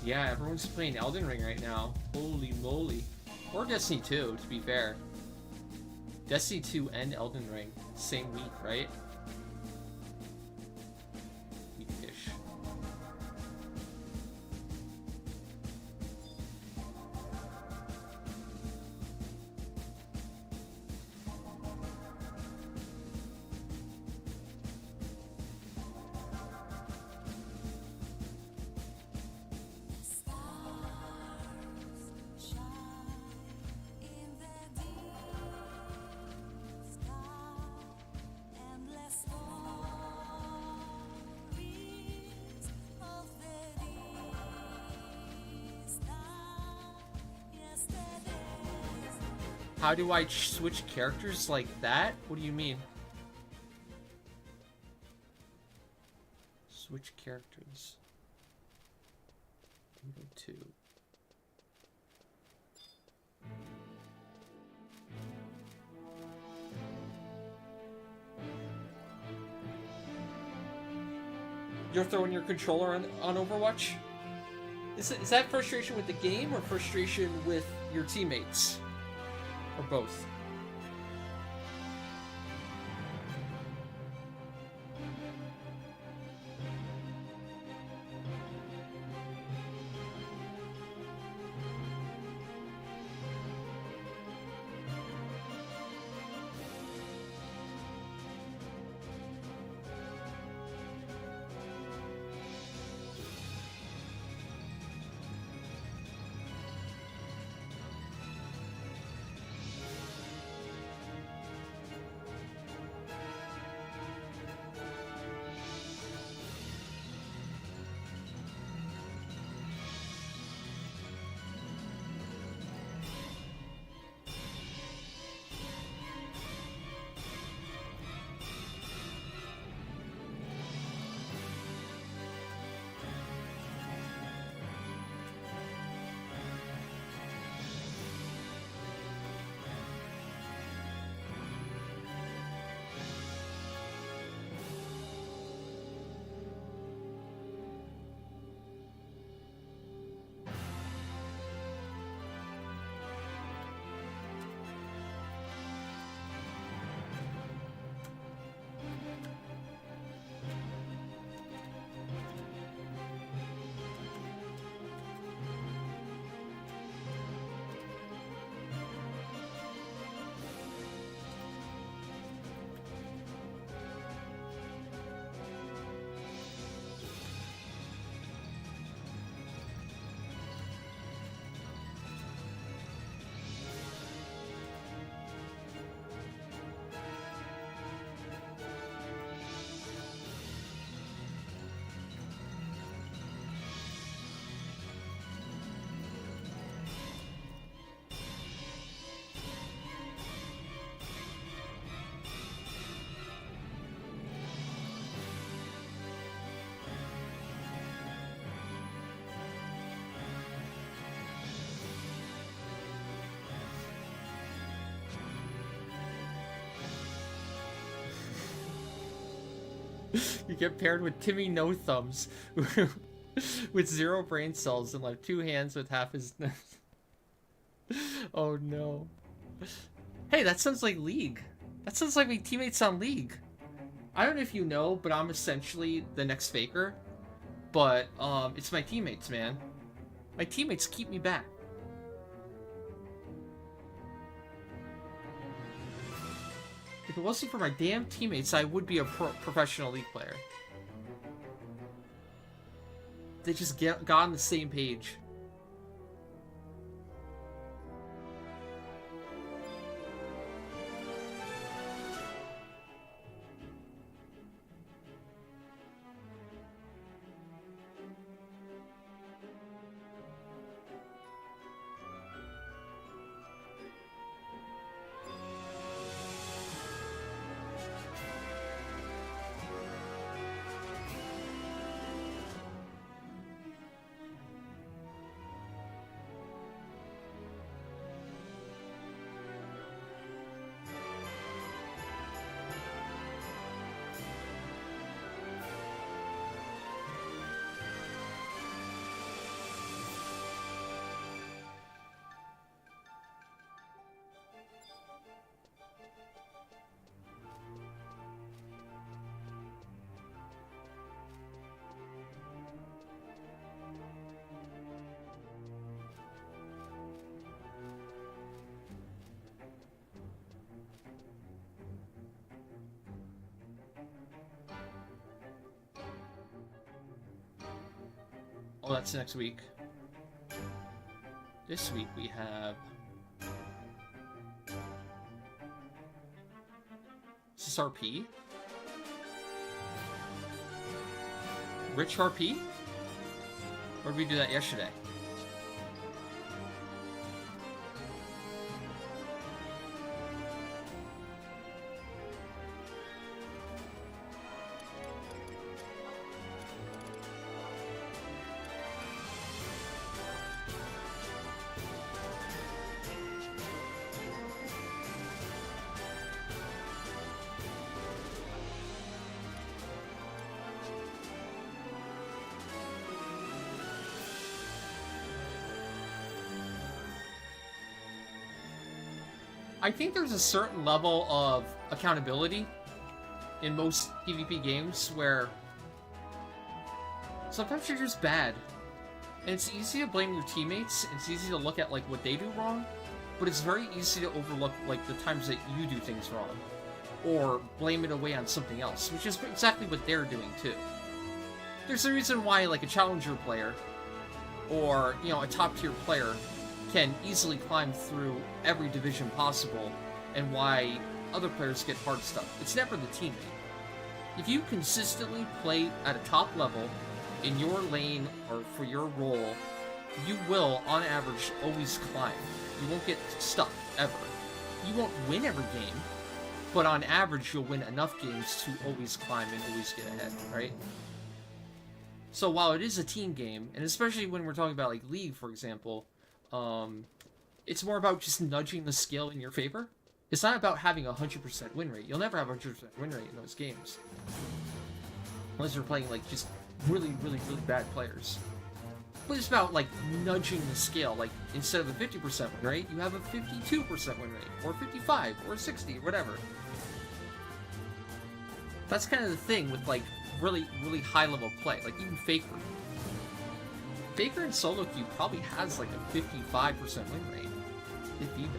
Yeah, everyone's playing Elden Ring right now. Holy moly. Or Destiny 2, to be fair. Destiny 2 and Elden Ring. Same week, right? Weekish. How do I switch characters like that? What do you mean? Switch characters. 2. You're throwing your controller on Overwatch? Is that frustration with the game or frustration with your teammates? Or both? You get paired with Timmy No Thumbs, with 0 brain cells and like 2 hands with half his. Oh no. Hey, that sounds like League. That sounds like my teammates on League. I don't know if you know, but I'm essentially the next Faker. But it's my teammates, man. My teammates keep me back. If it wasn't for my damn teammates, I would be a professional League player. They just got on the same page. Oh, that's next week. This week we have... Is this RP? Rich RP? Or did we do that yesterday? I think there's a certain level of accountability in most PvP games where sometimes you're just bad. And it's easy to blame your teammates, it's easy to look at like what they do wrong, but it's very easy to overlook like the times that you do things wrong. Or blame it away on something else, which is exactly what they're doing too. There's a reason why like a challenger player or, you know, a top tier player can easily climb through every division possible, and why other players get hard stuff. It's never the teammate. If you consistently play at a top level in your lane or for your role, you will, on average, always climb. You won't get stuck, ever. You won't win every game, but on average, you'll win enough games to always climb and always get ahead, right? So while it is a team game, and especially when we're talking about like League, for example, it's more about just nudging the scale in your favor. It's not about having a 100% win rate. You'll never have a 100% win rate in those games. Unless you're playing, like, just really, really, really bad players. But it's about, like, nudging the scale. Like, instead of a 50% win rate, you have a 52% win rate. Or 55, or 60, or whatever. That's kind of the thing with, like, really, really high-level play. Like, even Faker. Faker in solo queue probably has like a 55% win rate, if even,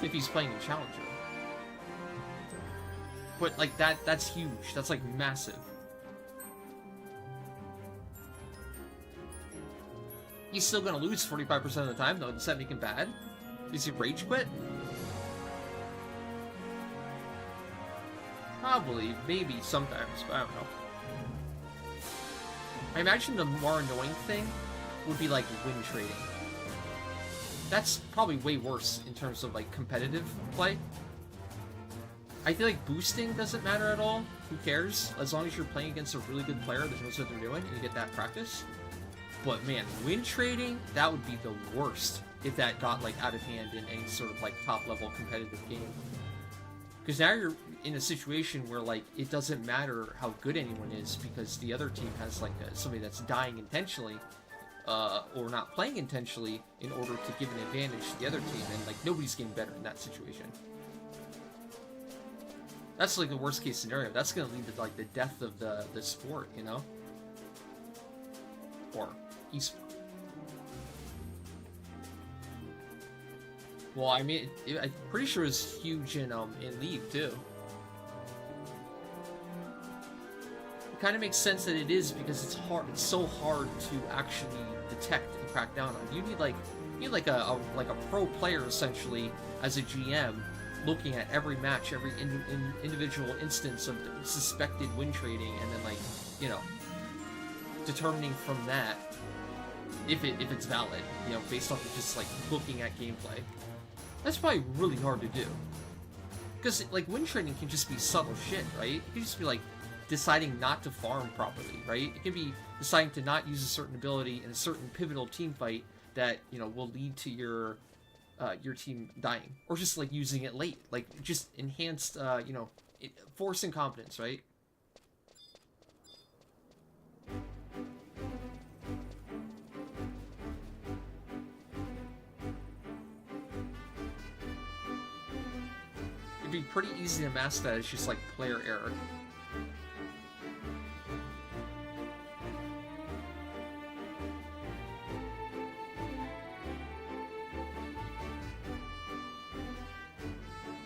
if he's playing a challenger. But like that's huge. That's like massive. He's still gonna lose 45% of the time though. Does that make him bad? Does he rage quit? Probably, maybe, sometimes, but I don't know. I imagine the more annoying thing would be like win trading. That's probably way worse in terms of like competitive play. I feel like boosting doesn't matter at all. Who cares? As long as you're playing against a really good player that knows what they're doing and you get that practice. But man, win trading, that would be the worst if that got like out of hand in any sort of like top level competitive game. Because now you're in a situation where, like, it doesn't matter how good anyone is because the other team has, like, somebody that's dying intentionally, or not playing intentionally in order to give an advantage to the other team, and, like, nobody's getting better in that situation. That's, like, the worst case scenario. That's gonna lead to, like, the death of the sport, you know? Or esport. Well, I mean, I'm pretty sure it's huge in League too. It kind of makes sense that it is because it's hard. It's so hard to actually detect and crack down on. You need like a pro player essentially as a GM, looking at every match, every individual instance of suspected win trading, and then, like, you know, determining from that if it's valid, you know, based off of just, like, looking at gameplay. That's probably really hard to do. Because, like, win trading can just be subtle shit, right? It can just be, like, deciding not to farm properly, right? It can be deciding to not use a certain ability in a certain pivotal team fight that, you know, will lead to your team dying. Or just, like, using it late. Like, just enhanced, you know, force incompetence, right? It'd be pretty easy to mask that. It's just like player error.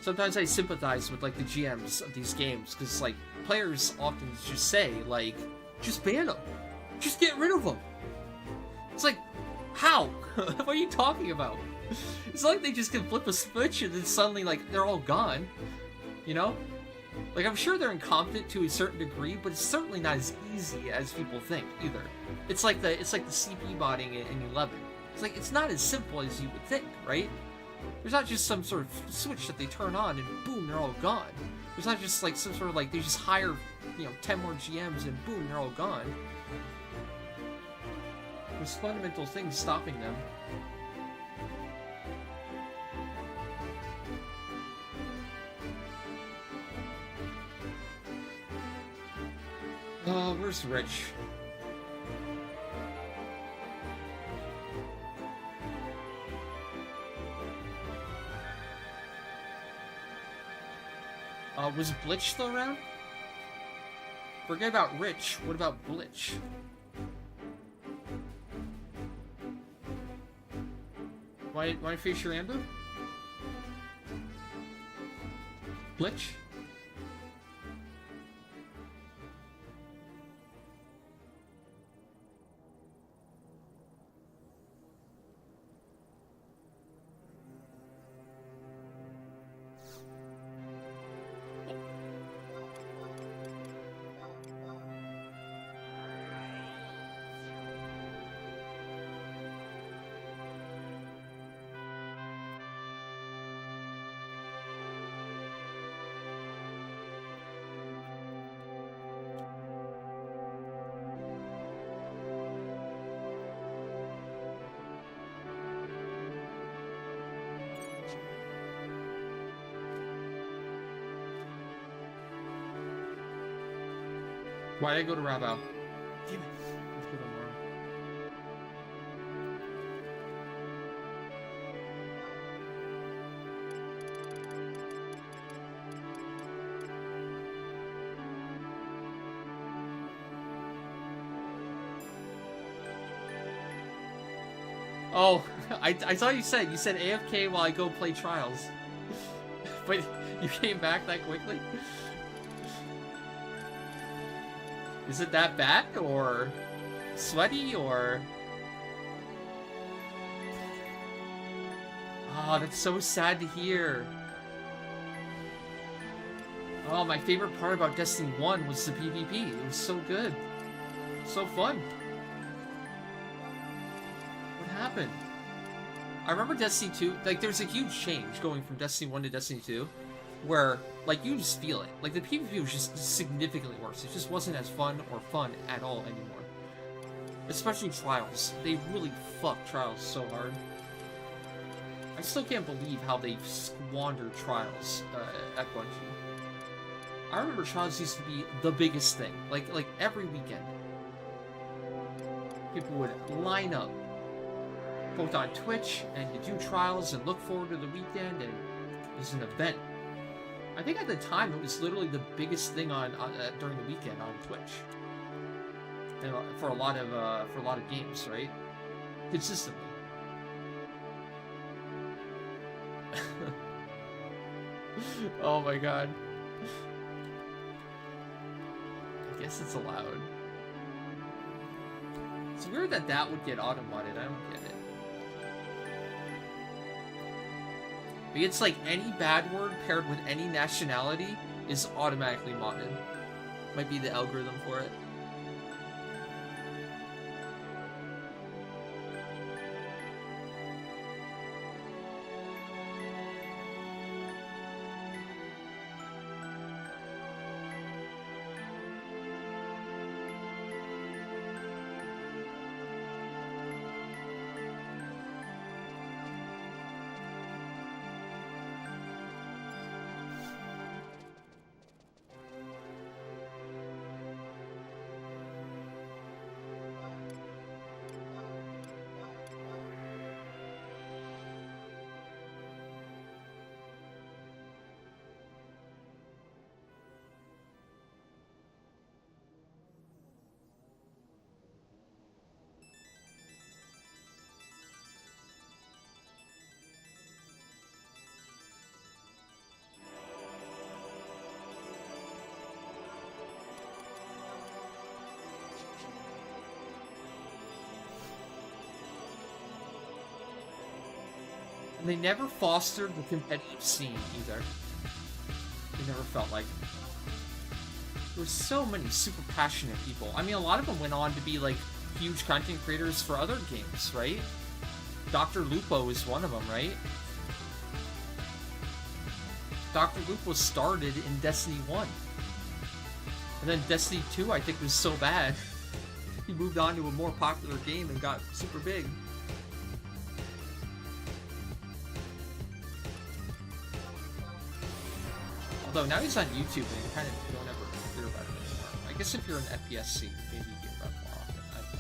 Sometimes I sympathize with, like, the GMs of these games, because, like, players often just say, like, just ban them. Just get rid of them. It's like, how? What are you talking about? It's not like they just can flip a switch and then suddenly, like, they're all gone. You know? Like, I'm sure they're incompetent to a certain degree, but it's certainly not as easy as people think, either. It's like the CP botting in 11. It's like, it's not as simple as you would think, right? There's not just some sort of switch that they turn on and boom, they're all gone. There's not just, like, some sort of, like, they just hire, you know, 10 more GMs and boom, they're all gone. There's fundamental things stopping them. Oh, where's Rich? Was Blitch still around? Forget about Rich. What about Blitch? Why face your Ambu? Blitch? Why'd I go to Rabao? Damn it. Let's go to Mora. Oh, I thought you said AFK while I go play Trials. But you came back that quickly? Is it that bad, or sweaty, or... Oh, that's so sad to hear. Oh, my favorite part about Destiny 1 was the PvP. It was so good. So fun. What happened? I remember Destiny 2, like, there's a huge change going from Destiny 1 to Destiny 2, where, like, you just feel it. Like, the PvP was just significantly worse. It just wasn't as fun at all anymore. Especially Trials. They really fucked Trials so hard. I still can't believe how they've squandered Trials at Bungie. I remember Trials used to be the biggest thing. Like every weekend. People would line up both on Twitch and to do Trials and look forward to the weekend, and it was an event. I think at the time it was literally the biggest thing on during the weekend on Twitch. And for a lot of games, right? Consistently. Oh my god. I guess it's allowed. It's weird that that would get auto-modded. I don't get it. But it's like any bad word paired with any nationality is automatically modded. Might be the algorithm for it. And they never fostered the competitive scene either. They never felt like there were so many super passionate people. I mean, a lot of them went on to be like huge content creators for other games, right? Dr. Lupo is one of them, right? Dr. Lupo started in Destiny 1. And then Destiny 2, I think, was so bad. He moved on to a more popular game and got super big. Although now he's on YouTube and you kind of don't ever hear about him anymore. I guess if you're an FPS scene, maybe you hear about it more often. I don't know.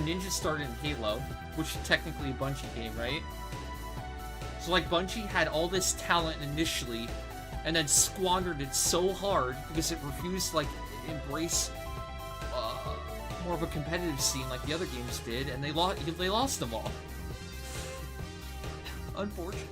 Ninja started in Halo, which is technically a Bungie game, right? So like Bungie had all this talent initially, and then squandered it so hard because it refused to like embrace more of a competitive scene like the other games did, and they lost them all. Unfortunate.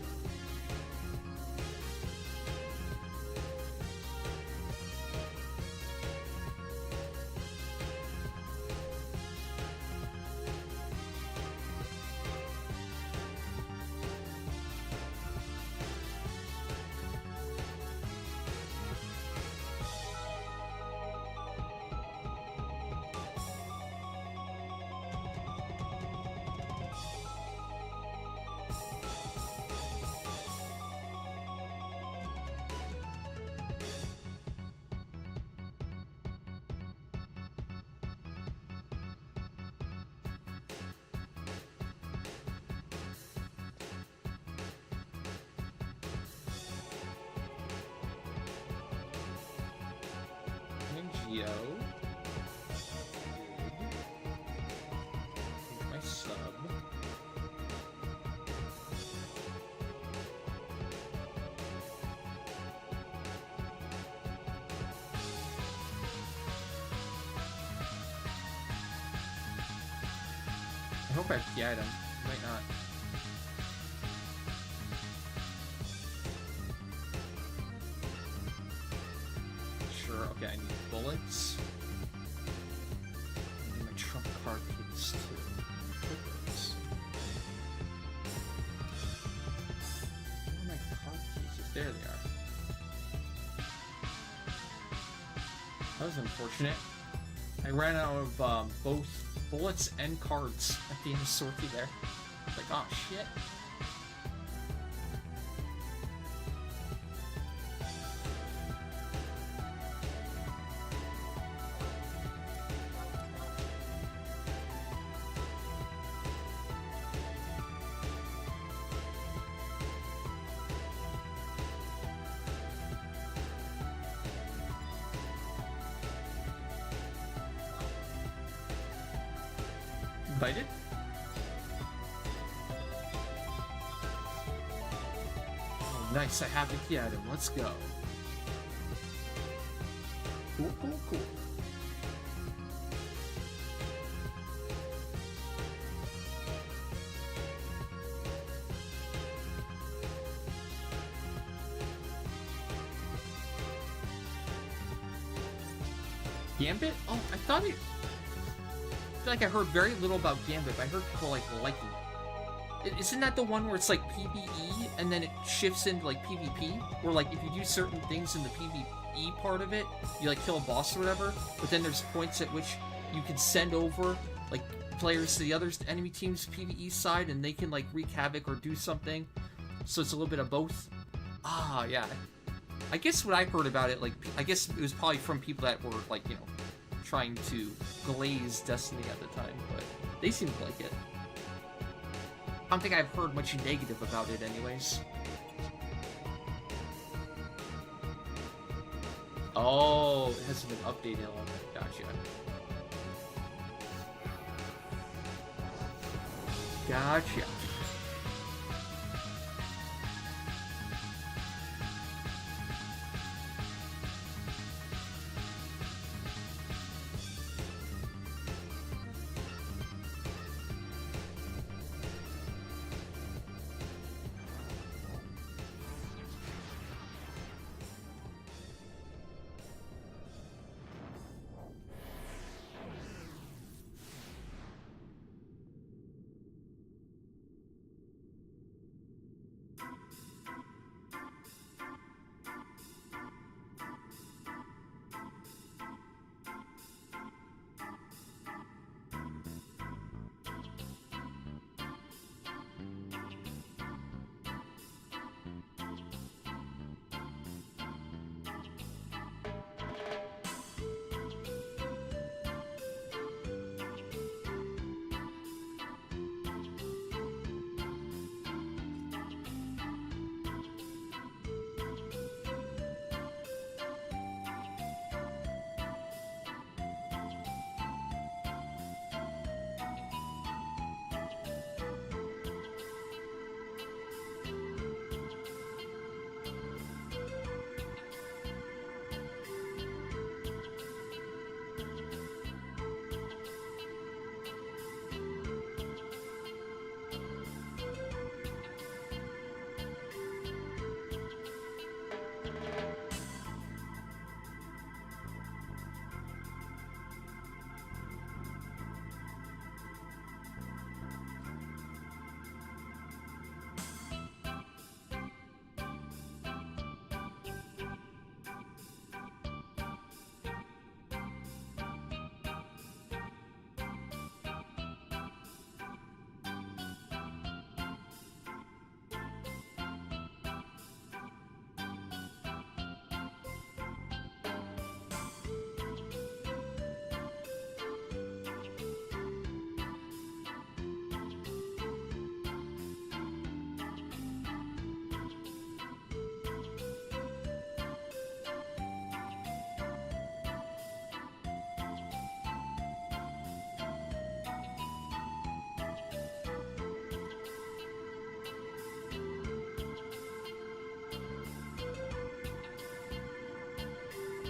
Geo. My sub. I hope I get him. Might not. Okay, I need bullets. I need my trump card case too. Where are my card There they are. That was unfortunate. I ran out of both bullets and cards at the end of sortie there. Like, oh shit. Invited? Oh, nice. I have the key item. Let's go. Cool, cool, cool. Gambit? Oh, I thought it... I feel like I heard very little about Gambit, but I heard people like liking it. Isn't that the one where it's like PvE and then it shifts into like PvP? Where like if you do certain things in the PvE part of it, you like kill a boss or whatever, but then there's points at which you can send over like players to the other enemy team's PvE side and they can like wreak havoc or do something. So it's a little bit of both. Ah, yeah. I guess what I heard about it, like, I guess it was probably from people that were like, you know, trying to glaze Destiny at the time, but they seemed to like it. I don't think I've heard much negative about it anyways. Oh, it hasn't been updated on it. Gotcha. Gotcha.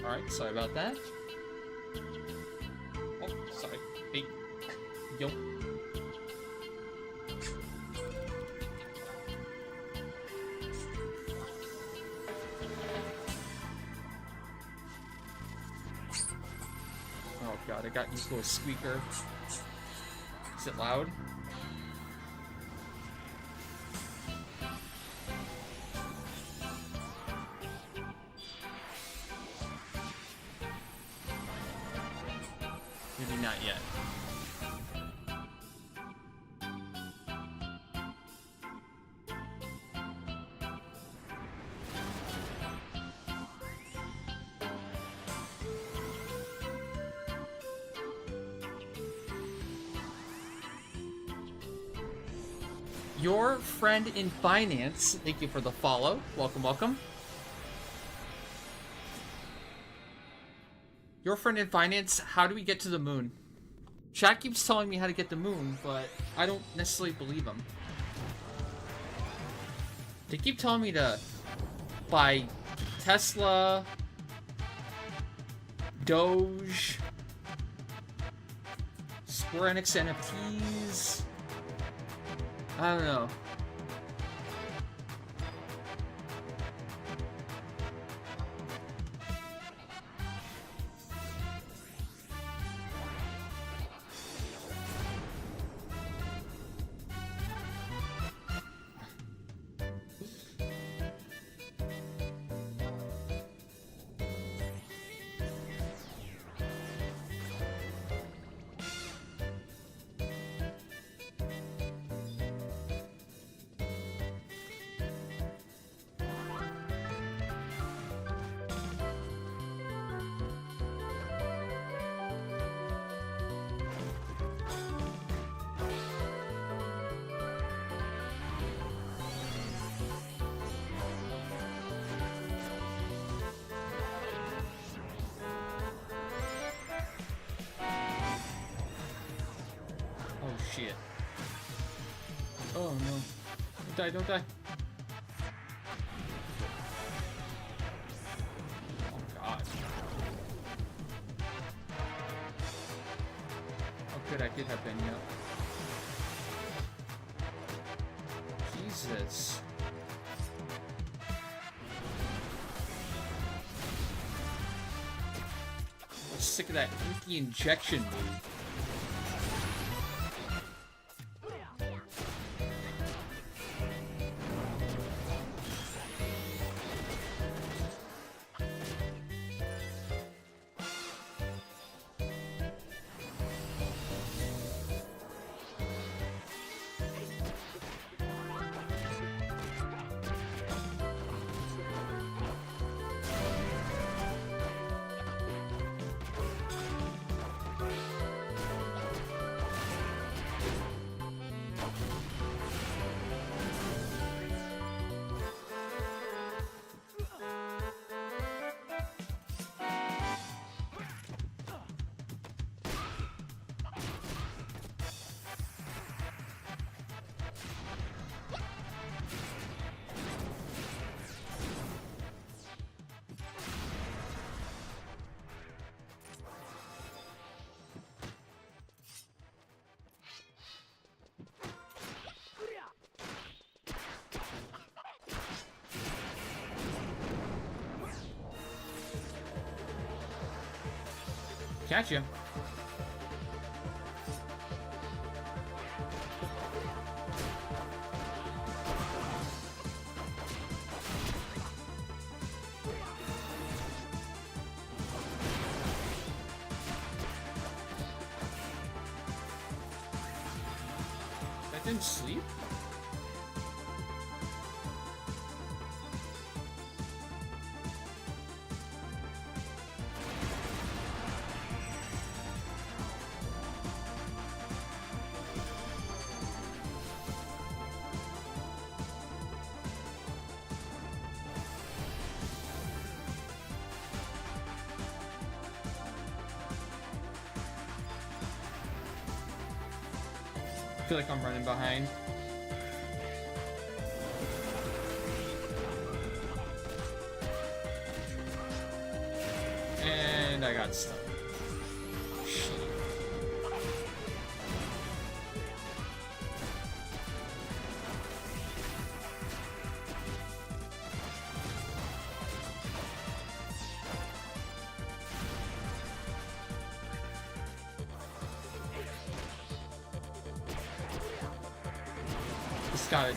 Alright, sorry about that. Oh, sorry. Hey. Yo. Oh god, I got used to a squeaker. Is it loud? Maybe not yet. Your friend in finance, thank you for the follow. Welcome, welcome. Your friend in finance, how do we get to the moon? Chat keeps telling me how to get the moon, but I don't necessarily believe them. They keep telling me to buy Tesla, Doge, Square Enix NFTs. I don't know. Shit. Oh no. Don't die, don't die. Oh god. Oh good, I did have been, yeah. Jesus. I'm sick of that inky injection move. Catch you. That didn't sleep? I feel like I'm running behind. And I got stuck. Shit.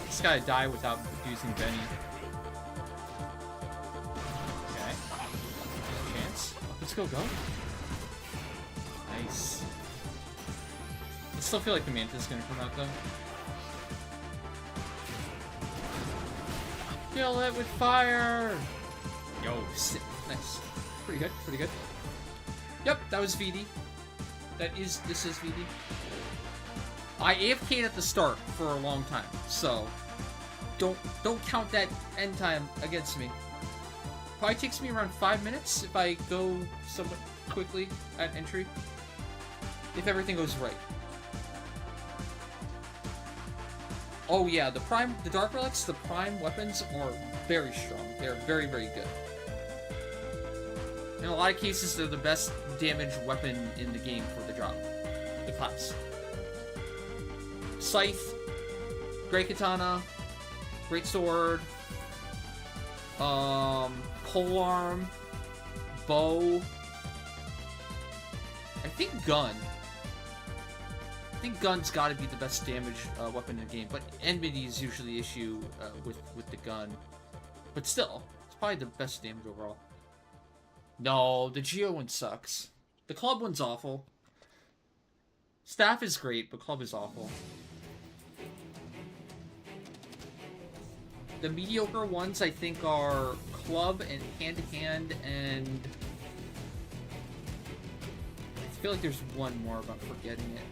It's gotta die without using Benny. Okay. Chance. Let's go, go. Nice. still feel like the Manta's gonna come out, though. Kill it with fire! Yo, sick. Nice. Pretty good, pretty good. Yep, that was VD. This is VD. I AFK'd at the start for a long time, so don't count that end time against me. Probably takes me around 5 minutes if I go somewhat quickly at entry. If everything goes right. Oh yeah, the Dark Relics, the Prime weapons are very strong. They're very, very good. In a lot of cases, they're the best damage weapon in the game for the drop. The class. Scythe, Great Katana, Great Sword, Polearm, Bow, I think Gun. I think Gun's gotta be the best damage weapon in the game, but enmity is usually the issue with the gun. But still, it's probably the best damage overall. No, the Geo one sucks. The club one's awful. Staff is great, but club is awful. The mediocre ones, I think, are club and hand-to-hand, and I feel like there's one more, but I'm forgetting it.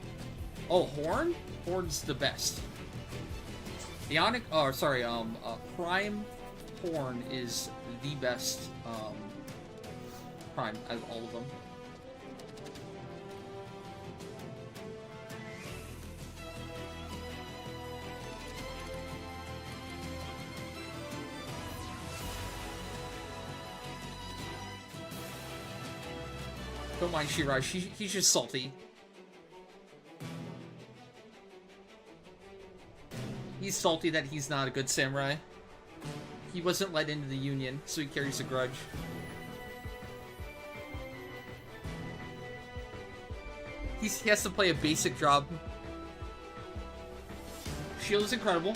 Oh, Horn? Horn's the best. Bionic, oh, sorry, Prime Horn is the best, Prime out of all of them. Don't mind Shirai, he's just salty. He's salty that he's not a good samurai. He wasn't let into the Union, so he carries a grudge. He has to play a basic job. Shield is incredible.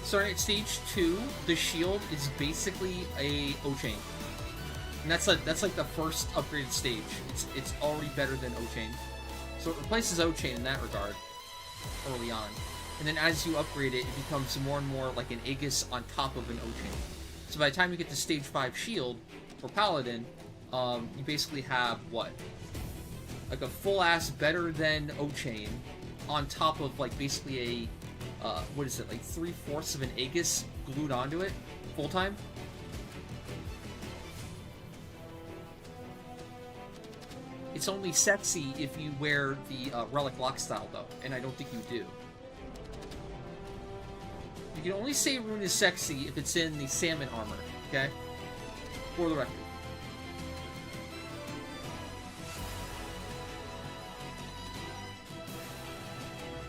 Starting at stage 2, the shield is basically a O-chain. And that's like the first upgraded stage. It's already better than O-chain. So it replaces O-chain in that regard early on. And then as you upgrade it, it becomes more and more like an Aegis on top of an O-chain. So by the time you get to stage 5 shield for Paladin, you basically have what? Like a full ass better than O-chain on top of like basically a what is it, like 3/4 of an Aegis glued onto it full time. It's only sexy if you wear the Relic Lock style though, and I don't think you do. You can only say Rune is sexy if it's in the salmon armor, okay? For the record.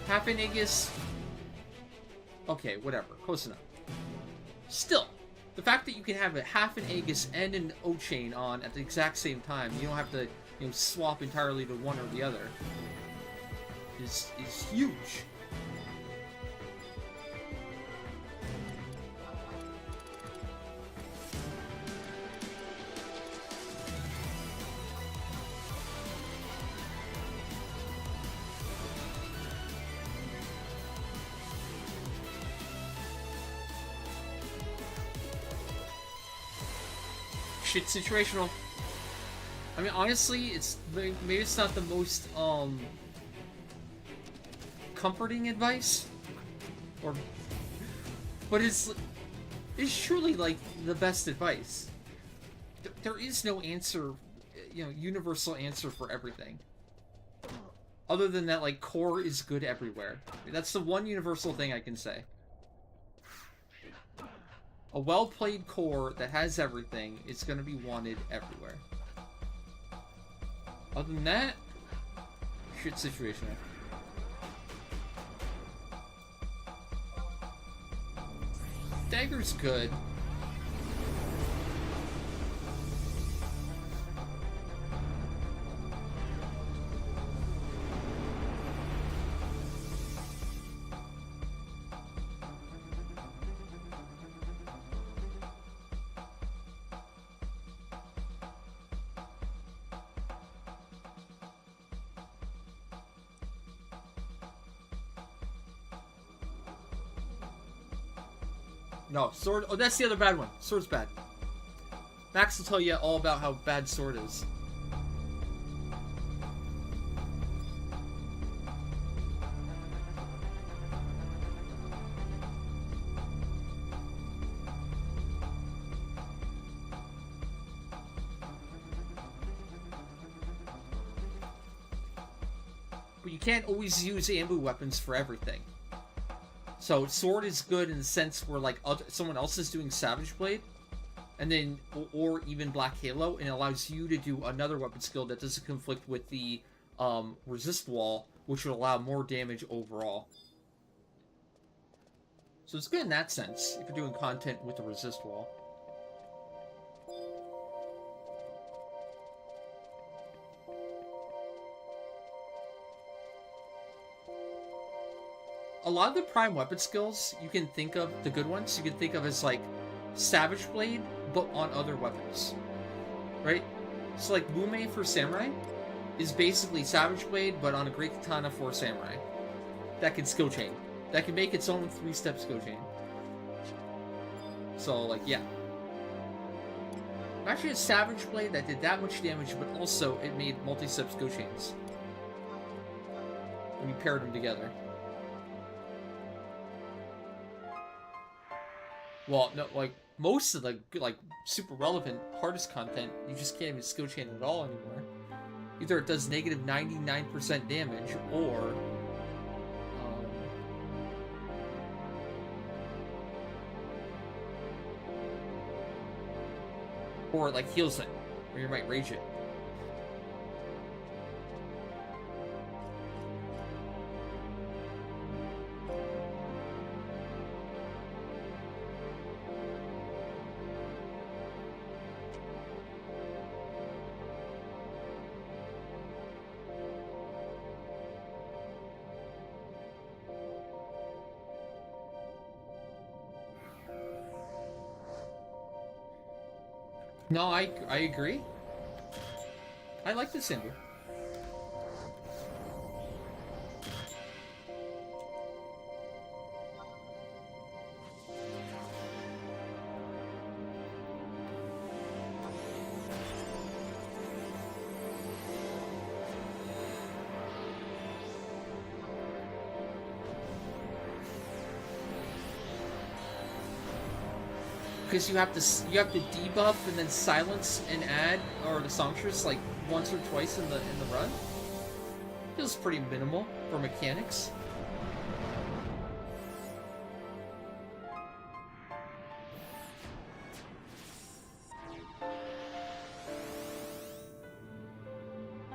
Half an Aegis. Okay, whatever. Close enough. Still, the fact that you can have a half an Aegis and an O-chain on at the exact same time, you don't have to, you know, swap entirely to one or the other, is huge. Shit situational. I mean, honestly, it's maybe it's not the most comforting advice, but it's truly like the best advice. There is no answer, you know, universal answer for everything. Other than that, like, core is good everywhere. That's the one universal thing I can say. A well-played core that has everything is going to be wanted everywhere. Other than that, shit situational. Dagger's good. No, sword. Oh, that's the other bad one. Sword's bad. Max will tell you all about how bad sword is. But you can't always use ambu weapons for everything. So sword is good in the sense where like someone else is doing Savage Blade, and then or even Black Halo, and it allows you to do another weapon skill that doesn't conflict with the resist wall, which would allow more damage overall. So it's good in that sense if you're doing content with the resist wall. A lot of the prime weapon skills you can think of, the good ones, you can think of as like Savage Blade, but on other weapons. Right? So like Mume for Samurai is basically Savage Blade, but on a Great Katana for Samurai. That can skill chain. That can make its own 3-step skill chain. So like, yeah. Actually a Savage Blade that did that much damage, but also it made multi-step skill chains. When you paired them together. Well, no, like, most of the, like, super relevant, hardest content, you just can't even skill chain at all anymore. Either it does negative 99% damage, or it, like, heals it, or you might rage it. No, I agree. I like this amber. Because you have to debuff and then silence and add, or the songstress like once or twice in the run. Feels pretty minimal for mechanics.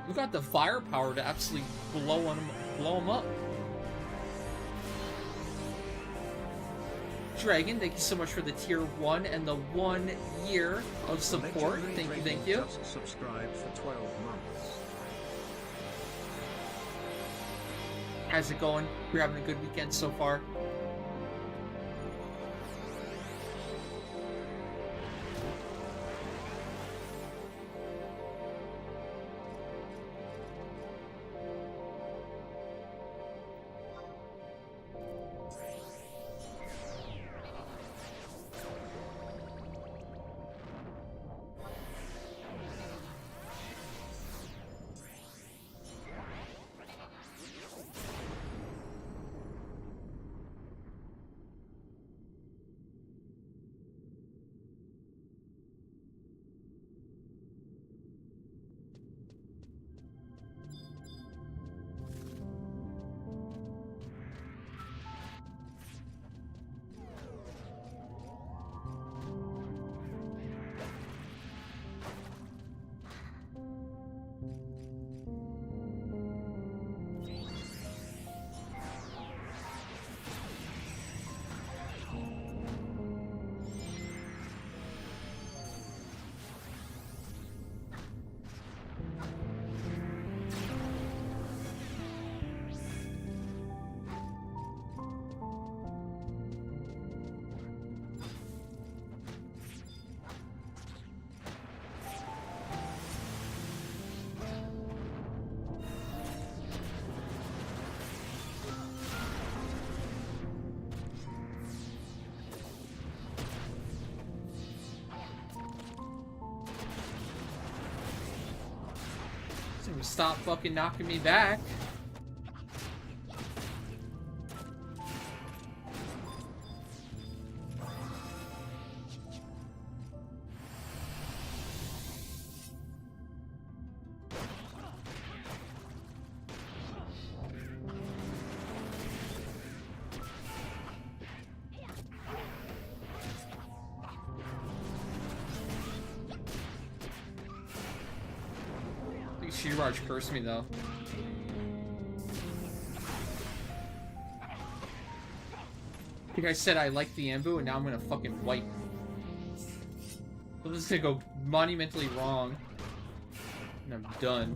We got the firepower to absolutely blow them up. Dragon, thank you so much for the tier 1 and the 1 year of support. Thank you. Just subscribe for 12 months. How's it going? You're having a good weekend so far? Stop fucking knocking me back. Shiraj cursed me though. I think I said I like the Ambu and now I'm gonna fucking wipe. So this is gonna go monumentally wrong. And I'm done.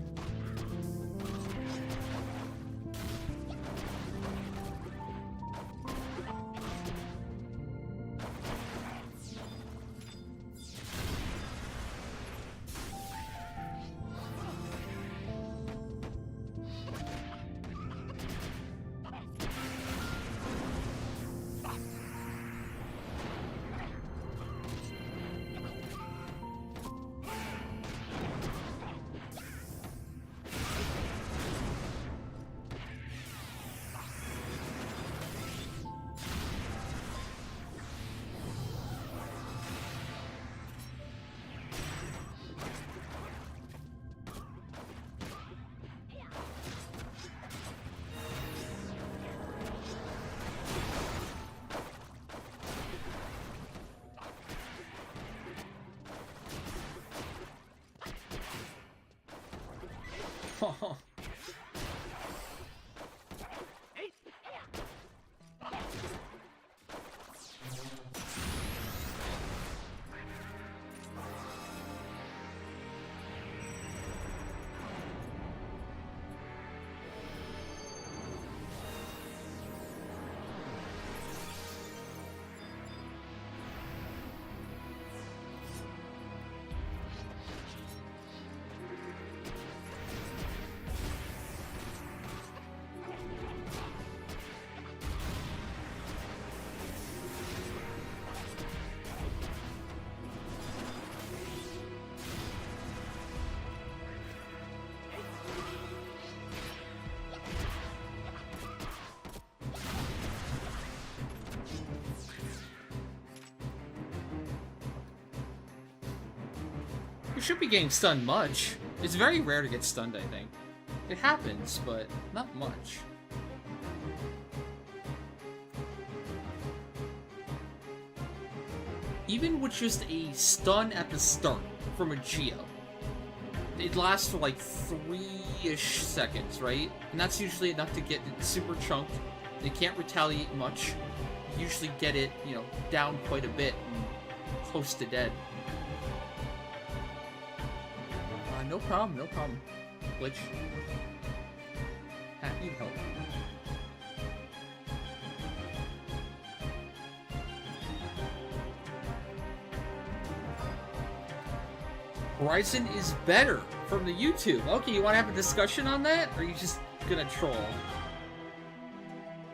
You should be getting stunned much. It's very rare to get stunned, I think. It happens, but not much. Even with just a stun at the start from a Geo, it lasts for like 3-ish seconds, right? And that's usually enough to get it super chunked. They can't retaliate much. You usually get it, you know, down quite a bit and close to dead. No problem, no problem. Glitch. Happy to help. Horizon is better from the YouTube. Okay, you want to have a discussion on that? Or are you just gonna troll?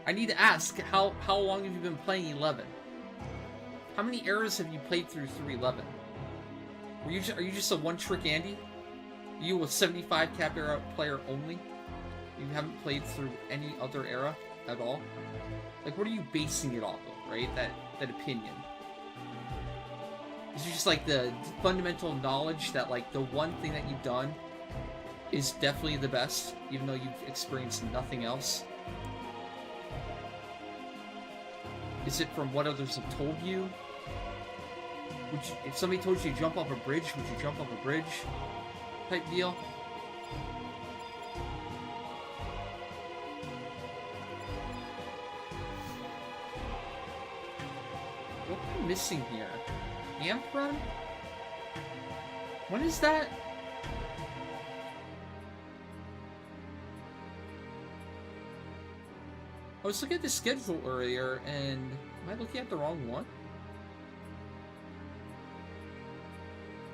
I need to ask, how long have you been playing 11? How many eras have you played through 11? Are you just a one-trick Andy? You a 75 cap era player only? You haven't played through any other era at all? Like, what are you basing it off of, right? That opinion. Is it just like the fundamental knowledge that like the one thing that you've done is definitely the best, even though you've experienced nothing else? Is it from what others have told you? If somebody told you to jump off a bridge, would you jump off a bridge? Type deal. What am I missing here? Amp run? When is that? I was looking at the schedule earlier, and am I looking at the wrong one?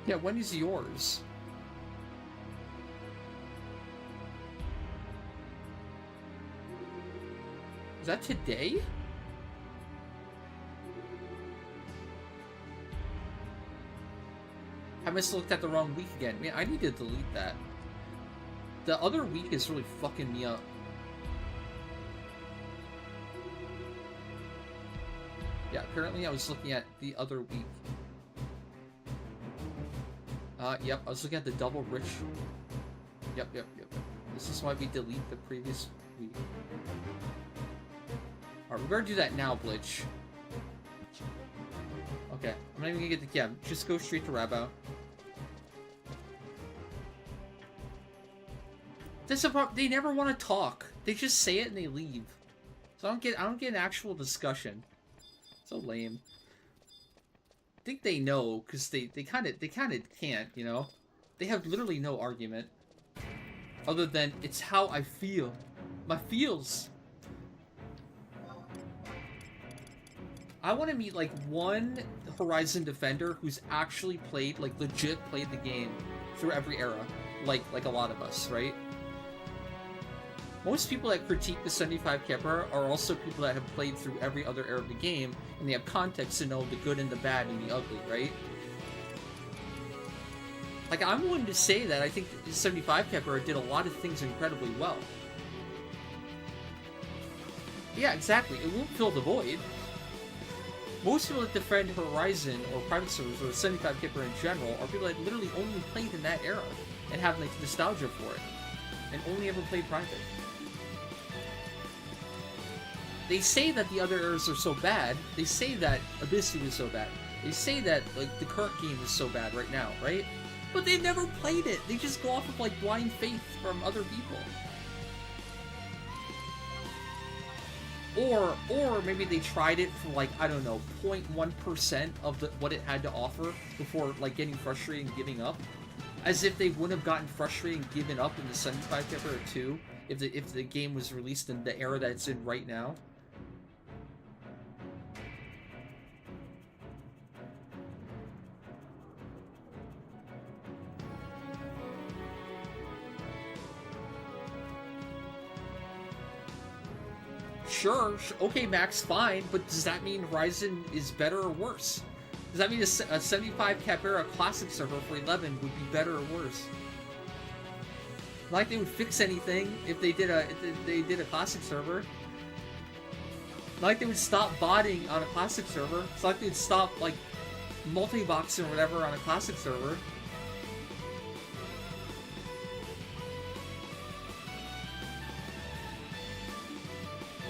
Yeah, when is yours? Is that today? I must have looked at the wrong week again. Man, I need to delete that. The other week is really fucking me up. Yeah, apparently I was looking at the other week. Yep, I was looking at the double rich. Yep. This is why we delete the previous week. Alright, we better do that now, Blitch. Okay, I'm not even gonna get the... Yeah, just go straight to Rabao. That's a problem. They never want to talk. They just say it and they leave. So I don't get an actual discussion. So lame. I think they know, because they kind of can't, you know? They have literally no argument. Other than, it's how I feel. My feels. I want to meet, like, one Horizon defender who's actually played, like, legit played the game through every era. Like a lot of us, right? Most people that critique the 75 Kepler are also people that have played through every other era of the game, and they have context to know the good and the bad and the ugly, right? Like, I'm willing to say that I think the 75 Kepler did a lot of things incredibly well. Yeah, exactly. It won't fill the void. Most people that defend Horizon or private servers or the 75 Kepler in general are people that literally only played in that era and have, like, nostalgia for it, and only ever played private. They say that the other eras are so bad. They say that Abyssi was so bad. They say that, like, the current game is so bad right now, right? But they've never played it. They just go off of, like, blind faith from other people. Or maybe they tried it for, like, I don't know, 0.1% of what it had to offer before, like, getting frustrated and giving up. As if they wouldn't have gotten frustrated and given up in the 75 Kepler 2 if the game was released in the era that it's in right now. Sure, okay, Max, fine, but does that mean Horizon is better or worse? Does that mean a 75 Kepler Classic server for 11 would be better or worse? Not like they would fix anything if they did a Classic server. Not like they would stop botting on a Classic server. It's not like they'd stop, like, multiboxing or whatever on a Classic server.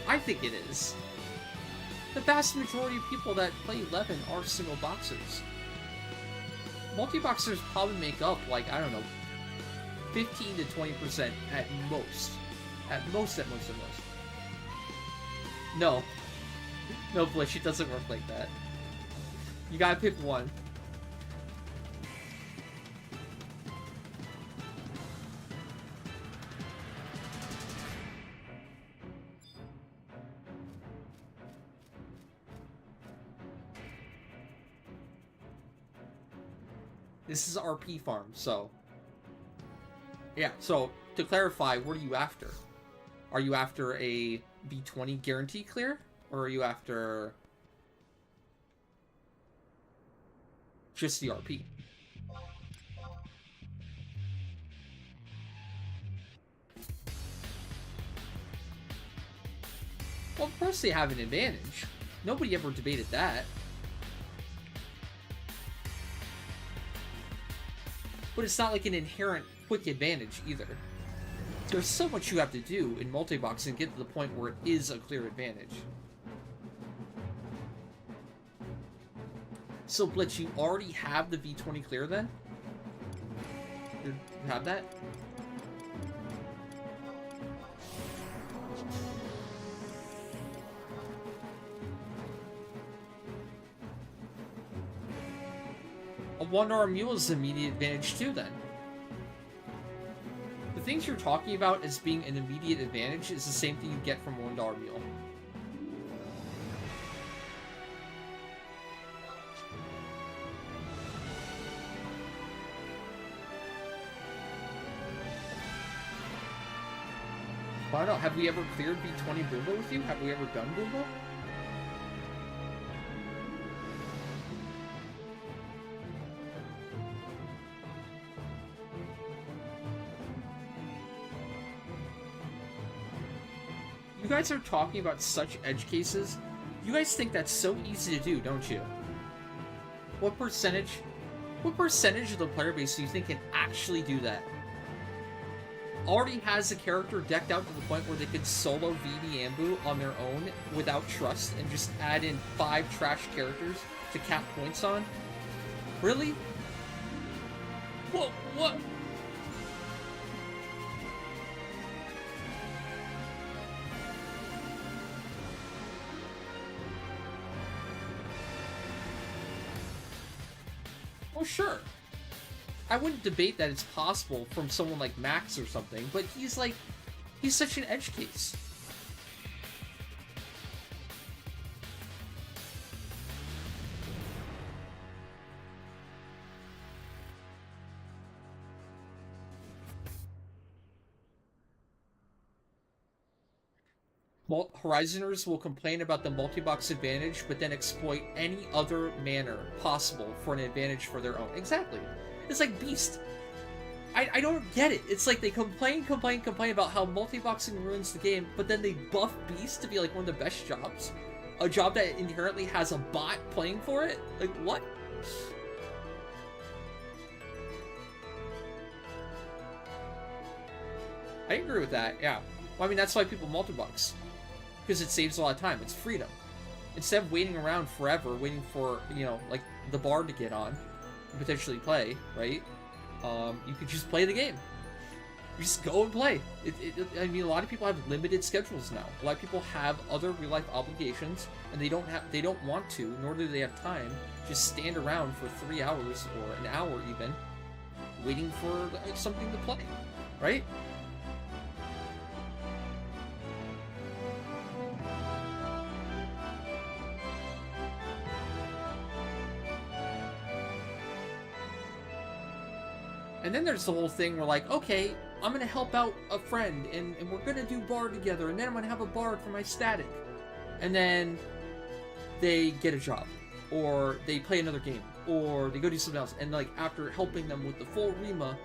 I think it is. The vast majority of people that play 11 are single boxers. Multi-boxers probably make up, like, I don't know, 15 to 20% at most. At most. No. No, Blitch, it doesn't work like that. You gotta pick one. This is RP farm, so... Yeah, so, to clarify, what are you after? Are you after a B20 guarantee clear? Or are you after... just the RP? Well, of course they have an advantage. Nobody ever debated that. But it's not like an inherent quick advantage either. There's so much you have to do in multi-boxing to get to the point where it is a clear advantage. So Blitz, you already have the V20 clear then? You have that? A one-arm mule is an immediate advantage too, then. The things you're talking about as being an immediate advantage is the same thing you get from $1 mule. Well, I don't know, have we ever cleared B20 Boomba with you? Have we ever done Boomba? guys are talking about such edge cases. You guys think that's so easy to do, don't you? What percentage of the player base do you think can actually do that? Already has a character decked out to the point where they could solo VD Ambu on their own without trust and just add in 5 trash characters to cap points on? Really? What? Well, sure. I wouldn't debate that it's possible from someone like Max or something, but he's such an edge case. Horizoners will complain about the multi-box advantage, but then exploit any other manner possible for an advantage for their own. Exactly. It's like Beast. I don't get it. It's like they complain about how multi-boxing ruins the game, but then they buff Beast to be like one of the best jobs. A job that inherently has a bot playing for it? Like, what? I agree with that, yeah. Well, I mean, that's why people multi-box. Because it saves a lot of time. It's freedom. Instead of waiting around forever, waiting for, you know, like, the bard to get on and potentially play, right? You could just play the game. You just go and play. I mean, a lot of people have limited schedules now. A lot of people have other real-life obligations, and they don't want to, nor do they have time, just stand around for 3 hours, or an hour even, waiting for something to play, right? And then there's the whole thing where, like, okay, I'm going to help out a friend, and we're going to do bard together, and then I'm going to have a bard for my static. And then they get a job, or they play another game, or they go do something else. And, like, after helping them with the full Rima,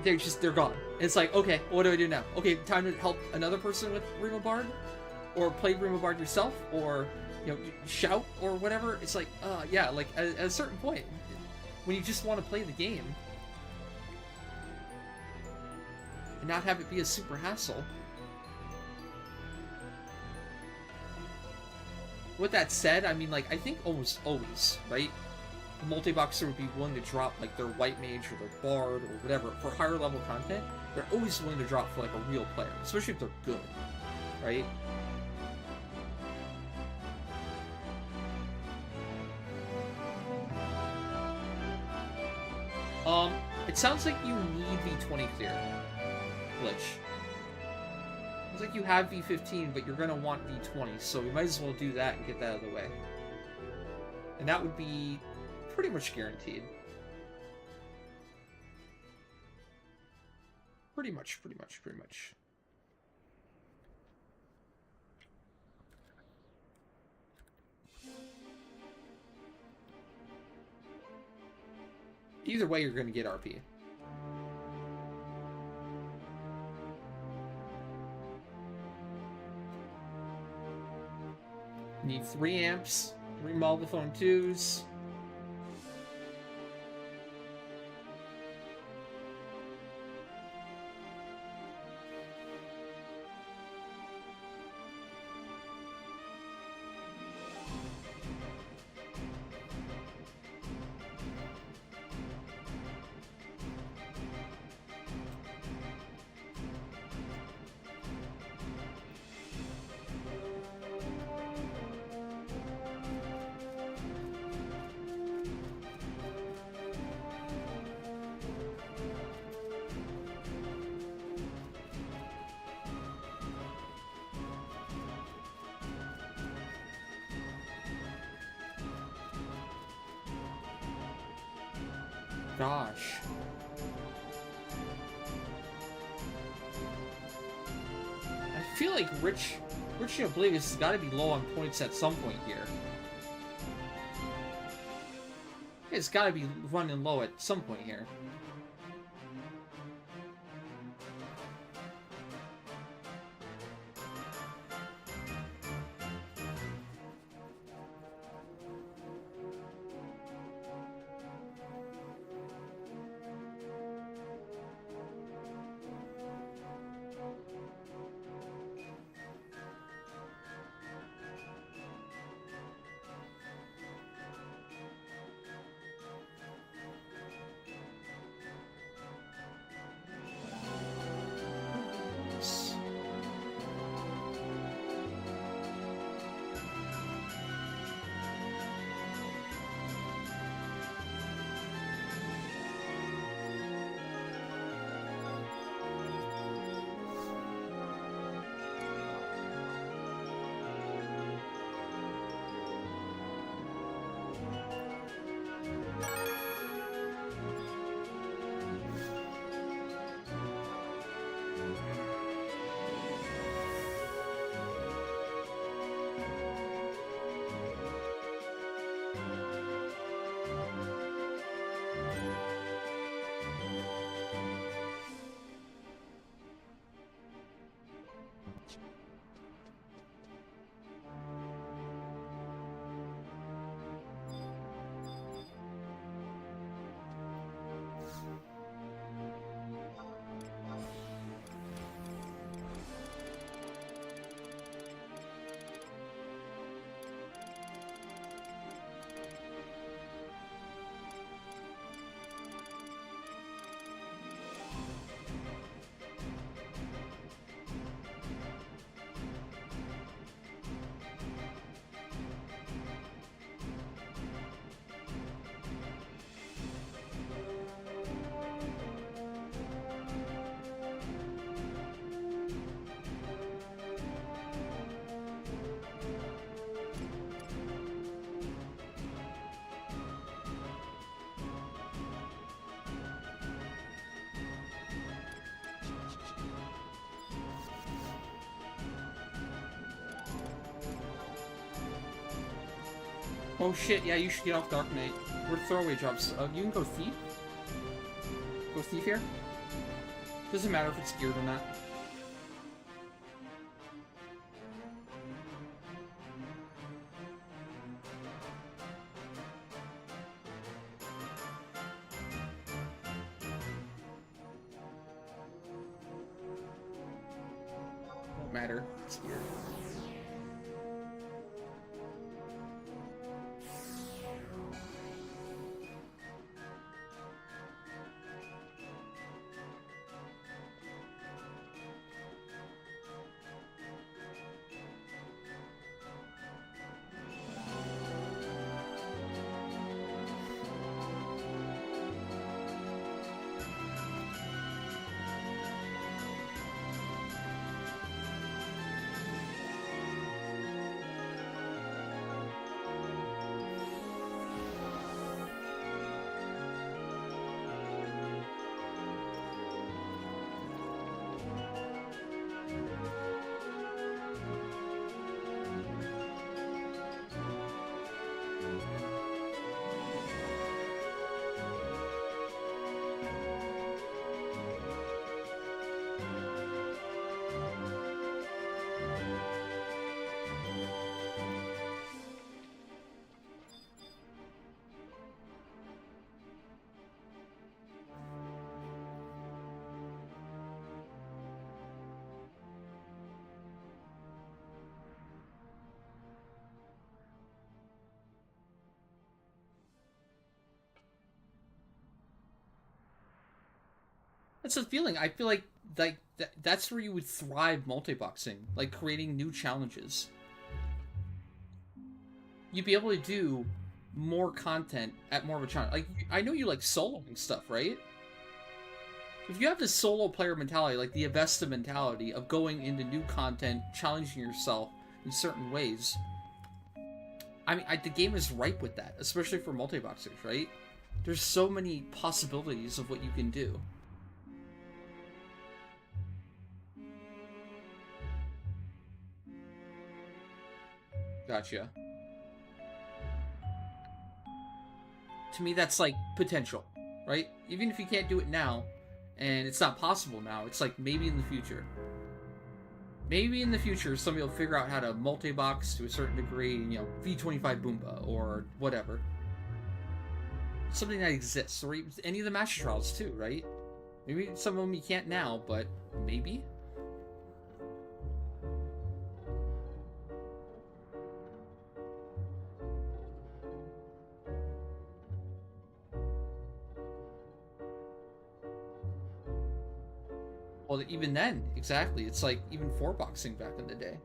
they're gone. And it's like, okay, what do I do now? Okay, time to help another person with Rima Bard? Or play Rima Bard yourself? Or, you know, shout or whatever? It's like, yeah, like, at a certain point, when you just want to play the game and not have it be a super hassle. With that said, I mean, like, I think almost always, right? A multi-boxer would be willing to drop, like, their white mage or their bard or whatever for higher level content. They're always willing to drop for, like, a real player, especially if they're good, right? It sounds like you need V20 clear, Glitch. It's like you have V15, but you're gonna want V20, so we might as well do that and get that out of the way. And that would be pretty much guaranteed. Pretty much. Either way, you're going to get RP. Need 3 amps, 3 Molliphone 2s. Gosh. I feel like Rich Oblivious has got to be low on points at some point here. It's got to be running low at some point here. Oh shit, yeah, you should get off Dark Knight. We're throwaway jobs. You can go Thief? Go Thief here? Doesn't matter if it's geared or not. Won't matter. It's geared. That's the feeling. I feel like that's where you would thrive multiboxing, like creating new challenges. You'd be able to do more content at more of a challenge. Like, I know you like soloing stuff, right? If you have this solo player mentality, like the Avesta mentality of going into new content, challenging yourself in certain ways, I mean, the game is ripe with that, especially for multiboxers, right? There's so many possibilities of what you can do. Gotcha. To me, that's like potential, right? Even if you can't do it now, and it's not possible now, it's like maybe in the future. Maybe in the future, somebody will figure out how to multi-box to a certain degree, you know, V25 Boomba, or whatever. Something that exists, or even any of the Master Trials too, right? Maybe some of them you can't now, but maybe? Well, even then, exactly. It's like even 4-boxing back in the day.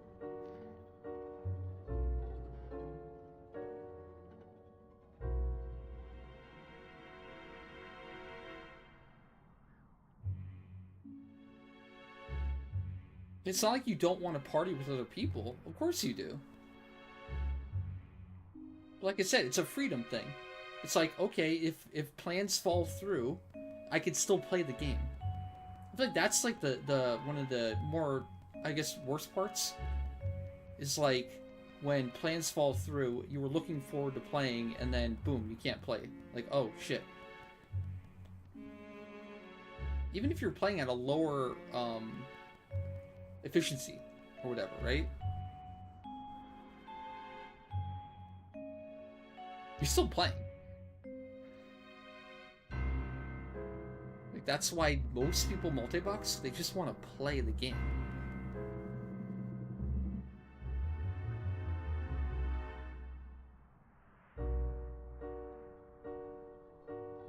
It's not like you don't want to party with other people. Of course you do. Like I said, it's a freedom thing. It's like, okay, if plans fall through, I could still play the game. I feel like that's like the one of the more, I guess, worst parts is like when plans fall through, you were looking forward to playing, and then boom, you can't play. Like, oh shit. Even if you're playing at a lower efficiency or whatever, right? You're still playing. Like, that's why most people multi-box, they just want to play the game.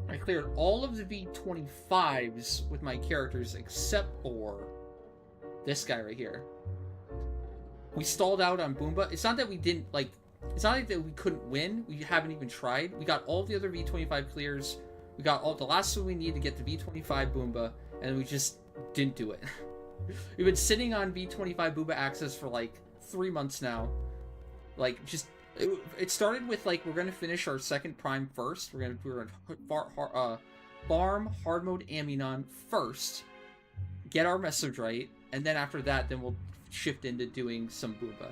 I cleared all of the V25s with my characters except for this guy right here. We stalled out on Boomba. It's not that we didn't, like, it's not like that we couldn't win. We haven't even tried. We got all the other V25 clears. We got all the last one we need to get the V25 Boomba, and we just didn't do it. We've been sitting on V25 Boomba access for like 3 months now. Like, just it started with like we're gonna finish our second prime first. We're gonna farm hard mode Aminon first, get our message right, and then after that, then we'll shift into doing some Boomba.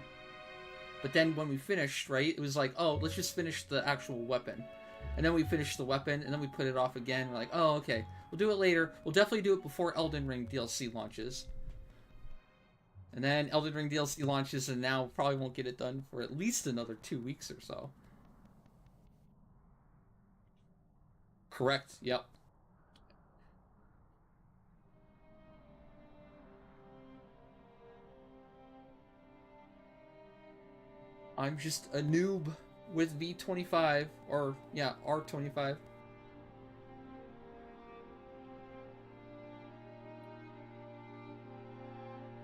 But then when we finished, right, it was like, oh, let's just finish the actual weapon. And then we finished the weapon, and then we put it off again. We're like, oh, okay, we'll do it later. We'll definitely do it before Elden Ring DLC launches. And then Elden Ring DLC launches, and now probably won't get it done for at least another 2 weeks or so. Correct, yep. I'm just a noob with V25, or, yeah, R25.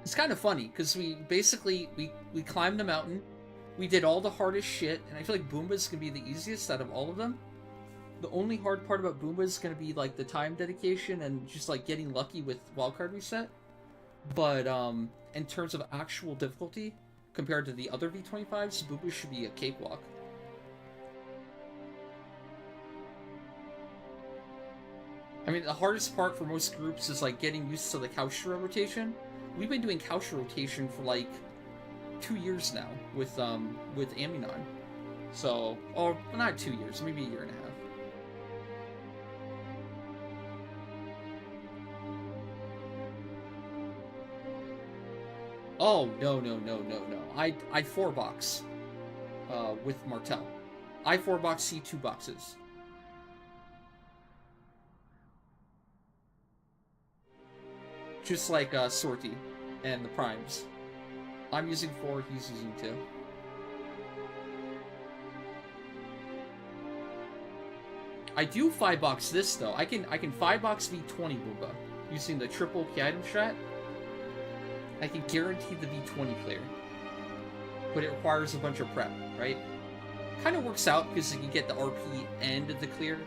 It's kind of funny, because we basically, we climbed a mountain, we did all the hardest shit, and I feel like Boomba's gonna be the easiest out of all of them. The only hard part about Boomba is gonna be, like, the time dedication and just, like, getting lucky with wildcard reset. But, in terms of actual difficulty, compared to the other V25s, Boomba should be a cakewalk. I mean, the hardest part for most groups is, like, getting used to the couch rotation. We've been doing couch rotation for, like, 2 years now with Aminon. So, or not 2 years, maybe a year and a half. Oh, no. I 4-box with Martel. I 4-box C2 boxes. Just like Sortie and the Primes. I'm using 4, he's using 2. I do 5-box this though. I can 5-box V20 Boomba using the triple key item strat. I can guarantee the V20 clear. But it requires a bunch of prep, right? Kind of works out because you get the RP and the clear.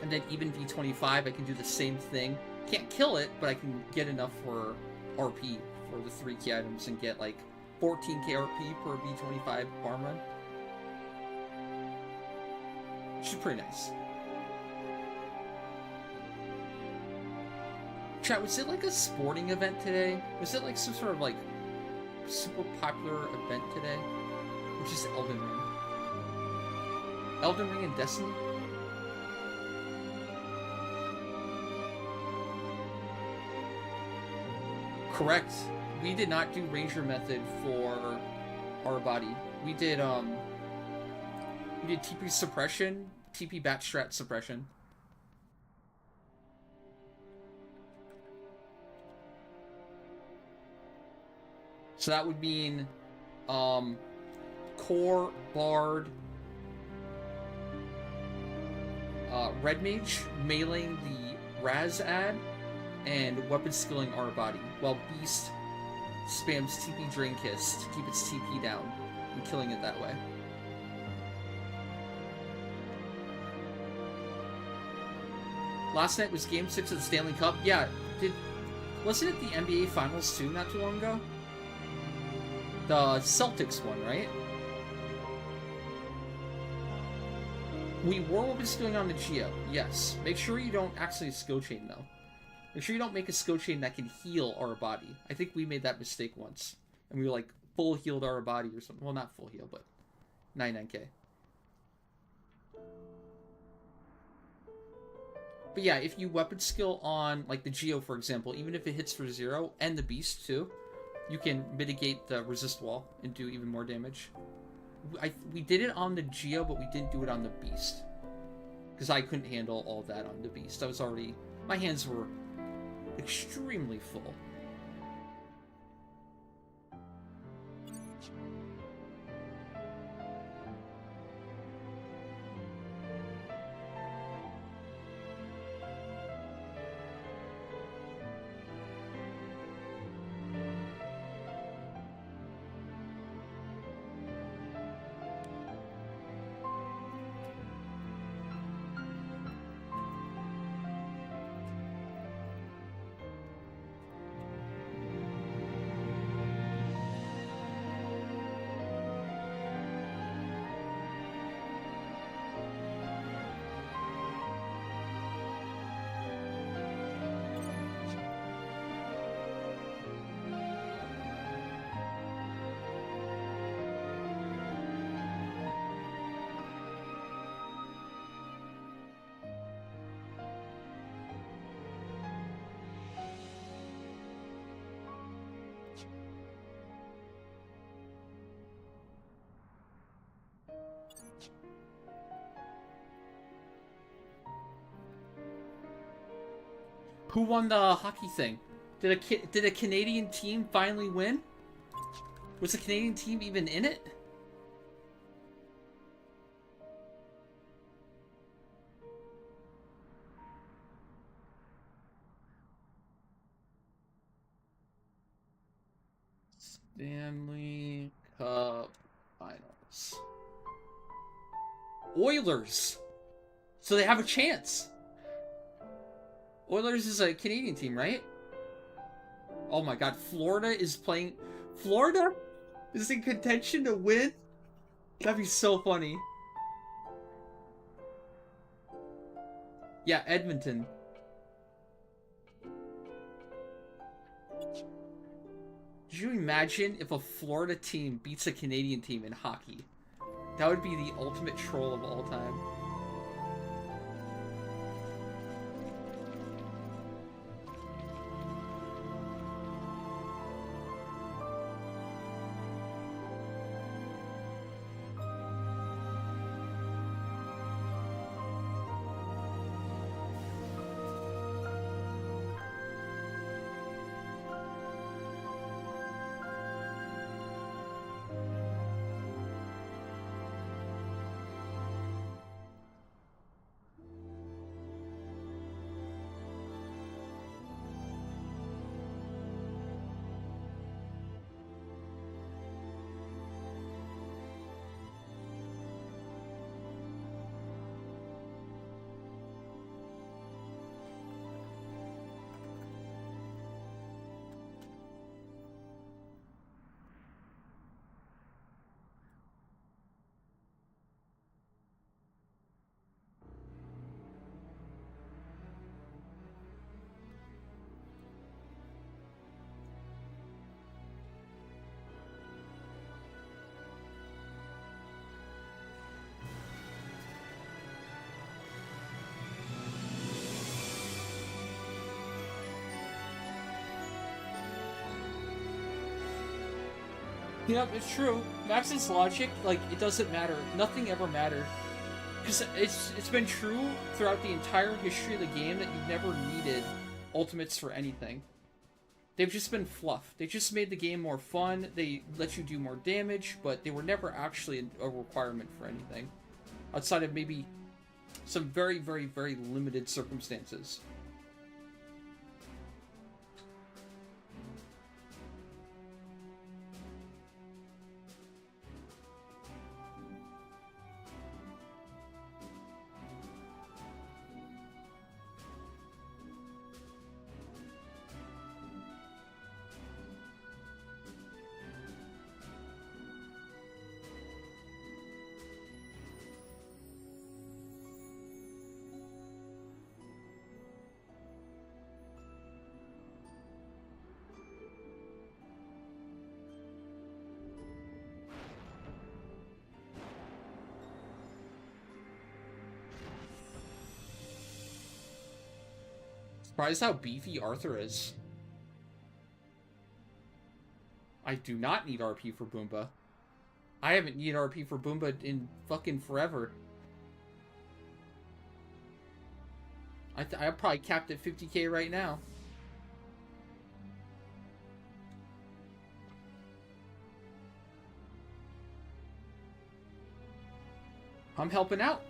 And then even V25, I can do the same thing. Can't kill it, but I can get enough for RP for the 3 key items and get like 14k RP per V25 farm run. Which is pretty nice. Chat, was it like a sporting event today? Was it like some sort of like super popular event today? Or just Elden Ring? Elden Ring and Destiny? Correct. We did not do Ranger method for our body. We did TP suppression, TP bat strat suppression. So that would mean core, bard, red mage, meleeing the Raz ad, and weapon skilling our body, while beast spams TP Drain Kiss to keep its TP down and killing it that way. Last night was Game 6 of the Stanley Cup. Yeah, wasn't it the NBA Finals too not too long ago? The Celtics one, right? We were what was going on the Geo, yes. Make sure you don't actually skill chain though. Make sure you don't make a skill chain that can heal our body. I think we made that mistake once. And we were like full healed our body or something. Well, not full heal, but 99k. But yeah, if you weapon skill on like the Geo, for example, even if it hits for 0, and the Beast too, you can mitigate the resist wall and do even more damage. We did it on the Geo, but we didn't do it on the Beast. Because I couldn't handle all that on the Beast. I was already... My hands were extremely full. Who won the hockey thing? Did a Canadian team finally win? Was the Canadian team even in it? Stanley Cup Finals. Oilers! So they have a chance! Oilers is a Canadian team, right? Oh my god, Florida is playing... Florida is in contention to win? That'd be so funny. Yeah, Edmonton. Could you imagine if a Florida team beats a Canadian team in hockey? That would be the ultimate troll of all time. Yep, it's true. Max's logic, like, it doesn't matter. Nothing ever mattered. Because it's been true throughout the entire history of the game that you've never needed ultimates for anything. They've just been fluff. They just made the game more fun, they let you do more damage, but they were never actually a requirement for anything. Outside of maybe some very, very, very limited circumstances. Surprised how beefy Arthur is. I do not need RP for Boomba. I haven't needed RP for Boomba in fucking forever. I'm probably capped at 50k right now. I'm helping out.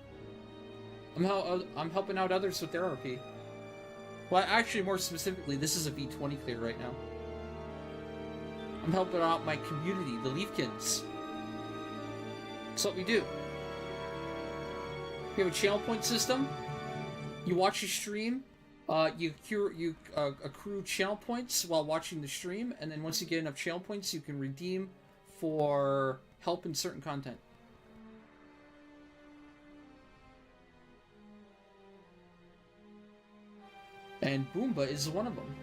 I'm helping out others with their RP. Well, actually, more specifically, this is a V20 clear right now. I'm helping out my community, the Leafkins. That's what we do. We have a channel point system. You watch a stream, you accrue channel points while watching the stream, and then once you get enough channel points, you can redeem for help in certain content. And Boomba is one of them.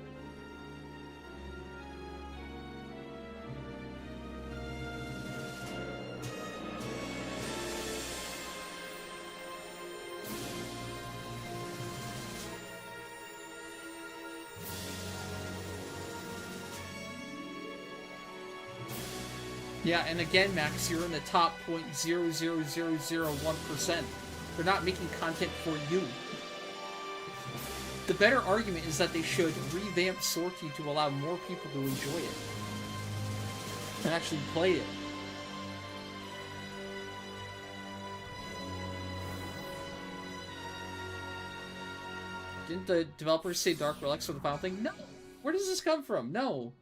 Yeah, and again, Max, you're in the top 0.00001%. They're not making content for you. The better argument is that they should revamp Sortie to allow more people to enjoy it. And actually play it. Didn't the developers say Dark Relics were the final thing? No! Where does this come from? No.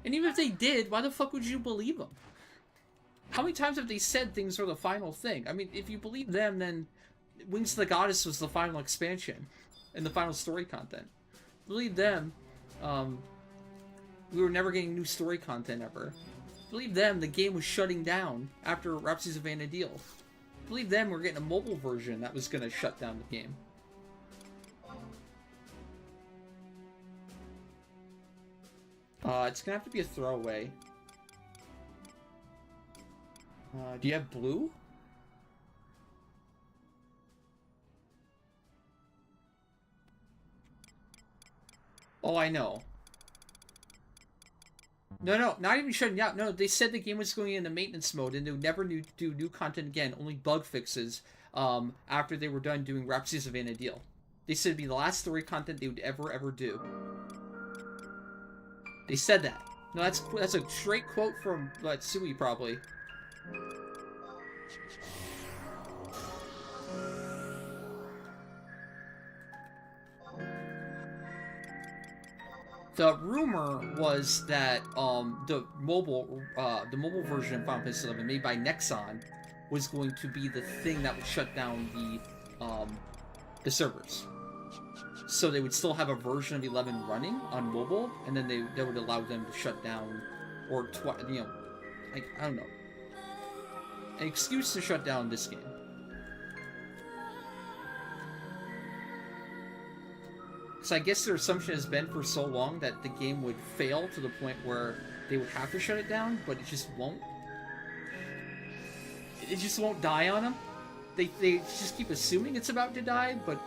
And even if they did, why the fuck would you believe them? How many times have they said things were the final thing? I mean, if you believe them, then Wings of the Goddess was the final expansion and the final story content. Believe them, we were never getting new story content ever. Believe them, the game was shutting down after Rhapsodies of Vana'diel. Believe them, we're getting a mobile version that was going to shut down the game. It's going to have to be a throwaway. Do you have blue? Oh, I know. No, not even shutting down. No, they said the game was going into maintenance mode and they would never do new content again, only bug fixes after they were done doing Rhapsodies of Vana'diel. They said it'd be the last story content they would ever do. They said that. No, that's a straight quote from Sui, probably. The rumor was that the mobile version of Final Fantasy XI made by Nexon was going to be the thing that would shut down the servers. So they would still have a version of 11 running on mobile, and then they would allow them to shut down, or like, I don't know, an excuse to shut down this game. So I guess their assumption has been for so long that the game would fail to the point where they would have to shut it down, but it just won't. It just won't die on them. They just keep assuming it's about to die, but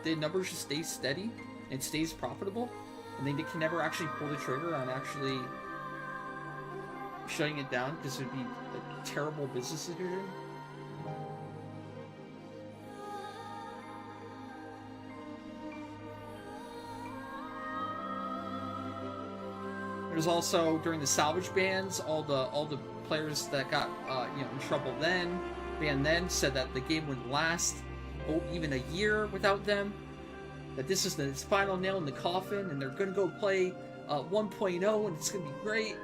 the numbers just stay steady and stays profitable, and they can never actually pull the trigger on actually shutting it down because it would be a terrible business decision. There's also, during the salvage bans, all the players that got in trouble then, banned then, said that the game wouldn't last even a year without them. That this is the final nail in the coffin, and they're gonna go play 1.0, and it's gonna be great.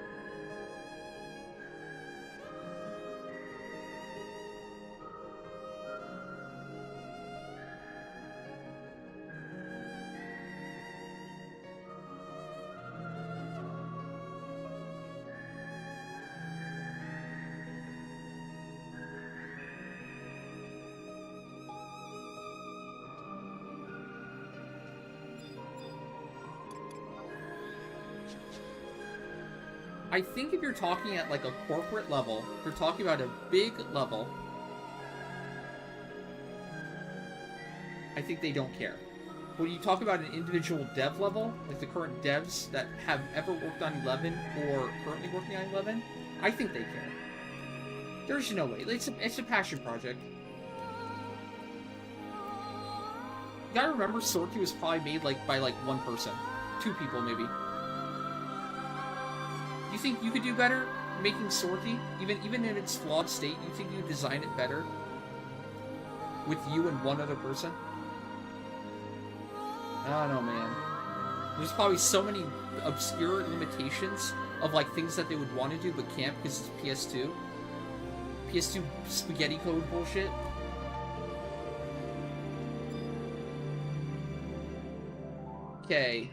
I think if you're talking at like a corporate level, if you're talking about a big level, I think they don't care. When you talk about an individual dev level, like the current devs that have ever worked on 11 or currently working on 11, I think they care. There's no way. It's a passion project. You gotta remember, Sortie was probably made by one person. 2 people, maybe. You think you could do better making Sortie? Even in its flawed state, you think you could design it better? With you and one other person? I don't know, man. There's probably so many obscure limitations of things that they would want to do but can't because it's PS2. PS2 spaghetti code bullshit. Okay.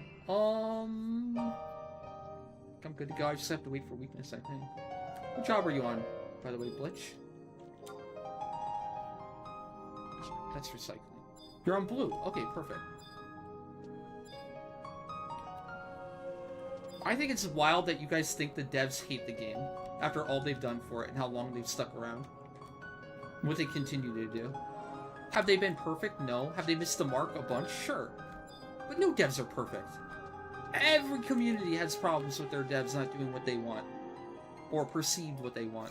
I'm good to go. I just have to wait for weakness, I think. What job are you on, by the way, Blitch? That's recycling. You're on blue. Okay, perfect. I think it's wild that you guys think the devs hate the game after all they've done for it and how long they've stuck around. What they continue to do. Have they been perfect? No. Have they missed the mark a bunch? Sure. But no devs are perfect. Every community has problems with their devs not doing what they want. Or perceived what they want.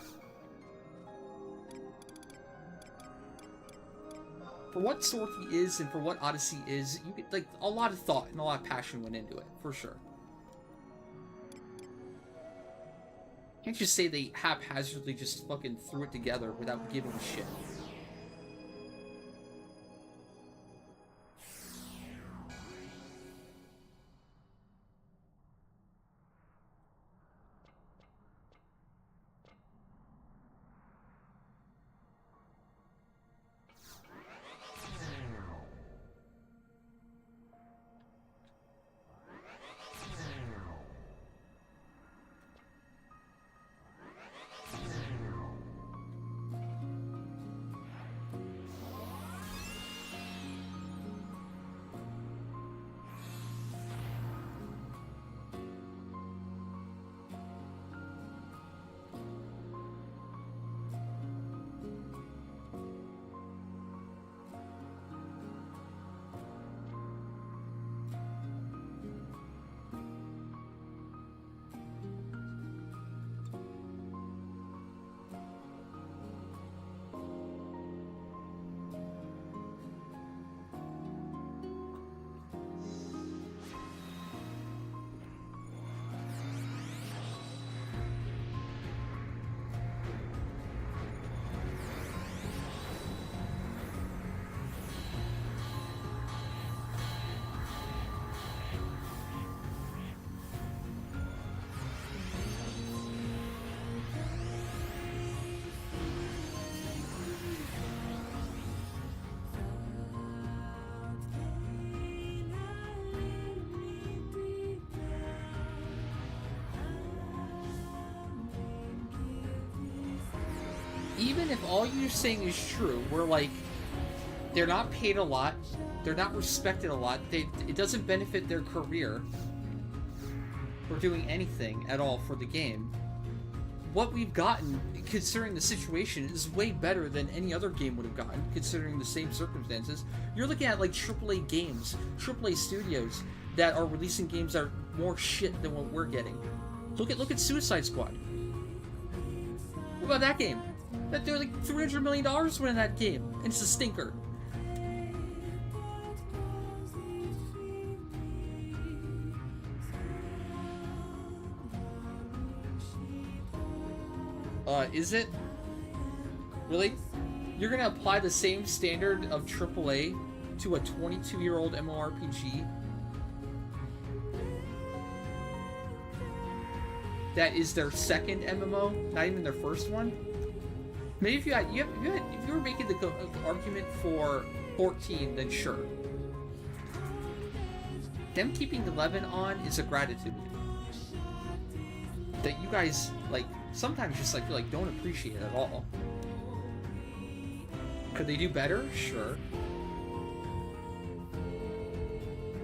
for what Sorky is and for what Odyssey is, you get like a lot of thought and a lot of passion went into it, for sure. Can't just say they haphazardly just fucking threw it together without giving a shit. Even if all you're saying is true, we're like, they're not paid a lot, they're not respected a lot, it doesn't benefit their career or doing anything at all for the game. What we've gotten, considering the situation, is way better than any other game would have gotten, considering the same circumstances. You're looking at like AAA games, AAA studios that are releasing games that are more shit than what we're getting. Look at Suicide Squad. What about that game? They're like $300 million in that game, and it's a stinker. Is it? Really? You're gonna apply the same standard of AAA to a 22-year-old MMORPG that is their second MMO, not even their first one? Maybe if you were making the argument for 14, then sure. Them keeping 11 on is a gratitude that you guys like sometimes just like feel like don't appreciate at all. Could they do better? Sure.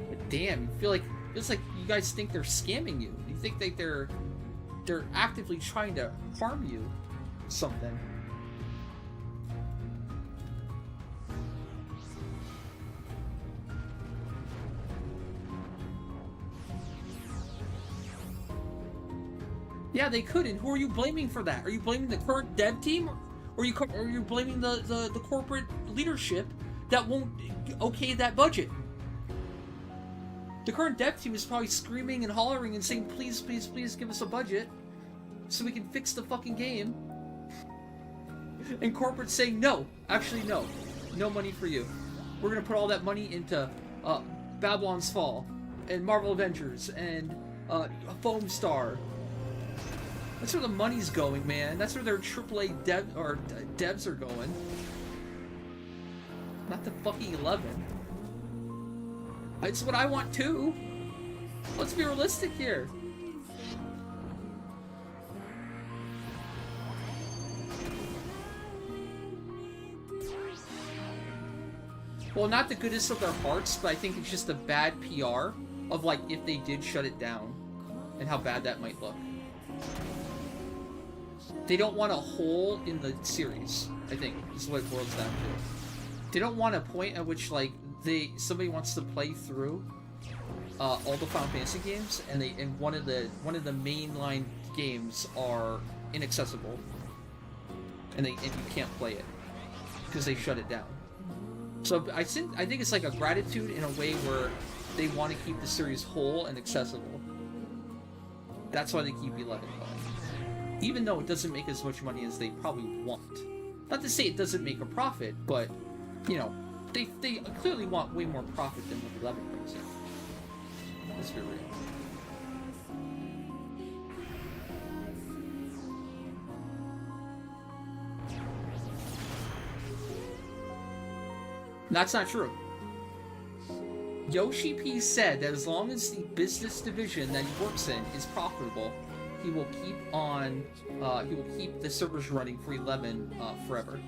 But damn, you feel like feels like you guys think they're scamming you. You think that they're actively trying to harm you. Something. Yeah, they could, and who are you blaming for that? Are you blaming the current dev team? Or are you blaming the corporate leadership that won't okay that budget? The current dev team is probably screaming and hollering and saying, please, please, please give us a budget so we can fix the fucking game. And corporate's saying, no, actually no. No money for you. We're gonna put all that money into Babylon's Fall and Marvel Avengers and Foam Star. That's where the money's going, man. That's where their AAA devs are going. Not the fucking 11. It's what I want too. Let's be realistic here. Well, not the goodness of their hearts, but I think it's just a bad PR of like if they did shut it down and how bad that might look. They don't want a hole in the series, I think, is what it boils down to. They don't want a point at which, like, somebody wants to play through all the Final Fantasy games, and one of the mainline games are inaccessible, and you can't play it because they shut it down. So I think it's like a gratitude in a way where they want to keep the series whole and accessible. That's why they keep 11 going. Even though it doesn't make as much money as they probably want. Not to say it doesn't make a profit, but, you know, they clearly want way more profit than what 11 brings in. Let's be real. That's not true. Yoshi P said that as long as the business division that he works in is profitable, he will keep on. He will keep the servers running for 11 forever.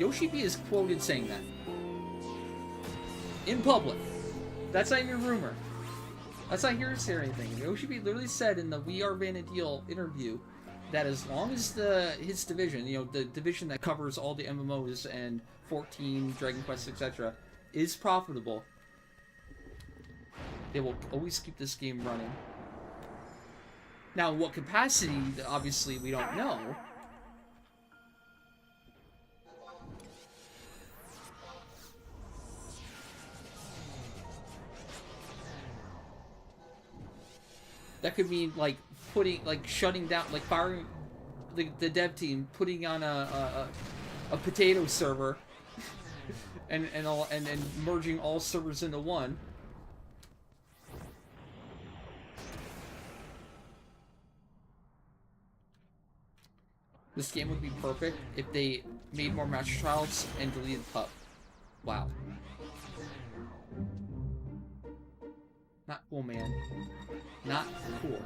Yoshi P is quoted saying that in public. That's not even a rumor. That's not hearsay or anything. Yoshi P literally said in the We Are Vanadil interview that as long as his division, you know, the division that covers all the MMOs and 14, Dragon Quest, etc., is profitable, they will always keep this game running. Now, in what capacity, obviously, we don't know. That could mean like shutting down, like firing the dev team, putting on a potato server, and merging all servers into one. This game would be perfect if they made more match trials and deleted PUB. Wow. Not cool, man. Not cool.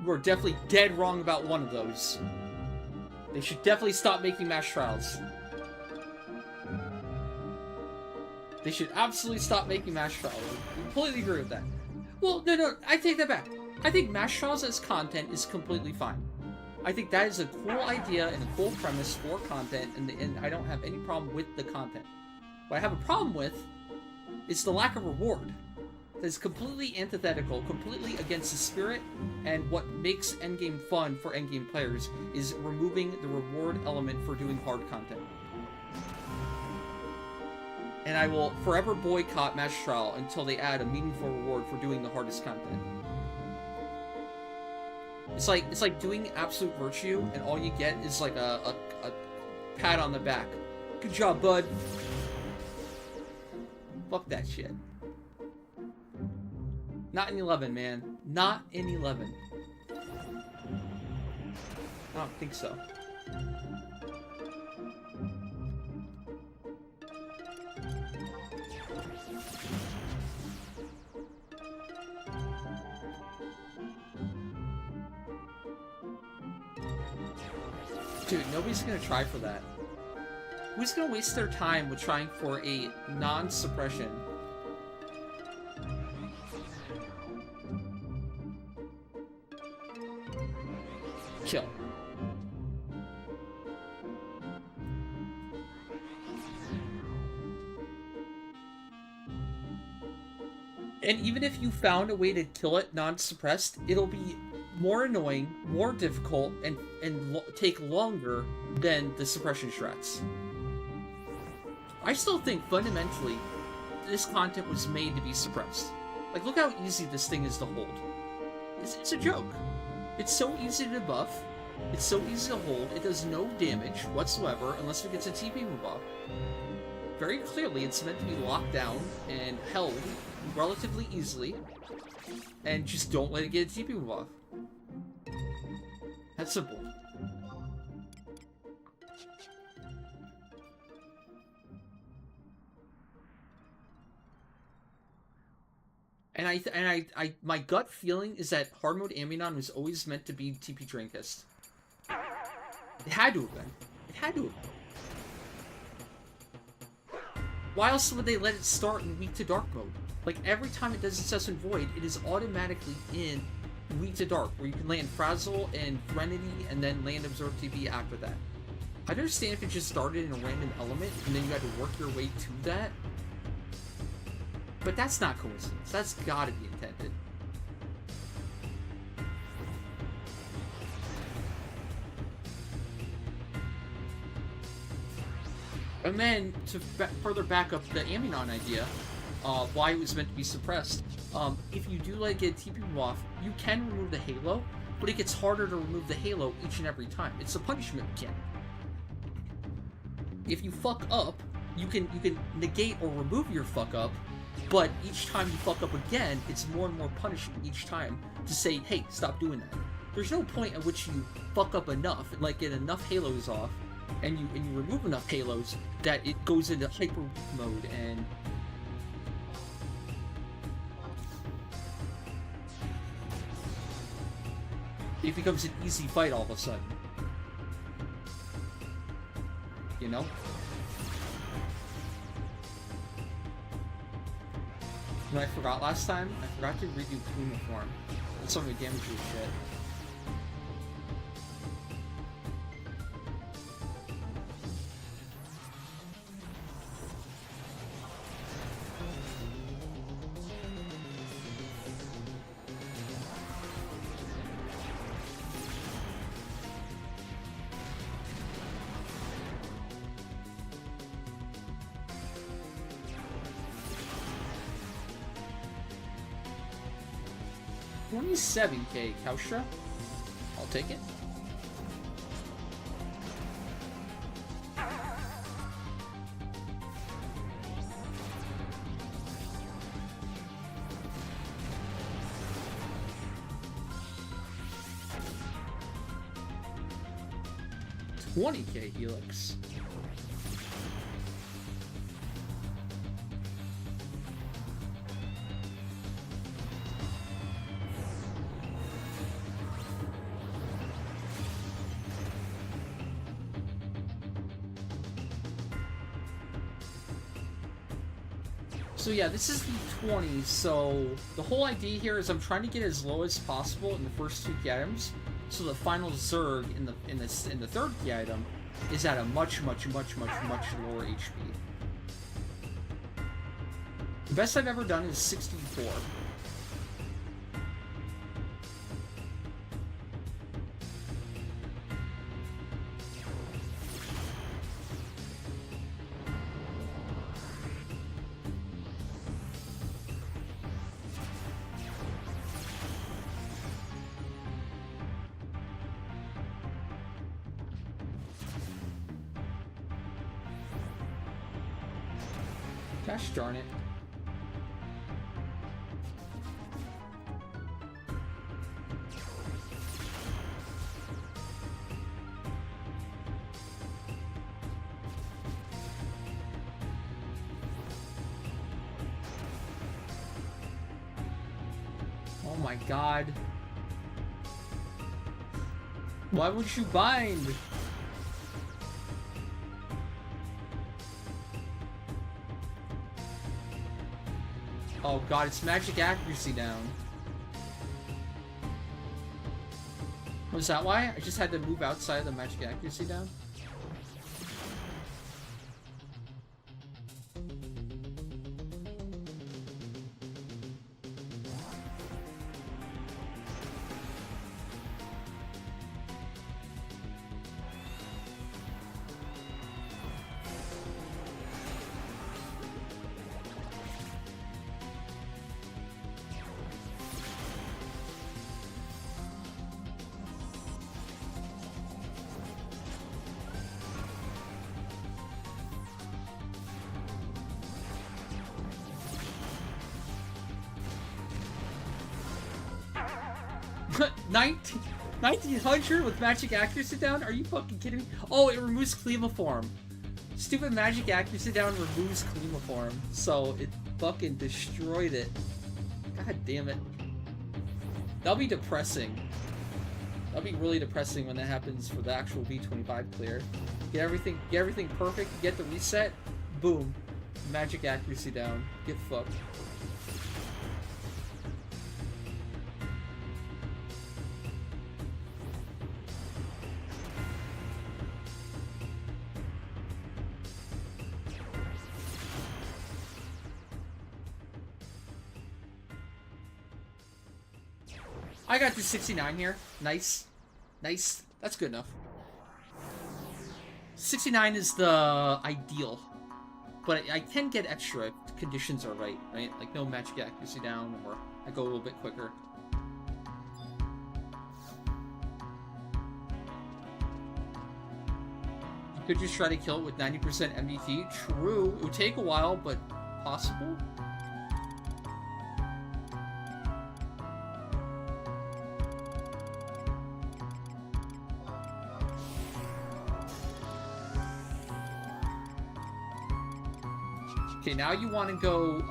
We're definitely dead wrong about one of those. They should definitely stop making match trials. They should absolutely stop making match trials. I completely agree with that. Well, no, I take that back. I think match trials as content is completely fine. I think that is a cool idea and a cool premise for content, and I don't have any problem with the content. What I have a problem with is the lack of reward. That's completely antithetical, completely against the spirit, and what makes endgame fun for endgame players is removing the reward element for doing hard content. And I will forever boycott match trial until they add a meaningful reward for doing the hardest content. It's like doing absolute virtue, and all you get is like a pat on the back. Good job, bud. Fuck that shit. Not in 11, man. Not in 11. I don't think so. Dude, nobody's gonna try for that. Who's gonna waste their time with trying for a non-suppression? Kill. And even if you found a way to kill it non-suppressed, it'll be more annoying, more difficult, and take longer than the suppression strats. I still think, fundamentally, this content was made to be suppressed. Like, look how easy this thing is to hold. It's a joke. It's so easy to buff. It's so easy to hold. It does no damage whatsoever unless it gets a TP move off. Very clearly, it's meant to be locked down and held relatively easily. And just don't let it get a TP move off. That's simple. And my gut feeling is that hard mode Ambinon was always meant to be TP Drankist. It had to have been. It had to have been. Why else would they let it start in weak to dark mode? Like, every time it does Incessant Void, it is automatically in Weak to Dark, where you can land Frazzle and Threnody, and then land Absorb TP after that. I understand if it just started in a random element, and then you had to work your way to that. But that's not coincidence. That's gotta be intended. And then, to further back up the Ambinon idea, why it was meant to be suppressed, if you do like a TP off, you can remove the Halo, but it gets harder to remove the Halo each and every time. It's a punishment mechanic. If you fuck up, you can negate or remove your fuck up, but each time you fuck up again, it's more and more punishing each time to say, hey, stop doing that. There's no point at which you fuck up enough, like get enough Halos off, and you remove enough Halos that it goes into hyper mode and it becomes an easy fight all of a sudden. You know? You know, I forgot last time? I forgot to redo Klima form. That's some of the damage shit. $27K, Kaustra. I'll take it. $20K, Helix. So yeah, this is the 20, so the whole idea here is I'm trying to get as low as possible in the first two key items, so the final Zerg in the third key item is at a much lower HP. The best I've ever done is 64. Gosh darn it. Oh my god. Why would you bind? Oh god, it's magic accuracy down. Was that why? I just had to move outside the magic accuracy down? $19 1900 with magic accuracy down? Are you fucking kidding me? Oh, it removes Clemoform. Stupid magic accuracy down removes Clemoform. So it fucking destroyed it. God damn it. That'll be depressing. That'll be really depressing when that happens for the actual V25 clear. Get everything perfect, get the reset, boom. Magic accuracy down. Get fucked. I got to 69 here. Nice. Nice. That's good enough. 69 is the ideal. But I can get extra if conditions are right? Like no magic accuracy down, or I go a little bit quicker. You could just try to kill it with 90% MDT. True. It would take a while, but possible? Okay, now you want to go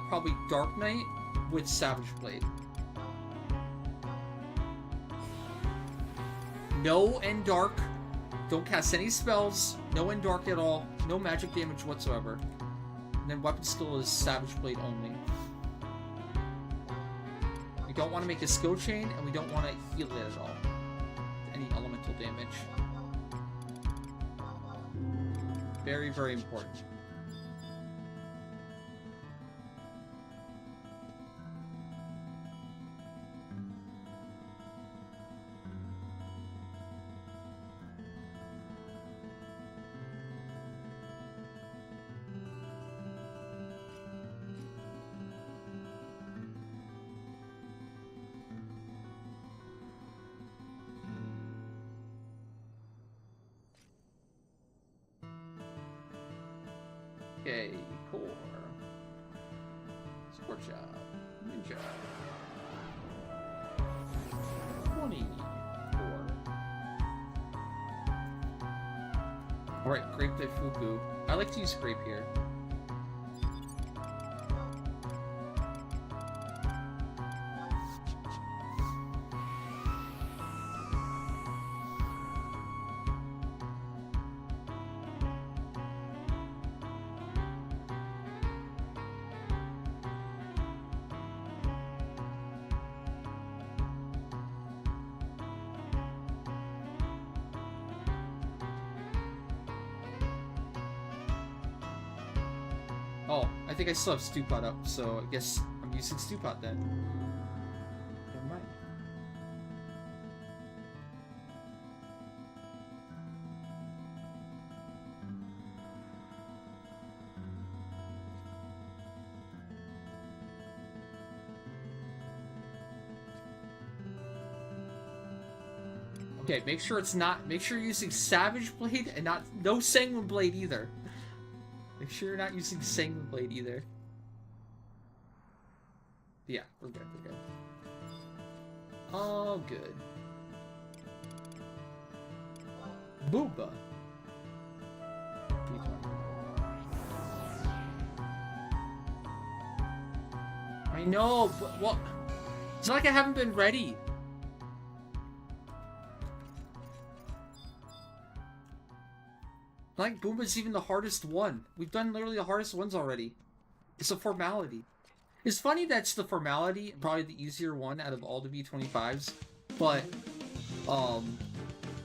probably Dark Knight with Savage Blade. No end dark. Don't cast any spells. No end dark at all. No magic damage whatsoever. And then weapon skill is Savage Blade only. We don't want to make a skill chain, and we don't want to heal it at all. Any elemental damage. Very, very important. Okay, core. Sport job. Ninja. 24. Alright, Grape Daifuku. I like to use Grape here. Oh, I think I still have Stew Pot up, so I guess I'm using Stew Pot then. Never mind. Okay, make sure you're using Savage Blade and no Sanguine Blade either. Make sure you're not using Sanguine Blade either. Yeah, we're good, we're good. All good. Booba. I know, but what? It's not like I haven't been ready. Like, Boomba's even the hardest one. We've done literally the hardest ones already. It's a formality. It's funny that's the formality, probably the easier one out of all the V25s, but,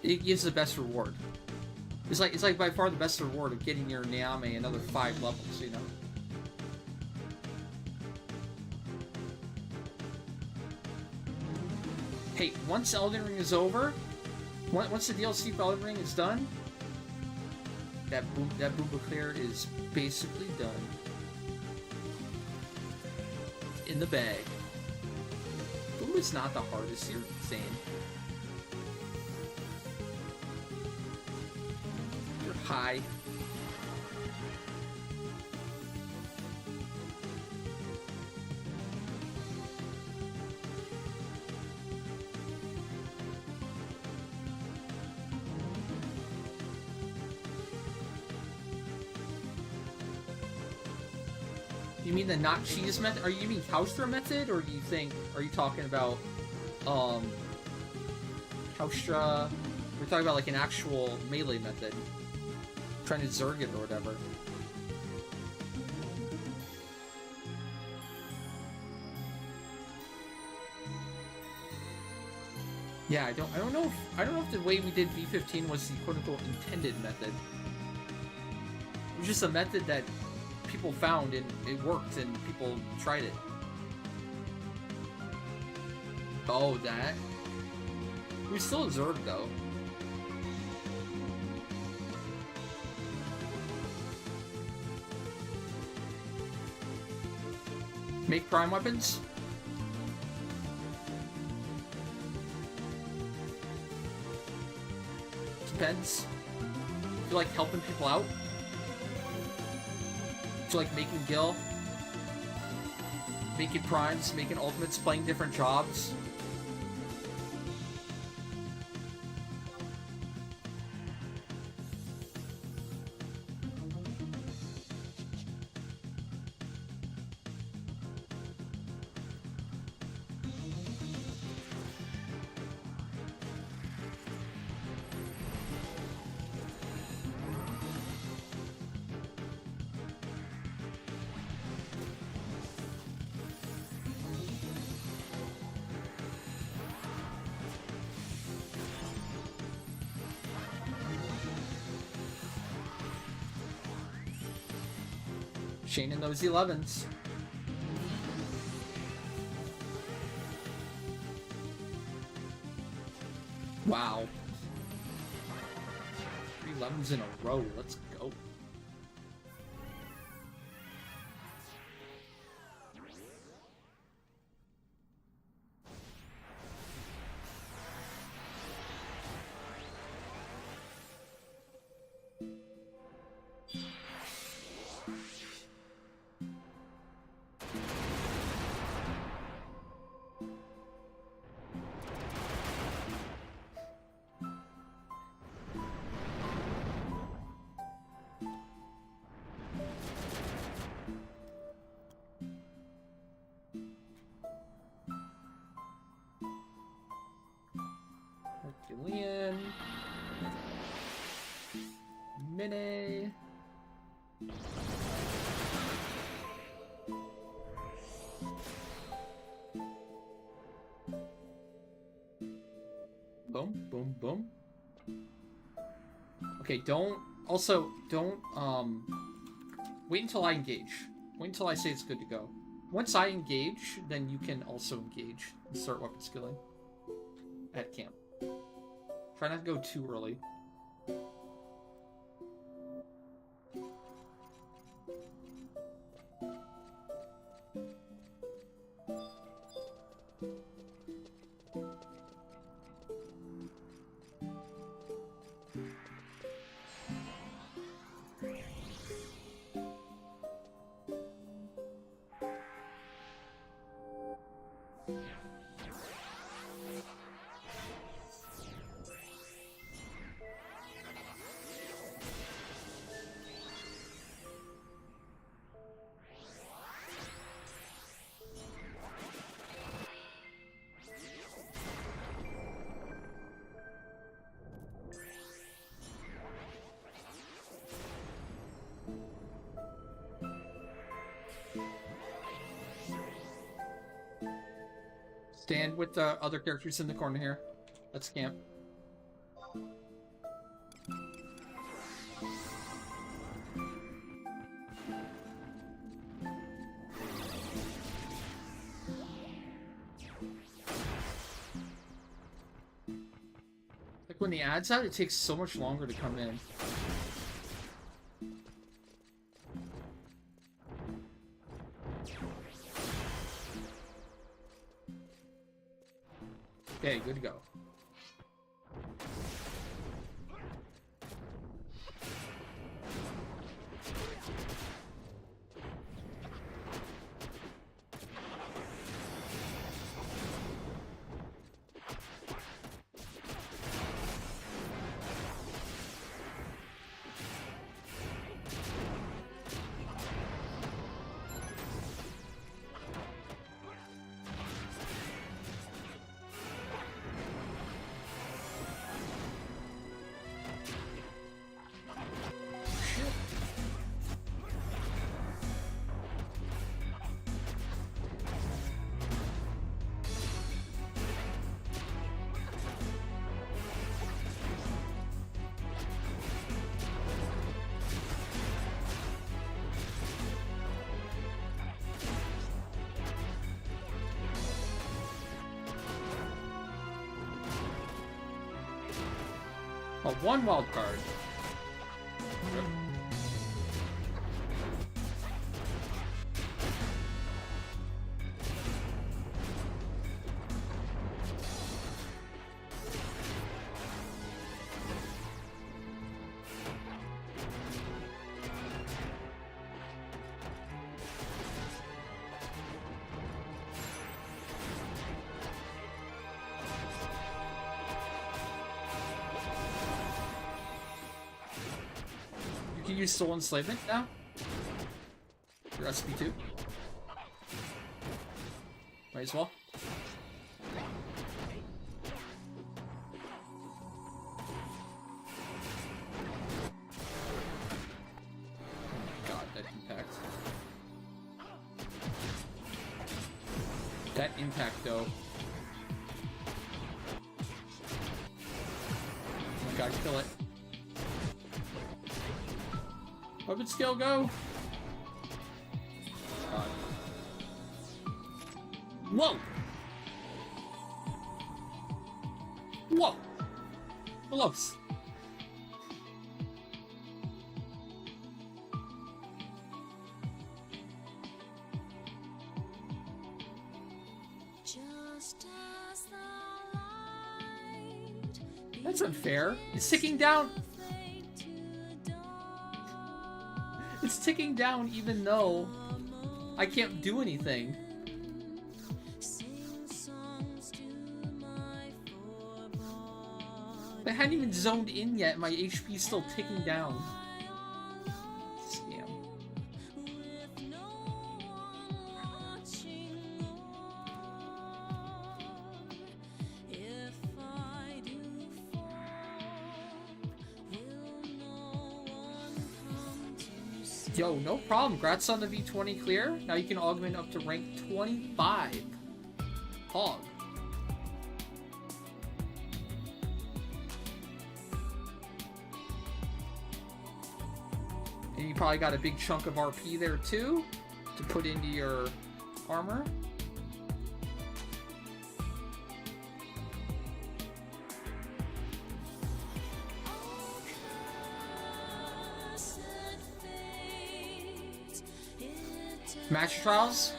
it gives the best reward. It's like by far the best reward of getting your Naame another 5 levels, you know? Hey, once Elden Ring is over, once the DLC for Elden Ring is done, that Boomba clear is basically done. In the bag. Boomba's not the hardest, you're insane. You're high. You mean the not cheese method? Are you mean Kaustra method, or do you think? Are you talking about Kaustra? We're talking about like an actual melee method, trying to Zerg it or whatever. Yeah, I don't know if the way we did V15 was the quote-unquote intended method. It was just a method that people found and it worked and people tried it. Oh, that. We still Zerg though. Make prime weapons? Depends. If you like helping people out? If you like making gil? Making primes, making ultimates, playing different jobs? Shane in those 11s. Wow. 3 11s in a row. Let's go. Herculean. Mini. Boom, boom, boom. Okay, don't wait until I engage. Wait until I say it's good to go. Once I engage, then you can also engage and start weapon skilling at camp. Try not to go too early. Stand with the other characters in the corner here. Let's camp. Like when the ad's out, it takes so much longer to come in. Okay, good to go. Oh, one wild card. Yep. You can use soul enslavement now? For SP2? Might as well. God, that impact. That impact, though. Oh my god, kill it. Weapon skill, go! God. Whoa! Whoa! Close. That's unfair. It's ticking down. It's ticking down even though I can't do anything. I hadn't even zoned in yet. My HP is still ticking down. Scam. Yo, no problem. Congrats on the V20 clear. Now you can augment up to rank 25. Hog. And you probably got a big chunk of RP there too to put into your armor. Master Trials?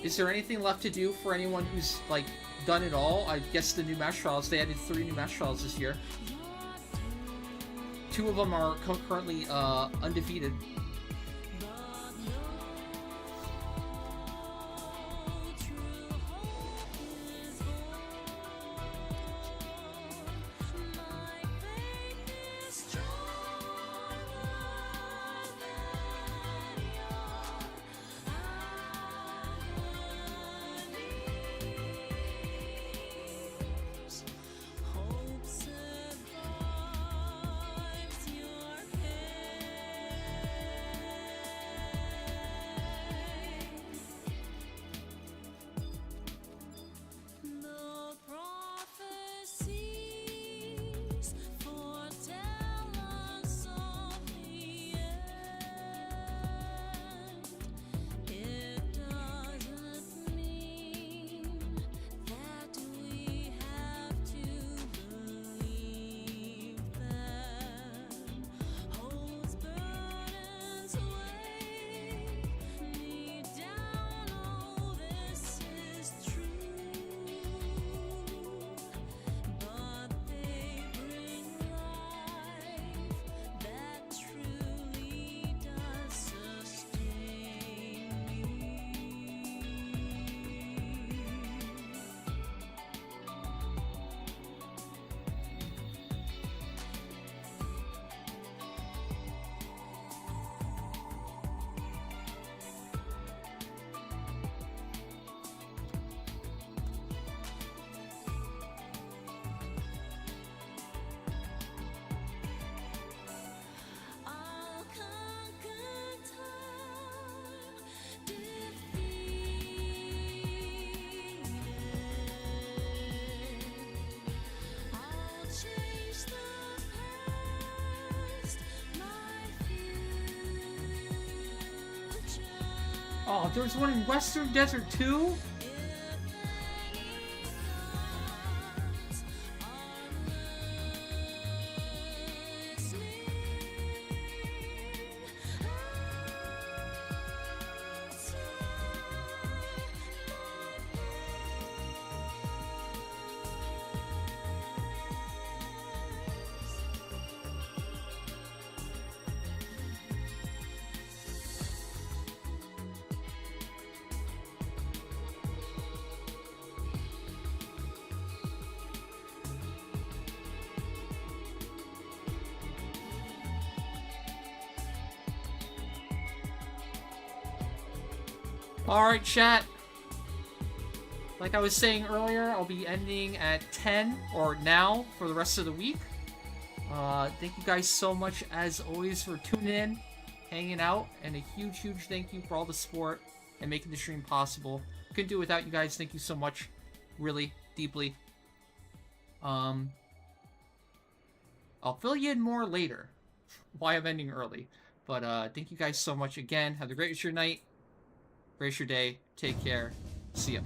Is there anything left to do for anyone who's, like, done it all? I guess the new Master Trials, they added 3 new Master Trials this year. 2 of them are currently undefeated. Oh, there's one in Western Desert too? Alright, chat. Like I was saying earlier, I'll be ending at 10, or now, for the rest of the week. Thank you guys so much, as always, for tuning in, hanging out, and a huge, huge thank you for all the support and making the stream possible. Couldn't do it without you guys. Thank you so much. Really, deeply. I'll fill you in more later why I'm ending early. But thank you guys so much again. Have a great rest of your night. Great rest of your day. Take care. See ya.